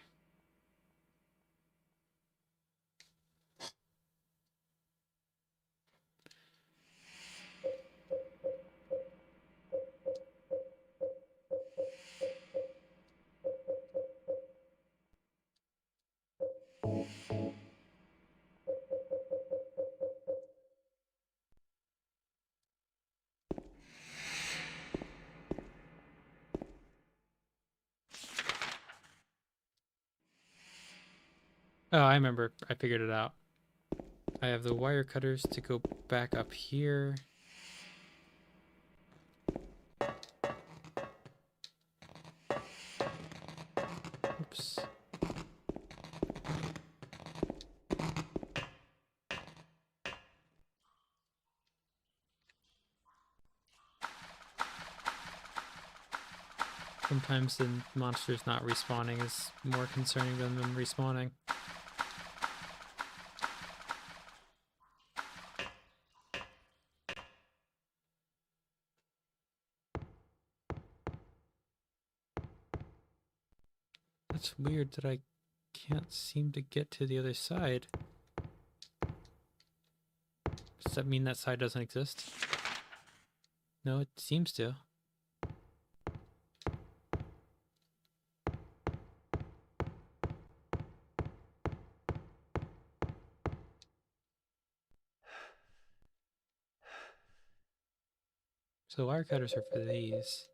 Oh, I remember. I figured it out. I have the wire cutters to go back up here. Oops. Sometimes the monsters not respawning is more concerning than them respawning. That's weird that I can't seem to get to the other side. Does that mean that side doesn't exist? No, it seems to. So wire cutters are for these.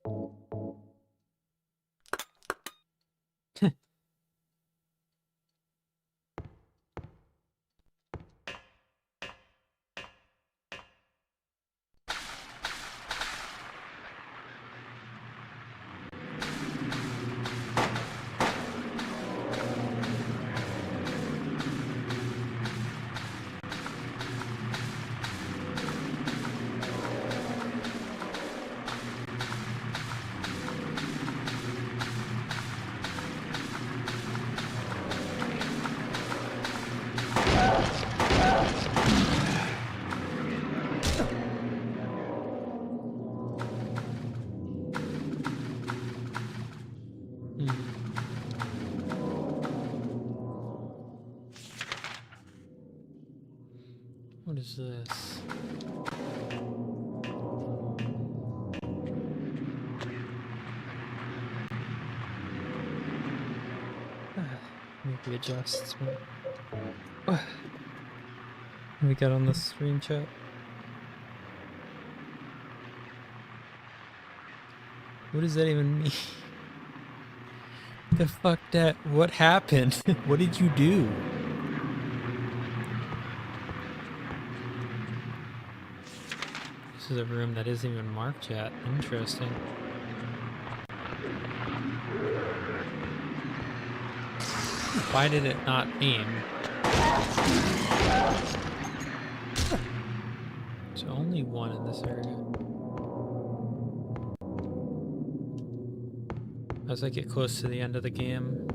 What is this? Maybe adjusts. What we got on the stream chat? What does that even mean? The fuck that? What happened? What did you do? This is a room that isn't even marked yet. Interesting. Why did it not aim? There's only one in this area. As I get close to the end of the game,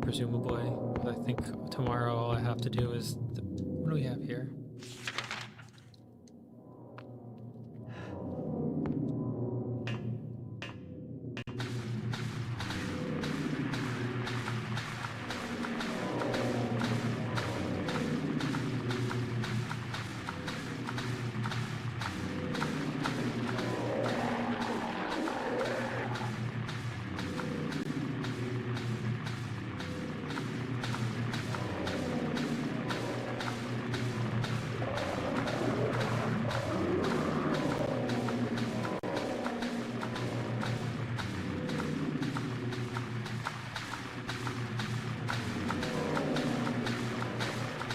presumably, I think tomorrow all I have to do is... what do we have here?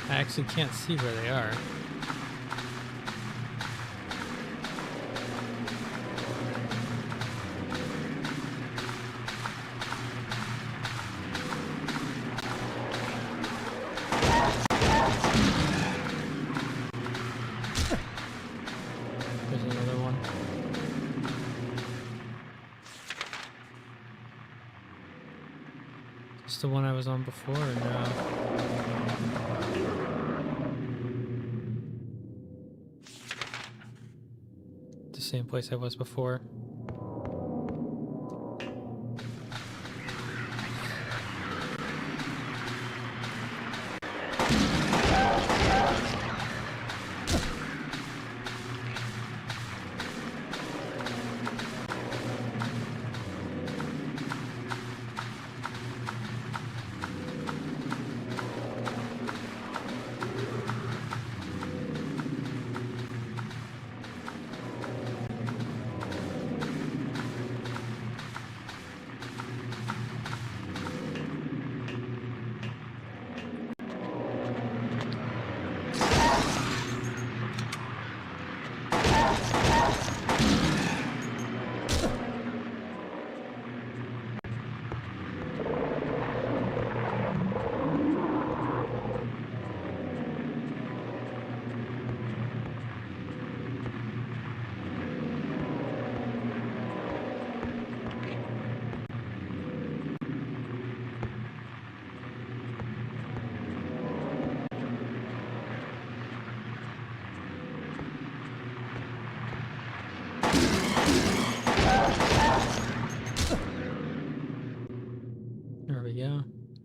I actually can't see where they are. There's another one. It's the one I was on before, or no? Same place I was before.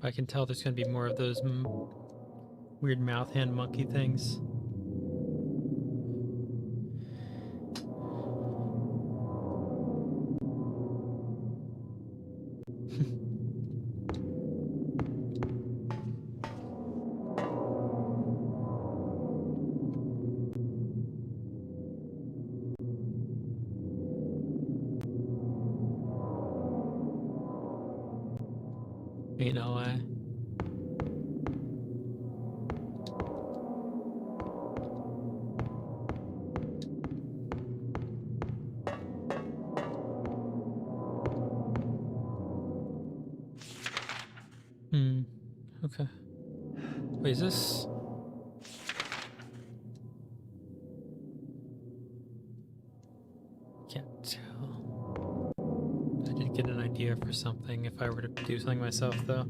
I can tell there's gonna be more of those weird mouth hand monkey things. Ain't no way. Okay. Wait, is this? Can't tell. I did get an idea for something if I were to do something myself, though.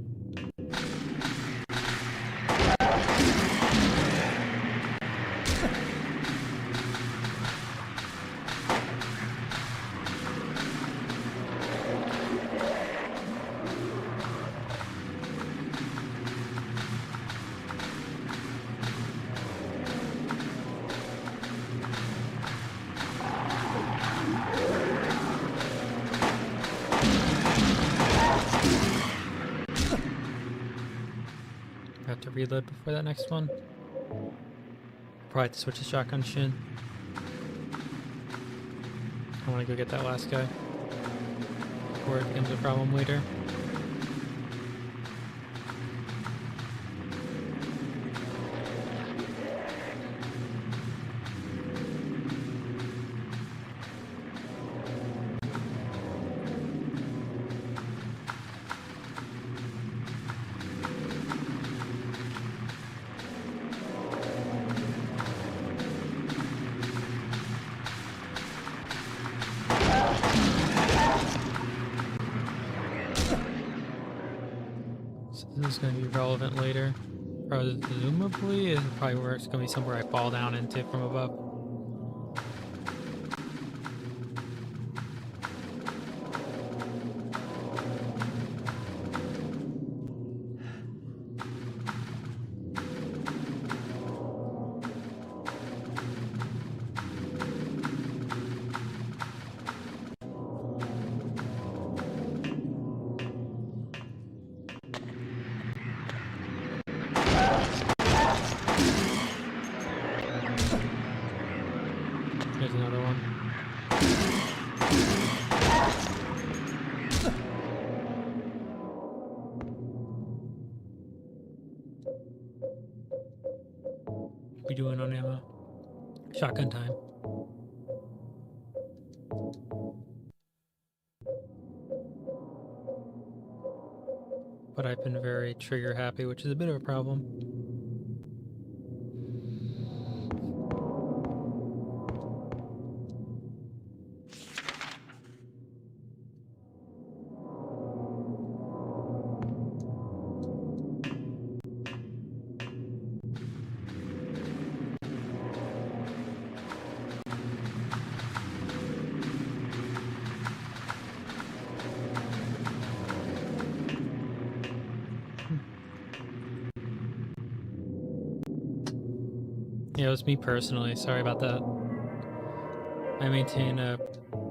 I have to reload before that next one. Probably have to switch to shotgun shin. I want to go get that last guy before it becomes a problem later. This is going to be relevant later. Presumably, it's probably where it's going to be somewhere I fall down into from above. There's another one. What we doing on ammo? Shotgun time. But I've been very trigger happy, which is a bit of a problem. Yeah, it was me personally. Sorry about that. I maintain a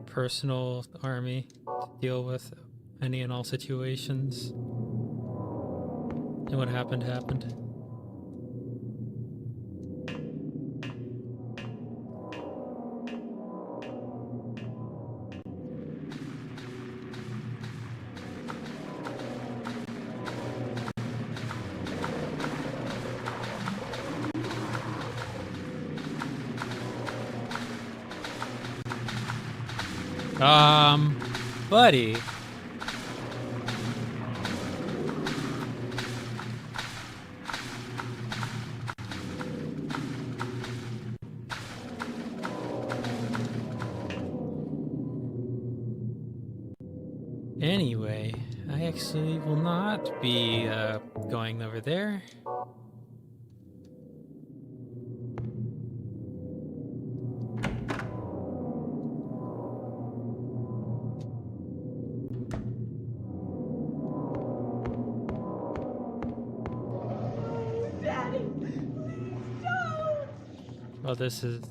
personal army to deal with any and all situations. And what happened, happened. Buddy. Anyway, I actually will not be going over there. Well, this is...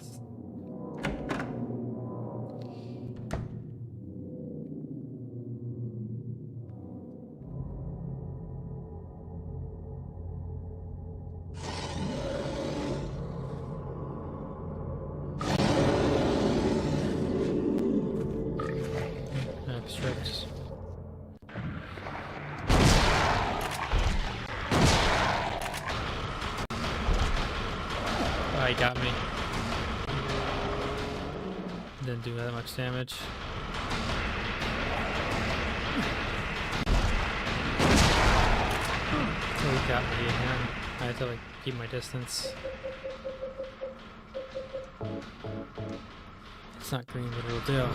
Abstracts. Oh, he got me. Didn't do that much damage. Oh, he got me again. I have to like keep my distance. It's not green, but it'll do.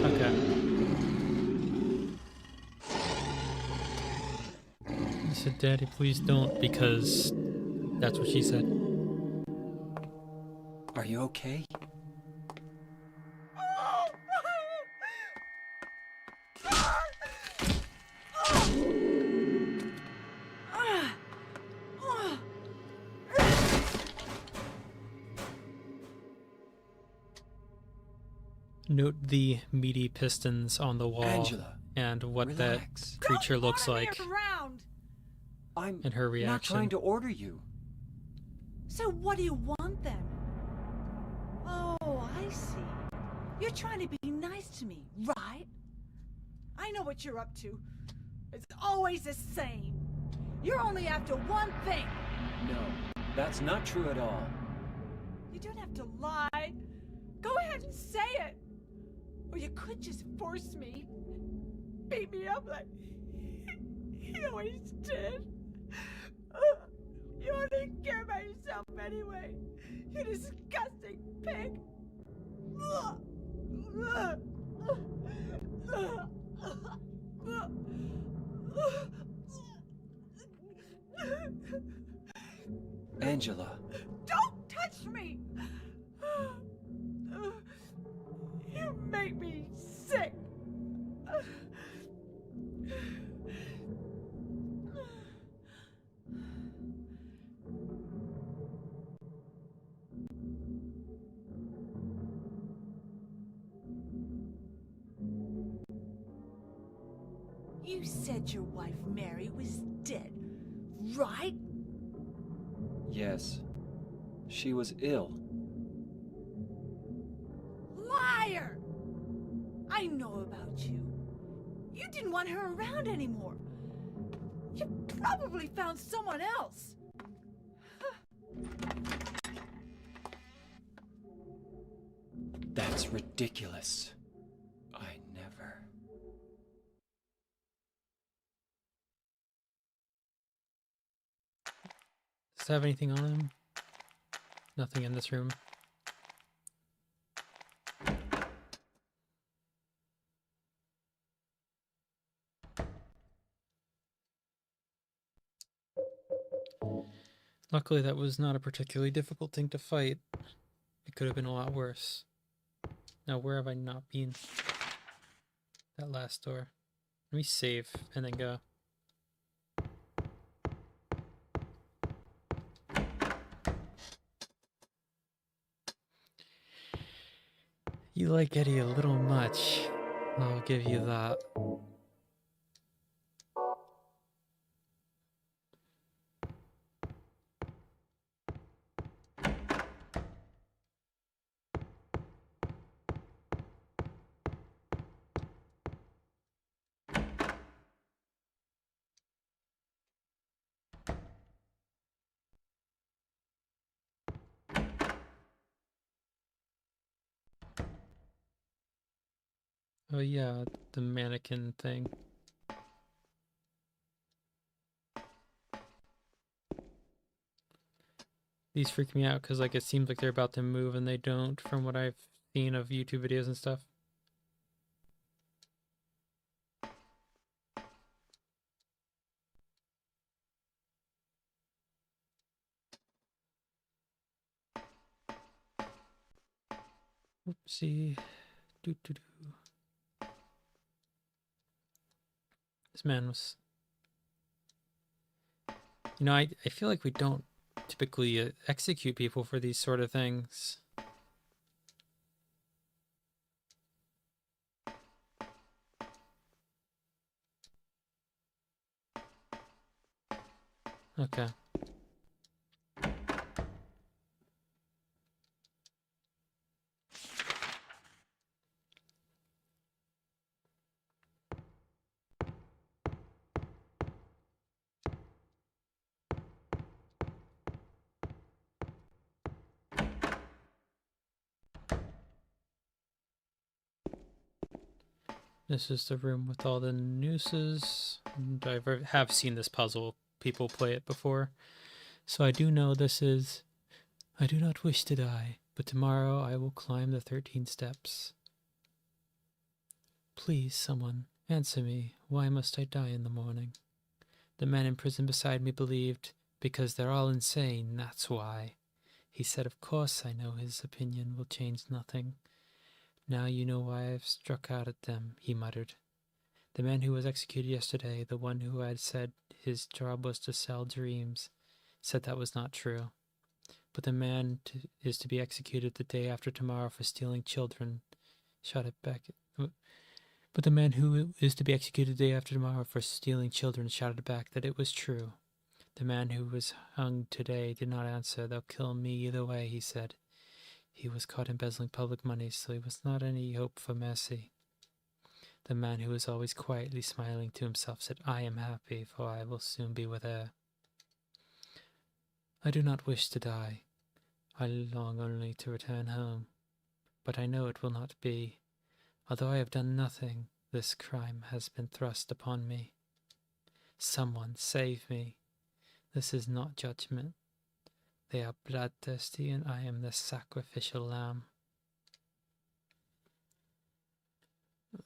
Okay. He said, "Daddy, please don't," because that's what she said. Are you okay? Note the meaty pistons on the wall Angela, and what relax. that creature looks like Around. I'm and her not reaction. trying to order you. So what do you want then? Oh, I see. You're trying to be nice to me, right? I know what you're up to. It's always the same. You're only after one thing. No, that's not true at all. You don't have to lie. Go ahead and say it. Or you could just force me. Beat me up like he always did. You only care about yourself anyway. You disgusting pig. Angela, Don't touch me! You make me sick. You said your wife Mary was dead, right? yes. She was ill. Liar! I know about you. You didn't want her around anymore. You probably found someone else. That's ridiculous. I never. Does it have anything on him? Nothing in this room. Luckily, that was not a particularly difficult thing to fight. It could have been a lot worse. Now, where have I not been? That last door. Let me save and then go. You like Eddie a little much. I'll give you that. Oh yeah, the mannequin thing. These freak me out because like it seems like they're about to move and they don't from what I've seen of YouTube videos and stuff. Oopsie. Doo doo doo. This man was. You know, I feel like we don't typically execute people for these sort of things. Okay. This is the room with all the nooses. And have seen this puzzle. People play it before. So I do know this is... I do not wish to die, but tomorrow I will climb the 13 steps. Please, someone, answer me. Why must I die in the morning? The man in prison beside me believed, because they're all insane, that's why. He said, of course I know his opinion will change nothing. Now you know why I've struck out at them, he muttered. The man who was executed yesterday, the one who had said his job was to sell dreams, said that was not true. But the man is to be executed the day after tomorrow for stealing children. Shouted back. But the man who is to be executed the day after tomorrow for stealing children shouted back that it was true. The man who was hung today did not answer. They'll kill me either way, he said. He was caught embezzling public money, so he was not any hope for mercy. The man who was always quietly smiling to himself said, I am happy, for I will soon be with her. I do not wish to die. I long only to return home. But I know it will not be. Although I have done nothing, this crime has been thrust upon me. Someone save me. This is not judgment. They are bloodthirsty, and I am the sacrificial lamb.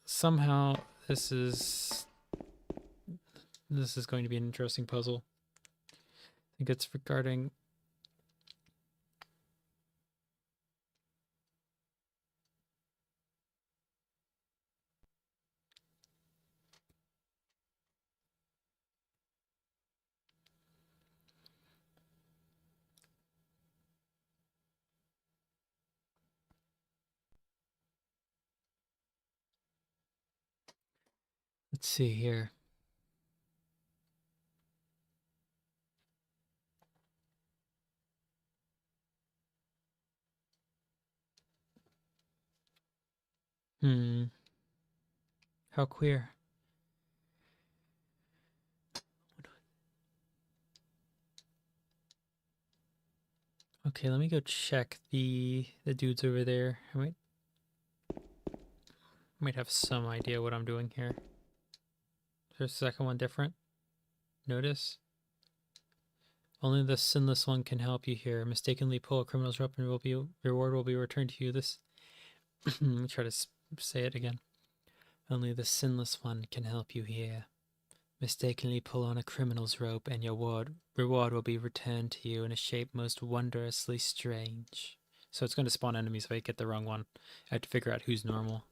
Somehow, this is going to be an interesting puzzle. I think it's regarding... Let's see here. How queer. Okay, let me go check the dudes over there. I might have some idea what I'm doing here. There's the second one different. Notice? Only the sinless one can help you here. Mistakenly pull a criminal's rope and reward will be returned to you. This... Let me try to say it again. Only the sinless one can help you here. Mistakenly pull on a criminal's rope and your reward will be returned to you in a shape most wondrously strange. So it's going to spawn enemies if I get the wrong one. I have to figure out who's normal.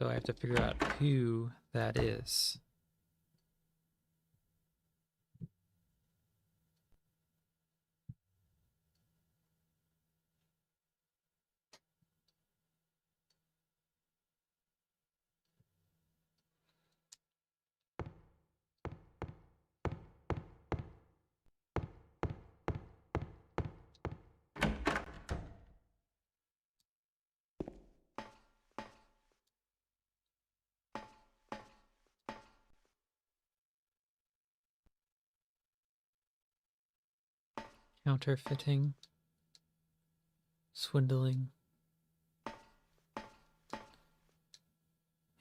So I have to figure out who that is. Counterfeiting. Swindling.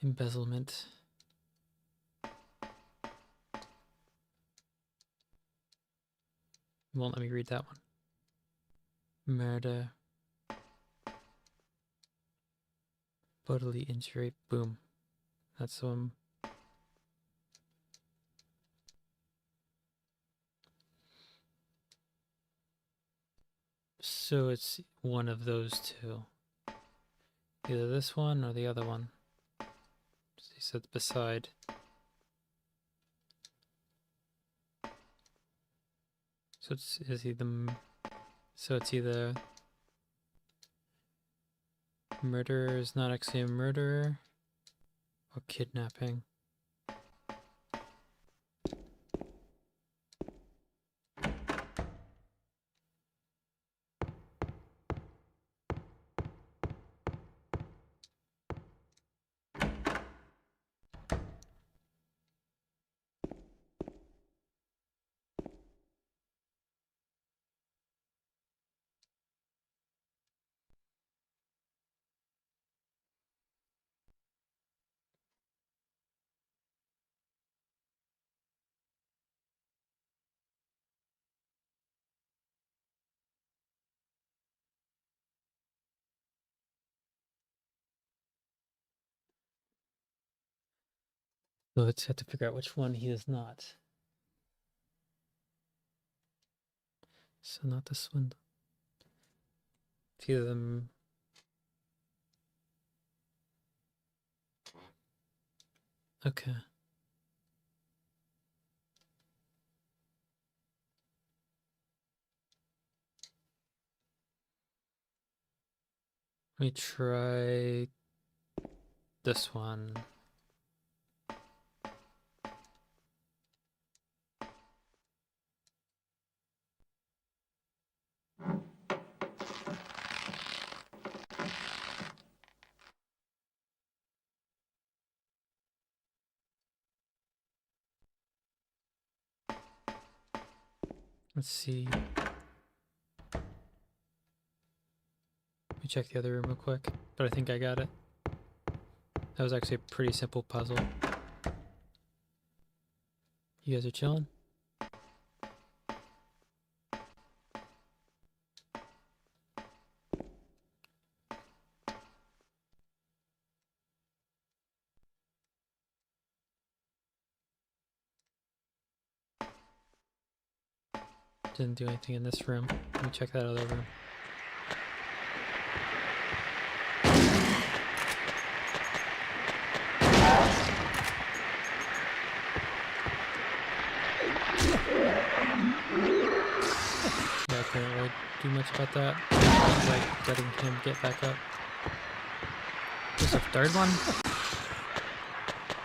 Embezzlement. Won't let me read that one. Murder. Bodily injury. Boom. That's so it's one of those two. Either this one or the other one. He said beside. So it's either murderer is not actually a murderer or kidnapping. So let's have to figure out which one he is not. So not the swindle. It's either them. Okay. Let me try this one. Let's see. Let me check the other room real quick, but I think I got it. That was actually a pretty simple puzzle. You guys are chilling? Didn't do anything in this room. Let me check that other room. Yeah, I couldn't really do much about that. Like letting him get back up. There's a third one?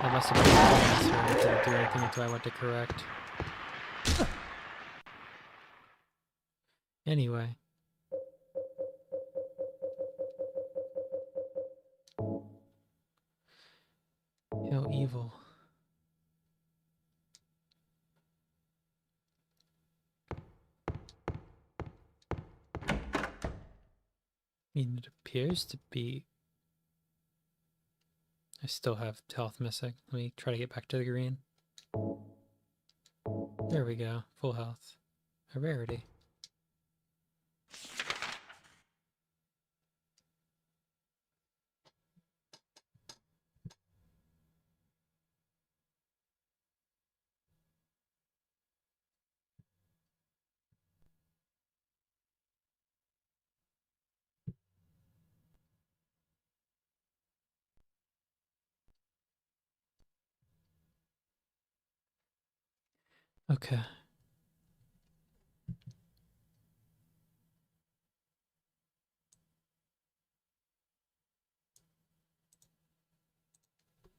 That must have been the so I didn't do anything until I went to correct. Anyway. How evil. I mean, it appears to be. I still have health missing. Let me try to get back to the green. There we go. Full health. A rarity. Okay.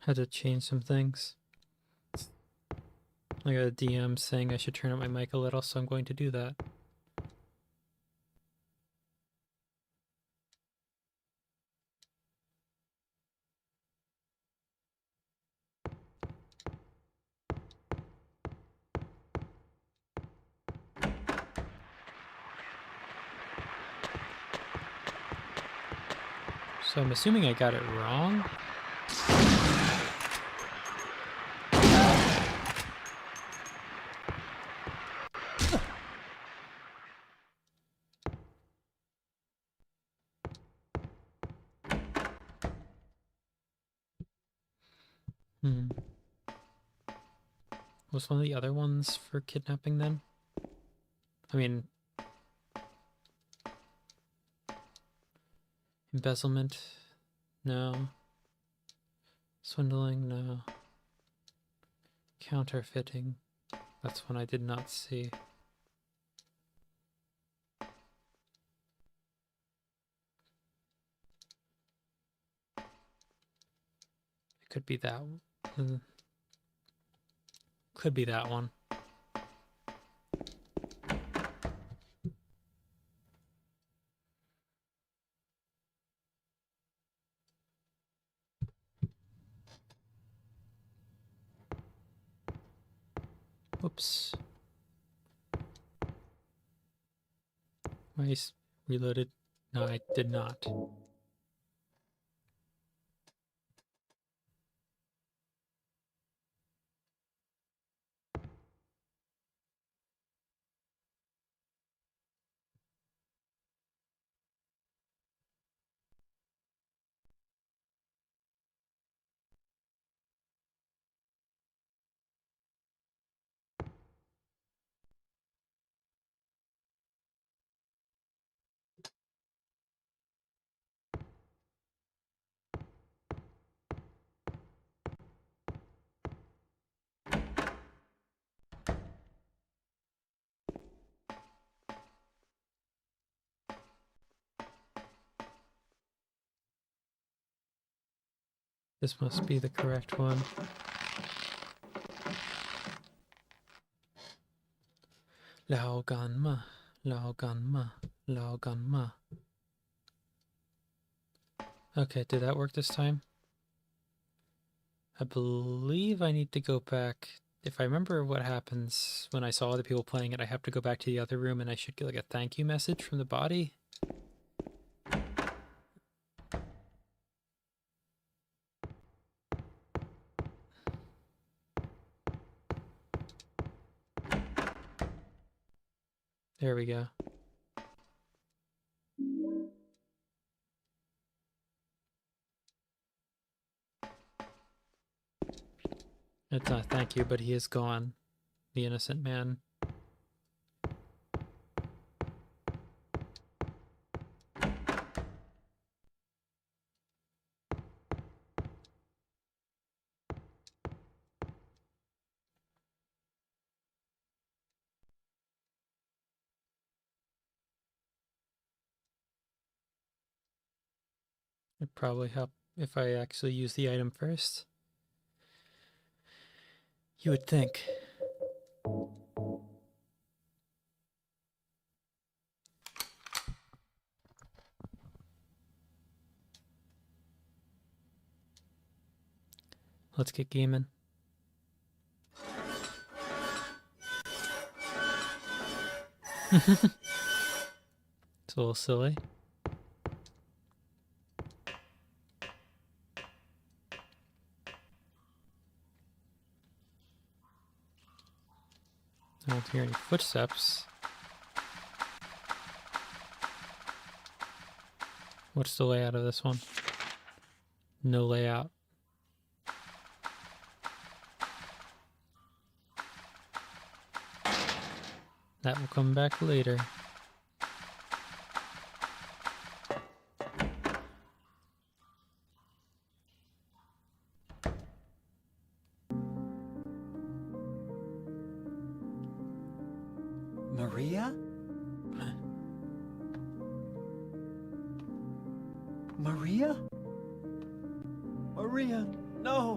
Had to change some things. I got a DM saying I should turn up my mic a little, so I'm going to do that. So I'm assuming I got it wrong. Hmm. Was one of the other ones for kidnapping then? I mean, embezzlement? No. Swindling? No. Counterfeiting? That's one I did not see. It could be that one. Could be that one. Whoops. Mice reloaded. No, I did not. This must be the correct one. Lao Gan Ma, Lao Gan Ma, Lao Gan Ma. Okay, did that work this time? I believe I need to go back. If I remember what happens when I saw other people playing it, I have to go back to the other room and I should get like a thank you message from the body. There we go. It's not thank you, but he is gone. The innocent man. It'd probably help if I actually use the item first. You would think. Let's get gaming. It's a little silly. I don't hear any footsteps. What's the layout of this one? No layout. That will come back later. Maria? Maria? Maria, no!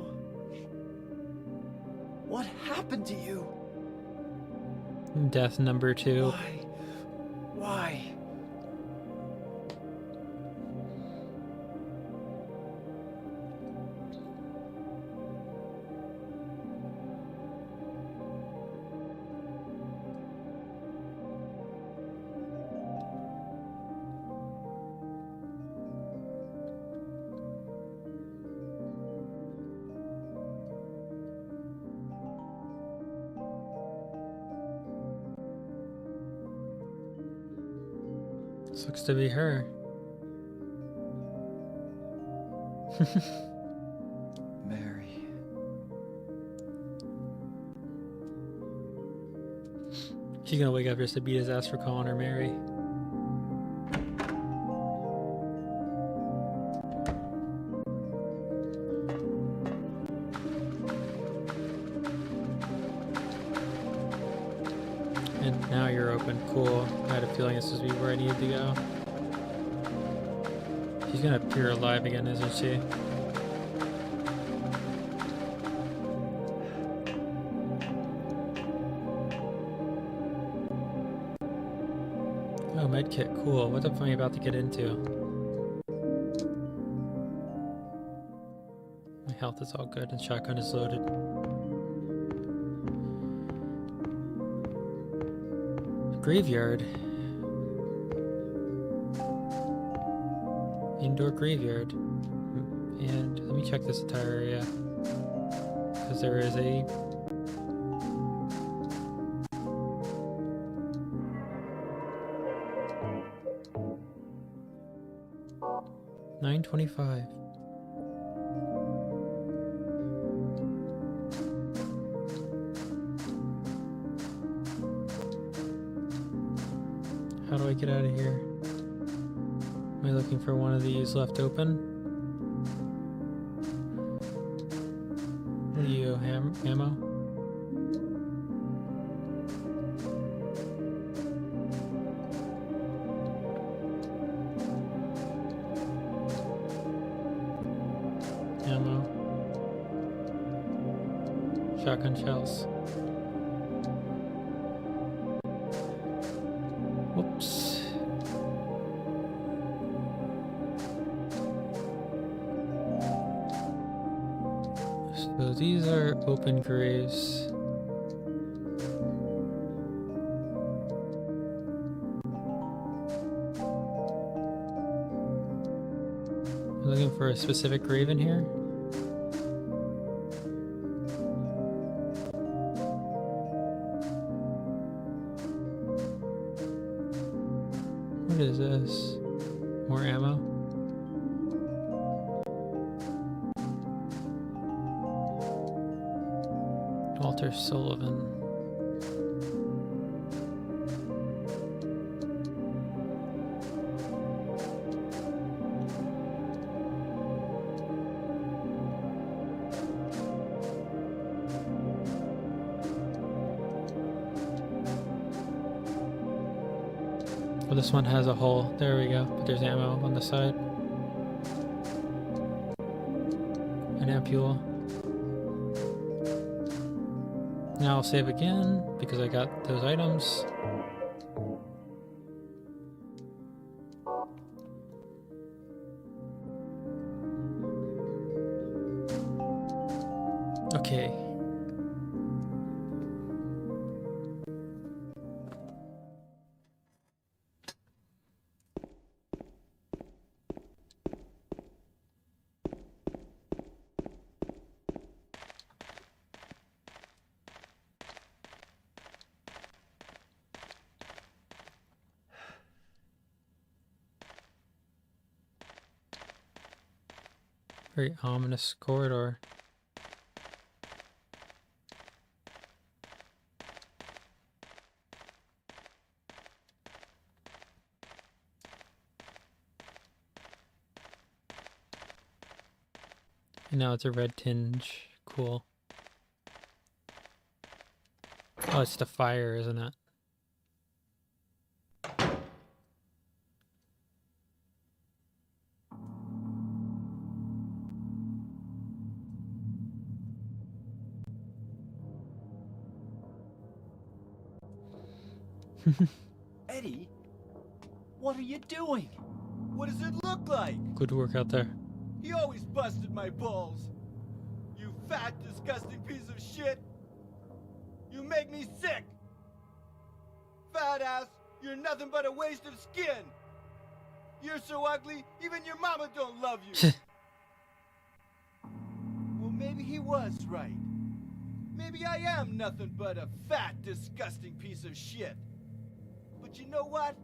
What happened to you? Death number 2. Why? Why? This looks to be her. Mary. She's gonna wake up just to beat his ass for calling her Mary. And now you're open. Cool. I had a feeling this would be where I needed to go. She's gonna appear alive again, isn't she? Oh, medkit. Cool. What am I about to get into? My health is all good and shotgun is loaded. Graveyard. Indoor graveyard. And let me check this entire area. Because there is a... $9.25. How do I get out of here? Am I looking for one of these left open? What are you, ammo? Ammo. Shotgun shells. Whoops. So these are open graves. I'm looking for a specific grave in here. What is this? More ammo? Walter Sullivan. Oh, this one has a hole. There we go. But there's ammo on the side. An ampule. Now I'll save again because I got those items. Okay. Very ominous corridor. And now it's a red tinge. Cool. Oh, it's the fire, isn't it? Eddie? What are you doing? What does it look like? Good work out there. He always busted my balls. You fat, disgusting piece of shit. You make me sick. Fat ass, you're nothing but a waste of skin. You're so ugly, even your mama don't love you. Well, maybe he was right. Maybe I am nothing but a fat, disgusting piece of shit. But you know what?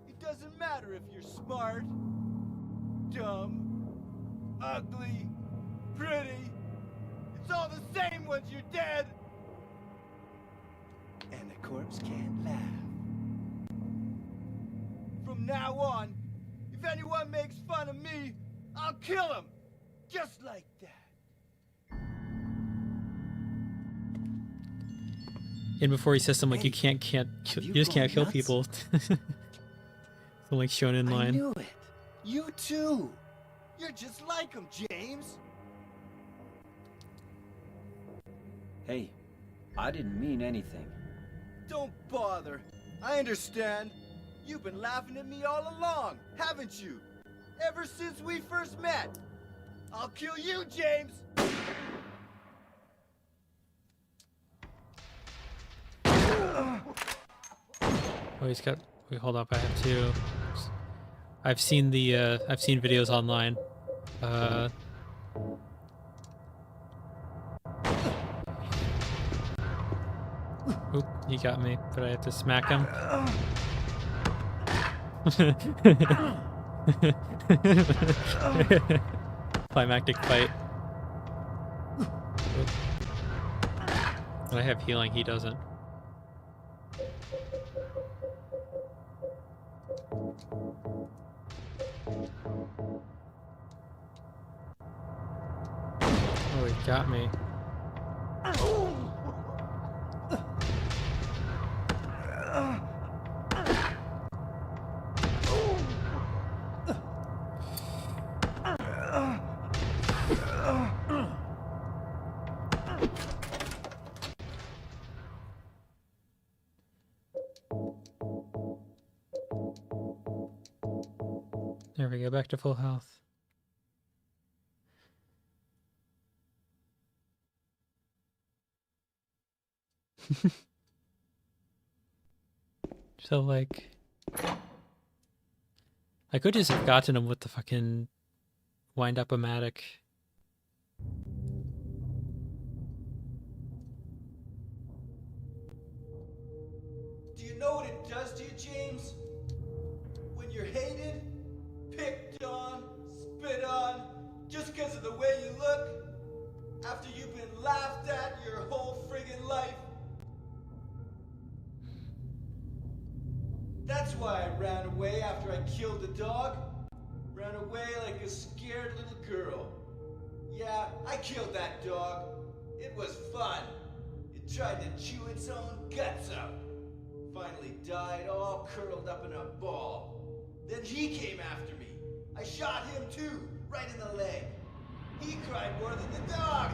If Doesn't matter if you're smart, dumb, ugly, pretty. It's all the same once you're dead. And the corpse can't laugh. From now on, if anyone makes fun of me, I'll kill him. Just like that. And before he says something like, Hey, you just can't kill nuts? people. So like shown in I line. knew it. You too. You're just like him, James. Hey, I didn't mean anything. Don't bother. I understand. You've been laughing at me all along, haven't you? Ever since we first met. I'll kill you, James. Oh, he's got. Wait, hold up. I have to. I've seen videos online. Oop, he got me, but I have to smack him. Climactic fight. Oop. I have healing, he doesn't. Oh, he got me. There we go, back to full health. So like, I could just have gotten him with the fucking wind-up-o-matic. Do you know what it does to you, James? When you're hated, picked on, spit on, just because of the way you look, after you've been laughed at your whole friggin' life. That's why I ran away after I killed the dog. Ran away like a scared little girl. Yeah, I killed that dog. It was fun. It tried to chew its own guts out. Finally died all curled up in a ball. Then he came after me. I shot him too, right in the leg. He cried more than the dog.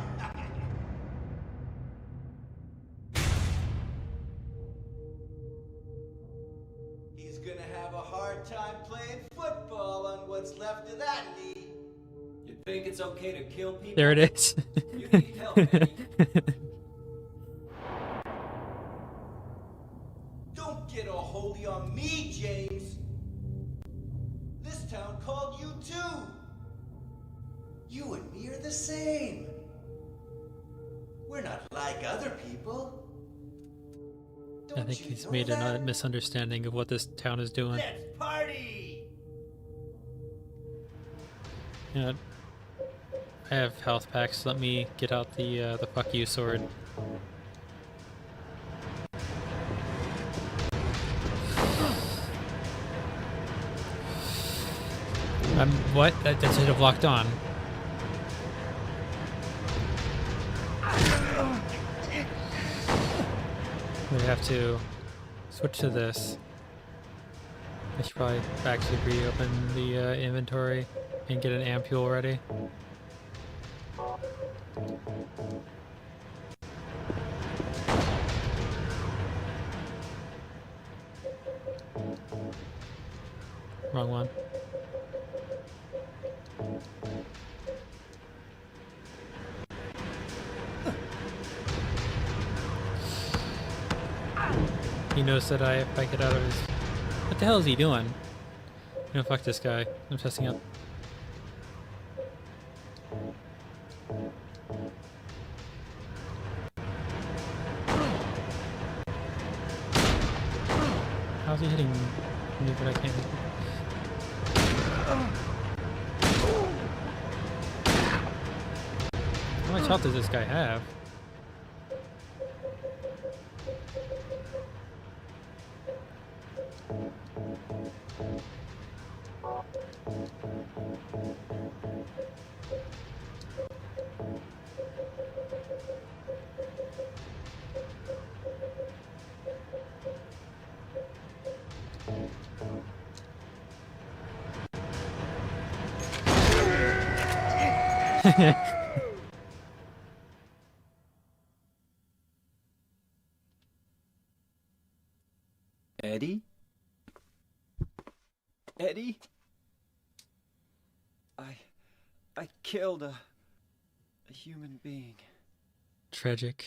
He's gonna have a hard time playing football on what's left of that knee. You think it's okay to kill people? There it is. You need help, Eddie. Don't get all holy on me, James. This town called you too. You and me are the same. We're not like other people. I think he's made a misunderstanding of what this town is doing. Let's party! Yeah, I have health packs. Let me get out the fuck you sword. What? That should have locked on. We have to switch to this. I should probably actually reopen the inventory and get an ampule ready. Wrong one. He knows that if I get out of his... What the hell is he doing? No, fuck this guy. I'm testing up. How's he hitting me? me, but I can't. How much health does this guy have? Eddie? Eddie? I killed a human being. Tragic.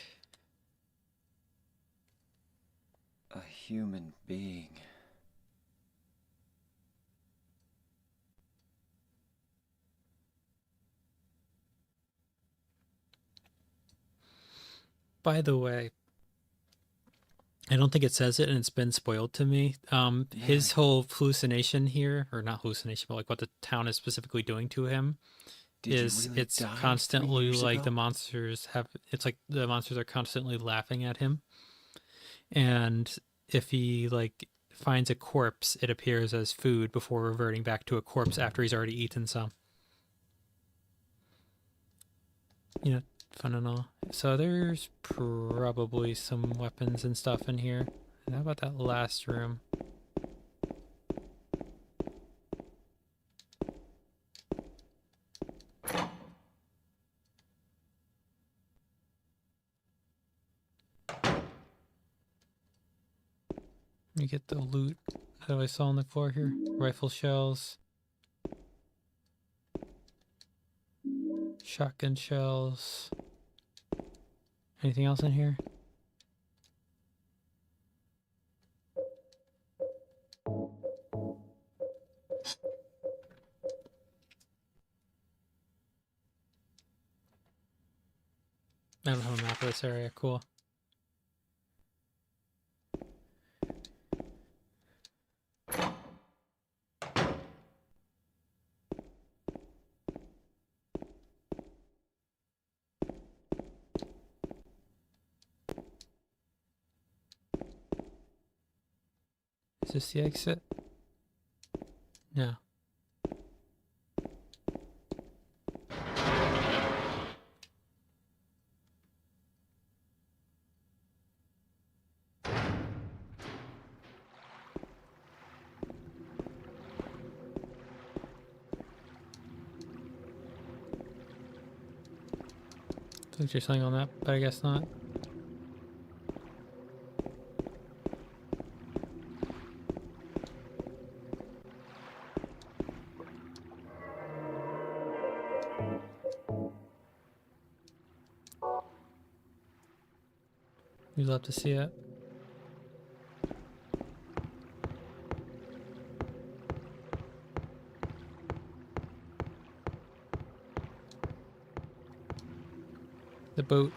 A human being. By the way, I don't think it says it, and it's been spoiled to me. His whole hallucination here, or not hallucination, but like what the town is specifically doing to him, is really it's die 3 constantly years like ago? the monsters have. It's like the monsters are constantly laughing at him, and if he like finds a corpse, it appears as food before reverting back to a corpse after he's already eaten some. You know, fun and all. So there's probably some weapons and stuff in here. And how about that last room? You get the loot that I saw on the floor here. Rifle shells. Shotgun shells. Anything else in here? I don't have a map of this area. Cool. Is this the exit? No. Think there's something on that, but I guess not. We'd love to see it. The boat.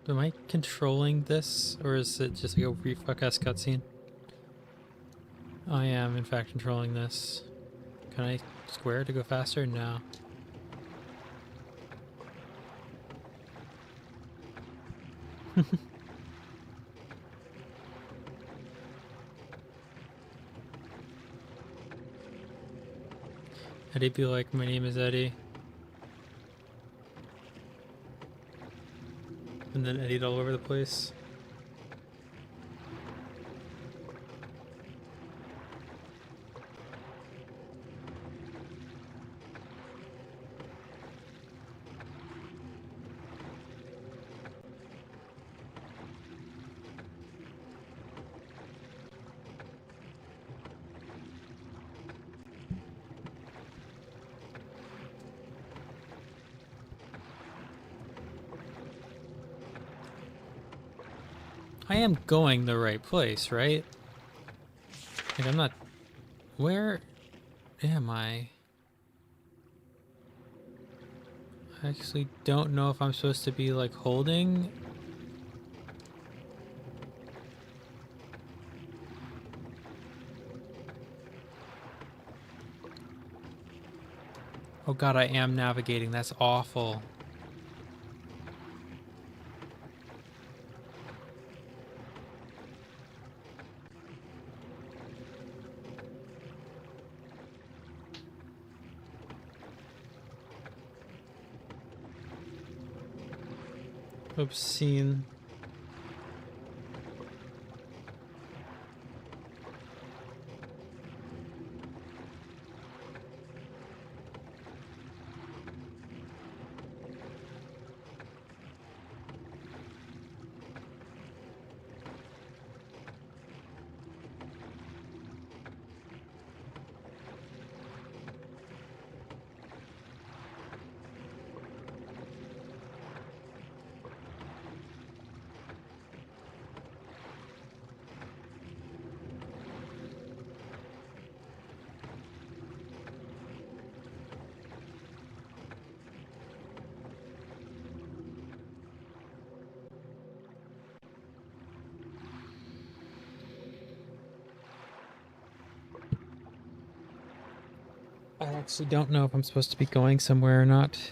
Am I controlling this, or is it just like a refuck-ass cutscene? I am, in fact, controlling this. Can I square to go faster? No. Eddie be like, my name is Eddie. And then Eddie'd all over the place. I am going the right place, right? Like, I'm not... Where am I? I actually don't know if I'm supposed to be, like, holding... Oh god, I am navigating. That's awful. Obscene. I actually don't know if I'm supposed to be going somewhere or not.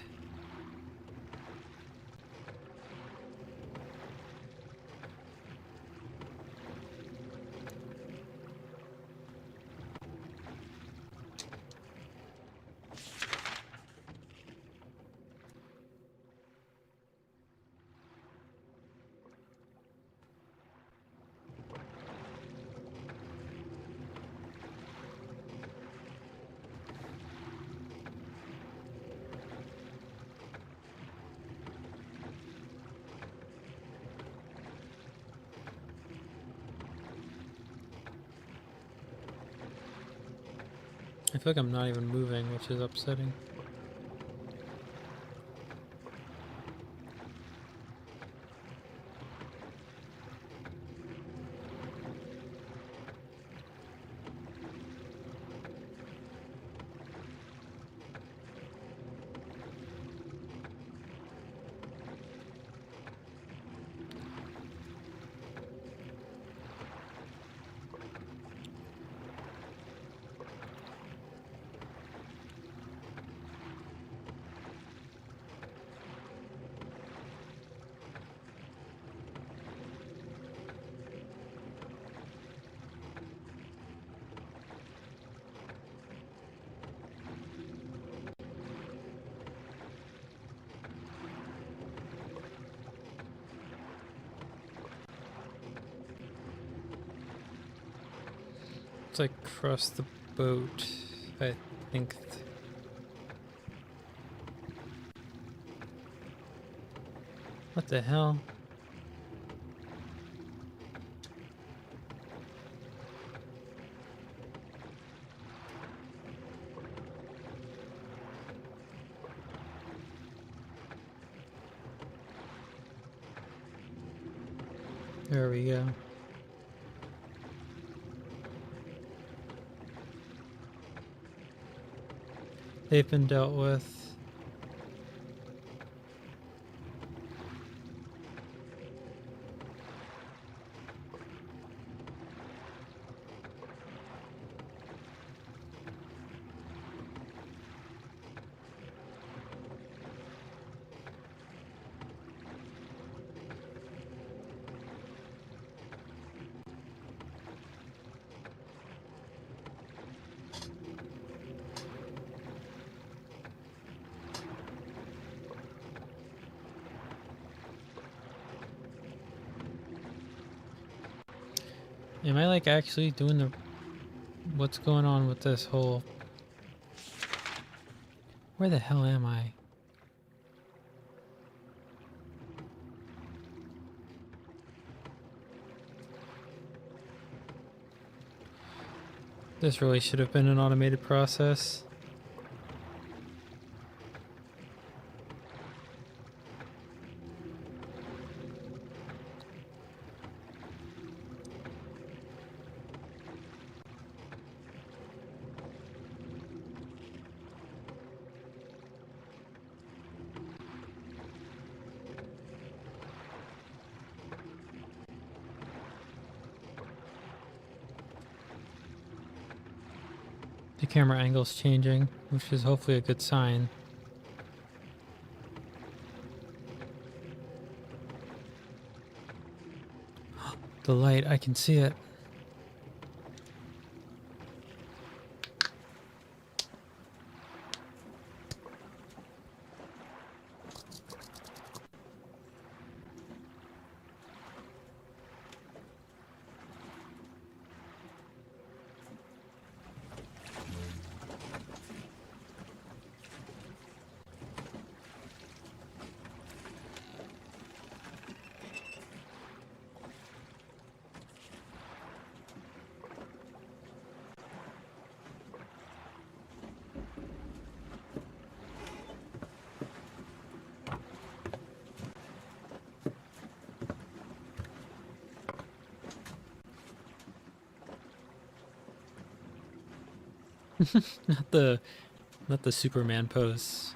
I feel like I'm not even moving, which is upsetting. It's like cross the boat, I think. What the hell? There we go. They've been dealt with. Am I like actually doing the... What's going on with this whole... Where the hell am I? This really should have been an automated process. The camera angle's changing, which is hopefully a good sign. The light, I can see it. Not the Superman pose.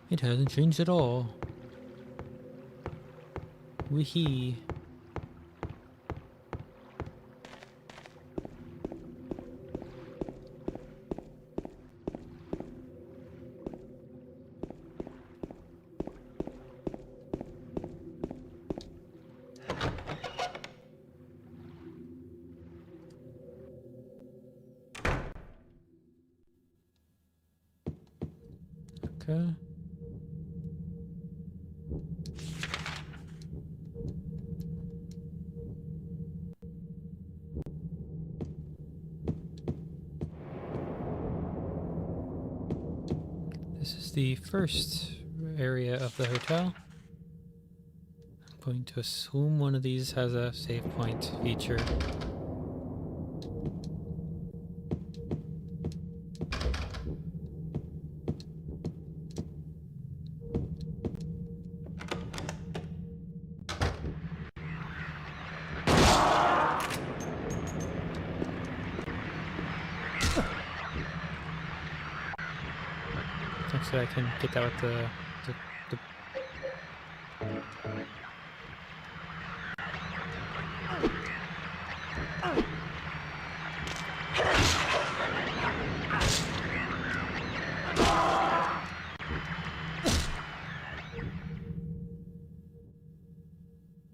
It hasn't changed at all. Wee. Okay. This is the first area of the hotel. I'm going to assume one of these has a save point feature. Thanks that I can get that with the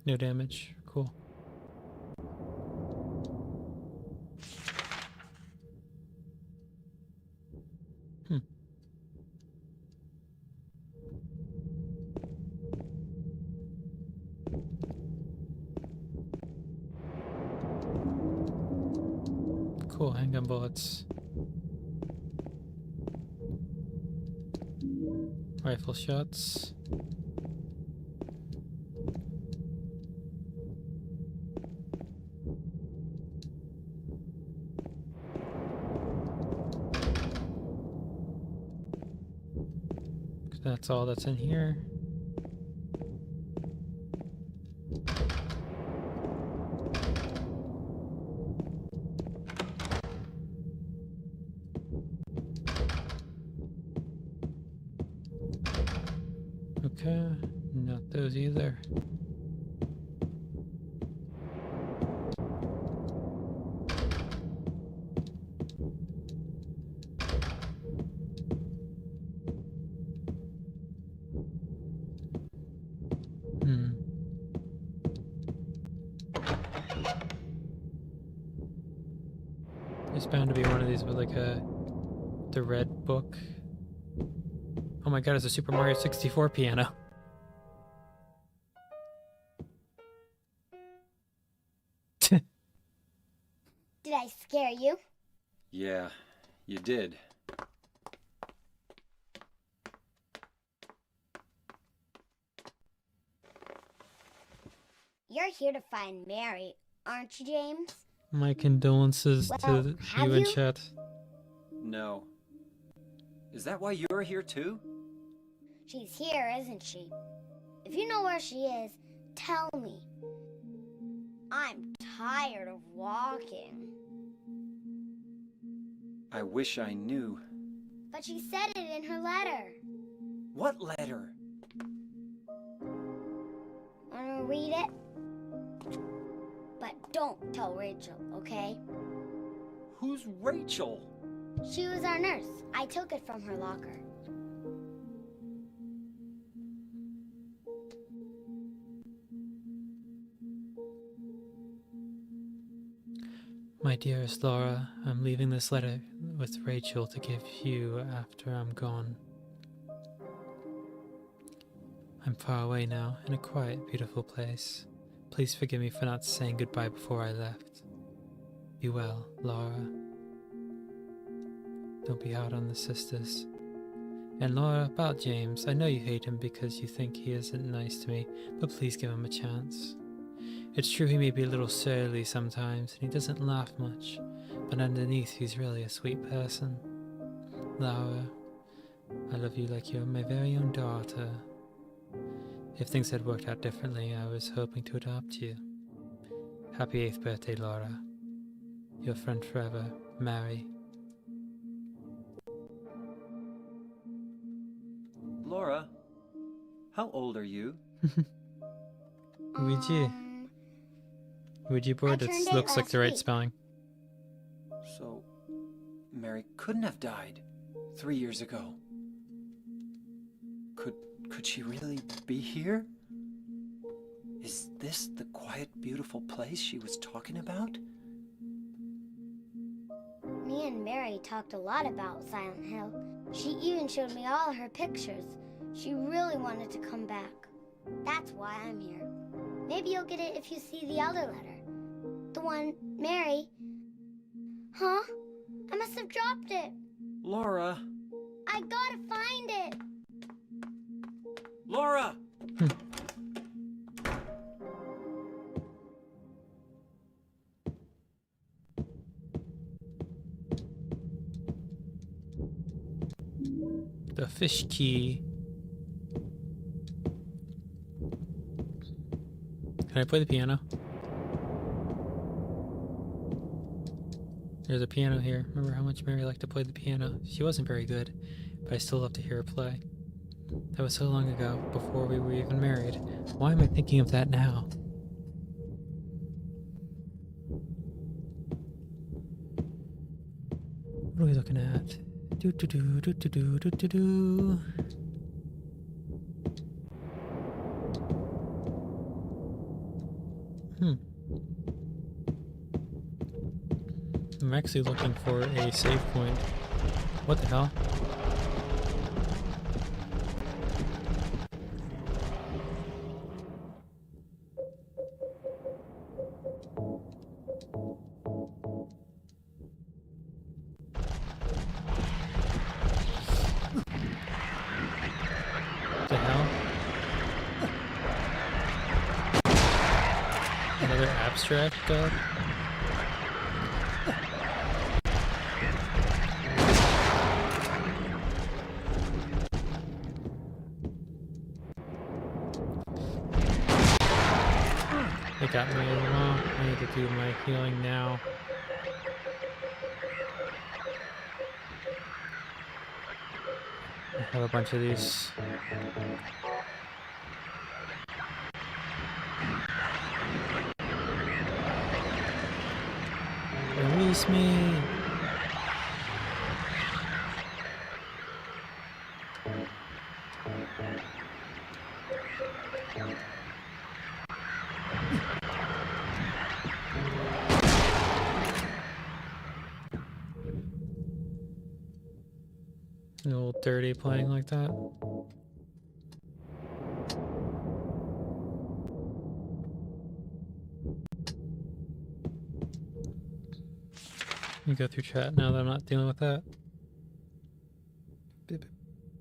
no damage. Cool. Cool, handgun bullets. Rifle shots. That's all that's in here. Okay, not those either. There's bound to be one of these with like the red book. Oh my god, it's a Super Mario 64 piano. Did I scare you? Yeah, you did. You're here to find Mary, aren't you, James? My condolences Well, to have you and you? Chet. No. Is that why you're here too? She's here, isn't she? If you know where she is, tell me. I'm tired of walking. I wish I knew. but she said it in her letter. What letter? Wanna read it? But don't tell Rachel, okay? Who's Rachel? She was our nurse. I took it from her locker. My dearest Laura, I'm leaving this letter with Rachel to give you after I'm gone. I'm far away now, in a quiet, beautiful place. Please forgive me for not saying goodbye before I left. Be well, Laura. Don't be hard on the sisters. And Laura, about James, I know you hate him because you think he isn't nice to me, but please give him a chance. It's true he may be a little surly sometimes, and he doesn't laugh much, but underneath he's really a sweet person. Laura, I love you like you're my very own daughter. If things had worked out differently, I was hoping to adopt you. Happy 8th birthday, Laura. Your friend forever, Mary. Laura, how old are you? Ouija. Ouija board, I it turned 8 looks like last the right week. spelling. So, Mary couldn't have died 3 years ago. Could she really be here? Is this the quiet, beautiful place she was talking about? Me and Mary talked a lot about Silent Hill. She even showed me all her pictures. She really wanted to come back. That's why I'm here. Maybe you'll get it if you see the other letter. The one Mary... Huh? I must have dropped it. Laura! I gotta find it. Laura! The fish key. Can I play the piano? There's a piano here. Remember how much Mary liked to play the piano? She wasn't very good, but I still love to hear her play. That was so long ago, before we were even married. Why am I thinking of that now? What are we looking at? Do do do do do do do do do. I'm actually looking for a save point. What the hell? What the hell? Another abstract dog? It got me as well. I need to do my healing now. I have a bunch of these. Release me! A little dirty playing like that. Let me go through chat now that I'm not dealing with that.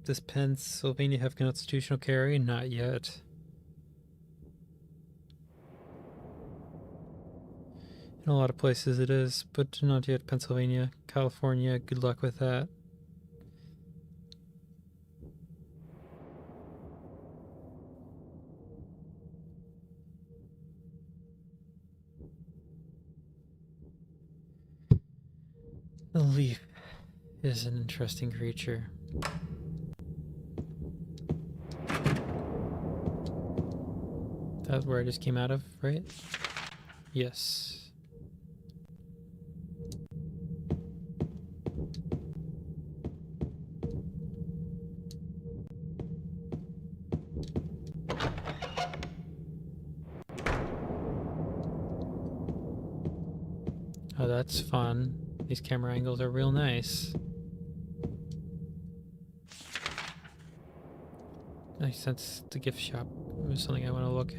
Does Pennsylvania have constitutional carry? Not yet. In a lot of places it is, but not yet. Pennsylvania, California, good luck with that. The leaf is an interesting creature. That's where I just came out of, right? Yes. Oh, that's fun. These camera angles are real nice. Nice sense the gift shop. There's something I want to look.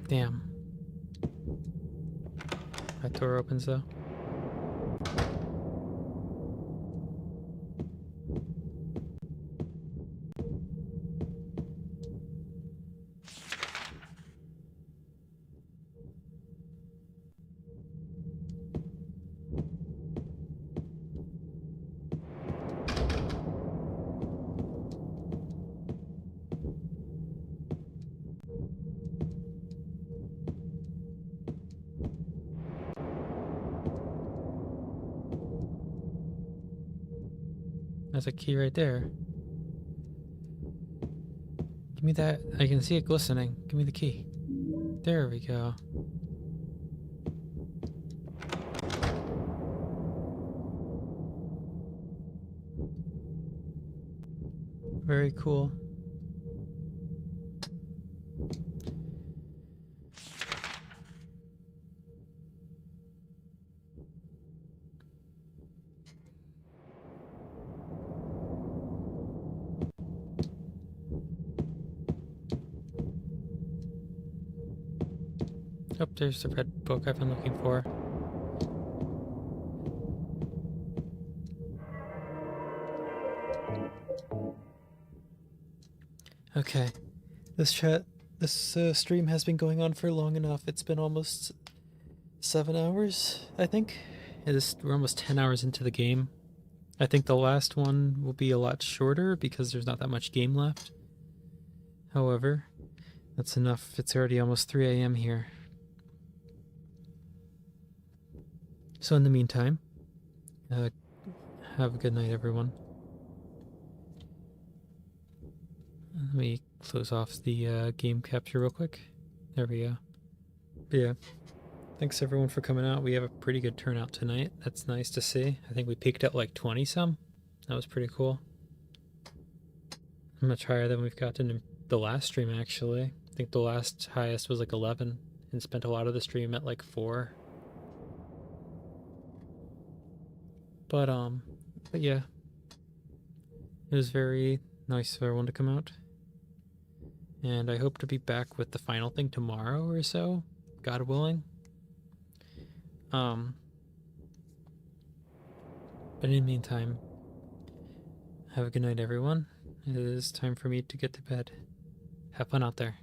Damn. That door opens though. That's a key right there. Give me that. I can see it glistening. Give me the key. There we go. Very cool. Oh, there's the red book I've been looking for. Okay, this stream has been going on for long enough. It's been almost 7 hours, I think. We're almost 10 hours into the game. I think the last one will be a lot shorter because there's not that much game left. However, that's enough. It's already almost 3 a.m. here. So in the meantime, have a good night, everyone. Let me close off the game capture real quick. There we go. But yeah, thanks everyone for coming out. We have a pretty good turnout tonight. That's nice to see. I think we peaked at like 20 some. That was pretty cool. Much higher than we've gotten in the last stream, actually. I think the last highest was like 11 and spent a lot of the stream at like 4. But yeah, it was very nice of everyone to come out, and I hope to be back with the final thing tomorrow or so, God willing. But in the meantime, have a good night, everyone. It is time for me to get to bed. Have fun out there.